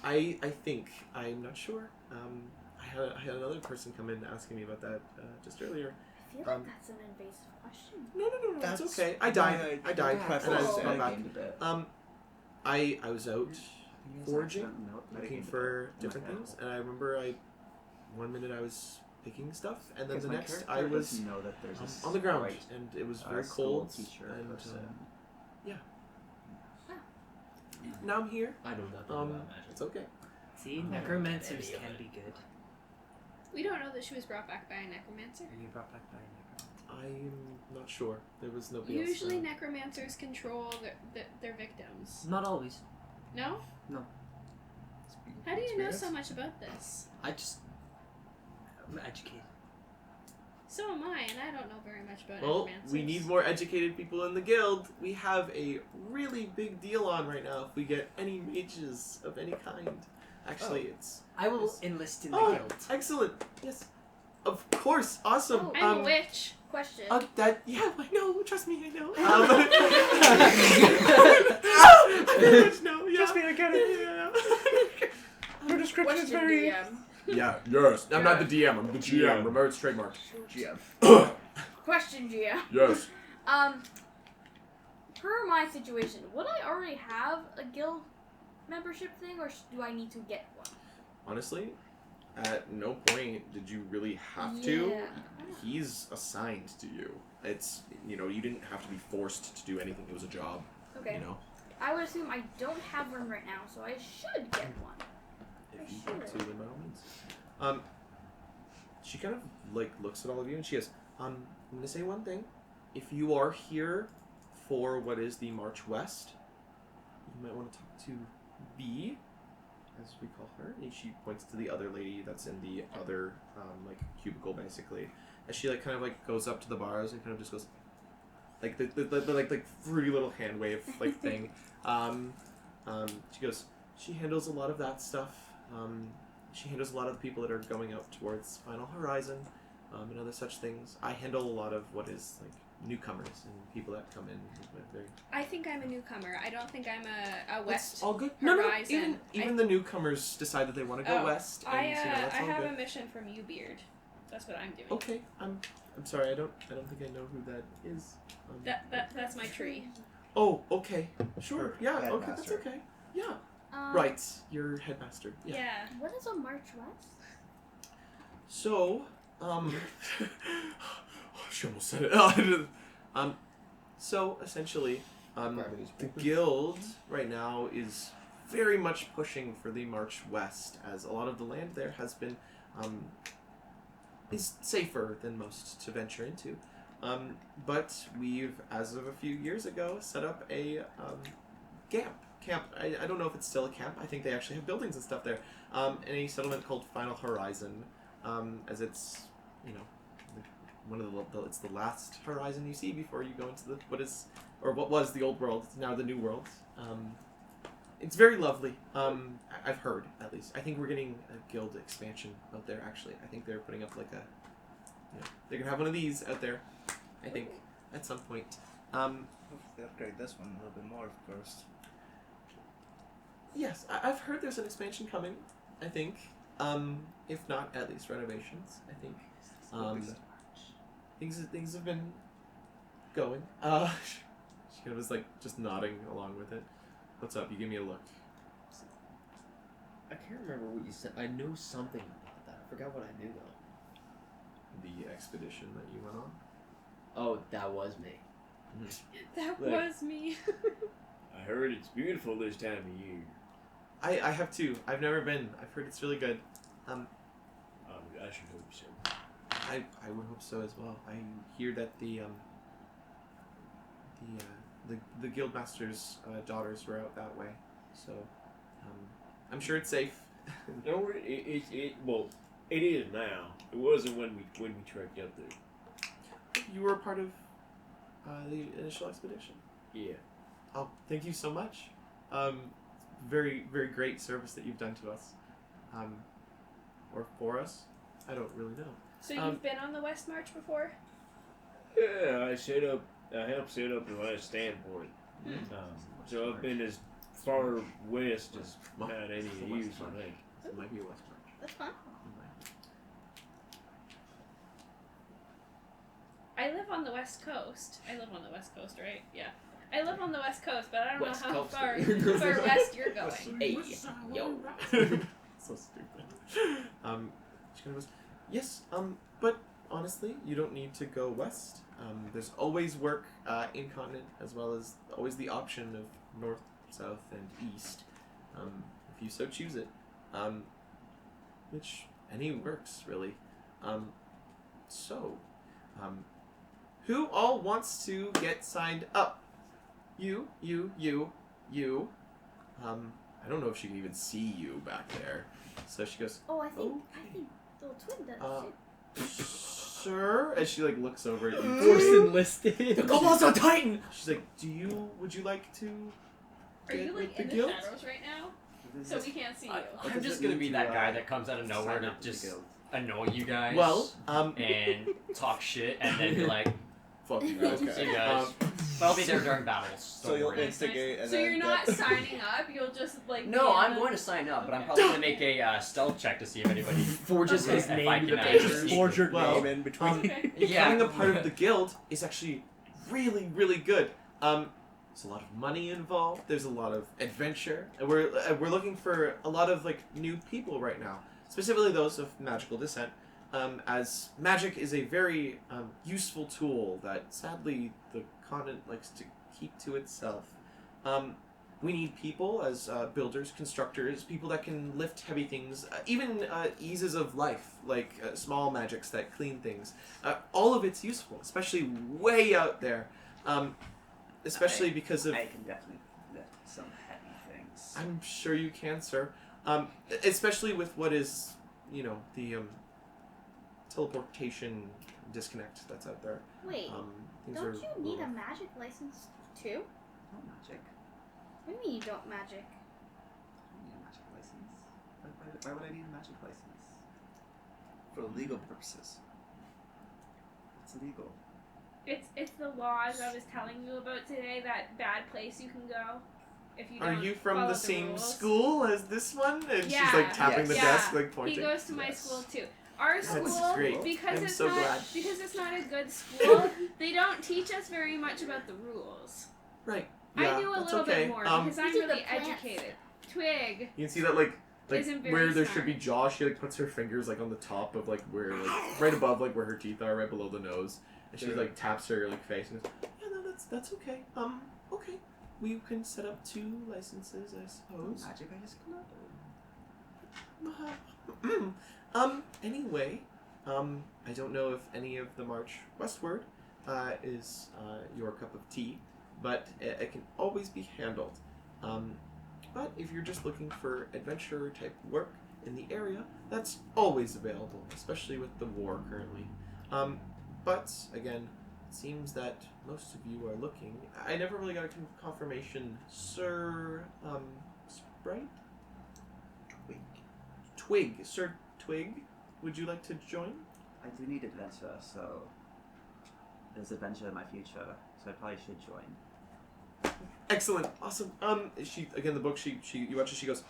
I think, I'm not sure. I had another person come in asking me about that just earlier. I feel like that's an invasive question. No, That's it's okay. I why died. I died. Yeah, And I cool. went back. Metagamed a bit. I was out You guys foraging, accidentally looking metagamed a for bit. different Okay. things, and I remember one minute I was picking stuff, and then Because the my next character I was doesn't know that there's a on the ground, sprite, and it was very school cold. teacher And person. now I'm here. I know nothing about magic. It's okay. See, necromancers can be good. We don't know that she was brought back by a necromancer. Are you brought back by a necromancer? I'm not sure. There was nobody else. Usually around. necromancers control their victims. Not always. No? No. How do you know Experience? so much about this? I'm educated. So am I, and I don't know very much about Well, necromancers. we need more educated people in the guild. We have a really big deal on right now if we get any mages of any kind. Actually, it's... I will Yes. enlist in the Oh, guild. excellent. Yes. Of course. Awesome. Oh, I'm a witch. Question. Yeah, I know. Trust me, I know. I very much know. Yeah. Trust me, I get it. Yeah. Your description is Question, very DM. Yeah, yes. I'm not the DM, I'm the GM. GM. Remember, it's trademark. GM. Question, GM. Yes. Per my situation, would I already have a guild membership thing, or do I need to get one? Honestly, at no point did you really have to. Yeah. He's assigned to you. It's, you didn't have to be forced to do anything. It was a job, Okay. you know? I would assume I don't have one right now, so I should get one. If I you want should. to, then by all means. she kind of like looks at all of you and she goes, I'm gonna say one thing. If you are here for what is the March West, you might want to talk to B, as we call her, and she points to the other lady that's in the other like cubicle basically. As she like kind of like goes up to the bars and kind of just goes like the like fruity little hand wave like thing. She goes, she handles a lot of that stuff. She handles a lot of the people that are going out towards Final Horizon, and other such things. I handle a lot of what is like newcomers and people that come in with their... I think I'm a newcomer. I don't think I'm a West That's all good. Horizon. Even the newcomers decide that they want to go west. And, I that's all have good. a mission from you, Beard. That's what I'm doing. Okay, I'm sorry. I don't think I know who that is. That's my tree. Oh, okay. Sure. Yeah. Okay. That's Headmaster. okay. Yeah. Um, Right. You're headmaster. Yeah. Yeah. What is a March West? So, she almost said it. So essentially, the guild right now is very much pushing for the march west, as a lot of the land there has been is safer than most to venture into. But we've, as of a few years ago, set up a camp. I don't know if it's still a camp. I think they actually have buildings and stuff there. In a settlement called Final Horizon, as it's, you know, one of it's the last horizon you see before you go into the what was the old world. It's now the new world. It's very lovely. I've heard, at least. I think we're getting a guild expansion out there. Actually, I think they're putting up like they're gonna have one of these out there. I think at some point. They upgrade this one a little bit more first. Yes, I've heard there's an expansion coming. I think, if not at least renovations. I think things have been going. She was like just nodding along with it. What's up? You give me a look. I can't remember what you said. I know something about that. I forgot what I knew though. The expedition that you went on. Oh, that was me. That Like- was me. I heard it's beautiful this time of year. I have too. I've never been. I've heard it's really good. I should hope so. I would hope so as well. I hear that the guildmaster's daughters were out that way, so I'm sure it's safe. No, well, it is now. It wasn't when we trekked up there. You were a part of the initial expedition. Yeah. Oh, thank you so much. Very, very great service that you've done to us, or for us. I don't really know. So you've been on the West March before? Yeah, I helped set up the last stand for it. So I've been as far west as about any of you, I think. It might be a West March. That's fun. I live on the West Coast. I live on the West Coast, right? Yeah. I live on the West Coast, but I don't West know how Coast. far west you're going. Hey, yo. So stupid. She kind of goes, yes, but honestly, you don't need to go west. There's always work in continent, as well as always the option of north, south, and east, if you so choose it. Which any works really. Who all wants to get signed up? You. I don't know if she can even see you back there. So she goes, Oh, I think Okay. little twin does. sir, as she like looks over at you. Force enlisted. The Kobolds on Titan! She's like, would you like to Are you get like with the in the guild? shadows right now? So we can't see you. I'm just gonna be that guy that comes out of nowhere to just annoy you guys. Well, and talk shit, and then be like, fuck you guys. "See you guys." But I'll be there during battles. So don't you'll worry. instigate and So then you're not get- signing up. You'll just like. No, be in I'm the- going to sign up, but I'm probably gonna make a stealth check to see if anybody Forges his if I name can to the actually papers. sneak. Forge your Well, name in between. Okay. Yeah. Becoming a part of the guild is actually really, really good. There's a lot of money involved. There's a lot of adventure, and we're looking for a lot of like new people right now, specifically those of magical descent. As magic is a very useful tool that sadly the continent likes to keep to itself. we need people as builders, constructors, people that can lift heavy things, even eases of life, like small magics that clean things. All of it's useful, especially way out there. Especially because of... I can definitely lift some heavy things. I'm sure you can, sir. Especially with what is, the teleportation disconnect that's out there. Wait, Things don't are you need a magic license too? Not magic. What do you mean you don't magic? I don't need a magic license. Why would I need a magic license? For legal purposes. It's illegal. It's the laws I was telling you about today. That bad place you can go if you don't. Are you from follow the same rules. school as this one? And she's Yeah. like tapping the Yes. desk, like pointing. He goes to my school too. Our That's school, great. because I'm it's so not glad. because it's not a good school, they don't teach us very much about the rules. Right. Yeah, I do a that's little okay. bit more Um, because I'm You do the really plants. educated. Twig. You can see that like Isn't very where there smart. should be jaw, she like puts her fingers like on the top of like where right above like where her teeth are, right below the nose, and she Sure. like taps her like face and goes, yeah, no, that's okay. Okay, we can set up 2 licenses, I suppose. Magic I just cannot Anyway, I don't know if any of the march westward is your cup of tea, but it can always be handled. But if you're just looking for adventure type work in the area, that's always available, especially with the war currently. But again, it seems that most of you are looking. I never really got a confirmation, Sir Sprite? Twig. Sir Twig, would you like to join? I do need adventure, so there's adventure in my future, so I probably should join. Excellent, awesome. She again the book. You watch as she goes,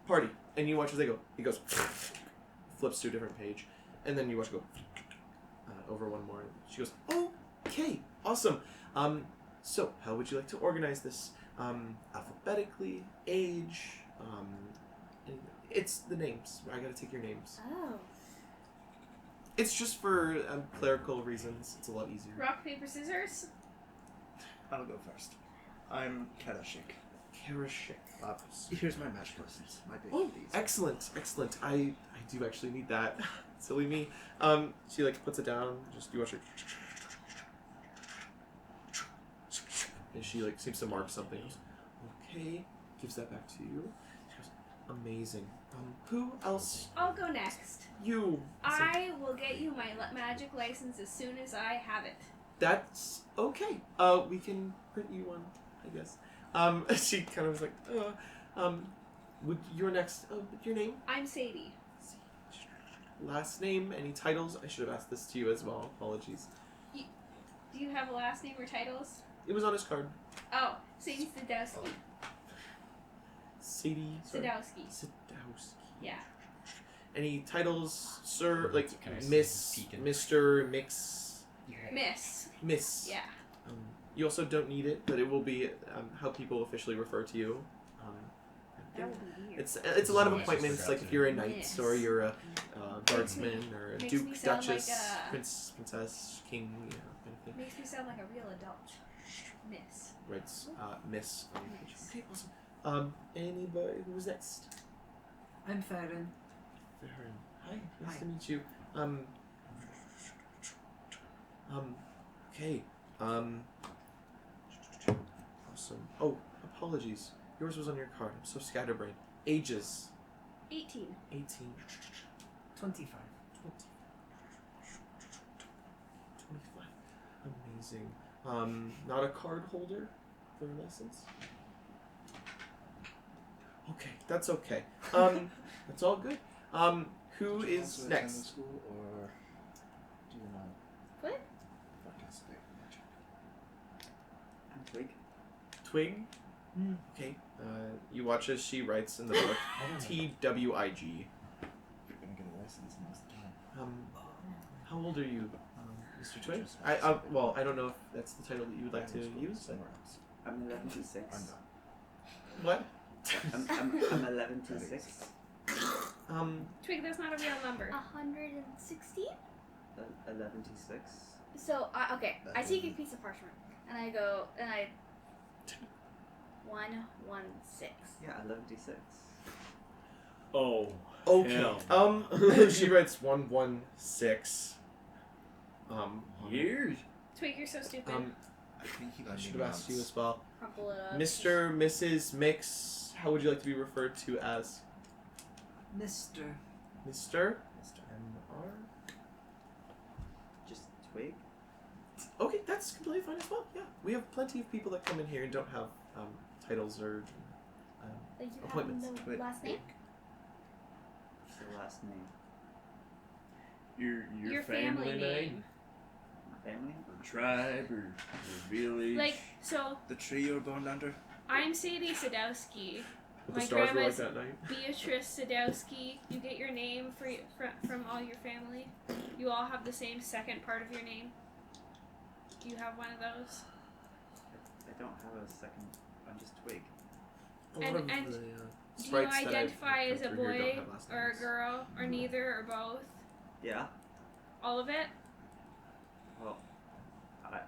party, and you watch as they go. He goes, flips to a different page, and then you watch her go over one more. And she goes, okay, awesome. So how would you like to organize this? Alphabetically, age, it's the names. I gotta take your names. Oh. It's just for clerical reasons. It's a lot easier. Rock, paper, scissors. I'll go first. I'm Kadashik. Karashik. Here's my magic license. My big Oh, these. excellent. I do actually need that. Silly me. She like puts it down. Just you watch her. And she like seems to mark something. Okay, gives that back to you. She goes, amazing. Who else? I'll go next. You. I will get you my magic license as soon as I have it. That's okay. We can print you one, I guess. She kind of was like, would your next, your name? I'm Sadie. Last name, any titles? I should have asked this to you as well. Apologies. Do you have a last name or titles? It was on his card. Oh, Sadie Sadowski. Sadie. sorry. Sadowski. Sadowski. Yeah. Any titles, sir? Like Can I Miss, peek in? Mr., Mix, Miss. Miss. Yeah. You also don't need it, but it will be how people officially refer to you. I That think would be weird. it's a lot of Miss. appointments. Like if you're a knight Miss. or you're a guardsman or a makes duke, me sound duchess, like a- princess, king, kind of thing. Makes me sound like a real adult. Miss. Writes Miss on the page. Miss. Okay, awesome. Anybody who's next? I'm Farron. Farron. Hi, nice Hi. to meet you. Okay. Awesome. Oh, apologies. Yours was on your card. I'm so scatterbrained. Ages. 18. 18. 25. 25. Amazing. Not a card holder for a license? Okay, that's okay. That's all good. Who Did you is also attend the next? school, or do you not? What? Fucking stick magic. I'm Twig. Twig? Hmm. Okay. You watch as she writes in the book TWIG. You're gonna get a license in this time. How old are you, Mr. Twig? I don't know if that's the title that you would like to use. Somewhere else. I'm 11 to 6. I'm done. What? I'm 11 to 6. Twig, that's not a real number. 116? 11 to 6. So, okay, I take a piece of parchment, and I go, and I... 1, 116. Yeah, 11d6. Oh. Okay. Hell. She writes 116. Years? Twig, you're so stupid. I think he I should have asked you as well. Crumple it up. Mr. Mrs. Mix, how would you like to be referred to as? Mr. Mr. M.R. Just Twig? Okay, that's completely fine as well. Yeah, we have plenty of people that come in here and don't have titles or Like you appointments. have Wait. the last name? What's the last name? Your family name. My family? Or tribe or village. Like, so, The tree you were born under? I'm Sadie Sadowski. What My the stars were like grandma's that night. Beatrice Sadowski. You get your name from all your family. You all have the same second part of your name. You have one of those. I don't have a second. I'm just Twig. A lot And- of and the, Do you sprites that I've identify as a come through here don't boy have last or a names. girl or neither or both? Yeah? All of it? Well,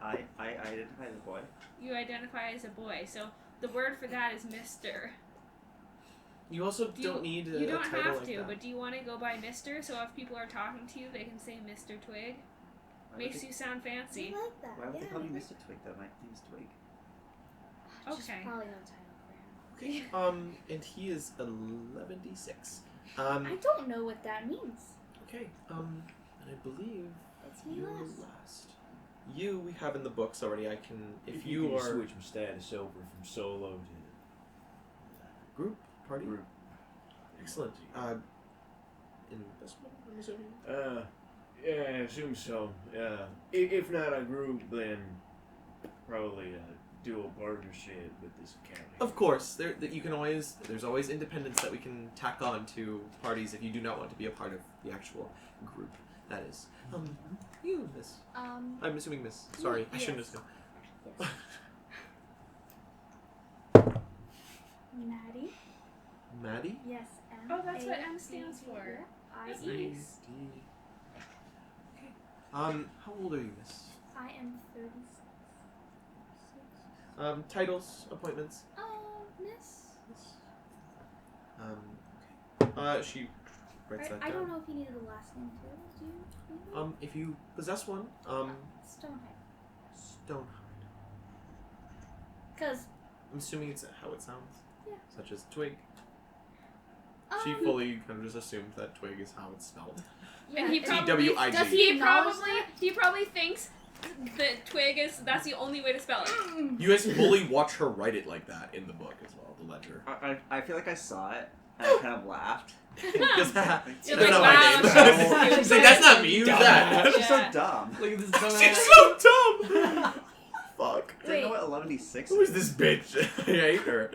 I identify as a boy. You identify as a boy. So the word for that is Mr. You also Do you- don't need a You don't title have like to, that. but do you want to go by Mr. So if people are talking to you, they can say Mr. Twig? Why would Makes they- you sound I fancy. like that. Why would yeah, they call me I like Mr. Twig though? My name's Twig. Just Okay. probably no title for him. Okay. And he is 11d6. I don't know what that means. Okay. And I believe It's me you're last. last. You we have in the books already. I can if you you can are switch my status over from solo to group party. group. Excellent. Investment, I'm assuming. Yeah, I assume so. If not a group, then probably a dual partnership with this accounting. Of course, you can always. There's always independence that we can tack on to parties if you do not want to be a part of the actual group. That is. You, Miss. I'm assuming Miss. Sorry, I shouldn't yes. assume. Yes. Maddie? Maddie. Yes, M. Oh, that's what M A stands D, for. yeah. I That's E. nice. Okay. How old are you, Miss? I am 36. Titles, appointments. Miss? Okay. She writes that I down. don't know if you needed the last name too. Do you? If you possess one, Stonehenge. Stonehide. Because I'm assuming it's how it sounds. Yeah. Such as twig. She Um, fully kind of just assumed that twig is how it's spelled. And he it's- probably TWIG. does. he He acknowledge probably that? he probably thinks that twig is that's the only way to spell it. You guys fully watch her write it like that in the book as well, the ledger. I feel like I saw it and I kind of laughed. You're That's like, not wow, my name. she's She's like, that's not me, who's that? She's so Yeah. dumb. Look at this She's dumbass. so dumb! Fuck. Do you know Wait. what 11d6 Who is this bitch? I hate her.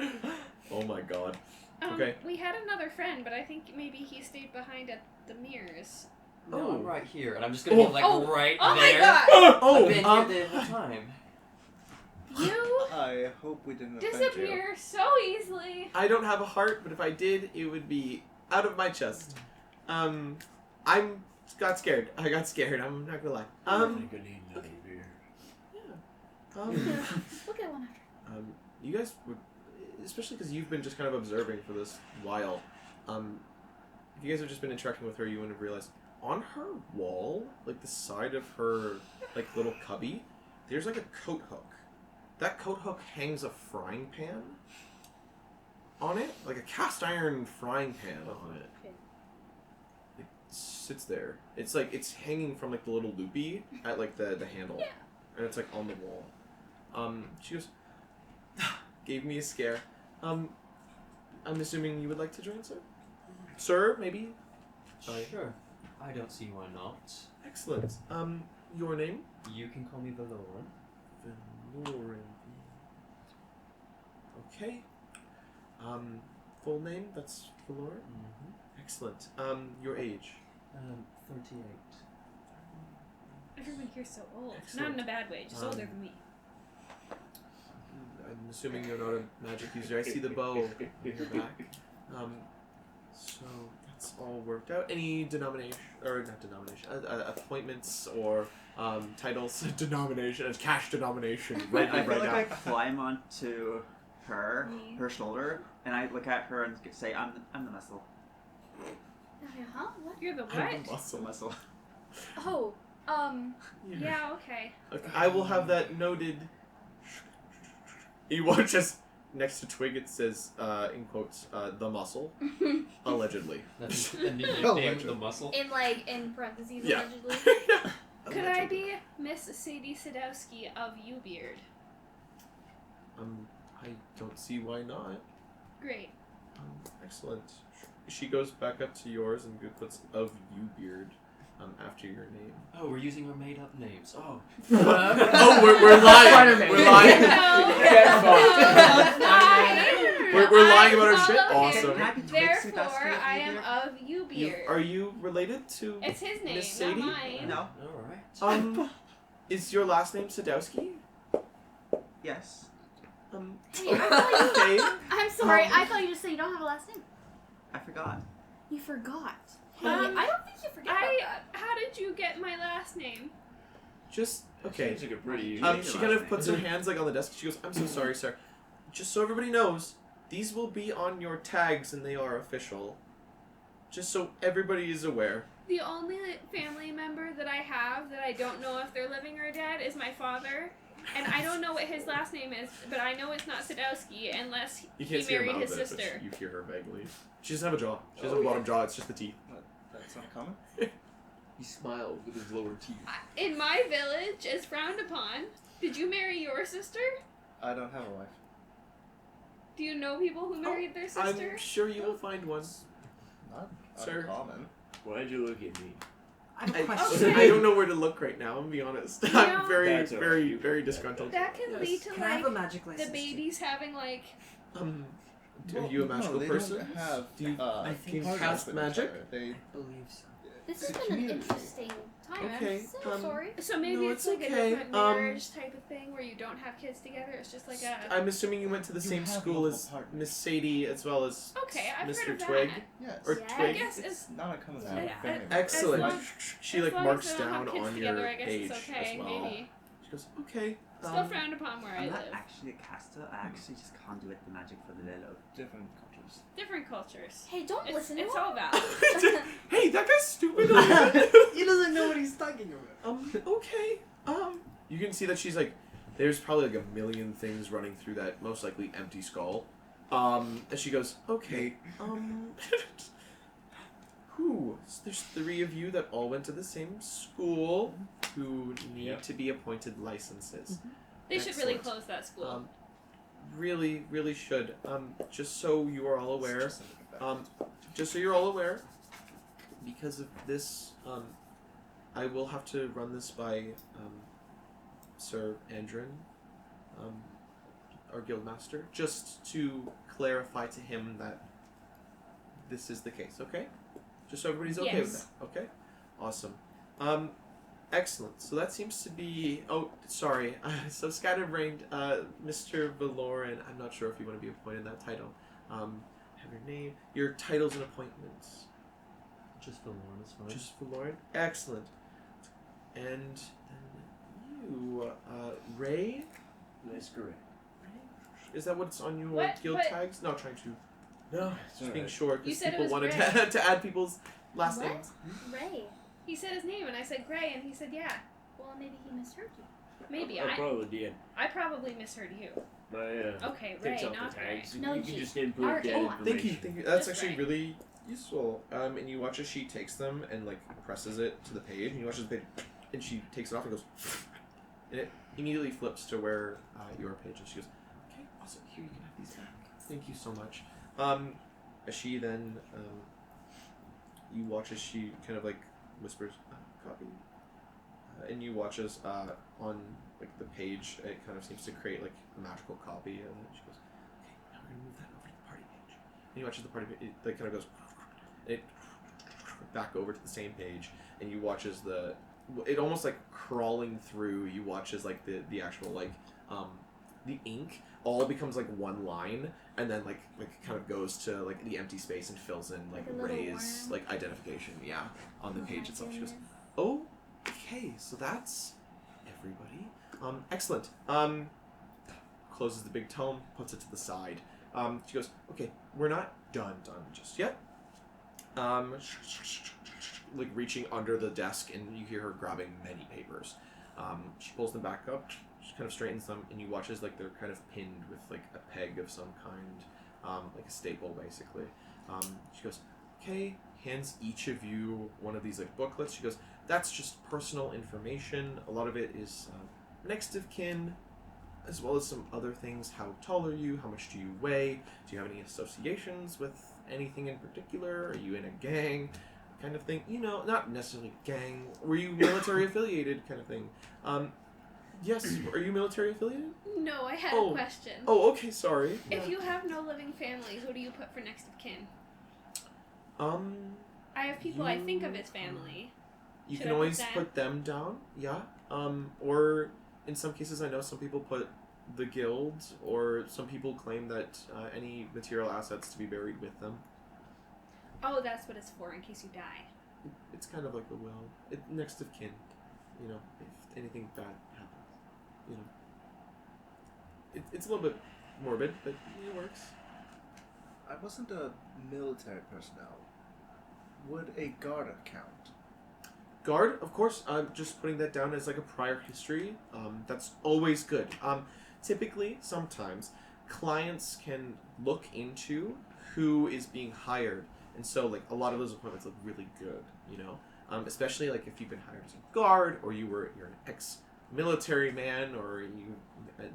Oh my god. Okay. We had another friend, but I think maybe he stayed behind at the mirrors. No, Oh. I'm right here, and I'm just gonna be like Oh. right Oh my there. god! Oh, I've been here the whole time. You I hope we didn't offend disappear so easily. I don't have a heart, but if I did, it would be out of my chest. Got scared. I got scared. I'm not gonna lie. I think I need another beer. Yeah. we'll get one after. You guys would, especially because you've been just kind of observing for this while. If you guys have just been interacting with her, you wouldn't have realized on her wall, like the side of her like little cubby, there's like a coat hook. That coat hook hangs a frying pan on it, like a cast iron frying pan on it. Okay. It sits there. It's like it's hanging from like the little loopy at like the handle, and it's like on the wall. She goes, gave me a scare. I'm assuming you would like to join, sir? Sir, maybe? Sorry. Sure. I don't see why not. Excellent. Your name? You can call me Valoran. Valoran. Okay. Full name? That's Valoran? Mm-hmm. Excellent. Your age? 38. Everyone here's so old. Excellent. Not in a bad way, just older than me. I'm assuming you're not a magic user. I see the bow in your back. So that's all worked out. Any denomination, or not denomination, appointments or titles? Denomination, cash denomination. I Right feel now. like I climb onto her Me. her shoulder, and I look at her and say, "I'm the muscle." Okay, huh? What? You're the I'm what? the muscle. Muscle. Oh, Yeah, okay. Okay, I will have that noted. You watch as next to Twig it says, in quotes, the muscle, allegedly. That's and you Oh, named legend. the muscle. in parentheses, Yeah. allegedly. Could I be Miss Sadie Sadowski of Ubeard? I don't see why not. Great. Excellent. She goes back up to yours and puts of you beard after your name. Oh, we're using our made-up names. Oh. Oh, we're lying. Spider-Man. We're lying. Get fucked. We're lying about our I shit. follow him. Awesome. Happy Twix Therefore, Sadowski of I am Ubeard? of Ubeard. Are you related to It's his name, Miss not Sadie? mine. No. All right. Is your last name Sadowski? Yes. Hey, I thought you, Okay. I'm sorry. I thought you just said you don't have a last name. I forgot. You forgot. Hey, Um, I don't think you forgot about that. How did you get my last name? Just okay. Seems like a pretty. She kind of puts her hands like on the desk. She goes, "I'm so sorry, sir. Just so everybody knows, these will be on your tags and they are official. Just so everybody is aware." The only family member that I have that I don't know if they're living or dead is my father. And I don't know what his last name is, but I know it's not Sadowski unless You he can't see her married mouth, his but sister. you hear her vaguely. She doesn't have a jaw. She doesn't have a bottom jaw. It's just the teeth. That's not common. He smiled with his lower teeth. In my village, is frowned upon. Did you marry your sister? I don't have a wife. Do you know people who married their sister? I'm sure you will find one. Not Sir. uncommon. Why'd you look at me? I have a I, question. I don't know where to look right now. I'm gonna be honest. You I'm know- very, That's all right. very, very disgruntled. That can Yes. lead to Can I have a like magic license? the babies having like Are you a magical no, they person? Don't have, Do you I can you partners cast with magic? each other. They believe so. This It's has a been an community. interesting time. Okay, I'm so sorry. so maybe No, it's it's like okay. a different marriage type of thing where you don't have kids together. It's just like a I'm assuming you went to the You same have school multiple as partners. Miss Sadie as well as okay. I've heard Mr. of Twig. that. yes. Or Yeah. I Twig. guess It's it's not uncommon to Yeah, have a family. Excellent. As long- She as like long marks as they don't down have kids on together, your I guess page it's okay. as well. Maybe She goes, okay. still frowned upon where I I'm not live. actually a caster. I actually just conduit the magic for the Lilo. Different cultures. Different cultures. Hey, don't It's, listen to it's him. all valid. Hey, that guy's stupid. He doesn't know what he's talking about. Okay. You can see that she's like, there's probably like a million things running through that most likely empty skull. And she goes, okay. There's 3 of you that all went to the same school who need Yep. to be appointed licenses. They should really Excellent. close that school. Really, really should. Just so you are all aware, just so you're all aware, because of this, I will have to run this by Sir Andrin, our guildmaster, just to clarify to him that this is the case. Okay, just so everybody's okay with Yes. that. Okay, awesome. Excellent. So that seems to be. Oh, sorry. So scatterbrained, Mr. Valoran. I'm not sure if you want to be appointed that title. Have your name, your titles and appointments. Just for Lauren is fine. Just Valoran. Excellent. And then you, Ray. That's correct. Is that what's on your What? guild What? tags? Not trying to. No, just being alright. short You because said it people was wanted Ray. to add people's last What? names. Ray. He said his name, and I said Gray, and he said yeah. Well, maybe he misheard you. Maybe I probably did. I probably misheard you. I Okay, Ray, takes off not the Gray. tags. No, you can he- just input R-A-Y. that information. Thank you, thank you. That's Just actually right. really useful. And you watch as she takes them and like presses it to the page, and you watch as the page, and she takes it off and goes, and it immediately flips to where your page is. She goes, okay, awesome. Here you can have these back. Thank you so much. As she then, you watch as she kind of like whispers, copy, and you watch as on like the page, it kind of seems to create like a magical copy, and then she goes, okay, now we're gonna move that over to the party page. And you watch as the party page, it like kind of goes, it back over to the same page, and you watch as it almost like crawling through. You watch as like the actual like the ink all becomes like one line, and then like kind of goes to like the empty space and fills in like Like a little Ray's worm. like identification, on the Oh page my itself. She goes, goodness. oh, okay, so that's everybody. Excellent. closes the big tome, puts it to the side. She goes, okay, we're not done just yet. Like reaching under the desk, and you hear her grabbing many papers. She pulls them back up, she kind of straightens them, and you watch as like they're kind of pinned with like a peg of some kind, like a staple basically. She goes, okay, hands each of you one of these like booklets. She goes, that's just personal information. A lot of it is next of kin, as well as some other things. How tall are you? How much do you weigh? Do you have any associations with anything in particular? Are you in a gang? Kind of thing. You know, not necessarily gang. Were you military affiliated? Kind of thing. Yes. Are you military affiliated? No, I had a question. Oh, okay. Sorry. If you have no living family, who do you put for next of kin? I have people I think of as family. You Should can I put always them? put them down. Yeah. Or in some cases, I know some people put the guild, or some people claim that any material assets to be buried with them. Oh, that's what it's for, in case you die. It's kind of like a will. Next of kin. You know, if anything bad happens. You know. It's a little bit morbid, but it works. I wasn't a military personnel. Would a guard count? Guard, of course. I'm just putting that down as like a prior history. That's always good. Typically, sometimes, clients can look into who is being hired. And so, like, a lot of those appointments look really good, you know? Especially, like, if you've been hired as a guard, or you're an ex-military man, or you,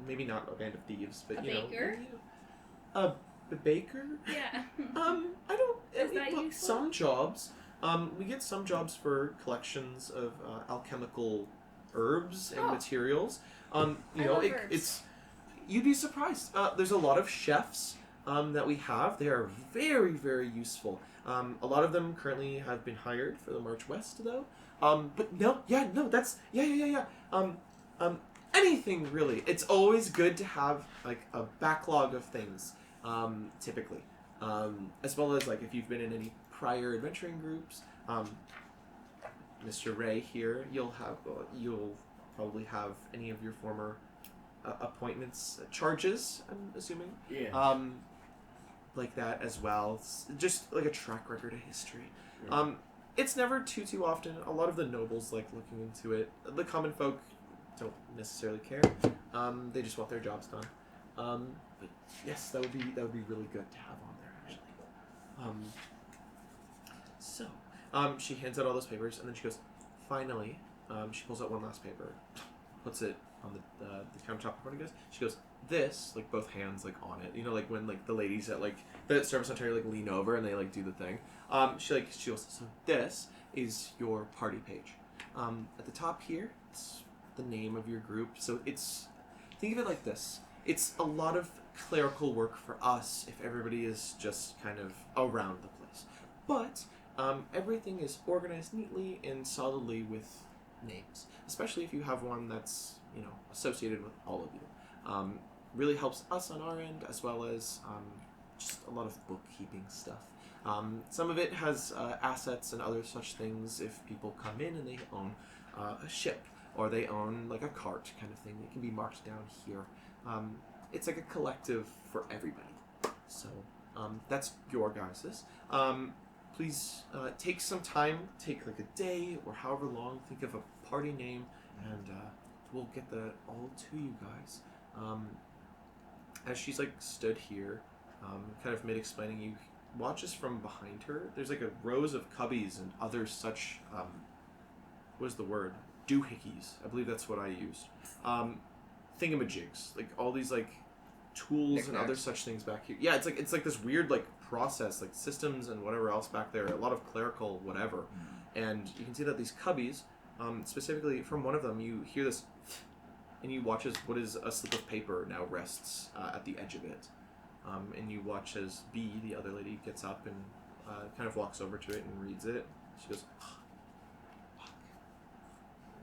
maybe not a band of thieves, but, A you baker? know. A baker? Yeah. I don't... Is that useful? Some jobs. We get some jobs for collections of alchemical herbs and materials. You I know, love herbs. it's... You'd be surprised. There's a lot of chefs that we have. They are very, very useful. A lot of them currently have been hired for the March West, though. But no, that's... Yeah. Anything, really. It's always good to have, like, a backlog of things, typically. As well as, like, if you've been in any prior adventuring groups, Mr. Ray here, you'll probably have any of your former appointments, charges, I'm assuming. Yeah. Like that as well. It's just like a track record of history. It's never too often. A lot of the nobles like looking into it. The common folk don't necessarily care. They just want their jobs done. But yes, that would be really good to have on there actually. So she hands out all those papers, and then she goes, finally, she pulls out one last paper, puts it on the countertop in front of you guys. She goes, this, like both hands like on it, you know, like when like the ladies at like the service center like lean over and they like do the thing. She goes, so this is your party page. At the top here, it's the name of your group. So it's, think of it like this. It's a lot of clerical work for us if everybody is just kind of around the place. But everything is organized neatly and solidly with names, especially if you have one that's, you know, associated with all of you. Really helps us on our end, as well as just a lot of bookkeeping stuff. Some of it has assets and other such things. If people come in and they own a ship, or they own like a cart kind of thing, it can be marked down here. It's like a collective for everybody. So that's your guys's. Please take some time, take like a day or however long, think of a party name, and we'll get that all to you guys. As she's like stood here, kind of mid-explaining, you watch as from behind her, there's like a rows of cubbies and other such, what is the word? Doohickeys. I believe that's what I used. Thingamajigs. Like all these like tools and other such things back here. Yeah, it's like this weird like process, like systems and whatever else back there. A lot of clerical whatever. And you can see that these cubbies, specifically from one of them, you hear this, and you watch as what is a slip of paper now rests at the edge of it. And you watch as B, the other lady, gets up and kind of walks over to it and reads it. She goes, fuck.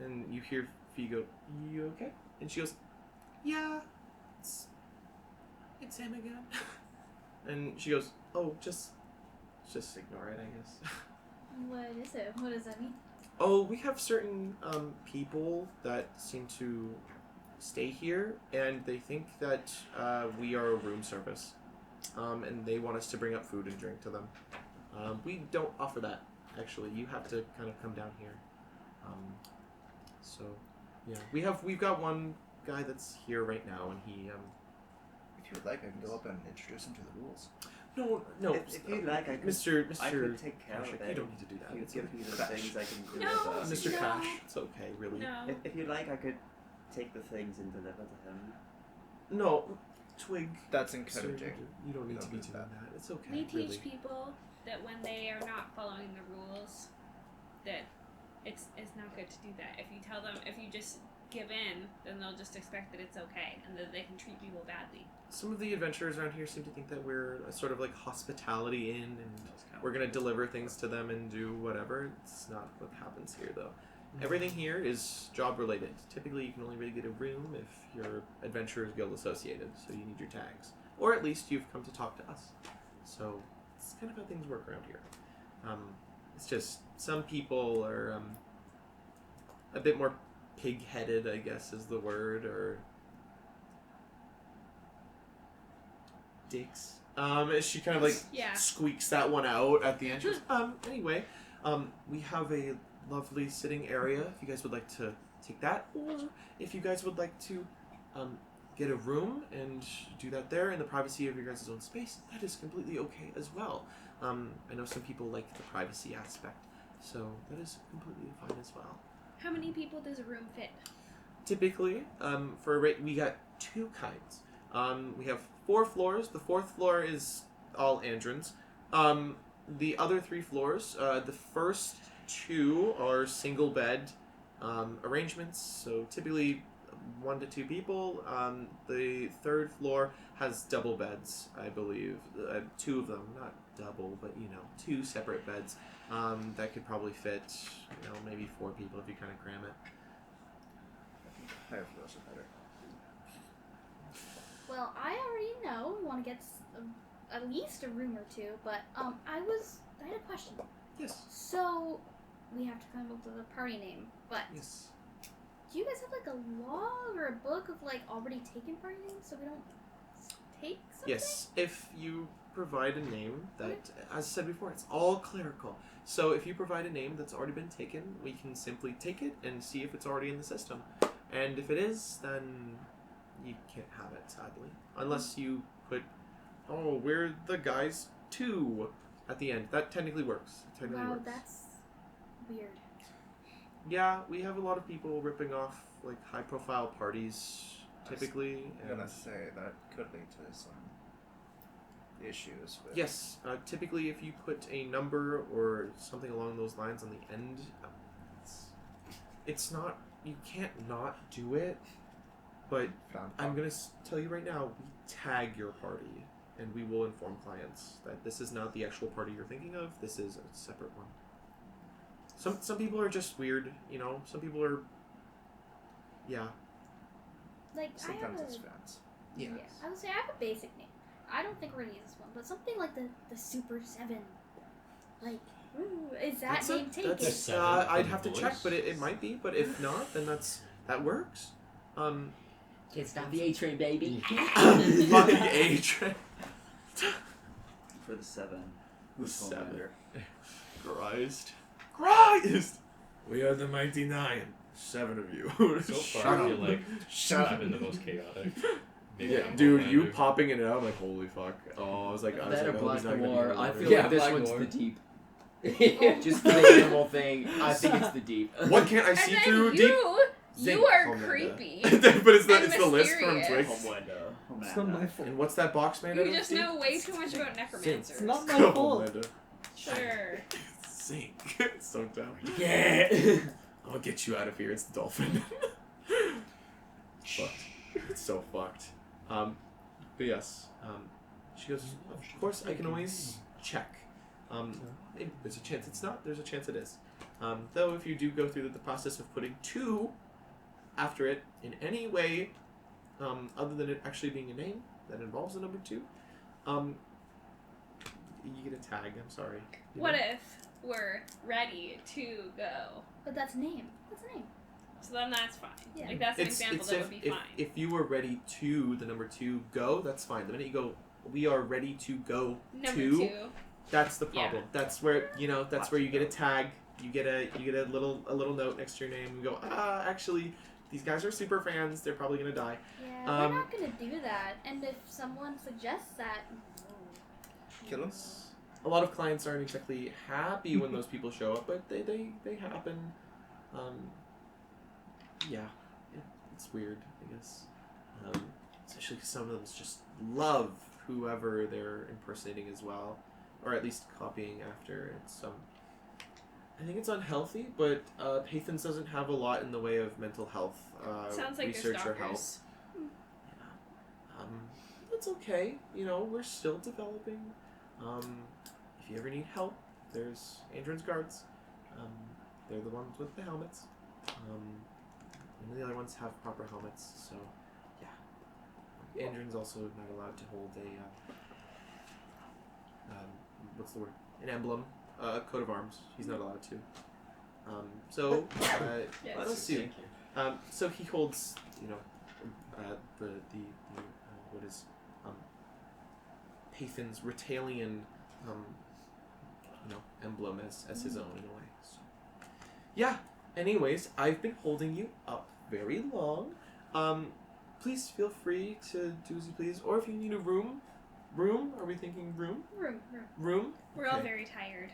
And you hear Fee go, you okay? And she goes, yeah, it's him again. And she goes, oh, just ignore it, I guess. What is it? What does that mean? Oh, we have certain people that seem to stay here, and they think that we are a room service, and they want us to bring up food and drink to them. We don't offer that, actually. You have to kind of come down here. So, yeah, we've got one guy that's here right now, and he. If you would like, I can go up and introduce him to the rules. No. If you'd like, I could, Mr. I could take care of Patrick, it. you don't need to do that. If you It's give okay. me the Crash. things, I can do No, it. Mr. No. Crash, it's okay, really. No. If you'd like, I could take the things and deliver to him. No, Twig. That's Sir, encouraging. you don't need to be do doing that. that. It's okay. We teach really. people that when they are not following the rules, that it's not good to do that. If you tell them, if you just give in, then they'll just expect that it's okay and that they can treat people badly. Some of the adventurers around here seem to think that we're a sort of like hospitality inn, and we're gonna deliver things to them and do whatever. It's not what happens here, though. Everything here is job related. Typically, you can only really get a room if you're Adventurers Guild associated, so you need your tags, or at least you've come to talk to us. So it's kind of how things work around here. It's just some people are a bit more pig-headed, I guess is the word, or dicks. She kind of like Yeah. squeaks that one out at the end. She goes, anyway, we have a lovely sitting area if you guys would like to take that, or if you guys would like to get a room and do that there in the privacy of your guys' own space, that is completely okay as well. I know some people like the privacy aspect, so that is completely fine as well. How many people does a room fit? Typically, for a rate, we got two kinds. We have 4 floors. The 4th floor is all androns. The other 3 floors, the first 2 are single bed arrangements, so typically 1 to 2 people. The 3rd floor has double beds, I believe. 2 of them, not double, but 2 separate beds that could probably fit, maybe 4 people if you kind of cram it. Higher floors are better. Well, I already know we want to get at least a room or 2, but I had a question. Yes. So we have to come up with a party name, but Yes. do you guys have like a log or a book of like already taken party names so we don't take something? Yes, if you provide a name that, as I said before, it's all clerical. So if you provide a name that's already been taken, we can simply take it and see if it's already in the system. And if it is, then you can't have it, sadly. Unless you put, we're the guys 2 at the end. That technically works. Wow, that's weird. Yeah, we have a lot of people ripping off like high-profile parties, typically. I'm gonna say that could lead to some issues with... Yes, typically if you put a number or something along those lines on the end, it's not, you can't not do it, but I'm going to tell you right now, we tag your party, and we will inform clients that this is not the actual party you're thinking of, this is a separate one. Some people are just weird, some people are, yeah. Like Sometimes I it's have fans. Yeah. I would say I have a basic name. I don't think we're gonna use this one, but something like the Super 7. Like, ooh, is that name taken? That's, Seven I'd for have to the check, voice. but it might be, but if not, then that works. Can't stop the A train, baby. Fucking A-train. For the 7. Who's 7. Commander? Christ. We are the mighty 9. 7 of you. So Shut far, I up. feel like Shut I've up. been the most chaotic. Maybe Yeah, I'm dude, more you random. popping in and out, I'm like, holy fuck. Oh, I was like, That or oh, he's Black not gonna be Noir. here I later. feel Yeah, like this Black one's Noir. the deep. Just the animal thing. I think it's the deep. What can't I And see then through deep? you are Homelander. creepy. But it's the, And it's the list from mysterious. Twix. It's not my fault. And what's that box made out You of? just Steve? know way too much about necromancers. It's not my Go, fault. Homelander. Sure. Sink. So dumb. Yeah. I'll get you out of here. It's the dolphin. Fucked. It's so fucked. But yes. She goes, of course, I can always check. Maybe there's a chance it's not. There's a chance it is. Though if you do go through the process of putting 2 after it in any way, other than it actually being a name that involves the number 2, you get a tag. I'm sorry. What if we're ready to go? But that's a name. That's a name. So then that's fine. Yeah. Like that's an example that would be fine. If you were ready to the number 2 go, that's fine. The minute you go, we are ready to go Number to, 2. that's the problem. That's where that's where you get a tag. You get a little note next to your name. You go, actually, these guys are super fans. They're probably gonna die. Yeah, we're not gonna do that. And if someone suggests that, Kill him. A lot of clients aren't exactly happy when those people show up, but they happen. Yeah, it's weird, I guess. Especially because some of them just love whoever they're impersonating as well, or at least copying after. It's I think it's unhealthy, but Pathans doesn't have a lot in the way of mental health Sounds like research they're or help. stalkers. Yeah. It's okay. We're still developing. If you ever need help, there's Andron's guards. They're the ones with the helmets. And the other ones have proper helmets, so yeah. Andron's also not allowed to hold what's the word? An emblem, a coat of arms. He's not allowed to. Let us see. So he holds, the what is Pathan's Ritalian emblem as his own in a way. So. Yeah. Anyways, I've been holding you up very long. Please feel free to do as you please, or if you need a room. Are we thinking room? Room. We're all Okay. very tired.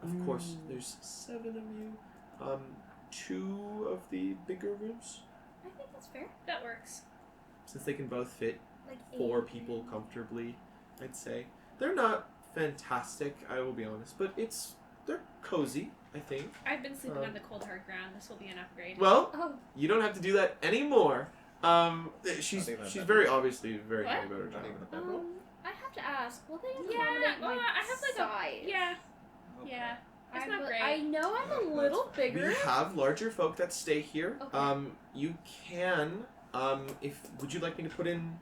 Of course, there's 7 of you. 2 of the bigger rooms, I think that's fair. That works. since they can both fit Like 4 8. people comfortably. I'd say they're not fantastic, I will be honest, but they're cozy, I think. I've been sleeping on the cold hard ground. This will be an upgrade. Well, Oh, you don't have to do that anymore. She's Not even a she's bed. very obviously very What? happy about her Not job. even a bedroll. I have to ask. Will they Yeah, accommodate well, my I have like size? Yeah, Okay. yeah. It's I'm not a- great. I know I'm a No, little that's bigger. We have larger folk that stay here. Okay. You can would you like me to put in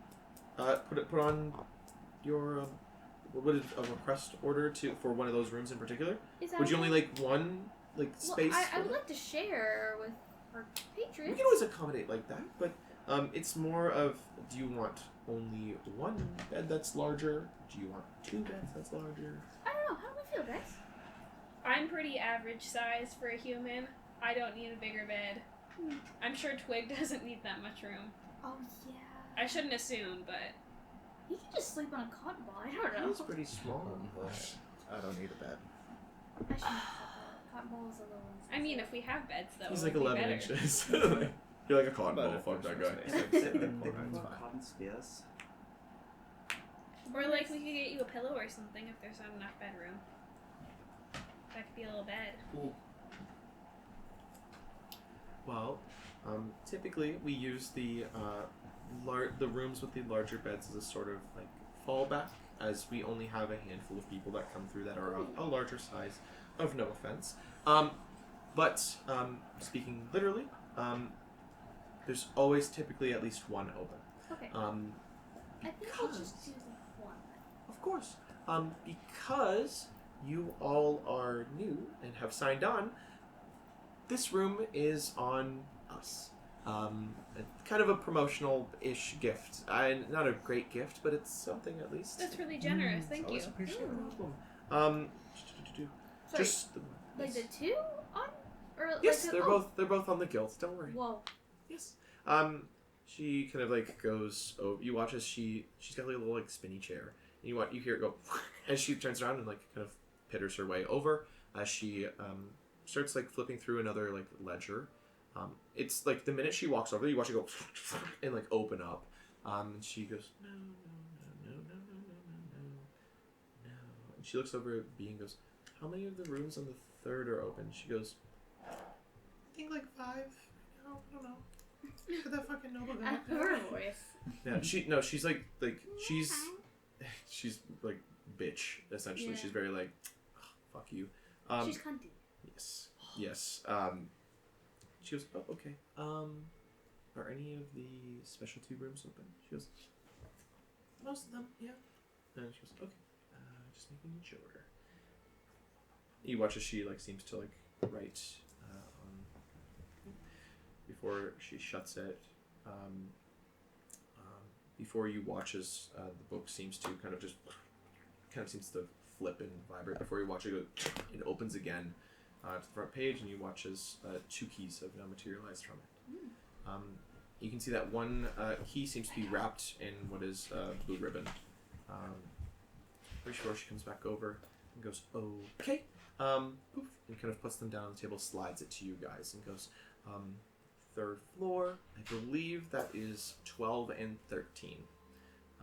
put on your what is a request order for one of those rooms in particular? Is that Would you only okay? like one Well, space? I for would that? like to share with our We patrons. can always accommodate like that, but it's more of, do you want only one bed that's larger? Do you want 2 beds that's larger? I don't know. How do we feel, guys? I'm pretty average size for a human. I don't need a bigger bed. I'm sure Twig doesn't need that much room. Oh yeah. I shouldn't assume, but He can just sleep on a cotton ball. I don't know. He's pretty small. I don't need a bed. I shouldn't have said that. Cotton ball is a little. I mean, if we have beds though, He's it like would be 11 better. inches. You're like a cotton But ball. if Fuck there's that no guy. space, I'd sit in the They corner, it's love fine. cotton spears. Or like we could get you a pillow or something if there's not enough bedroom. That could be a little bed. Well, typically we use the rooms with the larger beds as a sort of like fallback, as we only have a handful of people that come through that are of a larger size. Of no offense, but speaking literally, there's always typically at least one open. Okay. I think we'll just do the one. Of course, because you all are new and have signed on, this room is on us. Kind of a promotional-ish gift. Not a great gift, but it's something at least. That's really generous. Thank you. Always appreciate No it. problem. Sorry, Just like the 2 on, or yes, like they're the, they're both on the guild. Don't worry. Whoa. Yes. She kind of like goes over. You watch as she's got like a little like spinny chair, and you hear it go, as she turns around and like kind of pitters her way over as she starts like flipping through another like ledger. It's like the minute she walks over, you watch it go and like open up. And she goes no. And she looks over at B and goes, "How many of the rooms on the 3rd are open?" She goes, "I think like 5. No, I don't know." For that fucking noble guy. Her voice. Yeah, she's like she's like bitch essentially. Yeah. She's very like, "Ugh, fuck you." She's cunty. Yes. She goes, "Oh, okay. Are any of the specialty rooms open?" She goes, "Most of them, yeah." And she goes, "Okay, just making sure." You watch as she like seems to like write on. before she shuts it. Before you watch as the book seems to kind of seems to flip and vibrate. Before you watch it, it opens again to the front page, and you watch as 2 keys have now materialized from it. You can see that one key seems to be wrapped in what is blue ribbon. Pretty sure she comes back over and goes, okay. Poof, and kind of puts them down on the table, slides it to you guys, and goes, 3rd floor. I believe that is 12 and 13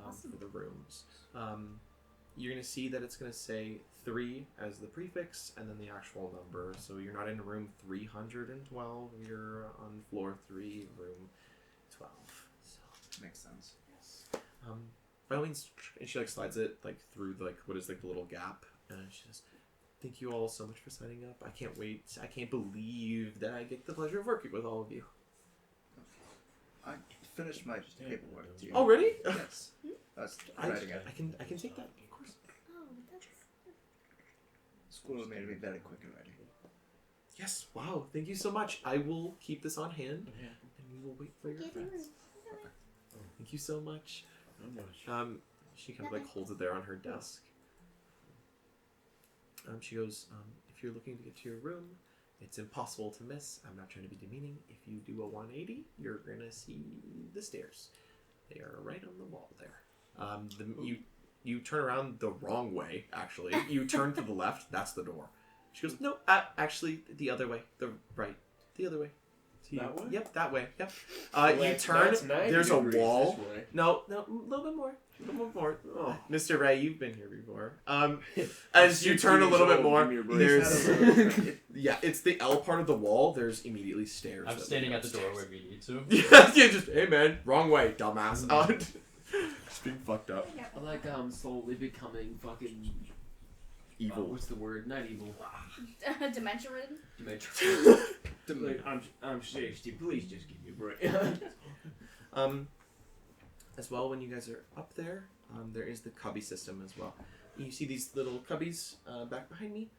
Awesome. for the rooms. You're going to see that it's going to say 3 as the prefix and then the actual number. So you're not in room 312. You're on floor 3, room 12. So Makes sense. yes. By all means, and she slides it through what is the little gap, and she says, "Thank you all so much for signing up. I can't wait. I can't believe that I get the pleasure of working with all of you." I finished my paperwork. Do you? Already? Yes. That's writing it. I can take that, of course. Oh, that's. School made me very quick already. Yes. Wow. Thank you so much. I will keep this on hand, and we will wait for your friends. Thank you so much. She kind of holds it there on her desk. She goes, if you're looking to get to your room, it's impossible to miss. I'm not trying to be demeaning. If you do a 180, you're going to see the stairs. They are right on the wall there. You turn around the wrong way, actually. You turn to the left. That's the door. She goes, no, actually, the other way. The right. The other way. That way? Yep, that way. Yep. Well, you turn. that's 90 There's a degrees wall. this way. No, a little bit more. A little bit more. Oh. Mr. Ray, you've been here before. As you turn a little bit more, there's it's the L part of the wall. There's immediately stairs. I'm that standing lead at the door where we need to. Yeah, just hey man, wrong way, dumbass. Just being fucked up. I like slowly becoming fucking Evil. what's the word? Not evil. Dementia ridden? Dementia. Like, I'm 60. Please just give me a break. As well, when you guys are up there, there is the cubby system as well. You see these little cubbies back behind me.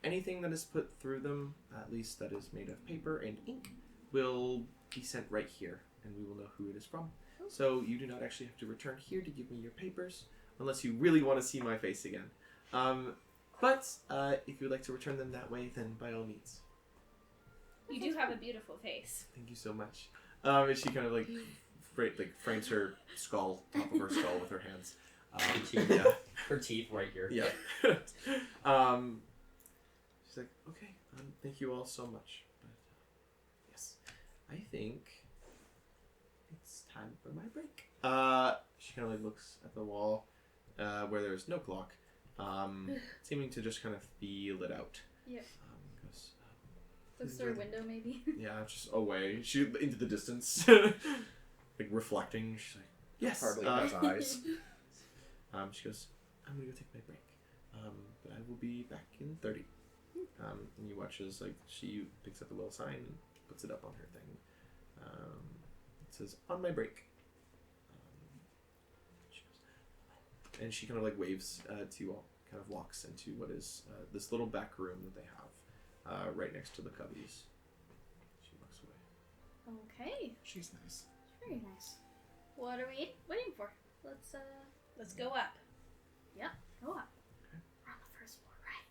Anything that is put through them, at least that is made of paper and ink, will be sent right here, and we will know who it is from. So you do not actually have to return here to give me your papers, unless you really want to see my face again. But if you would like to return them that way, then by all means. You do have a beautiful face. Thank you so much. And she kind of frames her skull, top of her skull with her hands. Yeah. Her teeth right here. Yeah. She's like, okay, thank you all so much. But yes, I think it's time for my break. She kind of looks at the wall where there's no clock, seeming to just kind of feel it out. Yeah. Goes, Looks through a window, maybe. yeah, just away. She into the distance, reflecting. She's like, yes. Hardly has eyes. She goes, I'm gonna go take my break, but I will be back in 30. And you watch as she picks up the little sign and puts it up on her thing. It says, on my break. She goes, and she kind of waves to you all, kind of walks into what is this little back room that they have right next to the cubbies. She walks away. Okay. She's nice. Very nice. What are we waiting for? Let's go up. Yep. Go up. We're on the first floor, right?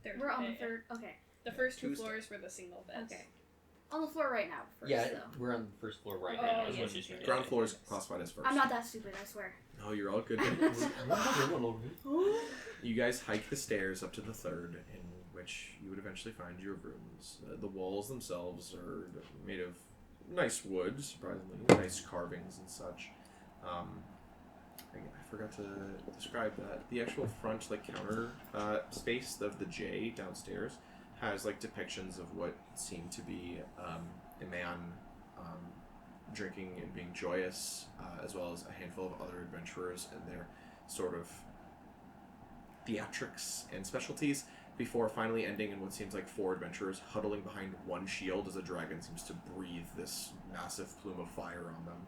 Third. We're on the Yeah. third. Okay. The first 2 Tuesday. floors were the single beds. Okay. On the floor right now. First, Yeah, though. we're on the first floor right Oh, now. Is yes, what she's yes, trying to Ground say. floor is classified as first. I'm not that stupid, I swear. No, you're all good. You guys hike the stairs up to the third, in which you would eventually find your rooms. The walls themselves are made of nice wood, surprisingly, nice carvings and such. I forgot to describe that. The actual front counter space of the J downstairs has depictions of what seem to be a man drinking and being joyous, as well as a handful of other adventurers and their sort of theatrics and specialties, before finally ending in what seems like 4 adventurers huddling behind one shield as a dragon seems to breathe this massive plume of fire on them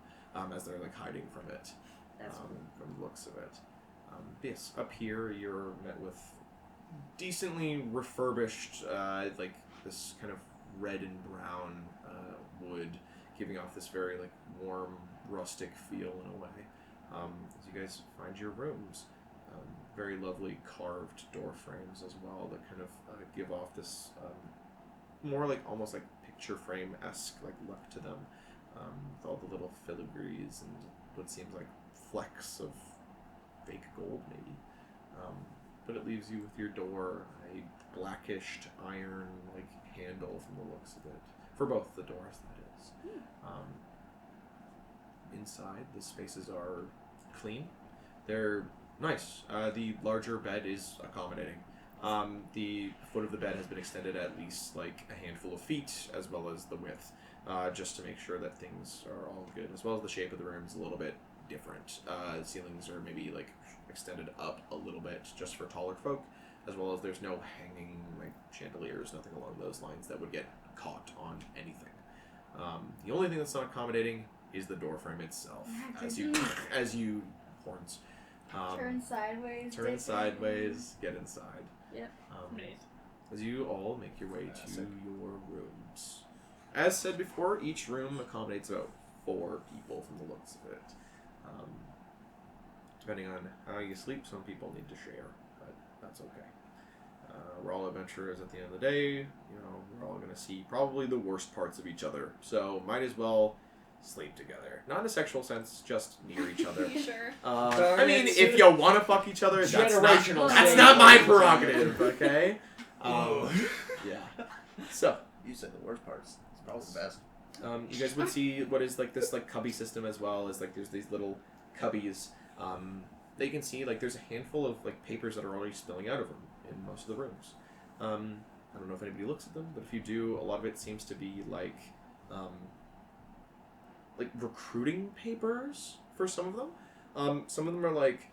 as they're hiding from it. That's cool. From the looks of it. Yes, up here you're met with decently refurbished, this kind of red and brown wood, giving off this very like warm, rustic feel in a way. As you guys find your rooms, very lovely carved door frames as well that kind of give off this more like almost like picture frame-esque like look to them, with all the little filigrees and what seems like flecks of fake gold maybe. But it leaves you with your door, a blackish iron like handle from the looks of it, for both the doors that is. Inside, the spaces are clean. They're nice. The larger bed is accommodating. The foot of the bed has been extended at least like a handful of feet, as well as the width, just to make sure that things are all good, as well as the shape of the room is a little bit different. Ceilings are maybe like extended up a little bit just for taller folk, as well as there's no hanging like chandeliers, nothing along those lines that would get caught on anything. The only thing that's not accommodating is the door frame itself. As you horns. Turn sideways. Turn sideways, get inside. Yep. As you all make your way to your rooms. As said before, each room accommodates about 4 people from the looks of it. Depending on how you sleep, some people need to share, but that's okay. We're all adventurers at the end of the day. You know, we're all going to see probably the worst parts of each other, so might as well sleep together. Not in a sexual sense, just near each other. You sure? I mean, if you want to fuck each other, Generational that's not my prerogative, okay? Yeah. So, You said the worst parts. It's probably the best. you guys would see what is like this like cubby system as well as like there's these little cubbies. That you can see like there's a handful of like papers that are already spilling out of them in most of the rooms. I don't know if anybody looks at them, but if you do, a lot of it seems to be like recruiting papers for some of them. Some of them are like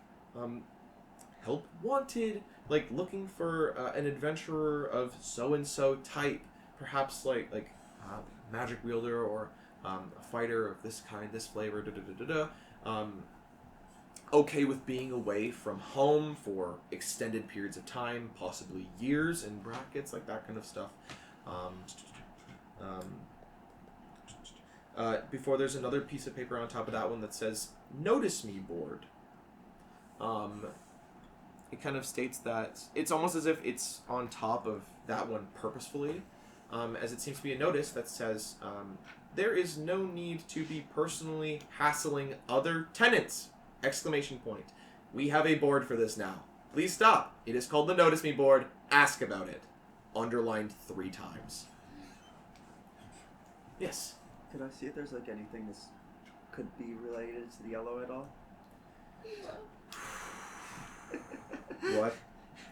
help wanted, like looking for an adventurer of so and so type, perhaps like magic wielder or a fighter of this kind, this flavor, okay with being away from home for extended periods of time, possibly years in brackets, like that kind of stuff. Before there's another piece of paper on top of that one that says, "Notice me board." It kind of states that it's almost as if it's on top of that one purposefully, as it seems to be a notice that says, "There is no need to be personally hassling other tenants!" Exclamation point. We have a board for this now. Please stop. It is called the Notice Me board. Ask about it. Underlined 3 times. Yes. Could I see if there's like anything this could be related to the yellow at all? What?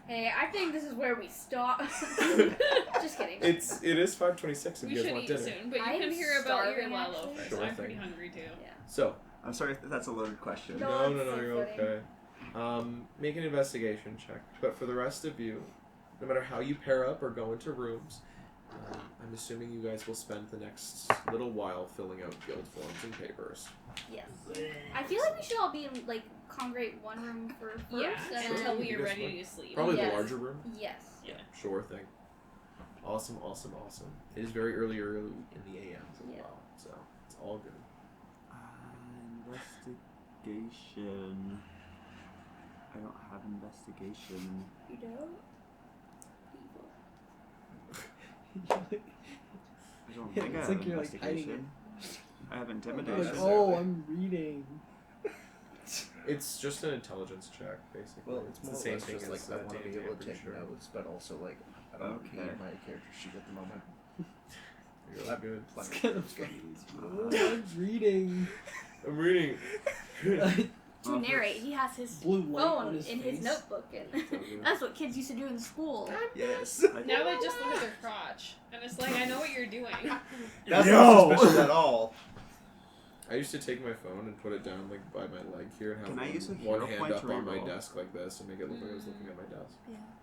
Hey, I think this is where we stop. Just kidding. It is 5:26 if We you guys should want eat dinner. soon, but you I can am hear about your starving, Lalo actually. first. Sure I'm thing. pretty hungry too. Yeah. So, I'm sorry if that's a loaded question. No. no, it's you're so okay. Make an investigation check. But for the rest of you, no matter how you pair up or go into rooms, I'm assuming you guys will spend the next little while filling out guild forms and papers. Yes. I feel like we should all be in, like, congregate one room for first. Yeah, and until then... we are You guys ready want- to sleep. Probably Yes. the larger room? Yes. Yeah. Sure thing. Awesome. It is very early in the AM as Yeah. well, so it's all good. Investigation. I don't have investigation. You don't? I don't think I It's have like you're, like, hiding investigation. I have Like, intimidation. oh, I'm reading. It's just an intelligence check, basically. Well, it's the more or same less thing just as like I want to D&D, be able I'm to pretty take sure. notes, but also like I don't Okay. hate my character sheet at the moment. You're all good. It's kind of funny. Oh, I'm reading. I'm reading. To narrate, he has his Blue light on phone his in his face. notebook, and that's what kids used to do in school. Yes. Now they just look at their crotch, and it's like, I know what you're doing. That's not suspicious at all. I used to take my phone and put it down like by my leg here and have Can I use a one hero hand point up to on my reroll? desk like this and make it look like I was looking at my desk.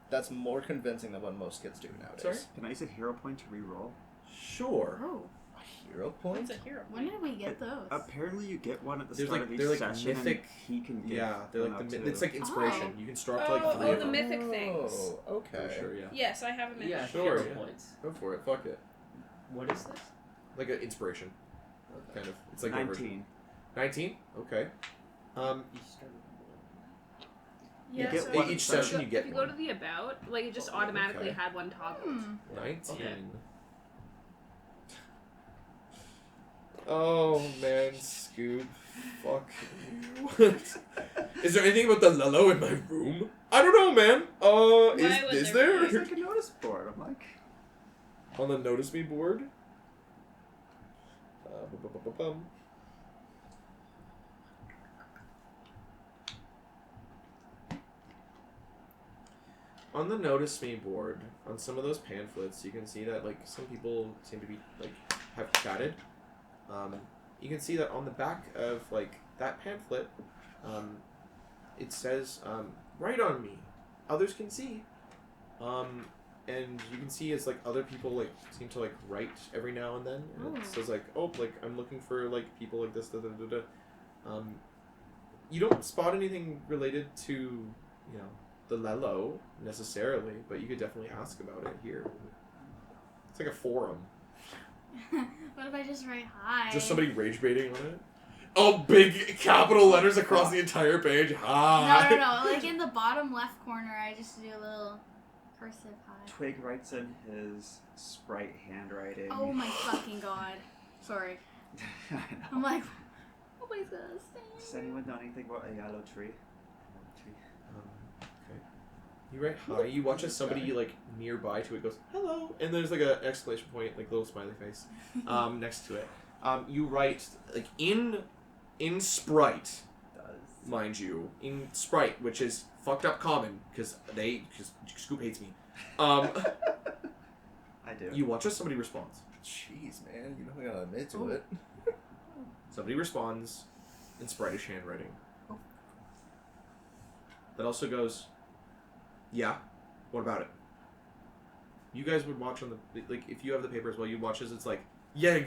That's more convincing than what most kids do nowadays. Sorry? Can I use a hero point to reroll? Sure. Oh, A hero point? What's a hero? when did we get those? Apparently, you get one at the There's start like- of each they're like session, mythic- and he can get Yeah, they're like one the up it's to- like inspiration. Oh. You can store up to like 3 Oh, of the them. mythic things. Oh, okay. For sure, yeah. Yes, I have a mythic. Yeah, Sure, hero yeah. points. Go for it. Fuck it. What is this? Like an inspiration, kind of. It's like a version. 19. 19. Okay. Yeah, get so one each per- session you get if you one. go to the about, like it just automatically okay. had one toggled. 19. Yeah. Oh man, Scoop. Fuck you. Is there anything about the Lello in my room? I don't know, man. Why would Is there there? be? It's like a notice board. I'm like, On the notice me board? Bum. On the notice me board, on some of those pamphlets, you can see that like some people seem to be like have chatted. You can see that on the back of like that pamphlet, it says "Write on me, others can see," and you can see as like other people like seem to like write every now and then. And it says like, "Oh, like I'm looking for like people like this." Da, da, da, da. You don't spot anything related to the Lello necessarily, but you could definitely ask about it here. It's like a forum. What if I just write hi? Just somebody rage baiting on it. Oh, big capital letters across the entire page. Hi. No. Like in the bottom left corner, I just do a little cursive hi. Twig writes in his sprite handwriting. Oh my fucking god. Sorry. I know. I'm like, nobody's gonna say. Does anyone know anything about a yellow tree? Okay. You write hi. You watch as somebody like nearby to it goes hello, and there's like an exclamation point, like little smiley face, next to it. You write like in Sprite, mind you, in Sprite, which is fucked up common because Scoop hates me. I do. You watch as somebody responds. Jeez, man, you know I gotta admit to Oh. it. Somebody responds in Spritish handwriting. That also goes, yeah, what about it? You guys would watch on the, like, if you have the paper as well, you'd watch as it's like, yeah,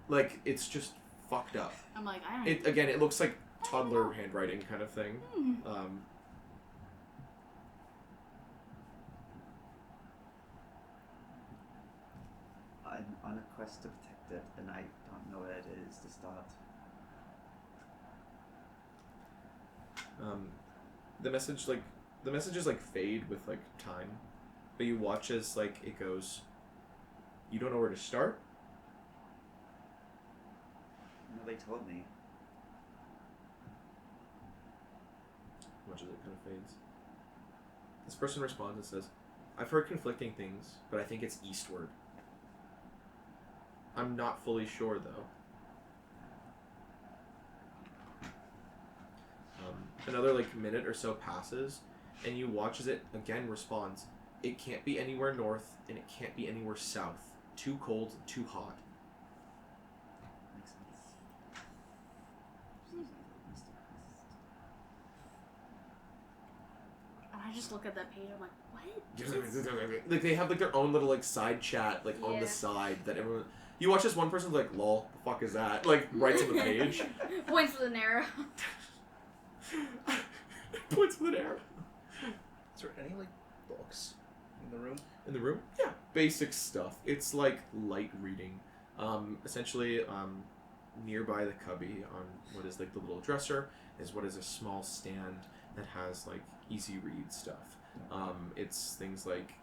like, it's just fucked up. I'm like, I don't It, again, it looks like toddler handwriting kind of thing. I'm on a quest to protect it, and I don't know what it is to start. The messages like fade with like time, but you watch as like it goes. You don't know where to start. No, they told me. Watch as it kind of fades. This person responds and says, "I've heard conflicting things, but I think it's eastward. I'm not fully sure though." Another like minute or so passes, and you watch as it again responds. It can't be anywhere north, and it can't be anywhere south. Too cold, too hot. Makes And I just look at that page. I'm like, what? Like they have like their own little like side chat like on the Yeah. side that everyone. You watch this one person's like, "Lol, the fuck is that?" Like writes on the page. Points with an arrow. Points with an arrow. Is there any like books in the room? In the room? Yeah. Basic stuff. It's like light reading. Essentially, nearby the cubby on what is like the little dresser is what is a small stand that has like easy read stuff. It's things like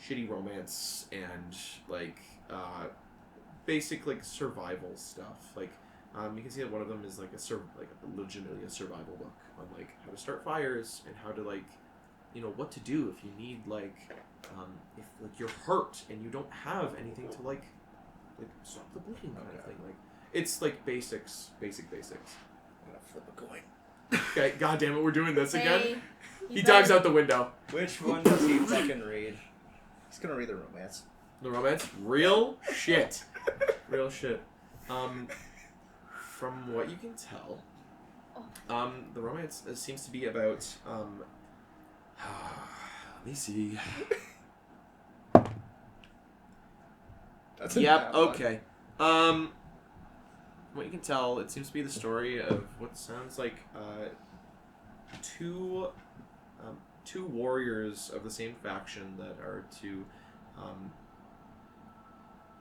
shitty romance and like basic like survival stuff. Like you can see that one of them is like legitimately a survival book on like how to start fires and how to like what to do if you need like if like you're hurt and you don't have anything to like stop the bleeding kind of thing. Like it's like basic basics. I'm gonna flip a coin. Okay, god damn it, we're doing this again. Hey, He dives out the window. Which one does he fucking read? He's gonna read the romance. The romance? Real shit. Real shit. From what you can tell, the romance seems to be about let me see. That's a Yep, bad one. okay. What you can tell, it seems to be the story of what sounds like two warriors of the same faction that are to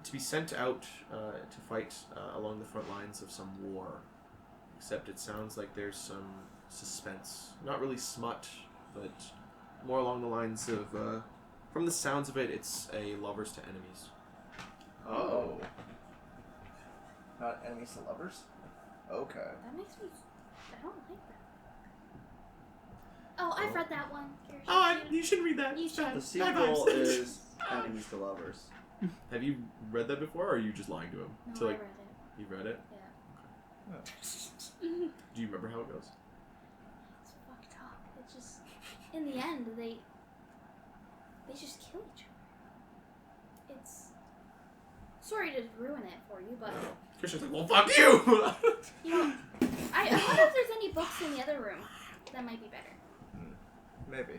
to be sent out to fight along the front lines of some war. Except it sounds like there's some suspense. Not really smut, but more along the lines of, from the sounds of it, it's a lovers to enemies. Oh. Not enemies to lovers? Okay. That makes me. I don't like that. Oh, I've read that one. You should read that. You should. The sequel is enemies to lovers. Have you read that before, or are you just lying to him? No, to, I like, read it. You read it? Yeah. Do you remember how it goes? It's fucked up. It's just, in the end, they just kill each other. It's, sorry to ruin it for you, but Christian's like, well, fuck you! you know, I wonder if there's any books in the other room that might be better. Maybe.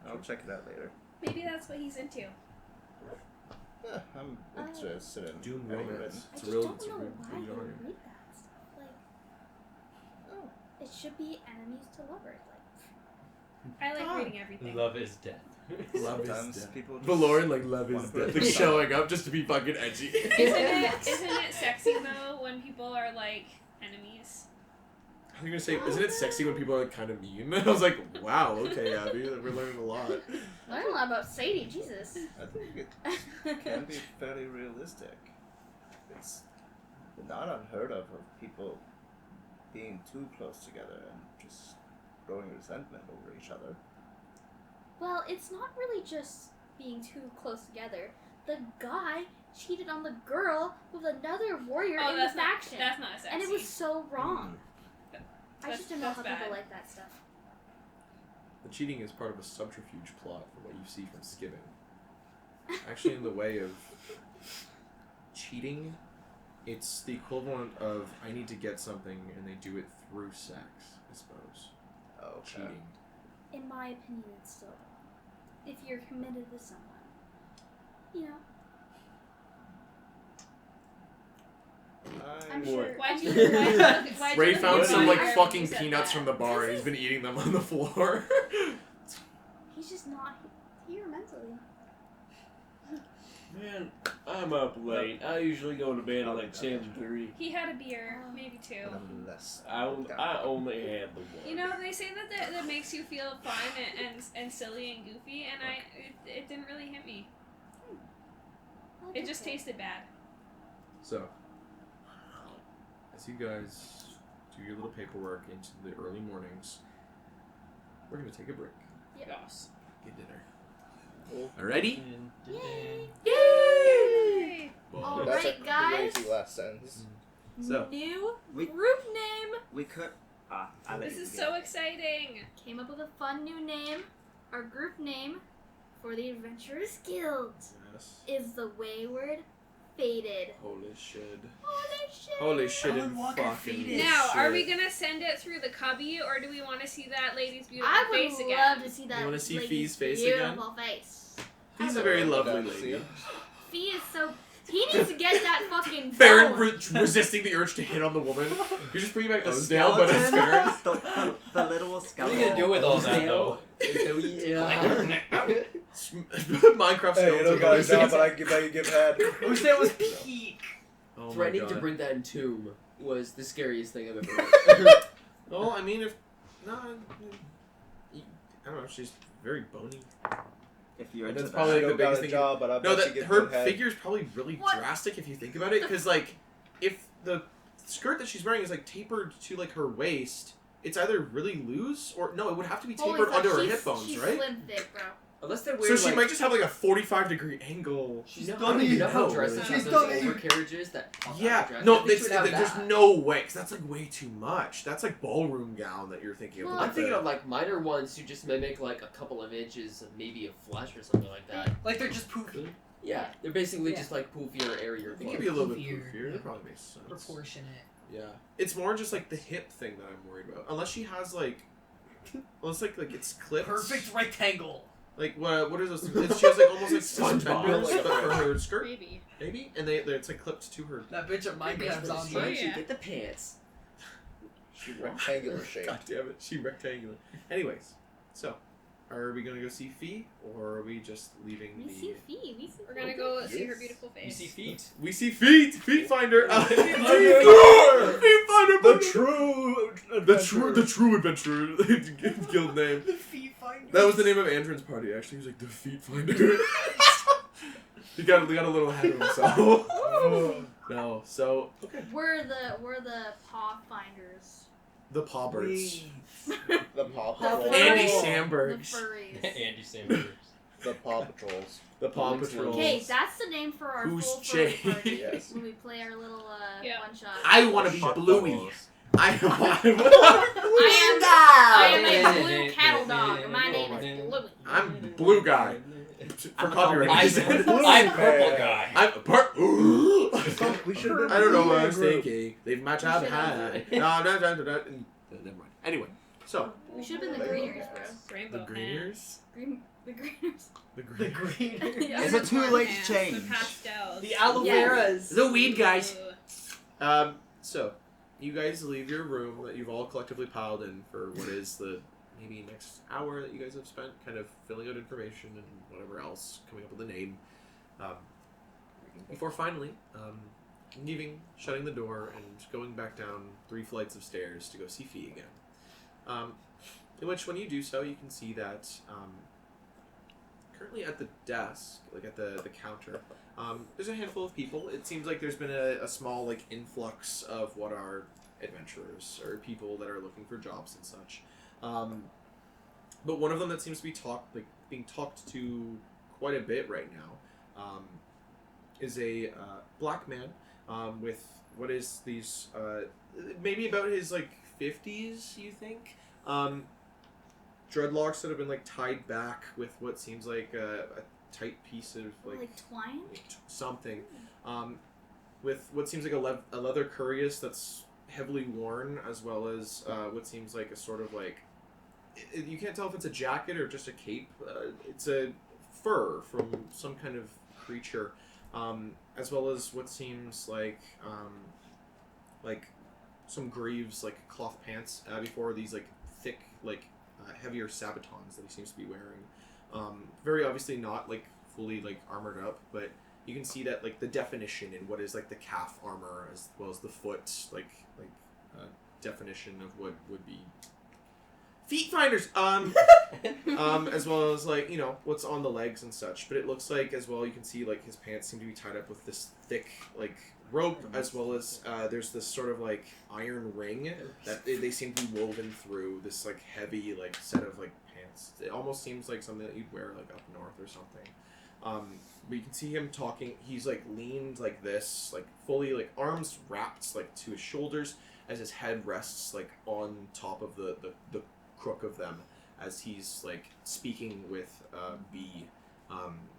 I'll check it out later. Maybe that's what he's into. I'm interested in Doom any romance. I It's just real. don't It's a know real why you genre. read that stuff. Like, it should be enemies to lovers. Like, I like reading everything. Love is death. Love is Sometimes death. people just Valorian, like, love wanna is put death. it Like, aside. showing up just to be fucking edgy. Isn't it sexy though when people are like enemies? I was gonna say, isn't it sexy when people are like kind of mean? I was like, wow, okay, Abby, we're learning a lot. learn a lot about Sadie. Jesus. I think it can be fairly realistic. It's not unheard of people being too close together and just growing resentment over each other. Well, it's not really just being too close together. The guy cheated on the girl with another warrior in the that's faction. Not, that's not sexy. And it was so wrong. I That's- just don't know how that's people bad. like that stuff. The cheating is part of a subterfuge plot for what you see from skibbing. Actually, in the way of cheating, it's the equivalent of I need to get something and they do it through sex, I suppose. Okay. Cheating. In my opinion, it's still wrong. If you're committed to someone, you know, I'm sure. Why'd you Ray look found at some me like when fucking you said peanuts that? from the bar and he's been eating them on the floor. He's just not here mentally. Man, I'm up late. I usually go to bed at like 7:30. He had a beer, maybe two. Unless I only had the one. You know, they say that makes you feel fun and silly and goofy, and it didn't really hit me. It just tasted bad. So, as you guys do your little paperwork into the early mornings, we're gonna take a break. Yes. Get dinner. Alrighty? Yay! Yay! All That's right, a guys. crazy last sentence. So, New We- group name. We could. I let This you is begin. so exciting. Came up with a fun new name. Our group name for the Adventurers Guild yes. is the Wayward Faded. Holy shit. Holy shit! Holy shit Alan and Walker fucking faded. Now, are we shit. gonna send it through the cubby, or do we want to see that lady's beautiful I would face again? love to see that. You wanna see lady's Fee's face beautiful face. He's a very lovely Down to lady. see. Fee is so. He needs to get that fucking. Farron bone. resisting the urge to hit on the woman. You're just bringing back The a snail, but it's Farron. the little What are skeleton. you gonna do with all that though? Minecraft Hey, you don't got a job, but I can give head. I wish that was peak. Oh my Threatening God. to bring that in tomb was the scariest thing I've ever heard. Well, I mean, if no, I don't know. She's very bony. If you're And into that's that. probably I like the don't got biggest a thing. job, but I No, bet that you get her good head. figure's probably really What? drastic if you think about it. Because like, if the skirt that she's wearing is like tapered to like her waist, it's either really loose or no, it would have to be Holy tapered fuck, under her she's- hip bones, she's right? Slim thick, bro. Unless they're So wearing she like, might just have like a 45-degree angle. you know how dresses She's have those stunning. overcarriages that Yeah, dress? no, I think she would have there's that. no way, 'cause that's like way too much. That's like ballroom gown that you're thinking of. Well, I'm thinking of like minor ones who just mimic like a couple of inches of maybe a flesh or something like that. Like they're just poofy. Yeah, they're basically Yeah. just like poofier, airier It could clothes. be a little bit Poofier, poofier. yeah. That probably makes sense. Proportionate. Yeah, it's more just like the hip thing that I'm worried about. Unless she has like, unless like it's clipped. Perfect rectangle. Like what are those? She has like almost like SpongeBob. suspenders Like a but for her skirt, Maybe. maybe, and it's like clipped to her. That bitch at Minecraft's on Yeah. me. She get the pants. Rectangular shape. God damn it, she rectangular. Anyways, so are we gonna go see Fee, or are we just leaving We the? see Fee. We're gonna go see her Yes. beautiful You face. see feet. We see Feet. Feet Finder. Finder. Feet Finder. The true The true adventurer guild name. The Feet Finder. That was the name of Andron's party. Actually, he was like the Feet Finder. he got a little ahead of himself. No, so okay. We're the Pathfinders. The Pawbirds. The Paw The Patrol. Andy furries. Sambergs. The furries. Andy Samberg. The Paw Patrols. The Paw Links Patrol. Okay, that's the name for our Who's full Jay? furry party Yes. when we play our little Yeah. one shot. I want to be Shut Bluey. the I I am a blue cattle dog. and My name is Bluey. I'm Blue Guy. For copyright reasons. I'm purple guy. I'm part. We should have I don't know what I been was group. thinking. They've matched up high. No, never mind. Anyway, so We should have been the greeners, bro. Rainbow the Greeners. The greeners. The The Greeners. green. Yeah. Is it too late to Pants, change? The pastels. The aloe Yes. veras. The weed guys. Ooh. So you guys leave your room that you've all collectively piled in for what is the maybe next hour that you guys have spent kind of filling out information and whatever else, coming up with a name. Before finally leaving, shutting the door, and going back down 3 flights of stairs to go see Fee again. In which, when you do so, you can see that currently at the desk, like at the counter, there's a handful of people. It seems like there's been a small like influx of what are adventurers or people that are looking for jobs and such. But one of them that seems to be being talked to quite a bit right now is a black man with what is these maybe about his like 50s, you think, dreadlocks that have been like tied back with what seems like a tight piece of Like twine? something, with what seems like a leather cuirass that's heavily worn, as well as what seems like a sort of like you can't tell if it's a jacket or just a cape. It's a fur from some kind of creature, as well as what seems like some greaves, like cloth pants before these like thick heavier sabatons that he seems to be wearing. Very obviously not like fully like armored up, but you can see that like the definition in what is like the calf armor as well as the foot definition of what would be feet finders, as well as like, you know, what's on the legs and such. But it looks like as well you can see like his pants seem to be tied up with this thick like rope, as well as there's this sort of like iron ring that they seem to be woven through this like heavy like set of like pants. It almost seems like something that you'd wear like up north or something. But you can see him talking. He's like leaned like this, like fully like arms wrapped like to his shoulders, as his head rests like on top of the crook of them, as he's like speaking with B,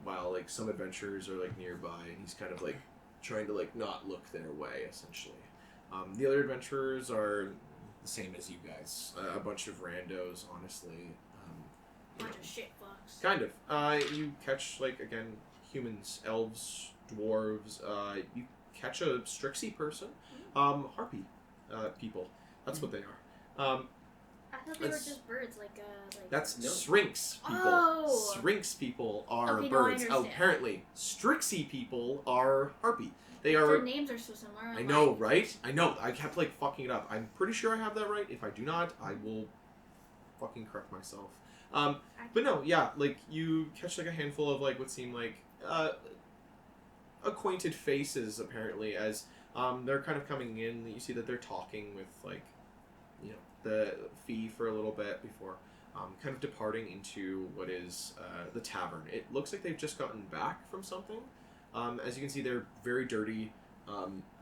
while like some adventurers are like nearby, and he's kind of like trying to like not look their way essentially. The other adventurers are the same as you guys, a bunch of randos, honestly. Bunch of shit fucks. Kind of. You catch like again humans, elves, dwarves. You catch a Strixie person, harpy people. That's what they are. I thought they were just birds, like That's Sphinx people. Oh. Sphinx people are Okay, no, I birds. understand. Apparently, Strixie people are harpy. They their are. names are so similar. I know, right? I know. I kept like fucking it up. I'm pretty sure I have that right. If I do not, I will fucking correct myself. But no, yeah, like you catch like a handful of like what seem like acquainted faces apparently, as they're kind of coming in. You see that they're talking with like, you know, the Fee for a little bit before kind of departing into what is the tavern. It looks like they've just gotten back from something. As you can see, they're very dirty.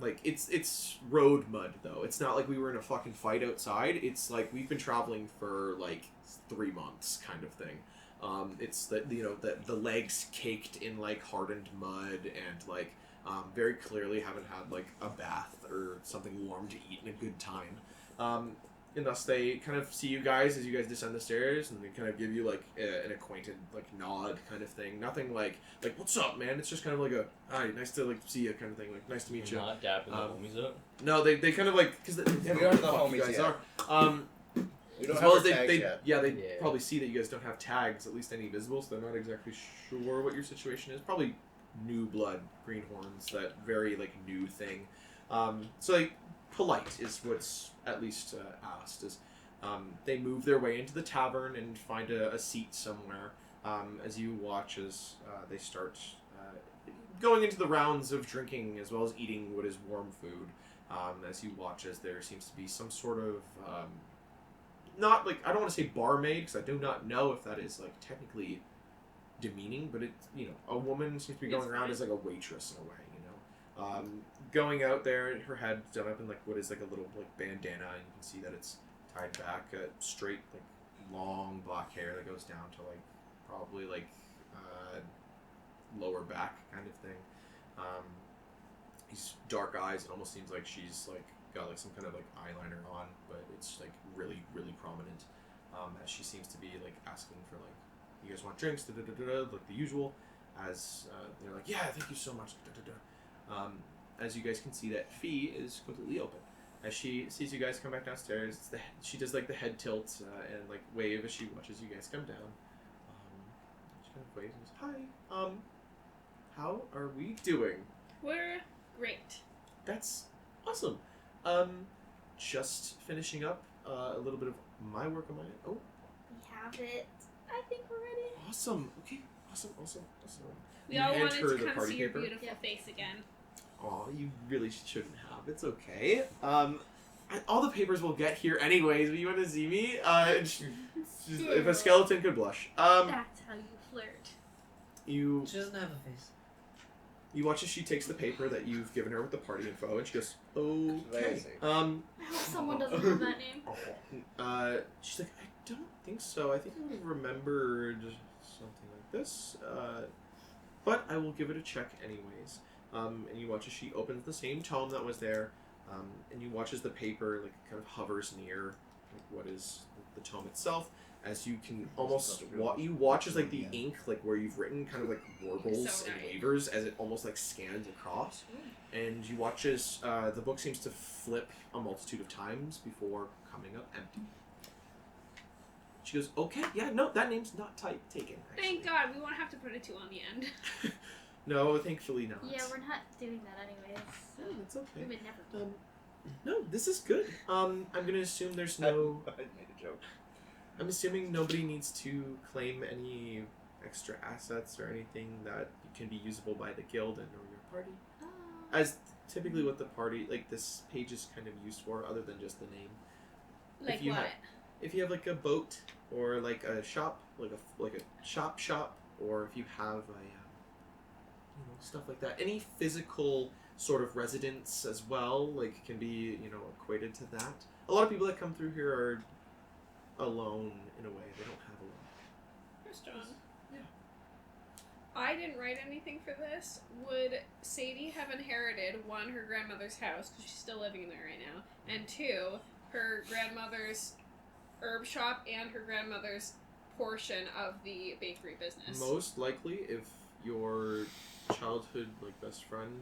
Like it's road mud though. It's not like we were in a fucking fight outside. It's like we've been traveling for like 3 months kind of thing. It's the, you know, the legs caked in like hardened mud, and like very clearly haven't had like a bath or something warm to eat in a good time. And thus they kind of see you guys as you guys descend the stairs, and they kind of give you like an acquainted like nod kind of thing. Nothing like what's up, man. It's just kind of like a hi, nice to like see you kind of thing. Like nice to meet you. Not dapping the homies up. No, they kind of like because We aren't the you homies guys yet. are. We don't As have well our as they, tags they yet. yeah, they Yeah. probably see that you guys don't have tags, at least any visible, so they're not exactly sure what your situation is. Probably new blood, greenhorns, that very like new thing. So like polite is what's at least asked. Is they move their way into the tavern and find a seat somewhere. As you watch as they start going into the rounds of drinking as well as eating what is warm food. As you watch as there seems to be some sort of not like, I don't want to say barmaid because I do not know if that is like technically demeaning, but it's, you know, a woman seems to be going It's around fine. as like a waitress in a way, you know. Going out there, her head done up in like what is like a little like bandana, and you can see that it's tied back, straight like long black hair that goes down to like probably like lower back kind of thing. These dark eyes. It almost seems like she's like got like some kind of like eyeliner on, but it's like really prominent. As she seems to be like asking for like, you guys want drinks, like the usual. As they're like, yeah, thank you so much. As you guys can see, that fee is completely open. As she sees you guys come back downstairs, she does like the head tilt and like wave as she watches you guys come down. She kind of waves and says, hi. How are we doing? We're great. That's awesome. Just finishing up a little bit of my work on my end. Oh, We have it. I think we're ready. awesome. Okay, awesome. We You all hand wanted her to the come party see your paper? beautiful face again. Aw, you really shouldn't have. It's okay. All the papers will get here anyways, but you want to see me? If a skeleton could blush. That's how you flirt. You She doesn't have a face. you watch as she takes the paper that you've given her with the party info, and she goes, okay. Amazing. I hope someone doesn't have that name. She's like, I don't think so. I think I would have remembered something like this. But I will give it a check anyways. And you watch as she opens the same tome that was there, and you watch as the paper like kind of hovers near like what is the tome itself. As you can almost you watch as like the ink like where you've written kind of like warbles So and nice. wavers as it almost like scans across, and you watch as the book seems to flip a multitude of times before coming up empty. She goes, okay, yeah, no, that name's not taken. Actually. Thank God, we won't have to put a 2 on the end. No, thankfully not. Yeah, we're not doing that anyways. No, it's okay. We would never. No, this is good. I'm gonna assume there's no. I made a joke. I'm assuming nobody needs to claim any extra assets or anything that can be usable by the guild and or your party. Oh. As typically what the party, like this page is kind of used for, other than just the name. Like you what? have- If you have like a boat or like a shop, like a shop, or if you have a, stuff like that, any physical sort of residence as well, like can be equated to that. A lot of people that come through here are alone in a way. They don't have a lot. First John. Yeah. I didn't write anything for this. Would Sadie have inherited, 1, her grandmother's house, because she's still living there right now, and 2, her grandmother's herb shop and her grandmother's portion of the bakery business? Most likely, if your childhood best friend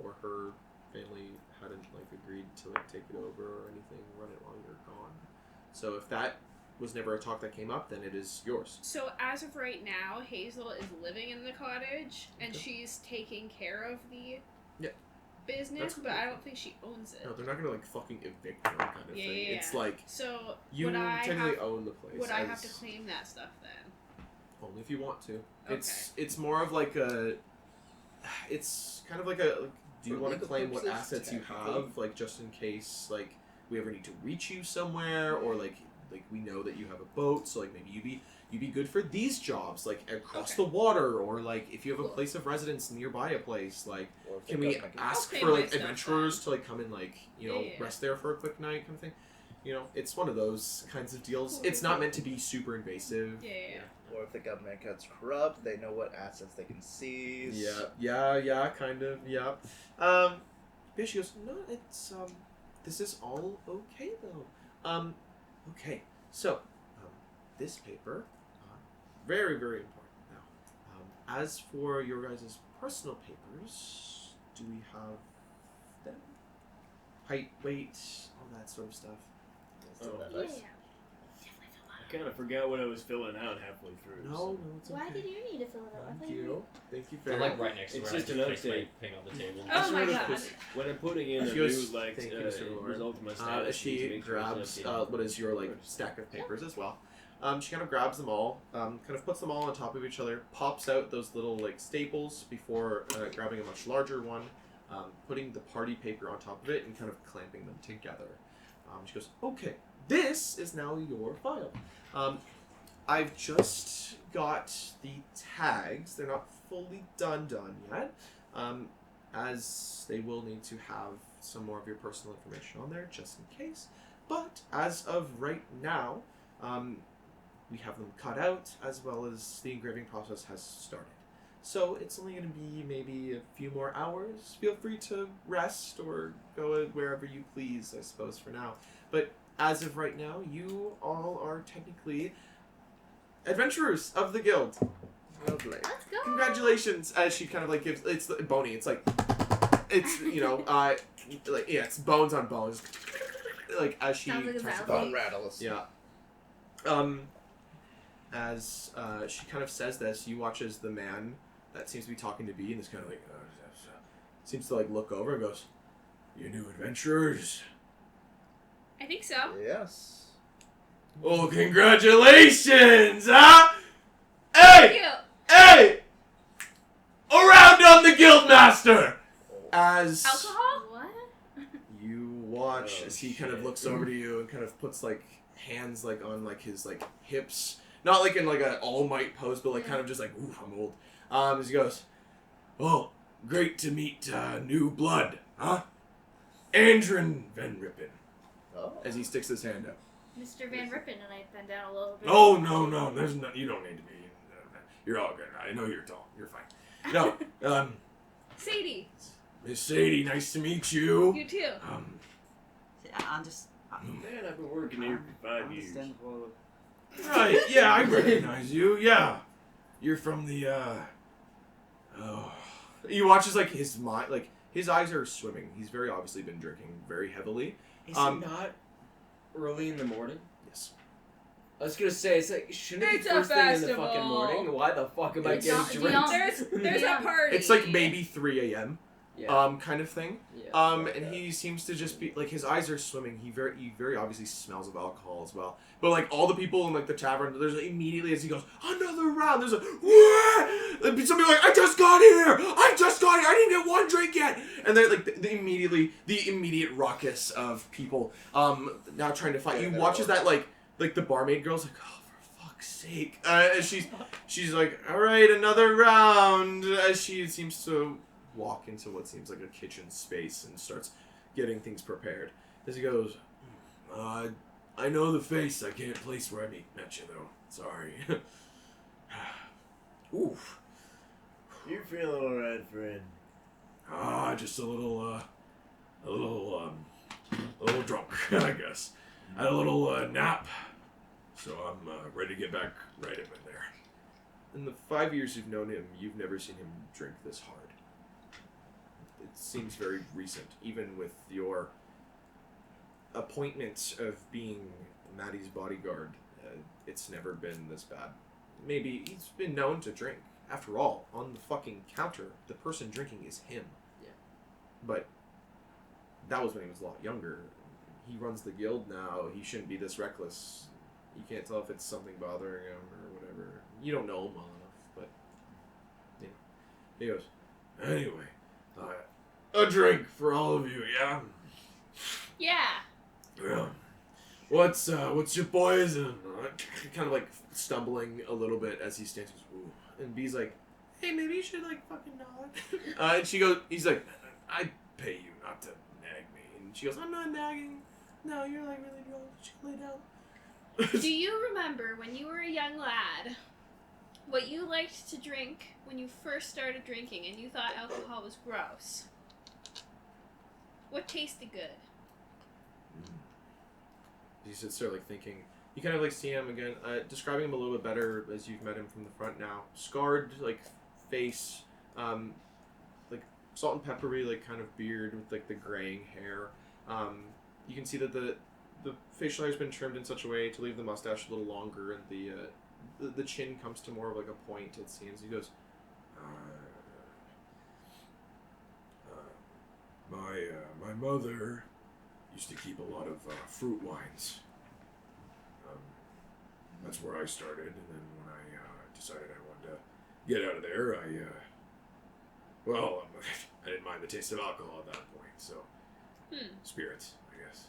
or her family hadn't agreed to take it over or anything, run it while you're gone. So if that was never a talk that came up, then it is yours. So as of right now, Hazel is living in the cottage, and she's taking care of the business, That's but I don't think she owns it. No, they're not gonna fucking evict them kind of Yeah, thing. yeah, It's yeah. like So you would I technically have, own the place. would I have to as- claim that stuff then? Only if you want to. Okay. It's more of like a. It's kind of like a. Do you For want to legal claim what purposes, assets you technically. have, just in case we ever need to reach you somewhere, or like we know that you have a boat, so maybe you'd be good for these jobs, across Okay. the water, or if you have a Cool. place of residence nearby a place, Or if can the we government can- ask I'll for pay my stuff adventurers to come and Yeah. rest there for a quick night kind of thing. It's one of those kinds of deals. Cool. It's not meant to be super invasive. Yeah. Or if the government gets corrupt, they know what assets they can seize. Yeah, kind of, yeah. Yeah, she goes, no, it's, this is all okay, though. Okay, so, this paper, very, very important now. As for your guys' personal papers, do we have them? Height, weight, all that sort of stuff. Let's do that. Yeah. kind of forgot what I was filling out halfway through. No, it's okay. Why did you need to fill it out? I Thank thought you. Thank you I'm very like much. right next to It's where just I an place my update. thing on the table. Oh my god. When I'm putting in a She goes, new, like, "Thank you, Mr. Lord." result of my status, As she to make sure it's grabs updated. what is your like stack of papers as well. She kind of grabs them all, kind of puts them all on top of each other, pops out those little like staples before grabbing a much larger one, putting the party paper on top of it and kind of clamping them together. She goes, "Okay, this is now your file. I've just got the tags. They're not fully done yet, as they will need to have some more of your personal information on there just in case. But as of right now, we have them cut out as well as the engraving process has started. So it's only going to be maybe a few more hours. Feel free to rest or go wherever you please, I suppose, for now. But as of right now, you all are technically adventurers of the guild. Lovely. Let's go. Congratulations! As she kind of like gives, it's bony. It's like, it's like yeah, it's bones on bones. Like as she Sounds like a turns the valid. Bone rattles. yeah. As she kind of says this, you watch as the man that seems to be talking to B and is kind of like, seems to like look over and goes, "You new adventurers? I think so. Yes. Oh, congratulations, huh? Thank Hey! you. Hey! Around on the Guildmaster! As Alcohol? What? you watch Oh, as he kind of shit. looks over to you and kind of puts like hands like on like his like hips, not like in like an all might pose, but like kind of just like, ooh, I'm old. As he goes, "Oh, great to meet new blood, huh? Andrin Van Rippen." Oh. As he sticks his hand out. Mr. Van Rippen, and I bend down a little bit. Oh no, there's no, you don't need to be. You're all good. I know you're tall. You're fine. No, Sadie. Miss Sadie, nice to meet you. You too. I'm just. Man, I've been working here for 5 years. Understandable. Right, yeah, I recognize you. Yeah, you're from the. Oh, you watch as like his mind, like his eyes are swimming. He's very obviously been drinking very heavily. Is it not early in the morning? Yes. I was gonna say, it's like, shouldn't it It's be a first thing in the festival. fucking morning? Why the fuck am I It's getting not- drinks? There's a Yeah. party. It's like maybe 3 a.m. Yeah. Kind of thing. Yeah. And he seems to just be like his eyes are swimming. He very obviously smells of alcohol as well. But like all the people in like the tavern, there's immediately as he goes another round. There's a what? Somebody like I just got here. I didn't get one drink yet. And then like the immediate ruckus of people now trying to fight. You watch as that like the barmaid girl's like, oh for fuck's sake. And she's like, all right, another round. As she seems to walk into what seems like a kitchen space and starts getting things prepared. As he goes, I know the face. I can't place where I met you though. Sorry. Oof. You're feeling alright, friend. Just a little drunk, I guess. I had a little nap, so I'm ready to get back right in there. In the 5 years you've known him, you've never seen him drink this hard. It seems very recent, even with your appointment of being Maddie's bodyguard. It's never been this bad. Maybe he's been known to drink. After all, on the fucking counter, the person drinking is him. Yeah. But that was when he was a lot younger. He runs the guild now. He shouldn't be this reckless. You can't tell if it's something bothering him or whatever. You don't know him well enough, but yeah. He goes, anyway, a drink for all of you, yeah? Yeah. Yeah. What's your poison? Kind of like stumbling a little bit as he stands. Ooh. And B's like, hey, maybe you should like fucking nod. And she goes, he's like, I pay you not to nag me. And she goes, I'm not nagging. No, you're like really drunk. She lay down. Do you remember when you were a young lad, what you liked to drink when you first started drinking and you thought alcohol was gross? What tasted good? He sits there like thinking. You kind of like see him again, describing him a little bit better as you've met him from the front now. Scarred like face, like salt and peppery like kind of beard with like the graying hair. You can see that the facial hair's been trimmed in such a way to leave the mustache a little longer, and the chin comes to more of like a point. It seems. He goes, my mother used to keep a lot of fruit wines. That's where I started, and then when I decided I wanted to get out of there, I didn't mind the taste of alcohol at that point, so spirits, I guess.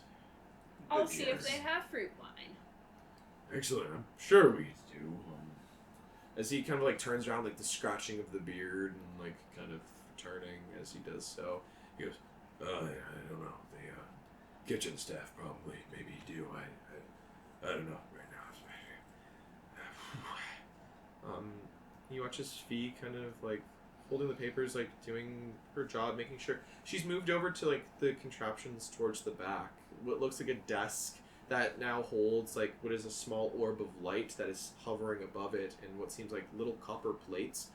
I'll see if they have fruit wine. Excellent. I'm sure we do. As he kind of like turns around, like the scratching of the beard and like kind of turning as he does so, he goes, I don't know. The kitchen staff probably maybe do. I don't know right now. You watch his Fee kind of like holding the papers, like doing her job, making sure she's moved over to like the contraptions towards the back. What looks like a desk that now holds like what is a small orb of light that is hovering above it, and what seems like little copper plates.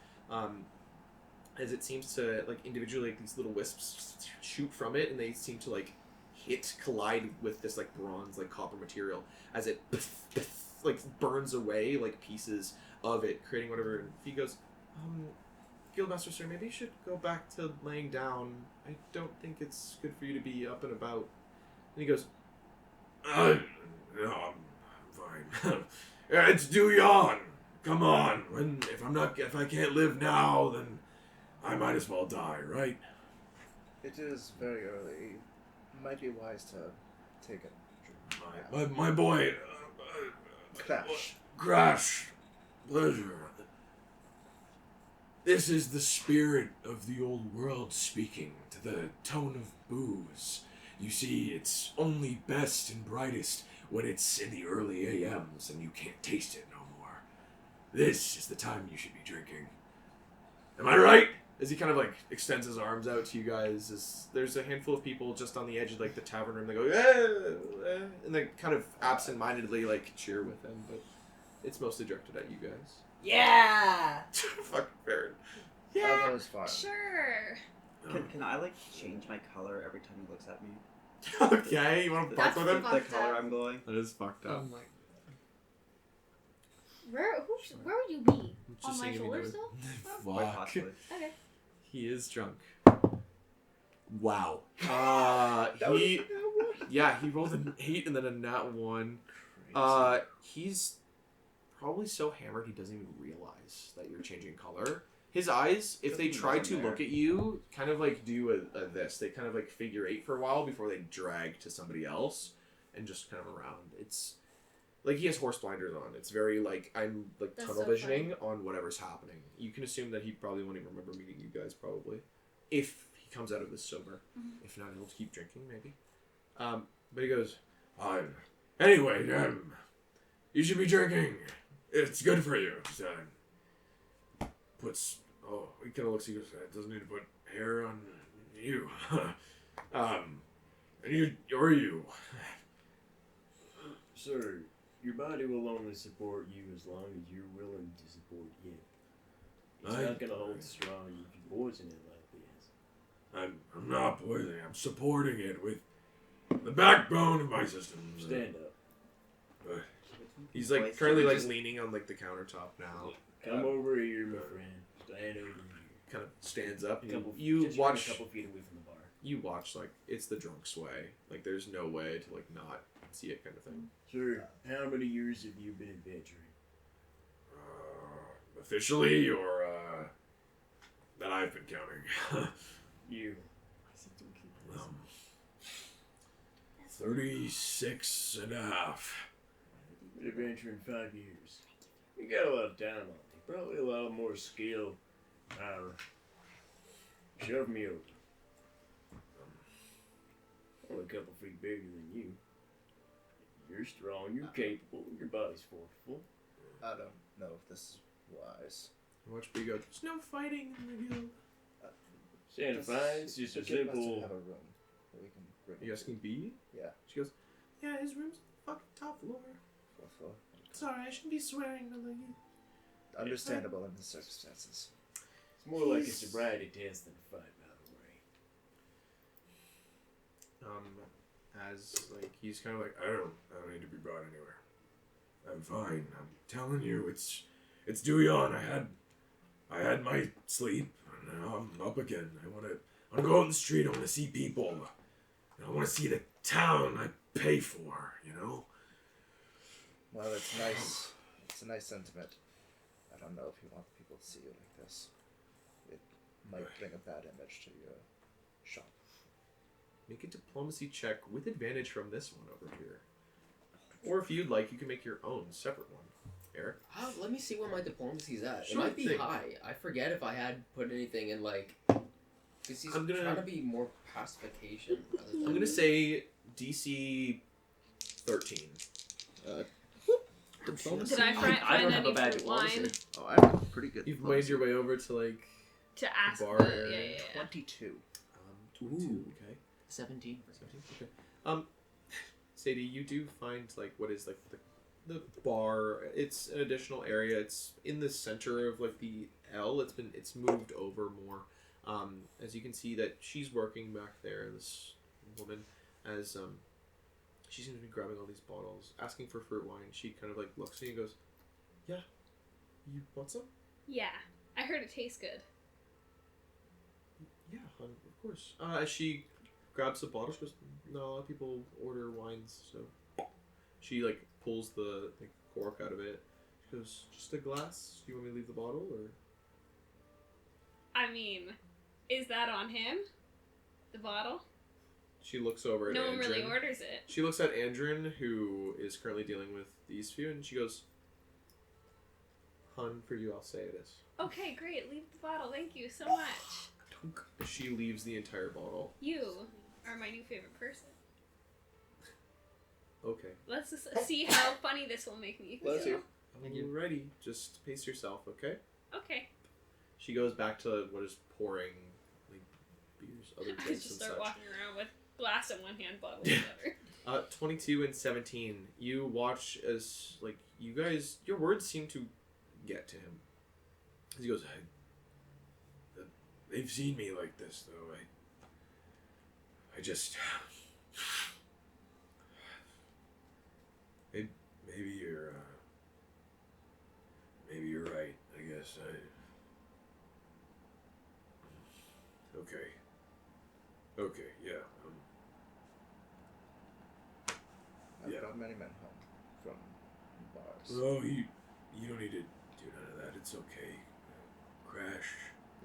As it seems to like individually, like these little wisps shoot from it, and they seem to like collide with this like bronze, like copper material as it like burns away like pieces of it, creating whatever. And he goes, Guildmaster sir, maybe you should go back to laying down. I don't think it's good for you to be up and about. And he goes, no, I'm fine. It's Dewyawn. Come on. If I can't live now, then I might as well die, right? It is very early. Might be wise to take a drink. My boy. Crash. Pleasure. This is the spirit of the old world speaking to the tone of booze. You see, it's only best and brightest when it's in the early AMs and you can't taste it no more. This is the time you should be drinking. Am I right? As he kind of like extends his arms out to you guys, there's a handful of people just on the edge of like the tavern room. They go, and they kind of absent-mindedly like cheer with him, but it's mostly directed at you guys. Yeah! Fucking Farron. Yeah, that was fun. Sure. Can I like change my color every time he looks at me? Okay, you want to fuck with him? The color I'm going. That is fucked up. Oh my. Where would you be? Just On my seeing if he shoulder knows. still? Quite Fuck. possibly. Okay. He is drunk. Wow. He rolled an 8 and then a nat 1. He's probably so hammered he doesn't even realize that you're changing color. His eyes, if they try to look at you, kind of like do a this. They kind of like figure 8 for a while before they drag to somebody else and just kind of around. It's like he has horse blinders on. It's very like I'm like That's tunnel so visioning on whatever's happening. You can assume that he probably won't even remember meeting you guys probably. If he comes out of this sober. Mm-hmm. If not, he'll keep drinking maybe. But he goes, anyway, you should be drinking. It's good for you. He kind of looks, he goes, it doesn't need to put hair on you. And you. Sir, your body will only support you as long as you're willing to support him. It's not gonna hold strong if you poison it like this. I'm not poisoning. I'm supporting it with the backbone of my system. Stand up. He's like currently like leaning on like the countertop now. Come over here, my friend. Stand over here. Kind of stands up. Just watch a couple feet away from the bar. You watch like it's the drunk sway. Like there's no way to like not see it kind of thing. Sir, how many years have you been adventuring? Officially or that I've been counting. You. 36 and a half. Been adventuring 5 years. You got a lot of time on you. Probably a lot more skill. Power. Shove me over. Only a couple feet bigger than you. You're strong, you're capable, your body's forceful. I don't know if this is wise. Watch B go, there's no fighting in the guild. Santa Fine's just a the Guildmaster simple... have a room where we can bring Are you asking B? Yeah. She goes, yeah, his room's fucking top floor. Fourth floor. Sorry, I shouldn't be swearing, but like... Understandable in the circumstances. It's more like a sobriety test than a fight, by the way. as like he's kind of like, I don't need to be brought anywhere. I'm fine. I'm telling you, it's Dewyawn. I had my sleep, and now I'm up again. I wanna go out in the street. I wanna see people. I wanna see the town I pay for. You know. Well, it's nice. It's a nice sentiment. I don't know if you want people to see you like this. It might bring a bad image to your shop. Make a diplomacy check with advantage from this one over here. Or if you'd like, you can make your own separate one. Eric? Let me see where my diplomacy's at. Sure it might be thing. high. I forget if I had put anything in, like... Because he's trying to be more pacification. I'm going to say DC 13. Diplomacy. Did I find I don't any have a bad fruit wine Oh, I have a pretty good. You've made your way over to, like, to ask bar the area. yeah. 22. 22, okay. 17. 17, okay. Sadie, you do find, like, what is, like, the bar. It's an additional area. It's in the center of, like, the L. It's moved over more. As you can see that she's working back there, this woman, as, she seems to be grabbing all these bottles, asking for fruit wine. She kind of, like, looks at you and goes, yeah, you want some? Yeah, I heard it tastes good. Yeah, of course. As she grabs the bottle, she goes, no, a lot of people order wines, so she like pulls the like, cork out of it. She goes, just a glass? Do you want me to leave the bottle, or? I mean, is that on him? The bottle? She looks over at No one really Andrin. orders it. She looks at Andrin, who is currently dealing with these few, and she goes, hun, for you, I'll say it is. Okay, great. Leave the bottle. Thank you so much. She leaves the entire bottle. You are my new favorite person. Okay. Let's just see how funny this will make me feel. Bless you. Alrighty, just pace yourself, okay? Okay. She goes back to what is pouring, like, beers, other I drinks just and start such. walking around with glass in one hand, bottle in the other. 22 and 17. You watch as, like, you guys, your words seem to get to him. As he goes, they've seen me like this, though. I just... Maybe you're right, I guess. Okay, yeah. I've Yeah. brought many men home from bars. Oh, you don't need to do none of that. It's okay. Crash.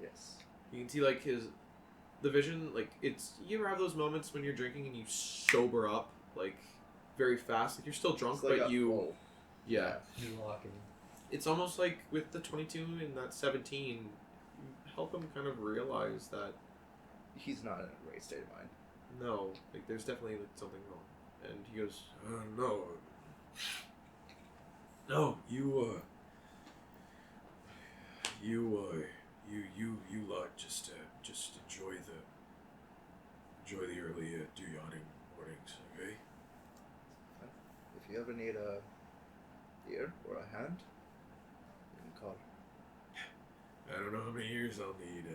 Yes. You can see, like, the vision, like, it's, you ever have those moments when you're drinking and you sober up, like, very fast? Like, you're still drunk, It's like but a- you, oh, yeah. You walking. It's almost like with the 22 and that 17, you help him kind of realize that, He's not in a great state of mind. no, like, there's definitely, like, something wrong. And he goes, no, you lot just enjoy the early Dewyanning mornings, okay? If you ever need a ear or a hand, you can call. I don't know how many years I'll need.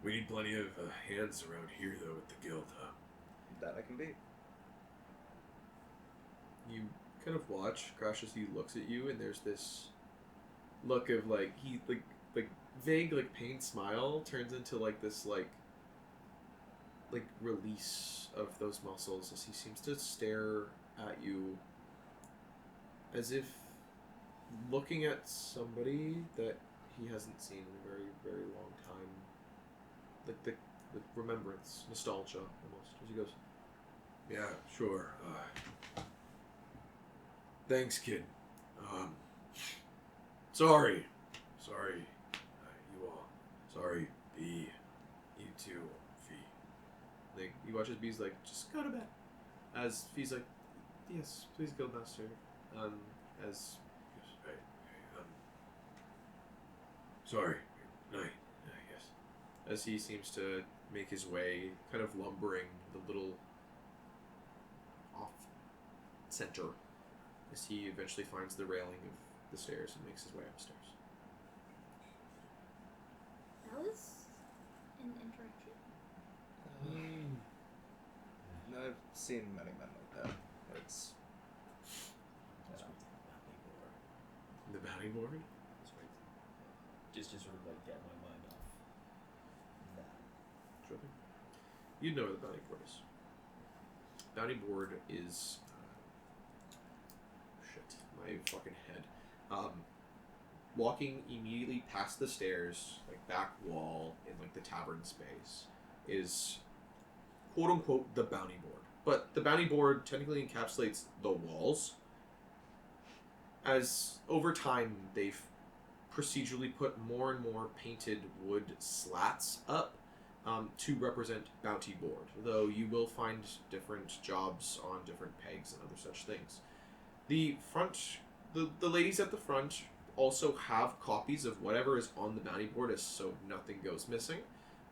We need plenty of hands around here, though, at the guild, huh? That I can be. You kind of watch Crash as he looks at you, and there's this look of, like, he, like vague, like, pained smile turns into, like, this, like release of those muscles as he seems to stare at you as if looking at somebody that he hasn't seen in a very, very long time. Like the remembrance, nostalgia, almost. As he goes, yeah, sure. Thanks, kid. Sorry, you all. Sorry, B. You too, Fee. Like, you watch as B's like, just go to bed. As Fee's like, yes, please, Guildmaster. As sorry, night, I guess. As he seems to make his way, kind of lumbering the little off center, as he eventually finds the railing of the stairs and makes his way upstairs. That was an interaction. I've seen many men like that. It's The bounty board? Just to sort of like get my mind off that. Sure thing. You know where the bounty board is. Bounty board is shit, my fucking head. Walking immediately past the stairs, like back wall in like the tavern space, is quote unquote the bounty board. But the bounty board technically encapsulates the walls. As over time they've procedurally put more and more painted wood slats up to represent bounty board, though you will find different jobs on different pegs and other such things. The front, the ladies at the front also have copies of whatever is on the bounty board, as so nothing goes missing.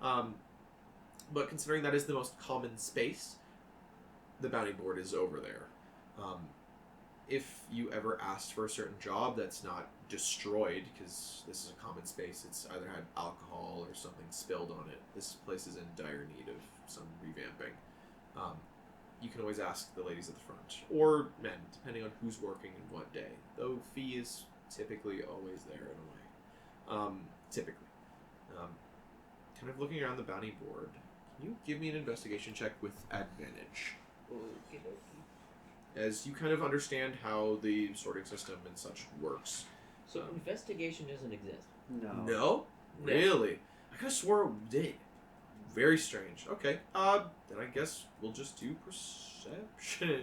But considering that is the most common space, the bounty board is over there. If you ever asked for a certain job that's not destroyed, because this is a common space, it's either had alcohol or something spilled on it. This place is in dire need of some revamping. You can always ask the ladies at the front, or men, depending on who's working and what day. Though fee is typically always there in a way. Typically. Kind of looking around the bounty board, can you give me an investigation check with advantage? As you kind of understand how the sorting system and such works. So investigation doesn't exist. No. No? Really? I could have swore it did. Very strange. Okay. Then I guess we'll just do perception.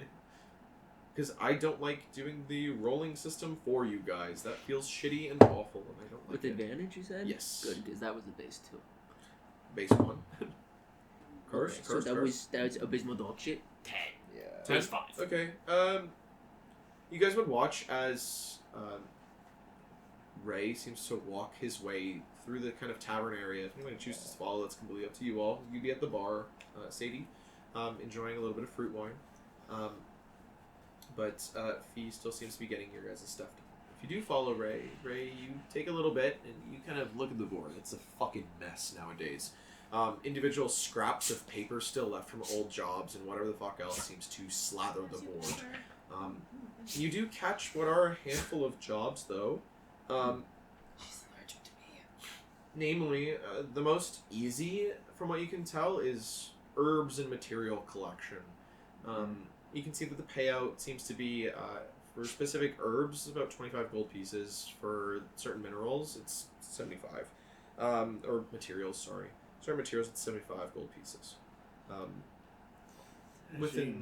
Because I don't like doing the rolling system for you guys. That feels shitty and awful, and I don't like With it. advantage, you said? Yes. Good, because that was the base 2. Base 1. Okay, so that was abysmal dog shit. 10. yeah. Base 5. Okay. You guys would watch as Ray seems to walk his way through the kind of tavern area. If anyone chooses to follow, that's completely up to you all. You'd be at the bar, Sadie, enjoying a little bit of fruit wine. But Fee still seems to be getting your guys' stuff done. If you do follow Ray, you take a little bit and you kind of look at the board. It's a fucking mess nowadays. Individual scraps of paper still left from old jobs and whatever the fuck else seems to slather the board. You do catch what are a handful of jobs, though. She's allergic to me. Namely, the most easy, from what you can tell, is herbs and material collection. You can see that the payout seems to be, for specific herbs, about 25 gold pieces. For certain minerals, it's 75. Or materials, sorry. Certain materials, it's 75 gold pieces. Within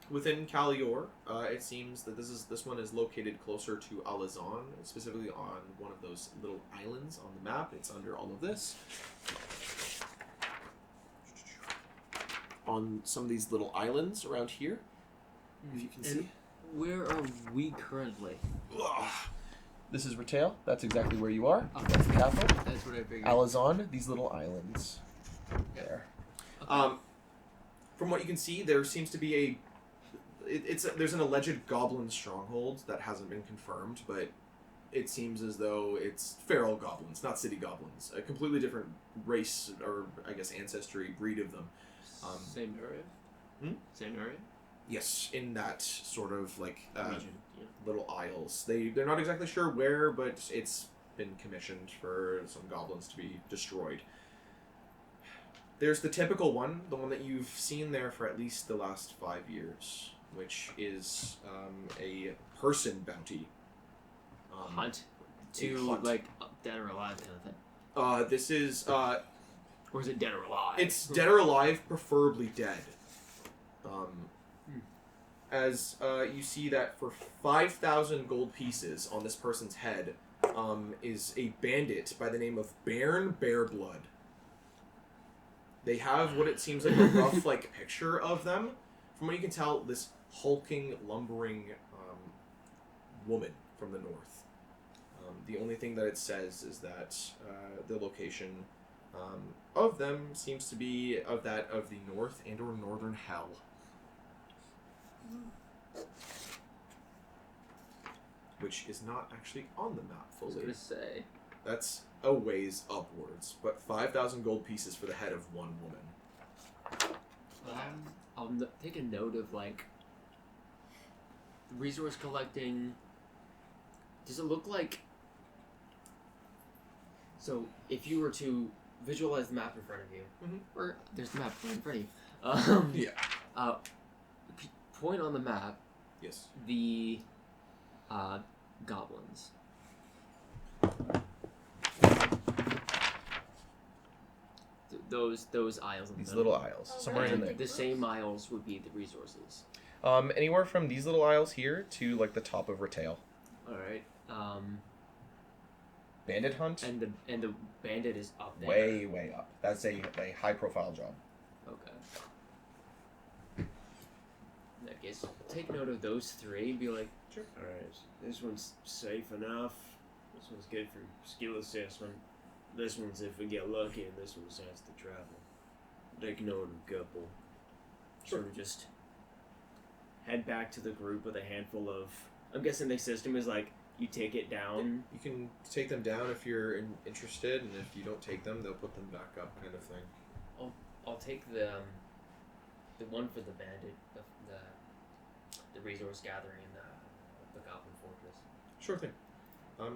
within Calior, it seems that this one is located closer to Alazan, specifically on one of those little islands on the map. It's under all of this. On some of these little islands around here, if you can see. Where are we currently? This is Retail. That's exactly where you are. Okay. That's the capital. That's what I figured. Alazan, these little islands. There. Okay. From what you can see, there seems to be there's an alleged goblin stronghold that hasn't been confirmed, but it seems as though it's feral goblins, not city goblins. A completely different race, or I guess ancestry, breed of them. Same area? Same area? Yes, in that sort of like Region, yeah. little isles. They're not exactly sure where, but it's been commissioned for some goblins to be destroyed. There's the typical one, the one that you've seen there for at least the last 5 years, which is a person bounty. Hunt? a To, hunt. like, dead or alive kind of thing? This is Or is it dead or alive? it's dead or alive, preferably dead. As you see that for 5,000 gold pieces on this person's head is a bandit by the name of Bairn Bearblood. They have what it seems like a rough like picture of them. From what you can tell, this hulking, lumbering woman from the north. The only thing that it says is that the location of them seems to be of that of the north and or northern hell. Which is not actually on the map I was fully. gonna say. That's a ways upwards, but 5,000 gold pieces for the head of one woman. I'll take a note of like resource collecting. Does it look like? So if you were to visualize the map in front of you, or there's the map right in front of you. Point on the map. Yes. The goblins. Those aisles. In the These middle. little aisles, somewhere in there. The same aisles would be the resources. Anywhere from these little aisles here to like the top of Retail. All right. Bandit hunt. And the bandit is up there. Way up. That's a high profile job. Okay. In that case, take note of those three and be like, Sure. Alright, this one's safe enough. This one's good for skill assessment. This one's if we get lucky, and this one has to travel. Take note of a couple. Sure. Sort of just head back to the group with a handful of. I'm guessing the system is like you take it down. You can take them down if you're interested, and if you don't take them, they'll put them back up, kind of thing. I'll take the one for the bandit, the resource gathering in the Goblin Fortress. Sure thing.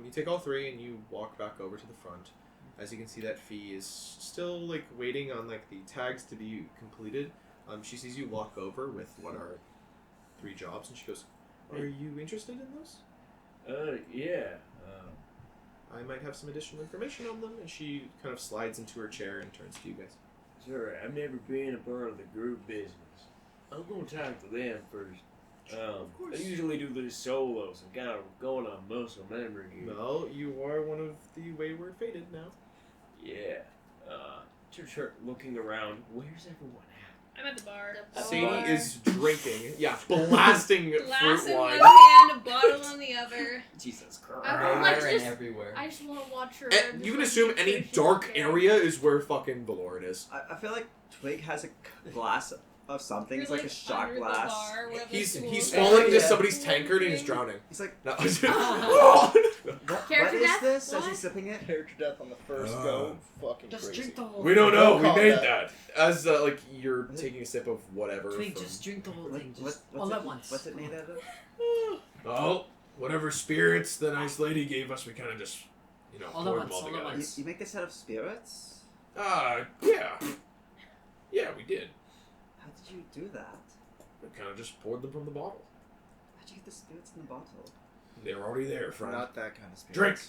You take all three and you walk back over to the front. As you can see, that fee is still like waiting on like the tags to be completed. She sees you walk over with what are 3 jobs, and she goes, "Are you interested in those? Yeah. I might have some additional information on them." And she kind of slides into her chair and turns to you guys. Sure, I've never been a part of the group business. I'm gonna talk to them first. I usually do this solos. I'm kind of going on muscle memory here. Well, you are one of the Wayward Fated now. Yeah. Start looking around. Where's everyone at? I'm at the bar. Sadie is drinking. Yeah, blasting Glass fruit in wine. one hand, a bottle in the other. Jesus Christ. Everywhere. I just want to watch her. And you can assume any dark area is where fucking Valorn is. I feel like Twig has a glass of something. You're It's like a shot under the glass. bar, where the He's stools fallen are. into somebody's tankard and he's drowning. He's like, No. what Character is death? this? As What? he's sipping it? Character death on the first go. Fucking Just crazy. drink the whole We don't know. We Don't call made that. that. As like you're taking a sip of whatever. Twig, from- just drink the whole thing. Just What's all it, at once. What's it made out of? Oh, whatever spirits the nice lady gave us, we kind of just, All at poured once, them all all at together. once. You make this out of spirits? Yeah. Yeah, we did. How did you do that? We kind of just poured them from the bottle. How'd you get the spirits in the bottle? They were already there, friend. Not that kind of spirit. Drink.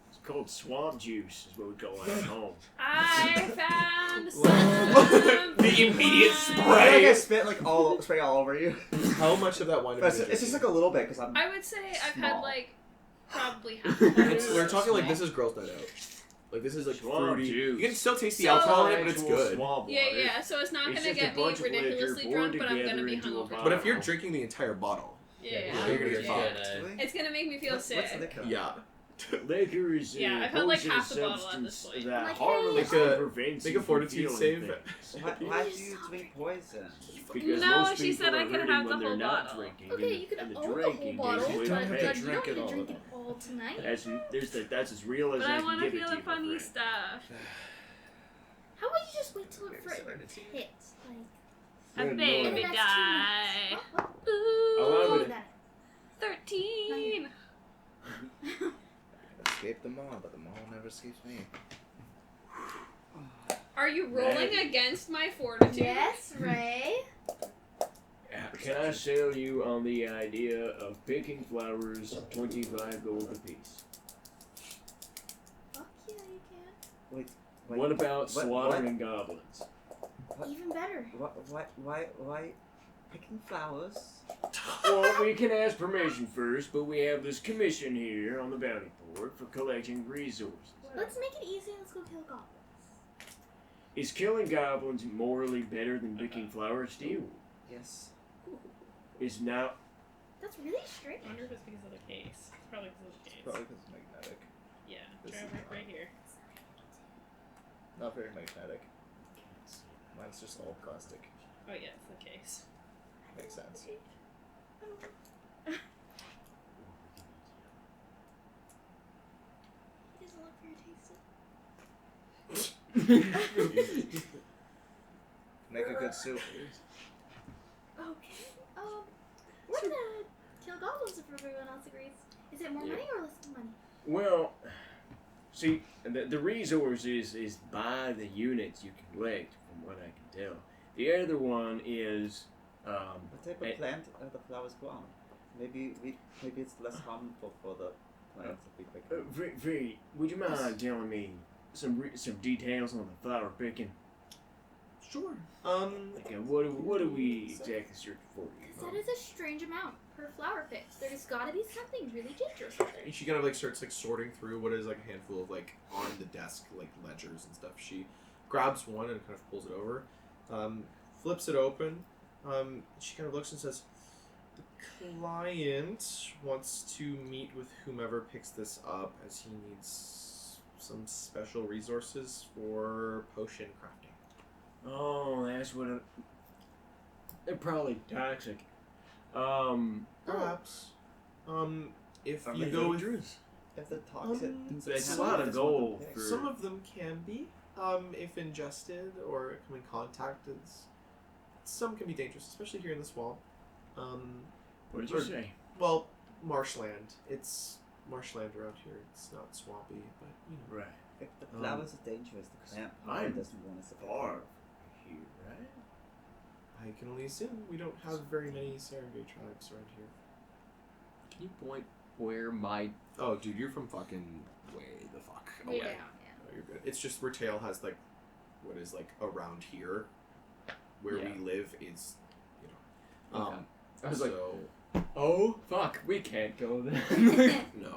It's called swamp juice, is what we call it at home. I found some. The immediate I feel like I spray. spit like all spray all over you. How much of that wine? But it's just like a little bit because I'm. I would say I've had Small. like probably half. Of it. We're talking like this is girls' night out. Like this is like Swamp fruity. juice. You can still taste the So- alcohol in it, but it's Actual good. swamp Yeah, water. yeah. So it's not It's gonna just a get me bunch of liquor ridiculously poured drunk, but I'm together gonna be into a hungover. bottle. But if you're drinking the entire bottle, Yeah. you're gonna get Yeah. fucked. Really? It's gonna make me feel What's the sick. liquor? Yeah. Liquor is Yeah, a I've had, like, poisonous half the bottle at this substance point. that Like, harmlessly Make a- prevents make you a from fortitude feeling save. things. Why do you drink poison? Because No, most she people said I are could hurting have the when they're whole not bottle. drinking. Okay, and- you can and the own the whole drinking bottle, is but with don't you have pay. to don't drink need it to all drink the it all tonight. That's as real as But I I can want give to it feel to the you, my funny friend. stuff. How about you just wait till it hits? A Good baby lord. And that's guy. What? Allow Ooh, me to- That. 13. Escape the mall, but the mall never escapes me. Are you rolling Maybe. against my fortitude? Yes, Ray. Can I sell you on the idea of picking flowers, 25 gold apiece? Fuck yeah, you can. Wait, What about what- slaughtering goblins? Even better. Why picking flowers? Well, we can ask permission first, but we have this commission here on the bounty board for collecting resources. Let's make it easy and let's go kill goblins. Is killing goblins morally better than picking flowers to you? Yes. Is now That's really I strange. wonder if it's because of the case. It's probably because of the case. Probably because it's magnetic. Yeah, This try is right here. Not very magnetic. Mine's just all plastic. Oh yeah, it's the case. Makes sense. He doesn't look very tasty. Make a good soup. Okay. We're gonna kill goblins if everyone else agrees. Is it more money or less money? Well, see, the resource is by the units you collect, from what I can tell. The other one is What type of plant are the flowers grown? Maybe it's less harmful for the plants if we pick them. Would you mind telling me some details on the flower picking? Sure. Like, what are we exactly searching for? Because that is a strange amount per flower pick. There's gotta be something really dangerous out there. And she kind of like starts like sorting through what is like a handful of like on the desk like ledgers and stuff. She grabs one and kind of pulls it over, flips it open. She kind of looks and says, "The client wants to meet with whomever picks this up as he needs some special resources for potion crafting." Oh, that's what. They're probably toxic. Perhaps. If Are you they go with dangerous? If the toxic, That's a lot of gold for. some of them can be, if ingested or come in contact. Some can be dangerous, especially here in this wall. What did you say? Well, marshland. It's marshland around here. It's not swampy, but you know. Right. If the flowers are dangerous, the plant I'm probably doesn't want us to Far here, right? I can only assume we don't have very many Serengeti tribes around here. Can you point where my... Oh, dude, you're from fucking way the fuck away. Way down, No, you're good. It's just where Tail has like, what is like around here, where we live is, you know. Okay. I was like, so, oh, fuck, we can't go there. no.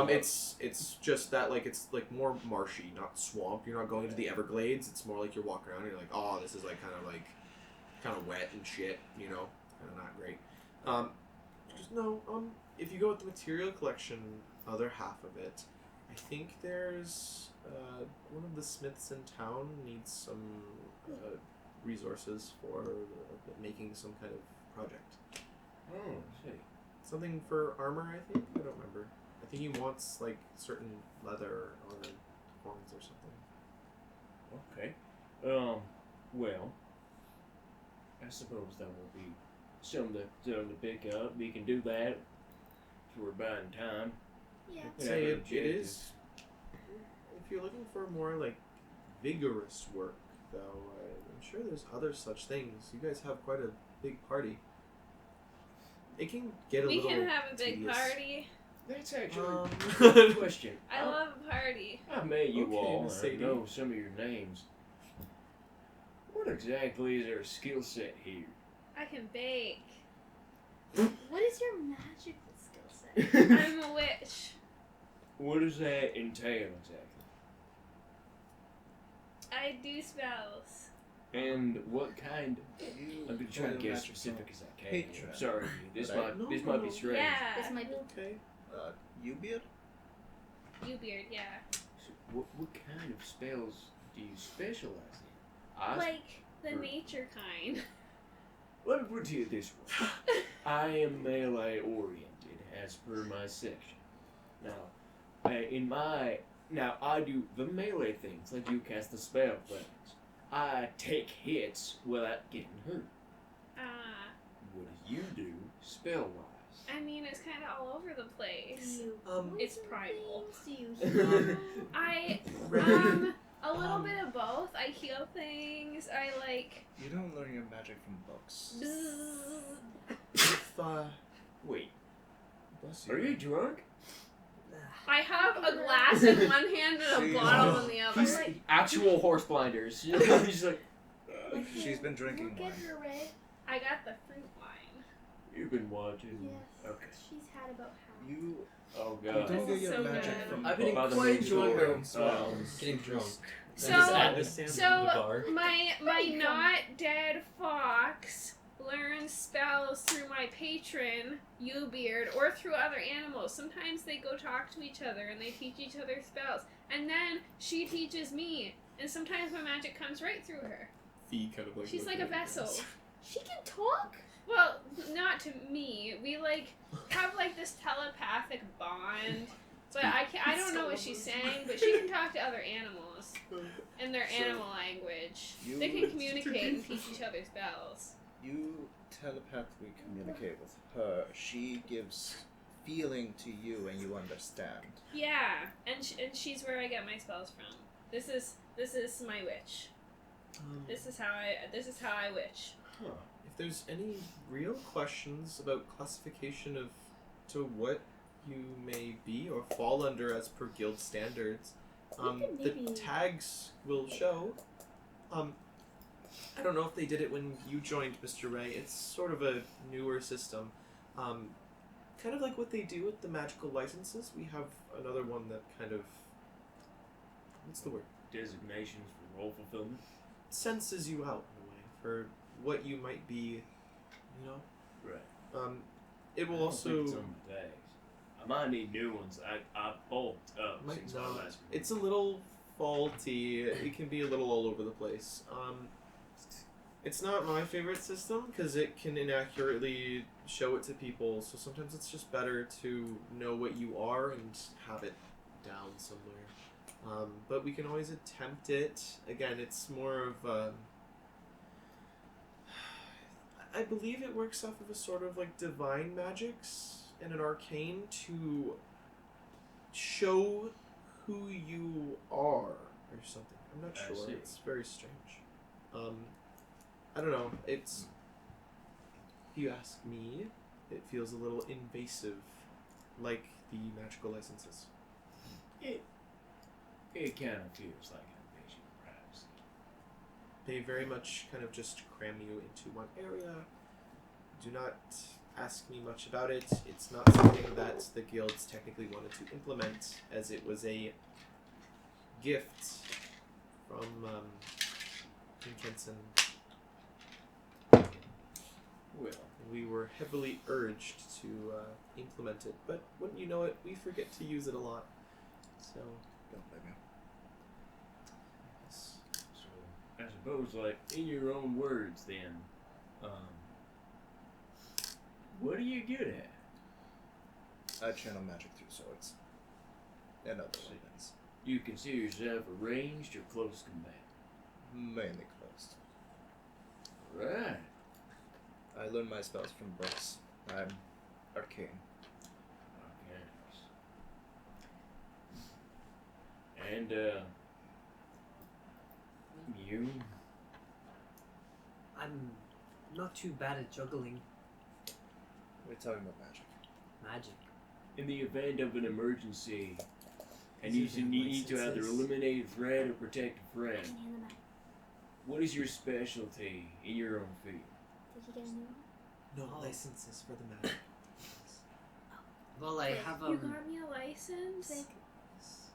It's just that like it's like more marshy, not swamp. You're not going to the Everglades. It's more like you're walking around and you're like, oh, this is like kind of wet and shit. You know, kind of not great. Just no. If you go with the material collection, other half of it, I think there's one of the smiths in town needs some resources for making some kind of project. Oh, see. Something for armor, I think. I don't remember. I think he wants like certain leather or horns or something. Okay. Well, I suppose that will be something to pick up. We can do that if we're buying time. Yeah. We Say have an it is. If you're looking for more like vigorous work, though, I'm sure there's other such things. You guys have quite a big party. It can get a We little. can have a big tedious. party. That's actually a good question. I love a party. I've met you Okay, all. Miss I Sadie. know some of your names. What exactly is our skill set here? I can bake. What is your magical skill set? I'm a witch. What does that entail exactly? I do spells. And what kind? I'm gonna try to get as magic specific as I can. patron. I'm sorry, this Right. might be strange. Yeah. This might be. Okay. You beard? You beard, yeah. So what kind of spells do you specialize in? I Like the Or- nature kind. Let me put it to you this way. I am melee oriented as per my section. Now, I do the melee things. I do cast the spell things. I take hits without getting hurt. What do you do spell wise? I mean, it's kind of all over the Do place. you It's poison primal. things? Do you heal? I, a little bit of both. I heal things. I like. You don't learn your magic from books. bzzz. If, Wait, Bless are you drunk? I have a glass in one hand and a She's- bottle in the other. He's actual horse blinders. He's like, She's been drinking Look at wine. her, Ray. I got the fruit wine. You've been watching. Yes. Okay. She's had about half. You Oh you god. don't get your So magic good. from I've been books. quite the enjoying Or her in spells. getting drunk. So- at the bar. My not dead fox learns spells through my patron, Ubeard, or through other animals. Sometimes they go talk to each other and they teach each other spells. And then she teaches me. And sometimes my magic comes right through her. Fee kind of like. She's like looking a at you vessel. guys. She can talk? Well, not to me. We like have like this telepathic bond. But I don't know what she's saying, but she can talk to other animals in their animal language. They can communicate and teach each other spells. You telepathically communicate with her. She gives feeling to you, and you understand. Yeah, and she's where I get my spells from. This is my witch. This is how I witch. Huh. If there's any real questions about classification of to what you may be or fall under as per guild standards, the tags will show. I don't know if they did it when you joined, Mr. Ray. It's sort of a newer system. Kind of like what they do with the magical licenses. We have another one that kind of... What's the word? Designations for role fulfillment. Senses you out, in a way, for what you might be, you know? Right. It will I don't also... think it's on my tags. I might need new ones. I bulked up Might since not. my last one. It's a little faulty. It can be a little all over the place. It's not my favorite system because it can inaccurately show it to people. So sometimes it's just better to know what you are and have it down somewhere. But we can always attempt it. Again, it's more of I believe it works off of a sort of like divine magics and an arcane to show who you are or something. I'm not I sure. see. It's very strange. I don't know. It's, if you ask me, it feels a little invasive, like the magical licenses. It kind of feels like an invasion of privacy. They very much kind of just cram you into one area. Do not ask me much about it. It's not something that the guilds technically wanted to implement, as it was a gift from Kinkenson. Well, We were heavily urged to implement it, but wouldn't you know it, we forget to use it a lot. So, Don't blame me. yes. so I suppose, like, in your own words, then, what are you good at? I channel magic through swords. And other weapons. Do you consider yourself a ranged or close combat? Mainly closed. Right. I learn my spells from books. I'm arcane. Okay. And, you? I'm not too bad at juggling We're talking about magic. magic. In the event of an emergency, and These you are need to either licenses. eliminate a threat or protect a friend, Can you hand them out? what is your specialty in your own field? Did you get a new one? No Oh. licenses for the magic. Well, I Wait, have You got me a license? Sick.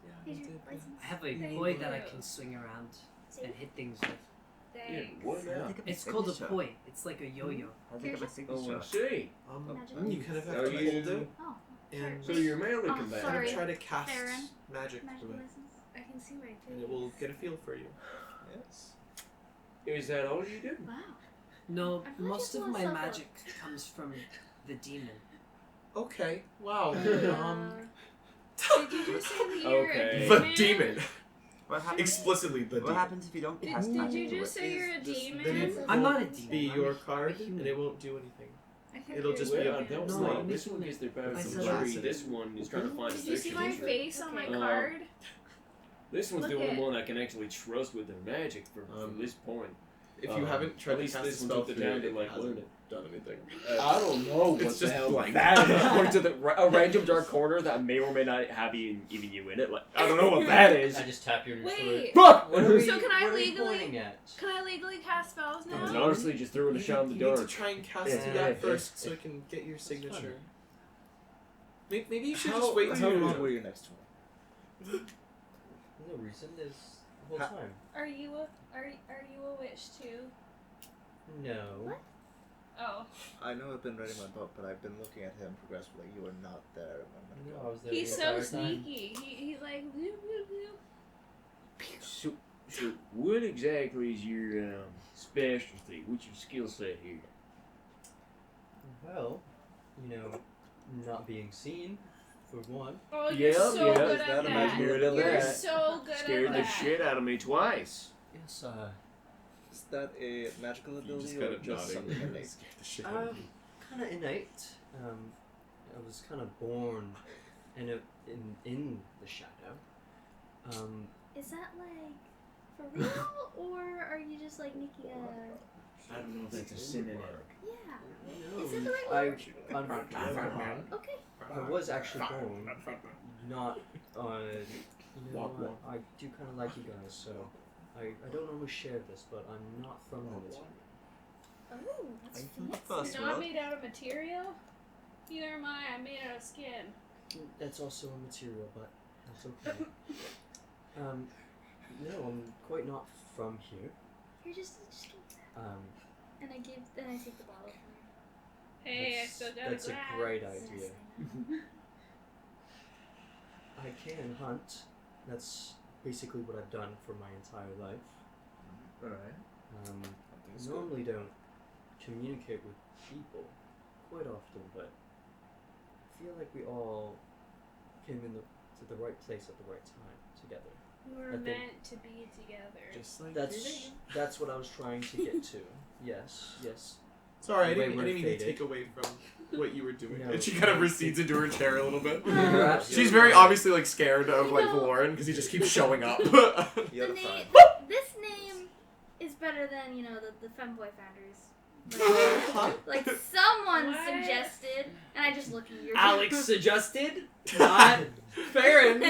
Yeah, Here's you your did. license. I have a Thank boy that I you. can swing around See? and hit things with. Yeah, Thanks. what now? It's called a poi. It's like a yo-yo. I think of a Oh, signature. I see. Magic You kind of have Are to you- hold it Oh, and So you're melee Oh, combatant. sorry. try to cast Farron. magic magic through it, license. I can see my face. and it will get a feel for you. Yes. Is that all you do? Wow. No, I thought most you of saw my something. magic comes from the demon. Okay. Wow. Did you just say that you're Okay. a The demon? demon. What happens? Explicitly the What demon. happens if you don't Did, cast did magic? you just say you're a Then demon? it I'm not a won't demon. be I'm your a card, human. and it won't do anything. I think It'll you're just a be a Well, demon. don't No, say. I'm This one making gets their power I from said the that. tree. This one is trying to find a Did you see my fiction. face on my Uh, card? This one's the Look only at- one I can actually trust with their magic from this point. If you haven't tried at to least cast this a one spell took the through time to it, like hasn't learn it. done anything. I don't know what It's the just hell blank. that is. According to a random dark corner that may or may not have even you in it. Like I don't know what that is. I just tap your Wait. Fuck! What are we, So can I what are we legally- pointing at? Can I legally cast spells I was now? honestly just throwing a shot in the You need to dark. try and cast Yeah. that first so I can get your signature. Maybe you should How, just wait how till long were you next to him? No reason is the whole Ha- time. Are you a witch too? No. What? Oh. I know I've been writing my book, but I've been looking at him progressively. You were not there a moment No, I ago. was there He's the so entire time. sneaky. He's like whoop, whoop, whoop. So what exactly is your specialty? What's your skill set here? Well, you know, not being seen for one. Oh, you're Yep, so yeah, good is at that a that. magical You're ability? You're that. so good Scared at the that. shit out of me twice. Yes, Is that a magical You ability just or kind of just nodding. something innate? Scared the shit out of me. kind of innate. I was kind of born in the shadow. Is that like for real, or are you just like making a? I don't know if that's a synonym. Yeah. No, Is it the right word? Okay. I was actually born not you know what, I do kind of like you guys, so I don't normally share this, but I'm not from the material. Oh, that's fancy. First Not world. made out of material? Neither am I. I'm made out of skin. That's also a material, but that's okay. No, I'm quite not from here. You're just give that. And I take the bottle from you. Hey, I still got That's a a glass. great Yes, idea. I know. I can hunt. That's basically what I've done for my entire life. Alright. Normally don't communicate with people quite often, but I feel like we all came to the right place at the right time together. We were I think- meant to be together. Just like That's what I was trying to get to. Yes. Sorry, I didn't Wayward mean to faded. take away from what you were doing. No. And she kind of recedes into her chair a little bit. You're absolutely She's very right. obviously like scared of like You know- Valoran because he just keeps showing up. You're The fine. name, this name is better than the femboy founders. Like someone What? suggested, and I just look at your. Alex suggested, not Farron.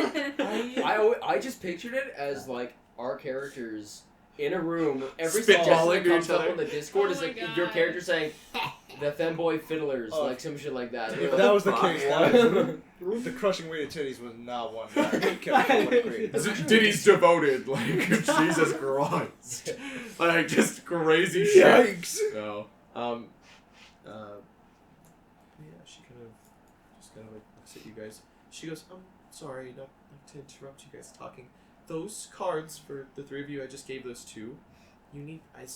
I I just pictured it as like our characters in a room. Every Spitballing suggestion that to comes each up other. on the Discord Oh is my like God. your character saying the femboy fiddlers, Oh. like some shit like that. If You're that like, was the "Fuck, case, what?" that was, the crushing weight of titties was not one that kept me one great. Diddy's devoted, like Jesus Christ, like just crazy shit. Yikes! No. Yeah, she kind of like looks at you guys. She goes, sorry, not to interrupt you guys talking. Those cards for the three of you, I just gave those two. You need, I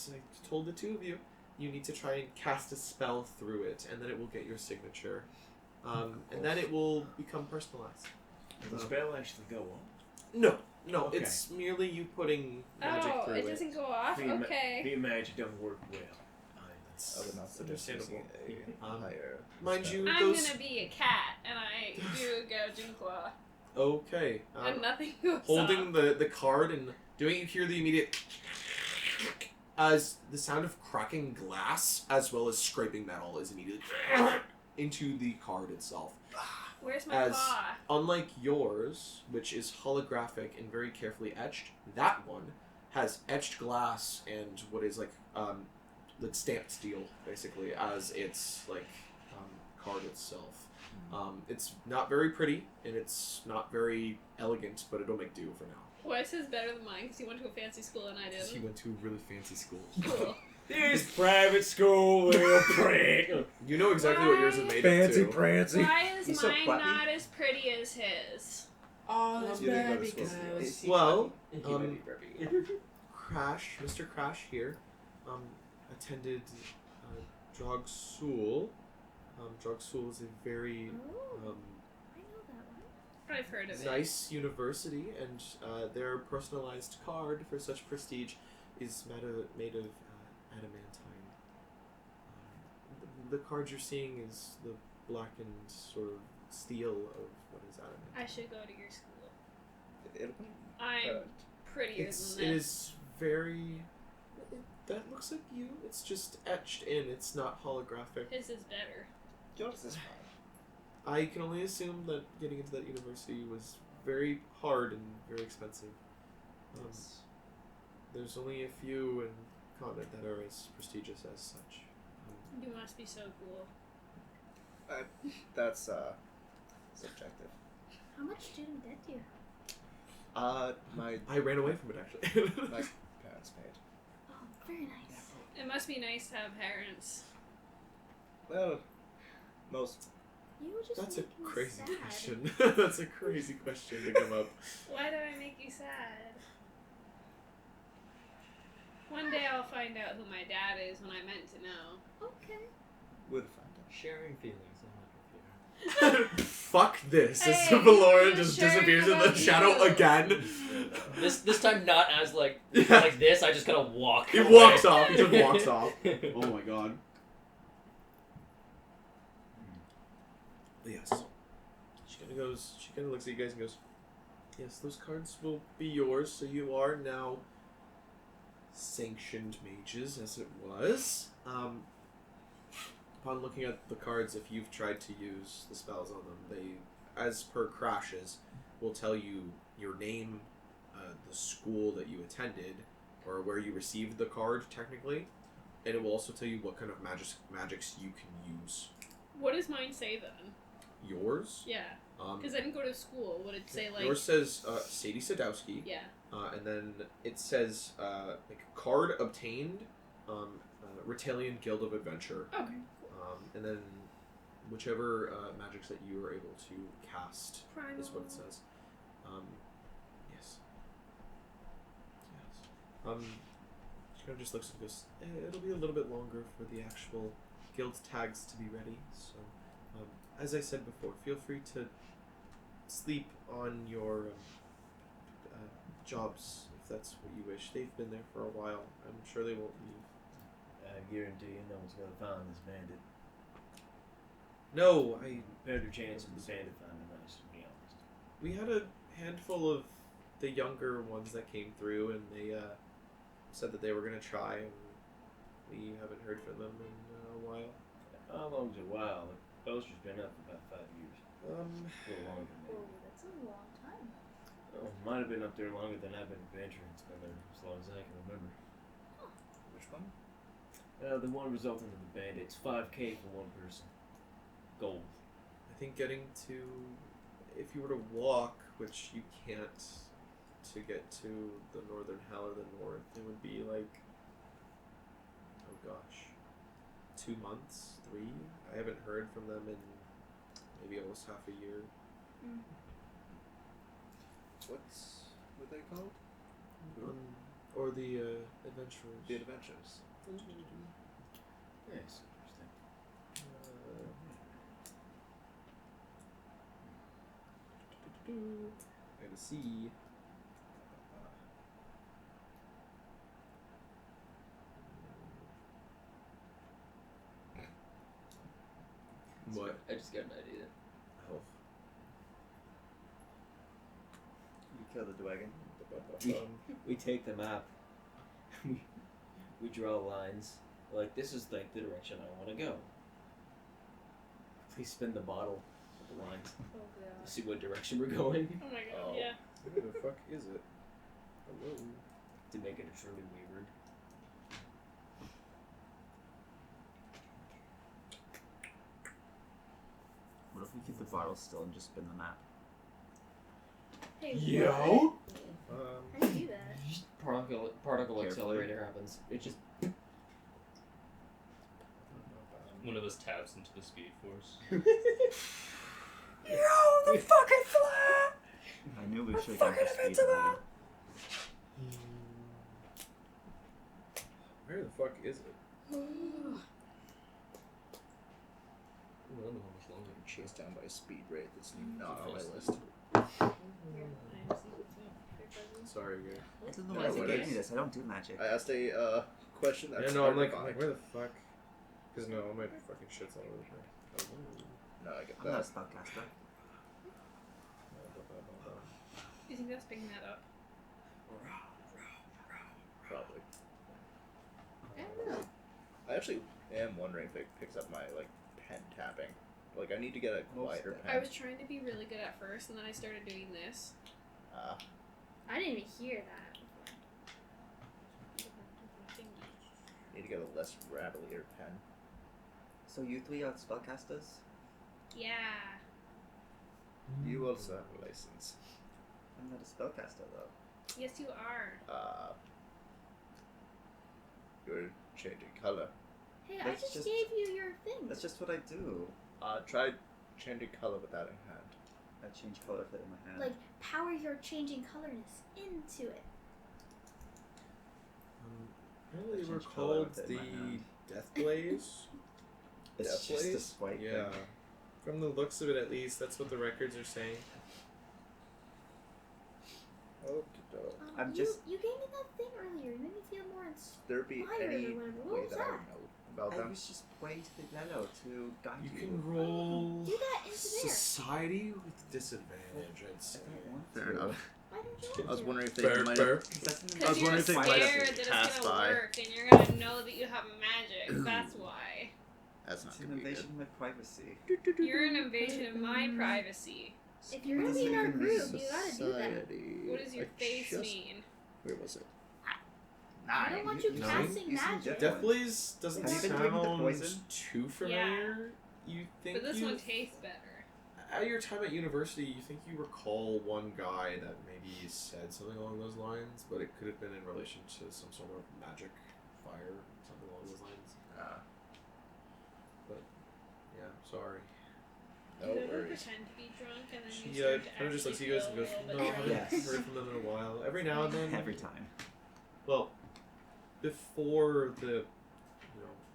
told the two of you, you need to try and cast a spell through it, and then it will get your signature. And then it will become personalized. Does the spell actually go on? No, Okay. it's merely you putting magic Oh, through it doesn't go off? Okay. The magic don't work well. That's I would not suggest using understandable. a higher. Mind spell. you, I'm those. gonna be a cat, and I do gouging claw. Okay. And nothing goes Holding off. the card and doing, you hear the immediate as the sound of cracking glass as well as scraping metal is immediately into the card itself. Where's my as- claw? Unlike yours, which is holographic and very carefully etched, that one has etched glass and what is like stamped steel basically as its card itself. It's not very pretty and it's not very elegant, but it'll make do for now. Why is his better than mine? Because he went to a fancy school and I He didn't. went to a really fancy school. Cool. This private school, little prick. You know exactly what yours is made Fancy of too. prancy. Why is He's so mine plucky. not as pretty as his? Oh, You didn't go to school. Well, He might be preppy. Crash, Mr. Crash here, attended Drogsul. Drogsul is a very Oh, I know that one. I've heard of it. nice university, and their personalized card for such prestige is made of adamantine. The card you're seeing is the blackened sort of steel of what is adamant. I should go to your school. It'll be I'm prettier It than this. is very. That looks like you. It's just etched in. It's not holographic. His is better. yours is fine. I can only assume that getting into that university was very hard and very expensive. There's only a few in continent that are as prestigious as such. You must be so cool. That's subjective. How much student debt do you have? My I ran away from it actually. my parents paid. Oh, very nice. It must be nice to have parents. Well, most. You were just That's a making me crazy sad. question. That's a crazy question to come up. Why do I make you sad? One day I'll find out who my dad is when I meant to know. Okay. We'll find out. Sharing feelings, I'm not with you. Fuck this. As Hey, Valora you just sure disappears in the about shadow you? again. This time not as like Yeah. like this. I just gotta walk. He away. walks off. He just walks off. Oh my god. Yes. She kind of looks at you guys and goes, yes, those cards will be yours, so you are now sanctioned mages, as it was. Upon looking at the cards, if you've tried to use the spells on them, they, as per crashes, will tell you your name, the school that you attended, or where you received the card, technically, and it will also tell you what kind of magics you can use. What does mine say then? Yours? Yeah, because I didn't go to school. Would it say like? Yours says Sadie Sadowski. Yeah. And then it says like card obtained, Ritalian Guild of Adventure. Okay. And then whichever magics that you are able to cast Primal. is what it says. Yes. She kind of just looks and goes, it'll be a little bit longer for the actual guild tags to be ready. So, as I said before, feel free to sleep on your jobs if that's what you wish. They've been there for a while. I'm sure they won't leave. I guarantee you no one's gonna find this bandit. No, Better chance of the bandit finding us, to be honest. we had a handful of the younger ones that came through, and they said that they were gonna try, and we haven't heard from them in a while. How long's a while? The poster's been up for about 5 years. A little longer, maybe. Oh, that's a long time. Oh, might have been up there longer than I've been adventuring. It's been there as long as I can remember. Which one? The one resulting in the bandits. 5K for one person. Gold. I think getting to, if you were to walk, which you can't, to get to the northern hell or the north, it would be like, oh gosh, 2 months, 3? I haven't heard from them in maybe almost half a year. What they called? Or the adventurers. The Adventures. Yes, interesting. I gotta see. What? I just got an idea. Oh. You kill the dragon. We take the map. we draw lines. Like, this is like the direction I want to go. Please spin the bottle with the lines. Oh god. See what direction we're going. Oh my god. Oh. Yeah. Who the fuck is it? Hello. To make it truly wayward. What if we keep the bottle still and just spin the map? Hey, Yo. How do you do that? Particle Carefully. accelerator happens. It just One of us taps into the speed force. Yo, the fucking flat! I knew we should have gone for speed. Where the fuck is it? I don't know how much longer I'm chased down by a speed rate that's not on my list. Sorry, guys. I don't know No, why they what gave is- me this. I don't do magic. I asked a question that's Yeah, no, I'm like, terrifying. where the fuck? Because no, all my fucking shit's all over the place. No, I get I'm not a that. spellcaster. You think that's picking that up? Probably. I don't know. I actually am wondering if it picks up my like pen tapping. Like I need to get a quieter I pen. was trying to be really good at first, and then I started doing this. I didn't even hear that. Need to get a less rattlier pen. So you three are spellcasters? Yeah. You also have a license. I'm not a spellcaster though. Yes, you are. You're changing color. Hey, I That's just just- gave you your thing. That's just what I do. Try changing color with that in hand. I change color if it in my hand. Like, power your changing colorness into it. Apparently Change we're color called with it the in my hand. Death Blaze. It's Death just a Blaze? swipe Yeah. thing. From the looks of it, at least, that's what the records are saying. I'm you, just- you gave me that thing earlier. You made me feel more There be inspired any or whatever. What way was that I that? would know about I them? was just waiting to the Lelo to guide You you. can roll Do that into there. society with disadvantage, I'd say. I don't want Fair to. enough. Why don't you I was want wondering if they Fair, might fair. have. That's an I was Because you're wondering if they scared might have that it's passed gonna by. work, and you're gonna know that you have magic. That's why. That's not It's an gonna be good. invasion of my privacy. You're an invasion of my privacy. If you're gonna be in our group, you gotta do that. Society. What does your I face just- mean? Where was it? I don't want you Nine? casting You seem magic. different. Deathblaze doesn't Have you been drinking the sound poison? too familiar. You think But this you, one tastes better. at your time at university, you think you recall one guy that maybe said something along those lines, but it could have been in relation to some sort of magic, fire, something along those lines. But yeah, sorry. No Do you ever worries. pretend to be drunk and then She you start to kind of just looks at actually you guys and feel goes, a little "No, I bit haven't drunk?" Yes. heard from them in a while. Every now and then, Every time. Well, before the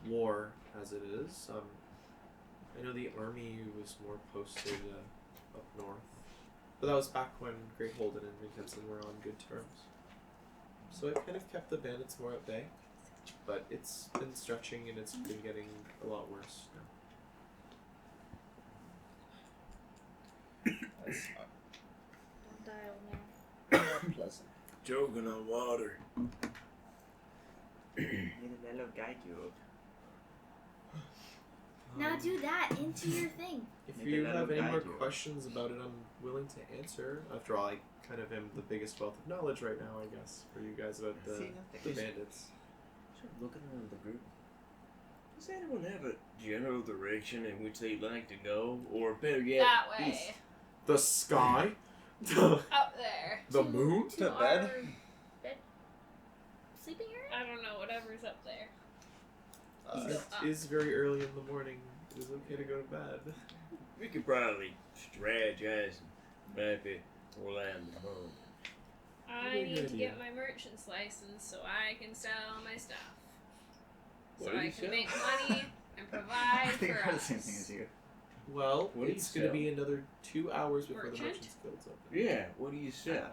war, as it is, I know the army was more posted up north, but that was back when Great Holden and Vincenzo were on good terms. So it kind of kept the bandits more at bay, but it's been stretching and it's been getting a lot worse now. That's Don't die, old man. not pleasant. Choking on water. May the Lelo guide you. Now do that into your thing. If Maybe you that'll have any guide more you. questions about it, I'm willing to answer. After all, I kind of am the biggest wealth of knowledge right now, I guess, for you guys about the See, nothing. bandits. Sort of looking around the group. Does anyone have a general direction in which they'd like to go? Or better yet, That way. east? The sky? Up there. The moon? To bed? Our bed. Sleeping area? I don't know, whatever's up there. It is very early in the morning. It is okay to go to bed. We could probably strategize and maybe we'll land the moon. I Good need to idea. get my merchant's license so I can sell my stuff. What So do I you can sell? make money and I provide think for I heard us. the same thing as you. Well, What do it's you going to sell? be another 2 hours before the Merchant? Merchants Guild's open. Yeah, what do you sell?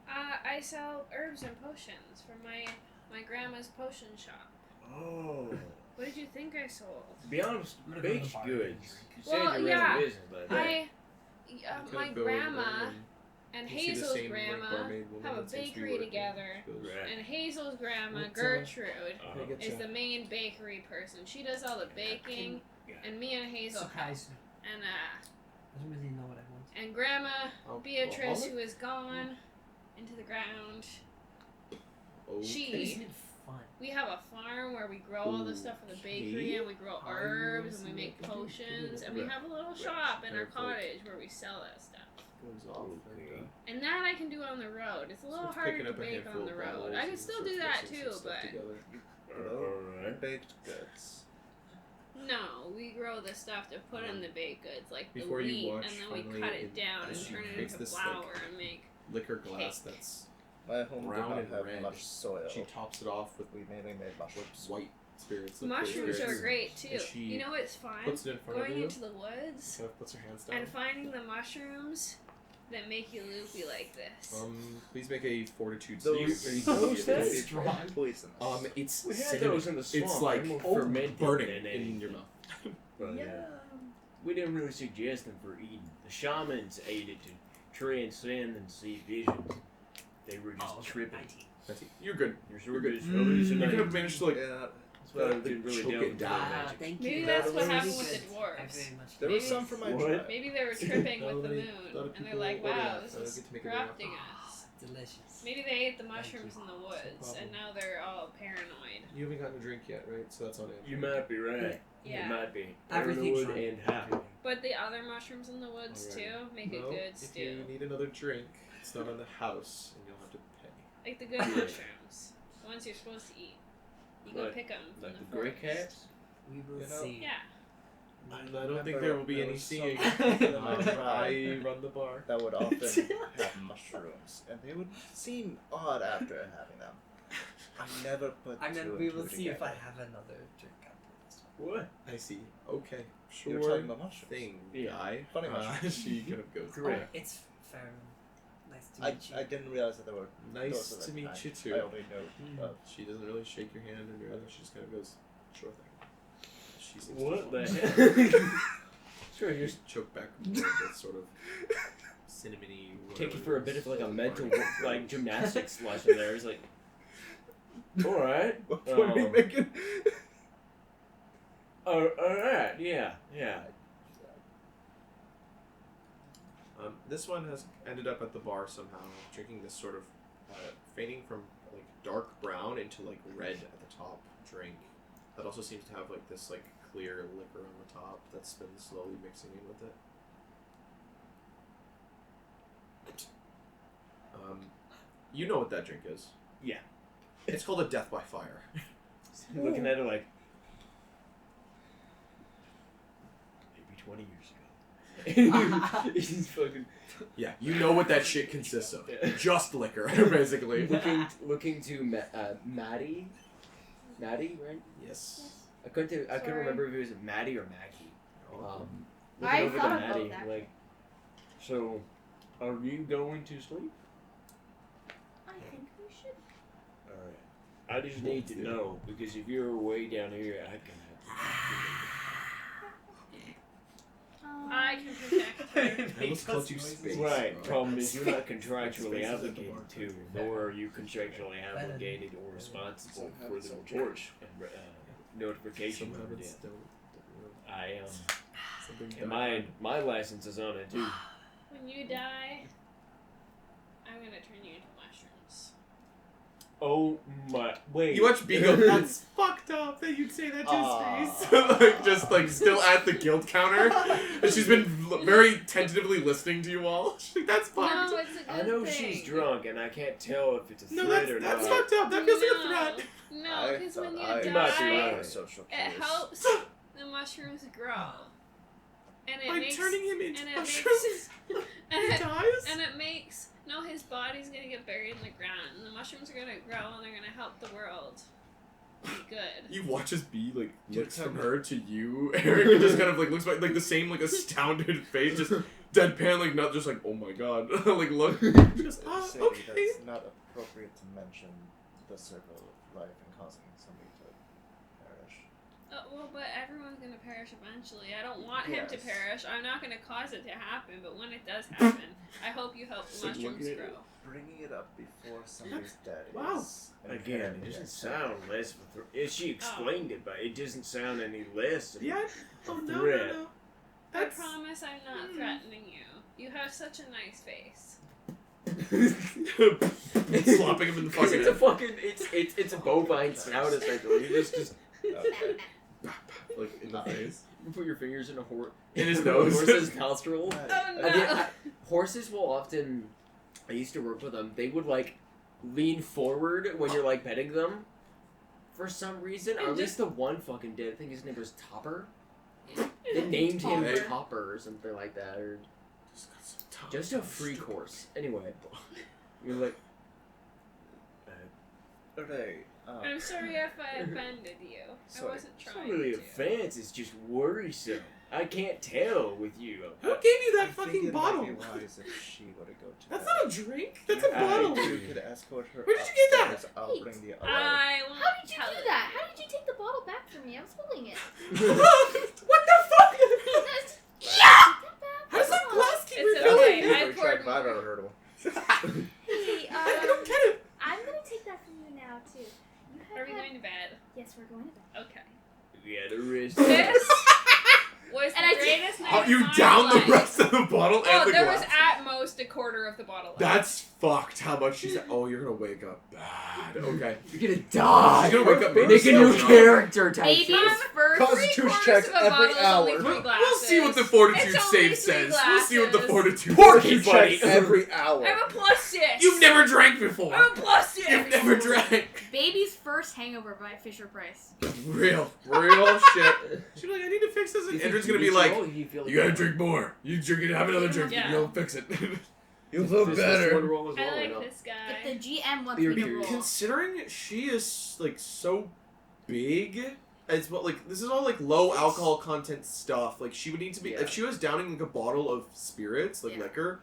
I sell herbs and potions from my grandma's potion shop. Oh. What did you think I sold? To be honest, I'm gonna go to the baked bar and goods. drink. You said Well, you ran yeah, a business like that. You could My go over grandma there and you see the Hazel's same, grandma barmaid woman have a that seems to be bakery working. together. She goes, Right. And Hazel's grandma, What's, Gertrude, Uh-huh. I get is ya. the main bakery person. She does all the baking, and me and Hazel help. Surprise me. And I don't really know what I want. and Grandma Oh, Beatrice, well, who is gone into the ground. okay. She- Isn't it fun? We have a farm where we grow all the stuff for the bakery, and we grow Okay. herbs, and we make potions, and we have a little shop in our Perfect. cottage where we sell that stuff. Goes off Okay. And that I can do on the road. It's a little starts harder picking to up a bake handful on the of road. bottles I can and still starts do that mixing too, some stuff but together. Alright. Baked goods. no, we grow the stuff to put in the baked goods, like Before the you wheat, watch, and then we finally, cut it down and she turn it makes into this, like, flour and make. Liquor glass Cake. that's My home did brown not and have red. much soil. She tops it off with We mainly made mushrooms. white spirits. liquid Mushrooms spirits. are great too. And she You know what's fun? puts it in front of Going you. into the woods Kind of puts her hands down. and finding the mushrooms that make you loopy like this. Please make a fortitude Those, save. those those things? poisonous. It's We had cinnamon. those in the swamp. It's like They're more for fermented burning than in anything. your mouth. But, we didn't really suggest them for eating. The shamans ate it to transcend and see visions. They were just Oh, okay, tripping. 19. You're good. You're sure You're good. just You could have hallucinating. managed to like Yeah. That's why I like, didn't really choke delve it into down. magic. Thank Maybe you. that's what was happened with good. the I dwarves. very much There was Maybe- some for my What? tribe. Maybe they were tripping Not with the many- moon, not a and they're people like, order "Wow, that, this so I is get to make it corrupting Ah, us." delicious. Maybe they ate the mushrooms in the woods, problem. and now they're all paranoid. You haven't gotten a drink yet, right? So that's on it. You might be right. You Yeah. might be. Everything's Paranoid right. and happy. But the other mushrooms in the woods Alright. too make a No, good if stew. you need another drink, it's not on the house, and you'll have to pay. Like the good mushrooms, the ones you're supposed to eat. You go Like- pick them from Like the the gray forest. cats? We will You know- see. Yeah. I don't think there will be There any was seeing. some in my I tribe run the bar. that would often have mushrooms, and they would seem odd after having them. I never put And two then and we two will see if I together. have another drink after this one. What? I see. Okay. You Sure were talking about mushrooms. thing, Yeah. guy. Funny mushrooms. She kind of goes. Correct. It's fair. Nice to meet you. I didn't realize that there were Nice those of to that meet kind. you too. I only know of She doesn't really shake your hand or anything. She just kind of goes, sure thing. She seems What to the hell? Sure, you just choke back more with sort of cinnamony. Take you whatever for a it bit is. of like a mental like gymnastics lesson there. It's like, all right, What are we making? all right, yeah. This one has ended up at the bar somehow, drinking this sort of fading from like dark brown into like red at the top drink. That also seems to have like this like clear liquor on the top that's been slowly mixing in with it. You know what that drink is? Yeah. It's called a death by fire. Looking at it like maybe 20 years ago. He's fucking Yeah, you know what that shit consists of. Yeah. Just liquor, basically. looking to Maddie, right? Yes. I couldn't Sorry. remember if it was Maddie or Maggie. Looking I over thought to about Maddie, that. like, so are you going to sleep? I think we should. Alright. I just need to know, because if you're way down here, I can I can protect her. I almost called you space. Right. bro. Problem is, you're not contractually Spaces at the obligated bar. to, nor are you contractually obligated or responsible for the report and notification. Some of habits death. don't. I Something and my license is on it too. When you die, I'm gonna turn you into mushrooms. Oh my! Wait. You watch B go, that's fucked up that you'd say that to his face. Like, just like still at the guilt counter. And she's been very tentatively listening to you all. She's like, that's fucked. No, it's a good I know thing. she's drunk, and I can't tell if it's a No, threat or that's not. fucked up. That feels like a threat. No, because when you You might be die, right. social it cues. helps the mushrooms grow. And it By makes turning him into and it mushrooms, makes he and dies? it makes his body's gonna get buried in the ground, and the mushrooms are gonna grow, and they're gonna help the world be good. You watch as B like You're looks from talking- her to you, Eric, and just kind of like looks like the same like astounded face, just deadpan, like not just like oh my god, like look, just Sadie, okay. that's not appropriate to mention the circle of life and causing somebody to perish. Well, but everyone's gonna perish eventually. I don't want him to Yes. perish. I'm not gonna cause it to happen, but when it does happen, I hope you help the So mushrooms look at- grow. Bringing it up before somebody's dead Wow. is Again, inherently it doesn't acceptable. sound less of a threat. She explained it, but it doesn't sound any less of a Yeah. Oh no, threat. no. I That's promise I'm not threatening you. You have such a nice face. slapping him in the fucking It's a head. fucking it's a bovine snout essentially. You just Okay. Like in the face. you put your fingers in a horse In his nose. horse's nostril. Right. Oh no! Horses will often. I used to work with them. They would like lean forward when you're like petting them, for some reason. Or And at least just- the one fucking did. I think his name was Topper. They named him Topper. Topper or something like that, or Just got some tongue. just a free course. Anyway, you're like, Okay. I'm sorry if I offended you. I Sorry. wasn't It's not trying really to. offense, it's just worrisome. I can't tell with you. Who gave you I that think fucking it bottle? might be wise if she were to go to That's bed. not a drink. That's a I bottle. do. You could escort her. Where did you get that? upstairs. I'll bring the other. I won't How did you tell do it. that? How did you take the bottle back from me? I was holding it. What the fuck? How does that glass keep It's refilling? okay. I poured more. hurdle. Hey, I don't get it. I'm gonna take that from you now too. You have Are we had- going to bed? Yes, we're going to bed. Okay. Yeah, the wrist. This was And the I did- greatest night Oh, of you my down the life. rest of the bottle Oh, and the there glass. was at most a quarter of the bottle left. That's fucked. How much she said? Oh, you're gonna wake up bad. Okay. you're gonna die. She's gonna wake up. maybe Make a new so- character type. Baby's shit. first. Constitution Three-quarters checks of a every bottle is only hour. three We'll see what the glasses. fortitude It's only save three says. We'll see what the glasses. fortitude. Porky buddy. checks every hour. I'm a +6. You've never drank before. I'm a +6. You've never drank. Baby's first hangover by Fisher Price. Real shit. She'd be like, I need to fix this, and Andrew's gonna be like, you gotta drink more. You drink it, have another drink, Yeah. you'll fix it. You look This better. one roll as well, I you know? like this But guy. the GM wants Beer me to period. roll. Considering she is like so big as well. Like this is all like low alcohol content stuff. Like she would need to be if she was downing like a bottle of spirits, like liquor,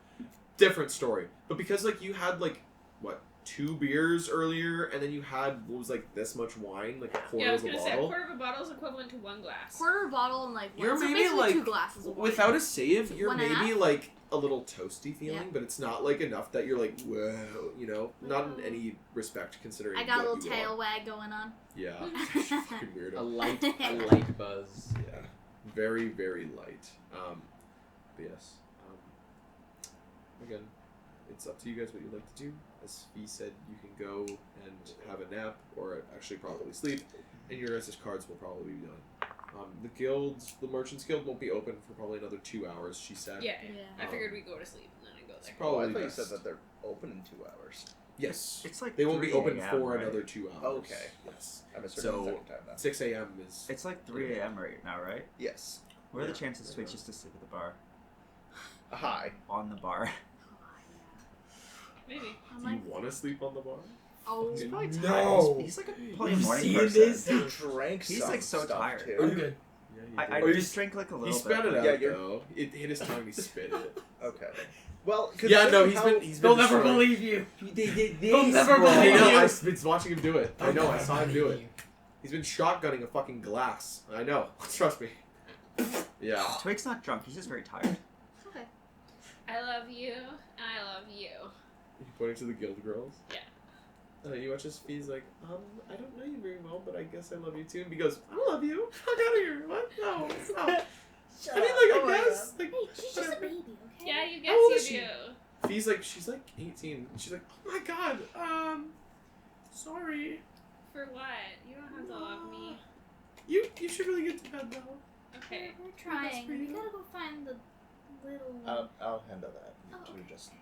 different story. But because like you had like what 2 beers earlier, and then you had what was like this much wine, like a quarter I was of a gonna say a bottle. quarter of a bottle is equivalent to 1 glass. Quarter bottle and like You're so maybe basically like 2 glasses of wine. without a save, you're 1.5? maybe like a little toasty feeling, Yeah. but it's not like enough that you're like whoa, you know, not in any respect considering. I got a what little you tail are. wag going on. Yeah, fucking weirdo. A light buzz. Yeah, very very light. But yes, again, it's up to you guys what you'd like to do. As Fee said, you can go and have a nap or actually probably sleep, and your guys' cards will probably be done. The Merchants Guild won't be open for probably another 2 hours, she said. Yeah. I figured we'd go to sleep and then I'd go there. Probably I thought you best. said that they're open in 2 hours. Yes. It's like They won't be 3 open a.m., for right? another 2 hours. Okay. Yes. I misheard So, the second time then. 6 a.m. is... It's like 3 a.m. right now, right? Yes. What are Yeah. the chances Twig just to sleep at the bar? Hi. On the bar. Maybe. I'm Do like, you want to sleep on the bar? oh, He's Okay. probably tired. No. He's like a probably a You morning seen person. this? He drank He's some like so stuff tired. too. Okay. Yeah, I did. just drink like a He little spat bit. it out, Yeah, you're- though. It hit his tongue, he spit it. Okay. Well, Yeah, no, considering he's how- been destroyed. you. They did this. They'll never bro. I believe know, you. I've been watching him do it. I know, I saw him do it. You. He's been shotgunning a fucking glass. I know. Trust me. Yeah. Twig's not drunk. He's just very tired. okay. I love you. I love you. You pointing to the guild girls? Yeah. You watch his He's like, I don't know you very well, but I guess I love you too. And he goes, I love you. Fuck out of here. What? No, stop. I mean, like, I guess. Like, Hey, she's just a baby, okay? Yeah, you How old is guess she? you do. Fee's like, she's like 18. She's like, oh my god, sorry. For what? You don't have to love me. You should really get to bed though. Okay. We're trying. for We you. gotta go find the little. I'll handle that. You Oh, two okay. just.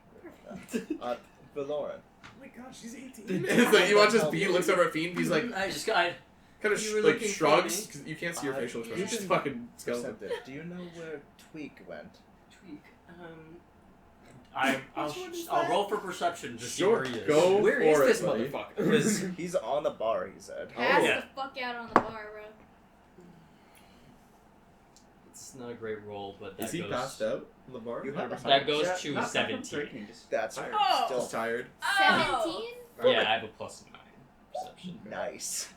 Valoran. Oh my god, she's 18. It's like, you watch his Bee looks over at Fiend, he's like, I just got. kind of You were like looking for shrugs, me. because you can't see your facial expression. you She's can- fucking skeleton. Perceptive. Do you know where Tweak went? Tweak. I'll roll for perception to see Sure, where he is. go Where is for this it, buddy. motherfucker? Because he's on the bar, he said. Pass yeah. the fuck out on the bar, bro. It's not a great roll, but that Is he goes. passed out on the bar? You have a That goes Yeah, to not from 17. drinking, just That's tired. Oh. still Just tired. 17? Yeah, I have a plus 9 perception. nice.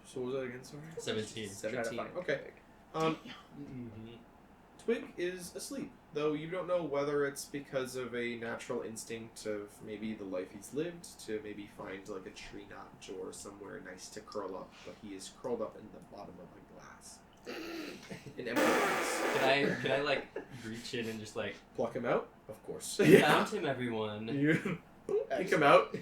So what was that again, sorry? 17. Trying to 17. find Okay. Twig is asleep, though you don't know whether it's because of a natural instinct of maybe the life he's lived to maybe find like a tree notch or somewhere nice to curl up, but he is curled up in the bottom of a glass. An empty glass. Can I like reach in and just like Pluck him out? Of course. found him, everyone? You pick him out.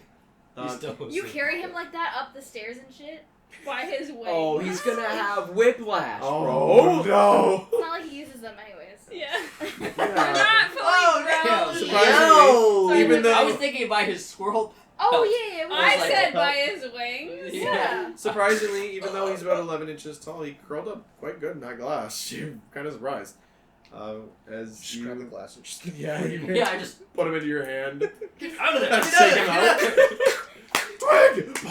He's still You asleep. carry him like that up the stairs and shit? By his wings. Oh, he's gonna have whiplash, Oh bro. no! It's not like he uses them anyways. Yeah. Yeah. They're not fully Oh, grown. no. Surprisingly, Yo! even I was though thinking by his squirrel. Oh, yeah, yeah. I was like, said by his wings. Yeah. surprisingly, even though he's about 11 inches tall, he curled up quite good in that glass. You're kind of surprised. As Just grab the you, glass and just. yeah, you Yeah, I just put him into your hand. get out of there. And Get shake him out out. of there. Twig! I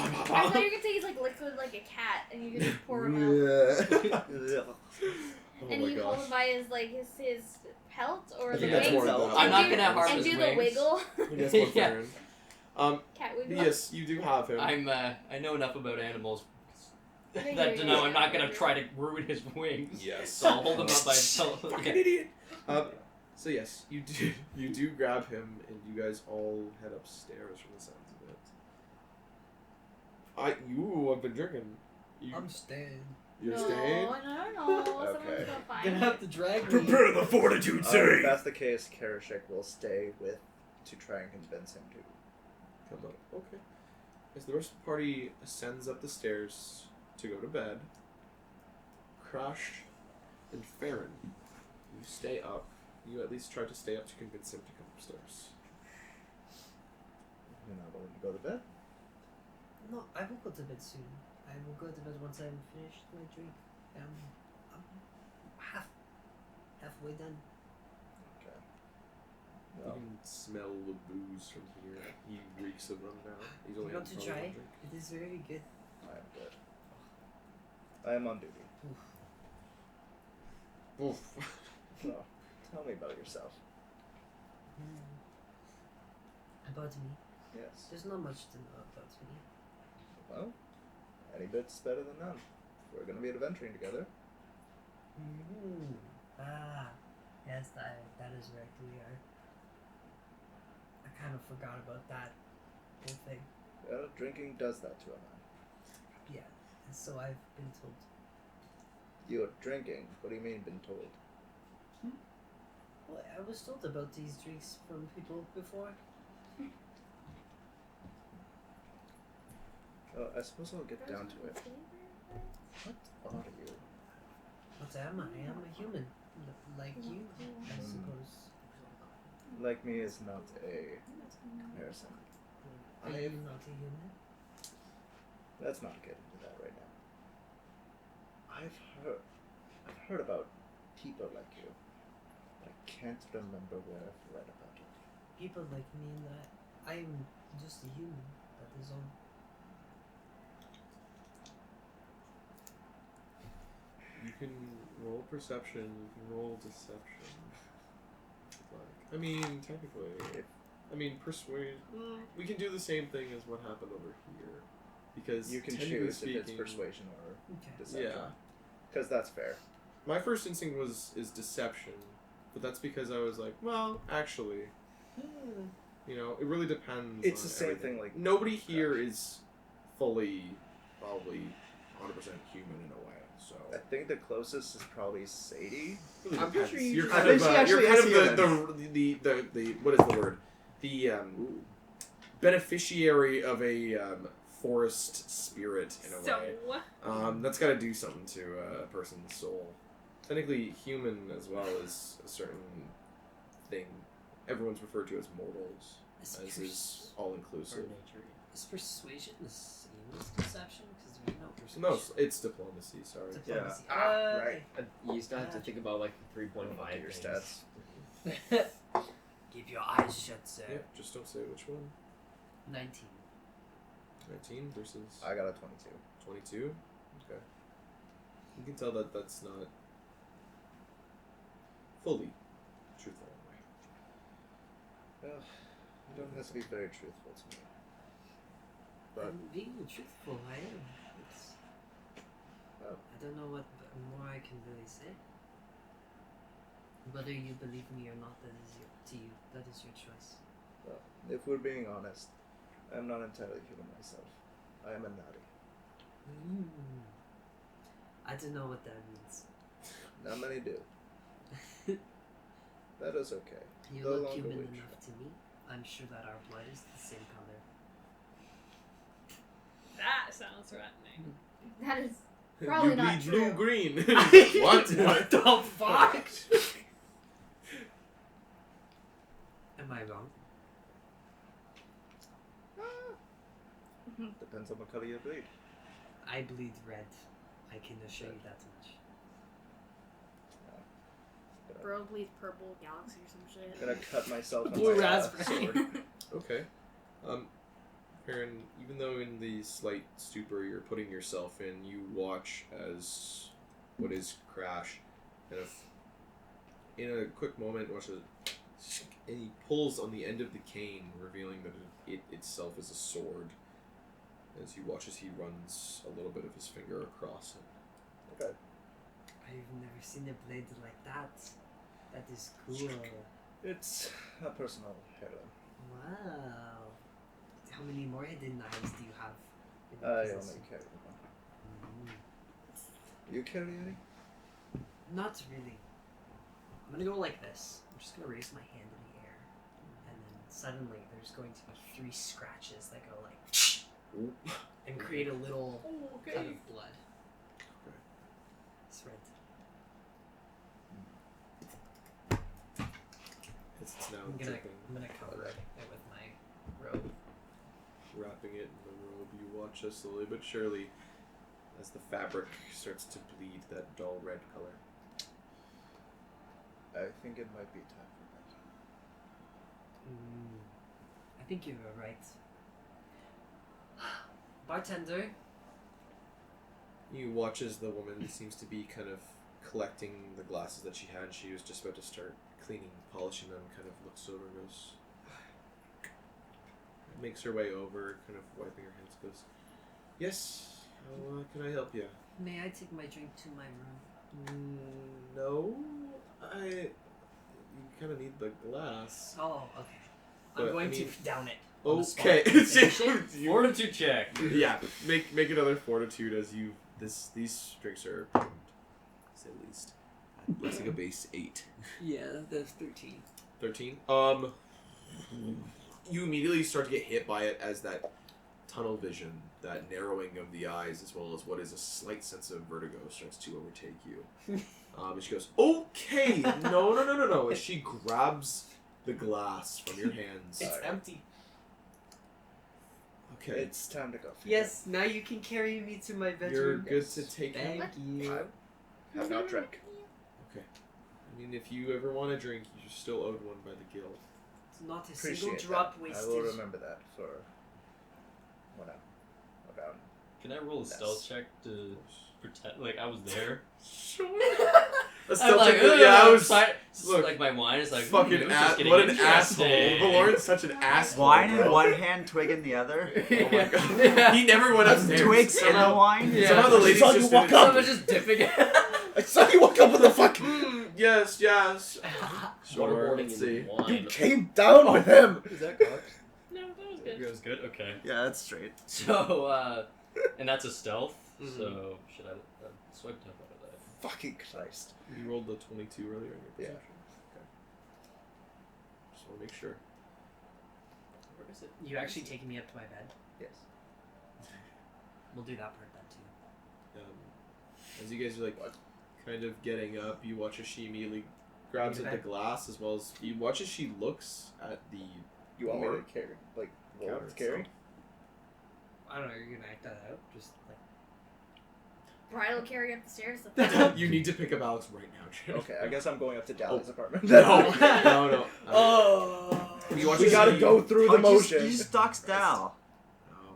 thought you were gonna take like liquid like a cat and you could just pour him out. Oh And my you hold gosh. him by his pelt or I the think Yeah. that's more wings. than I'm that. I'm not do- gonna harm And his do wings. the wiggle. I think that's more Yeah. fair. Cat wiggle. Yes, you do have him. I know enough about animals Yeah, that to yeah, know yeah. I'm not gonna try to ruin his wings. Yes. So I'll hold him up by himself. Fucking Yeah. idiot. So yes, you do grab him, and you guys all head upstairs from the sounds of it. You have been drinking. I'm staying. You're no, staying. no. Someone's Okay. gonna find Gonna me. have to drag me. Prepare the fortitude If that's the case, Karashik will stay with to try and convince him to. Come on. Okay. As the rest of the party ascends up the stairs to go to bed, Crash and Farron, you stay up. You at least try to stay up to convince him to come upstairs. You're not willing to go to bed? No, I will go to bed soon. I will go to bed once I'm finished my drink. I'm halfway done. Okay. You Well, can smell the booze from here. He reeks of them now. He's only You want had to probably try? one drink. It is very good. I'm good. I am on duty. Oof. So, tell me about yourself. About me? Yes. There's not much to know about me. Well, any bit's better than none. We're going to be adventuring together. Ah, yes, that is right, we are. I kind of forgot about that whole thing. Well, drinking does that to a man. Yeah, and so I've been told. You're drinking? What do you mean, been told? Well, I was told about these drinks from people before. Well, I suppose I'll get down to it. What are you? What am I? I am a human. Like you, I suppose. Like me is not a comparison. Are you not a human? Let's not get into that right now. I've heard about people like you. I can't remember where I've read about it. People like me and I'm just a human. That is all. You can roll perception, you can roll deception. Like, I mean, technically, persuade. We can do the same thing as what happened over here, because You can technically choose speaking, if it's persuasion or deception. yeah. Because that's fair. My first instinct is deception, but that's because I was like, well, actually, you know, it really depends. It's on the same everything. thing, like- nobody here is fully, probably, 100% human in a way. So I think the closest is probably Sadie. I'm pretty sure you're I kind think of she actually you're kind is of the what is the word? The beneficiary of a forest spirit in a way. That's got to do something to a person's soul. Technically, human as well is a certain thing. Everyone's referred to as mortals, as is all inclusive. Is persuasion the same as deception? Because we know persuasion. No, it's diplomacy. Sorry. Diplomacy. Right. You still have to think about like 3.5 Your things. stats. Keep your eyes shut, sir. Yeah, just don't say which one. 19. 19 versus I got a 22. 22? Okay. You can tell that that's not fully truthful in a way. Well, you don't have to be very truthful to me. But I'm being truthful, I am. well, I don't know what more I can really say. Whether you believe me or not, that is that is your choice. well, if we're being honest, I'm not entirely human myself. I am a natty. I don't know what that means. Not many do. That is okay. You The look longer human we enough to me. I'm sure that our blood is the same color. That sounds threatening. That is probably you not bleed true. blue-green. What? What the fuck? Am I wrong? Depends on what color you bleed. I bleed red. I can assure you that much. Bro bleeds purple galaxy or some shit. I'm gonna cut myself on Blue my raspberry. sword. Okay. Perrin, even though in the slight stupor you're putting yourself in, you watch as what is Crash kind of, in a quick moment, watch it, and he pulls on the end of the cane, revealing that it itself is a sword. As you watch as he runs a little bit of his finger across it. Okay. I've never seen a blade like that. That is cool. It's a personal heirloom. Wow. How many more hidden knives do you have? in I your only possession? carry one. Mm. You carry any? Not really. I'm gonna go like this. I'm just gonna raise my hand in the air, and then suddenly there's going to be 3 scratches that go like, and create a little cut of blood. Okay. It's red. It's now I'm dripping. gonna cover it with my robe. Wrapping it in the robe, you watch as slowly but surely as the fabric starts to bleed that dull red color. I think it might be time for bed. I think you were right. Bartender, You watch as the woman seems to be kind of collecting the glasses that she had. She was just about to start cleaning, polishing them, kind of looks over and goes... Makes her way over, kind of wiping her hands, goes, yes, how can I help you? May I take my drink to my room? No, you kind of need the glass. Oh, okay. But, I'm going I mean- to down it. on the spot. Okay. Finish it. Fortitude check. Yeah, make another fortitude as you these drinks are say at least looks like a base 8. Yeah, that's 13. 13. You immediately start to get hit by it as that tunnel vision, that narrowing of the eyes, as well as what is a slight sense of vertigo starts to overtake you. And she goes, okay, no. As she grabs the glass from your hands. It's empty. Okay. It's time to go. Yes, now you can carry me to my bedroom. You're good to take him. Thank you. Have not drank. Okay. I mean, if you ever want a drink, you're still owed one by the guild. It's not a Appreciate single that. drop I wasted. will remember that for when I'm around. Can I roll a stealth check to pretend like I was there? Sure. I'm like, I was. look, like my wine is like Fucking it was just getting what an interesting. asshole. Valorn's such an asshole. Wine in bro. one hand, twig in the other. Oh my god. He never went upstairs. Twigs in the wine. Yeah. Somehow the ladies Saw just you walk didn't- up. Someone's just dipping it. I saw you walk up with the fuck. Yes. Sure. Waterboarding Let's in see. You wine. came down with him. Is that cocked? No, that was good. It was good. Okay. Yeah, that's straight. So, and that's a stealth. Mhm. So should I swipe up out of that? Fucking Christ. You rolled the 22 earlier in your Yeah. perception. Okay. Just want to make sure. Where is it? You actually taking me up to my bed? Yes. We'll do that part then too. As you guys are like kind of getting up, you watch as she immediately grabs Into at the bed? glass, as well as you watch as she looks at the. You want me Or- to carry, like, roll Counter to carry? itself. I don't know. You're gonna act that out, just like. Bridal carry up the stairs. You need to pick up Alex right now, Jim. Okay, I guess I'm going up to Dallas' apartment. No. Oh. You watch We as gotta she- go through the motion. You just dox Dal.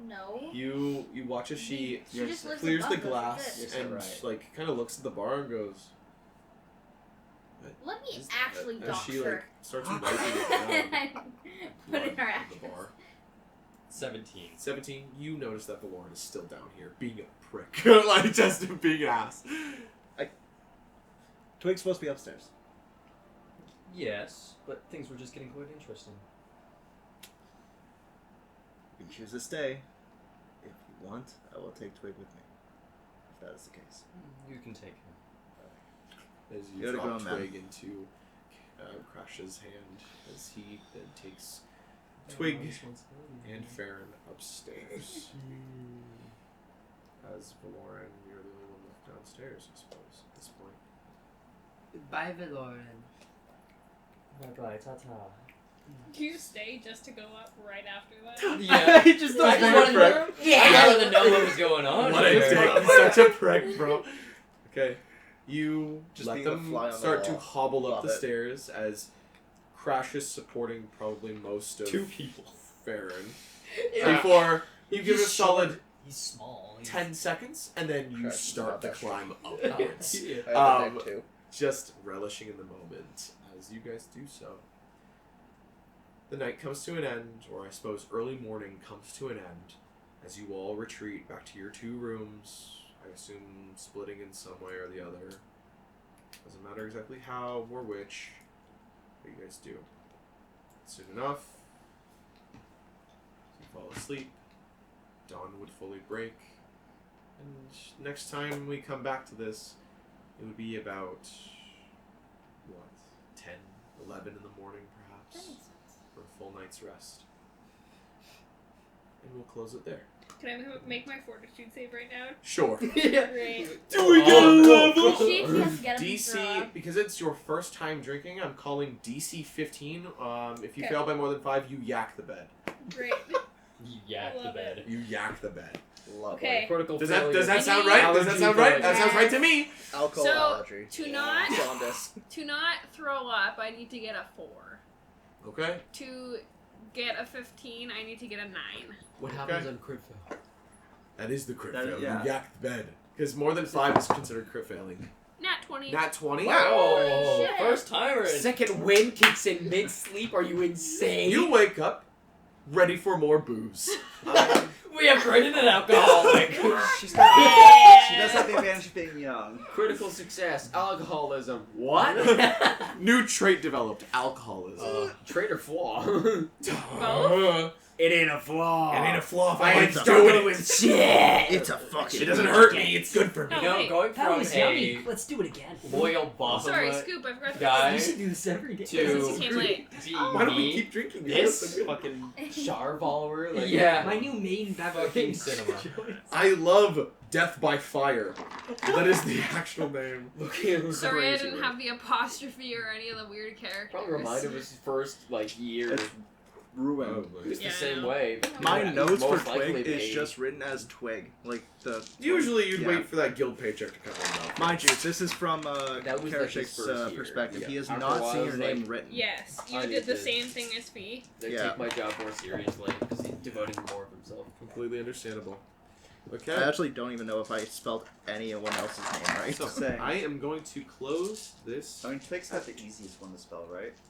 No. You watch as she She just lives clears the above us, glass that's it. and Right. like kind of looks at the bar and goes. Let me Is- actually as dox she her. like starts wiping it down. Put in her on ass. the bar. 17. 17. You notice that Valorn is still down here, being a prick, like just being an ass. Twig's supposed to be upstairs. Yes, but things were just getting quite interesting. You can choose to stay. If you want, I will take Twig with me. If that is the case. You can take him. As you You're the drop grown man. Twig into Crash's hand, as he then takes Twig and Farron upstairs. As Valorn, you're the only one left downstairs, I suppose, at this point. Bye, Valoran. Bye, ta-ta. Do you stay just to go up right after that? Yeah. He just I does just one. wanted to I wanted to know what was going on. What a here. dick. He's such a prick, bro. Okay. You Just let being a them fly on the start to wall. hobble up Love the it. stairs as Crash is supporting probably most of 2 people. Farron. Yeah. Before you give it a He's solid short. He's small. He's 10 seconds, and then you Crash is start not to that climb upwards. Yeah. I have a neck too. Just relishing in the moment as you guys do so. The night comes to an end, or I suppose early morning comes to an end, as you all retreat back to your 2 rooms. I assume splitting in some way or the other. Doesn't matter exactly how or which, but you guys do. Soon enough, you fall asleep. Dawn would fully break, and next time we come back to this, it would be about, 10, 11 in the morning perhaps, for a full night's rest. And we'll close it there. Can I make my fortitude save right now? Sure. Great. Do we get a level? See if he has to get up and throw DC, up. because it's your first time drinking, I'm calling DC 15. If you Okay. fail by more than 5, you yak the bed. Great. You yak the Love it. bed. You yak the bed. Love Okay. Critical Does that failure. sound I right? need- Does that sound right? That sounds right to me. it. Alcohol So, allergy. To not throw up, I need to get a 4. Okay. To get a 15, I need to get a 9. What Okay. happens on crit fail? That is the crit That- fail. yeah. You yak the bed. Because more than 5 is considered crit failing. Nat 20. Nat 20? Oh, shit. first timer. Second wind kicks in mid-sleep. Are you insane? You wake up, ready for more booze. We upgraded an alcoholic. She does have the advantage of being young. Critical success. Alcoholism. What? New trait developed, alcoholism. Trait or flaw? Both? It ain't a flaw. It ain't a flaw if I I ain't ain't doing doing it it. with shit. It's a fucking. It doesn't hurt me, it's good for me. No, You know, wait. going That from was a yummy. Let's do it again. loyal boss Sorry, Scoop, I forgot to guy We should do this every day. Since you to came late. be Why don't we me, keep drinking? this fucking char follower, like Yeah. My new main fucking beverage. cinema. I love Death by Fire. That is the actual name. Sorry, I didn't have the apostrophe or any of the weird characters. Probably reminded of his first year. It's ruined. It's Yeah, the I same know. way. My Yeah, notes for most likely Twig is they- just written as Twig, like the. Usually you'd Yeah. wait for that guild paycheck to come in. Mind you, this is from That was, like, his Karashik's first year. perspective. Yeah. He has After a not while, seen I your was name like- written. Yes, you I did did the this. same thing as Fee. They Yeah. take my job more seriously because he's devoting more of himself. Completely understandable. Okay. I actually don't even know if I spelled anyone else's name right. So, Same. I am going to close this. I mean, Twix had the easiest one to spell, right?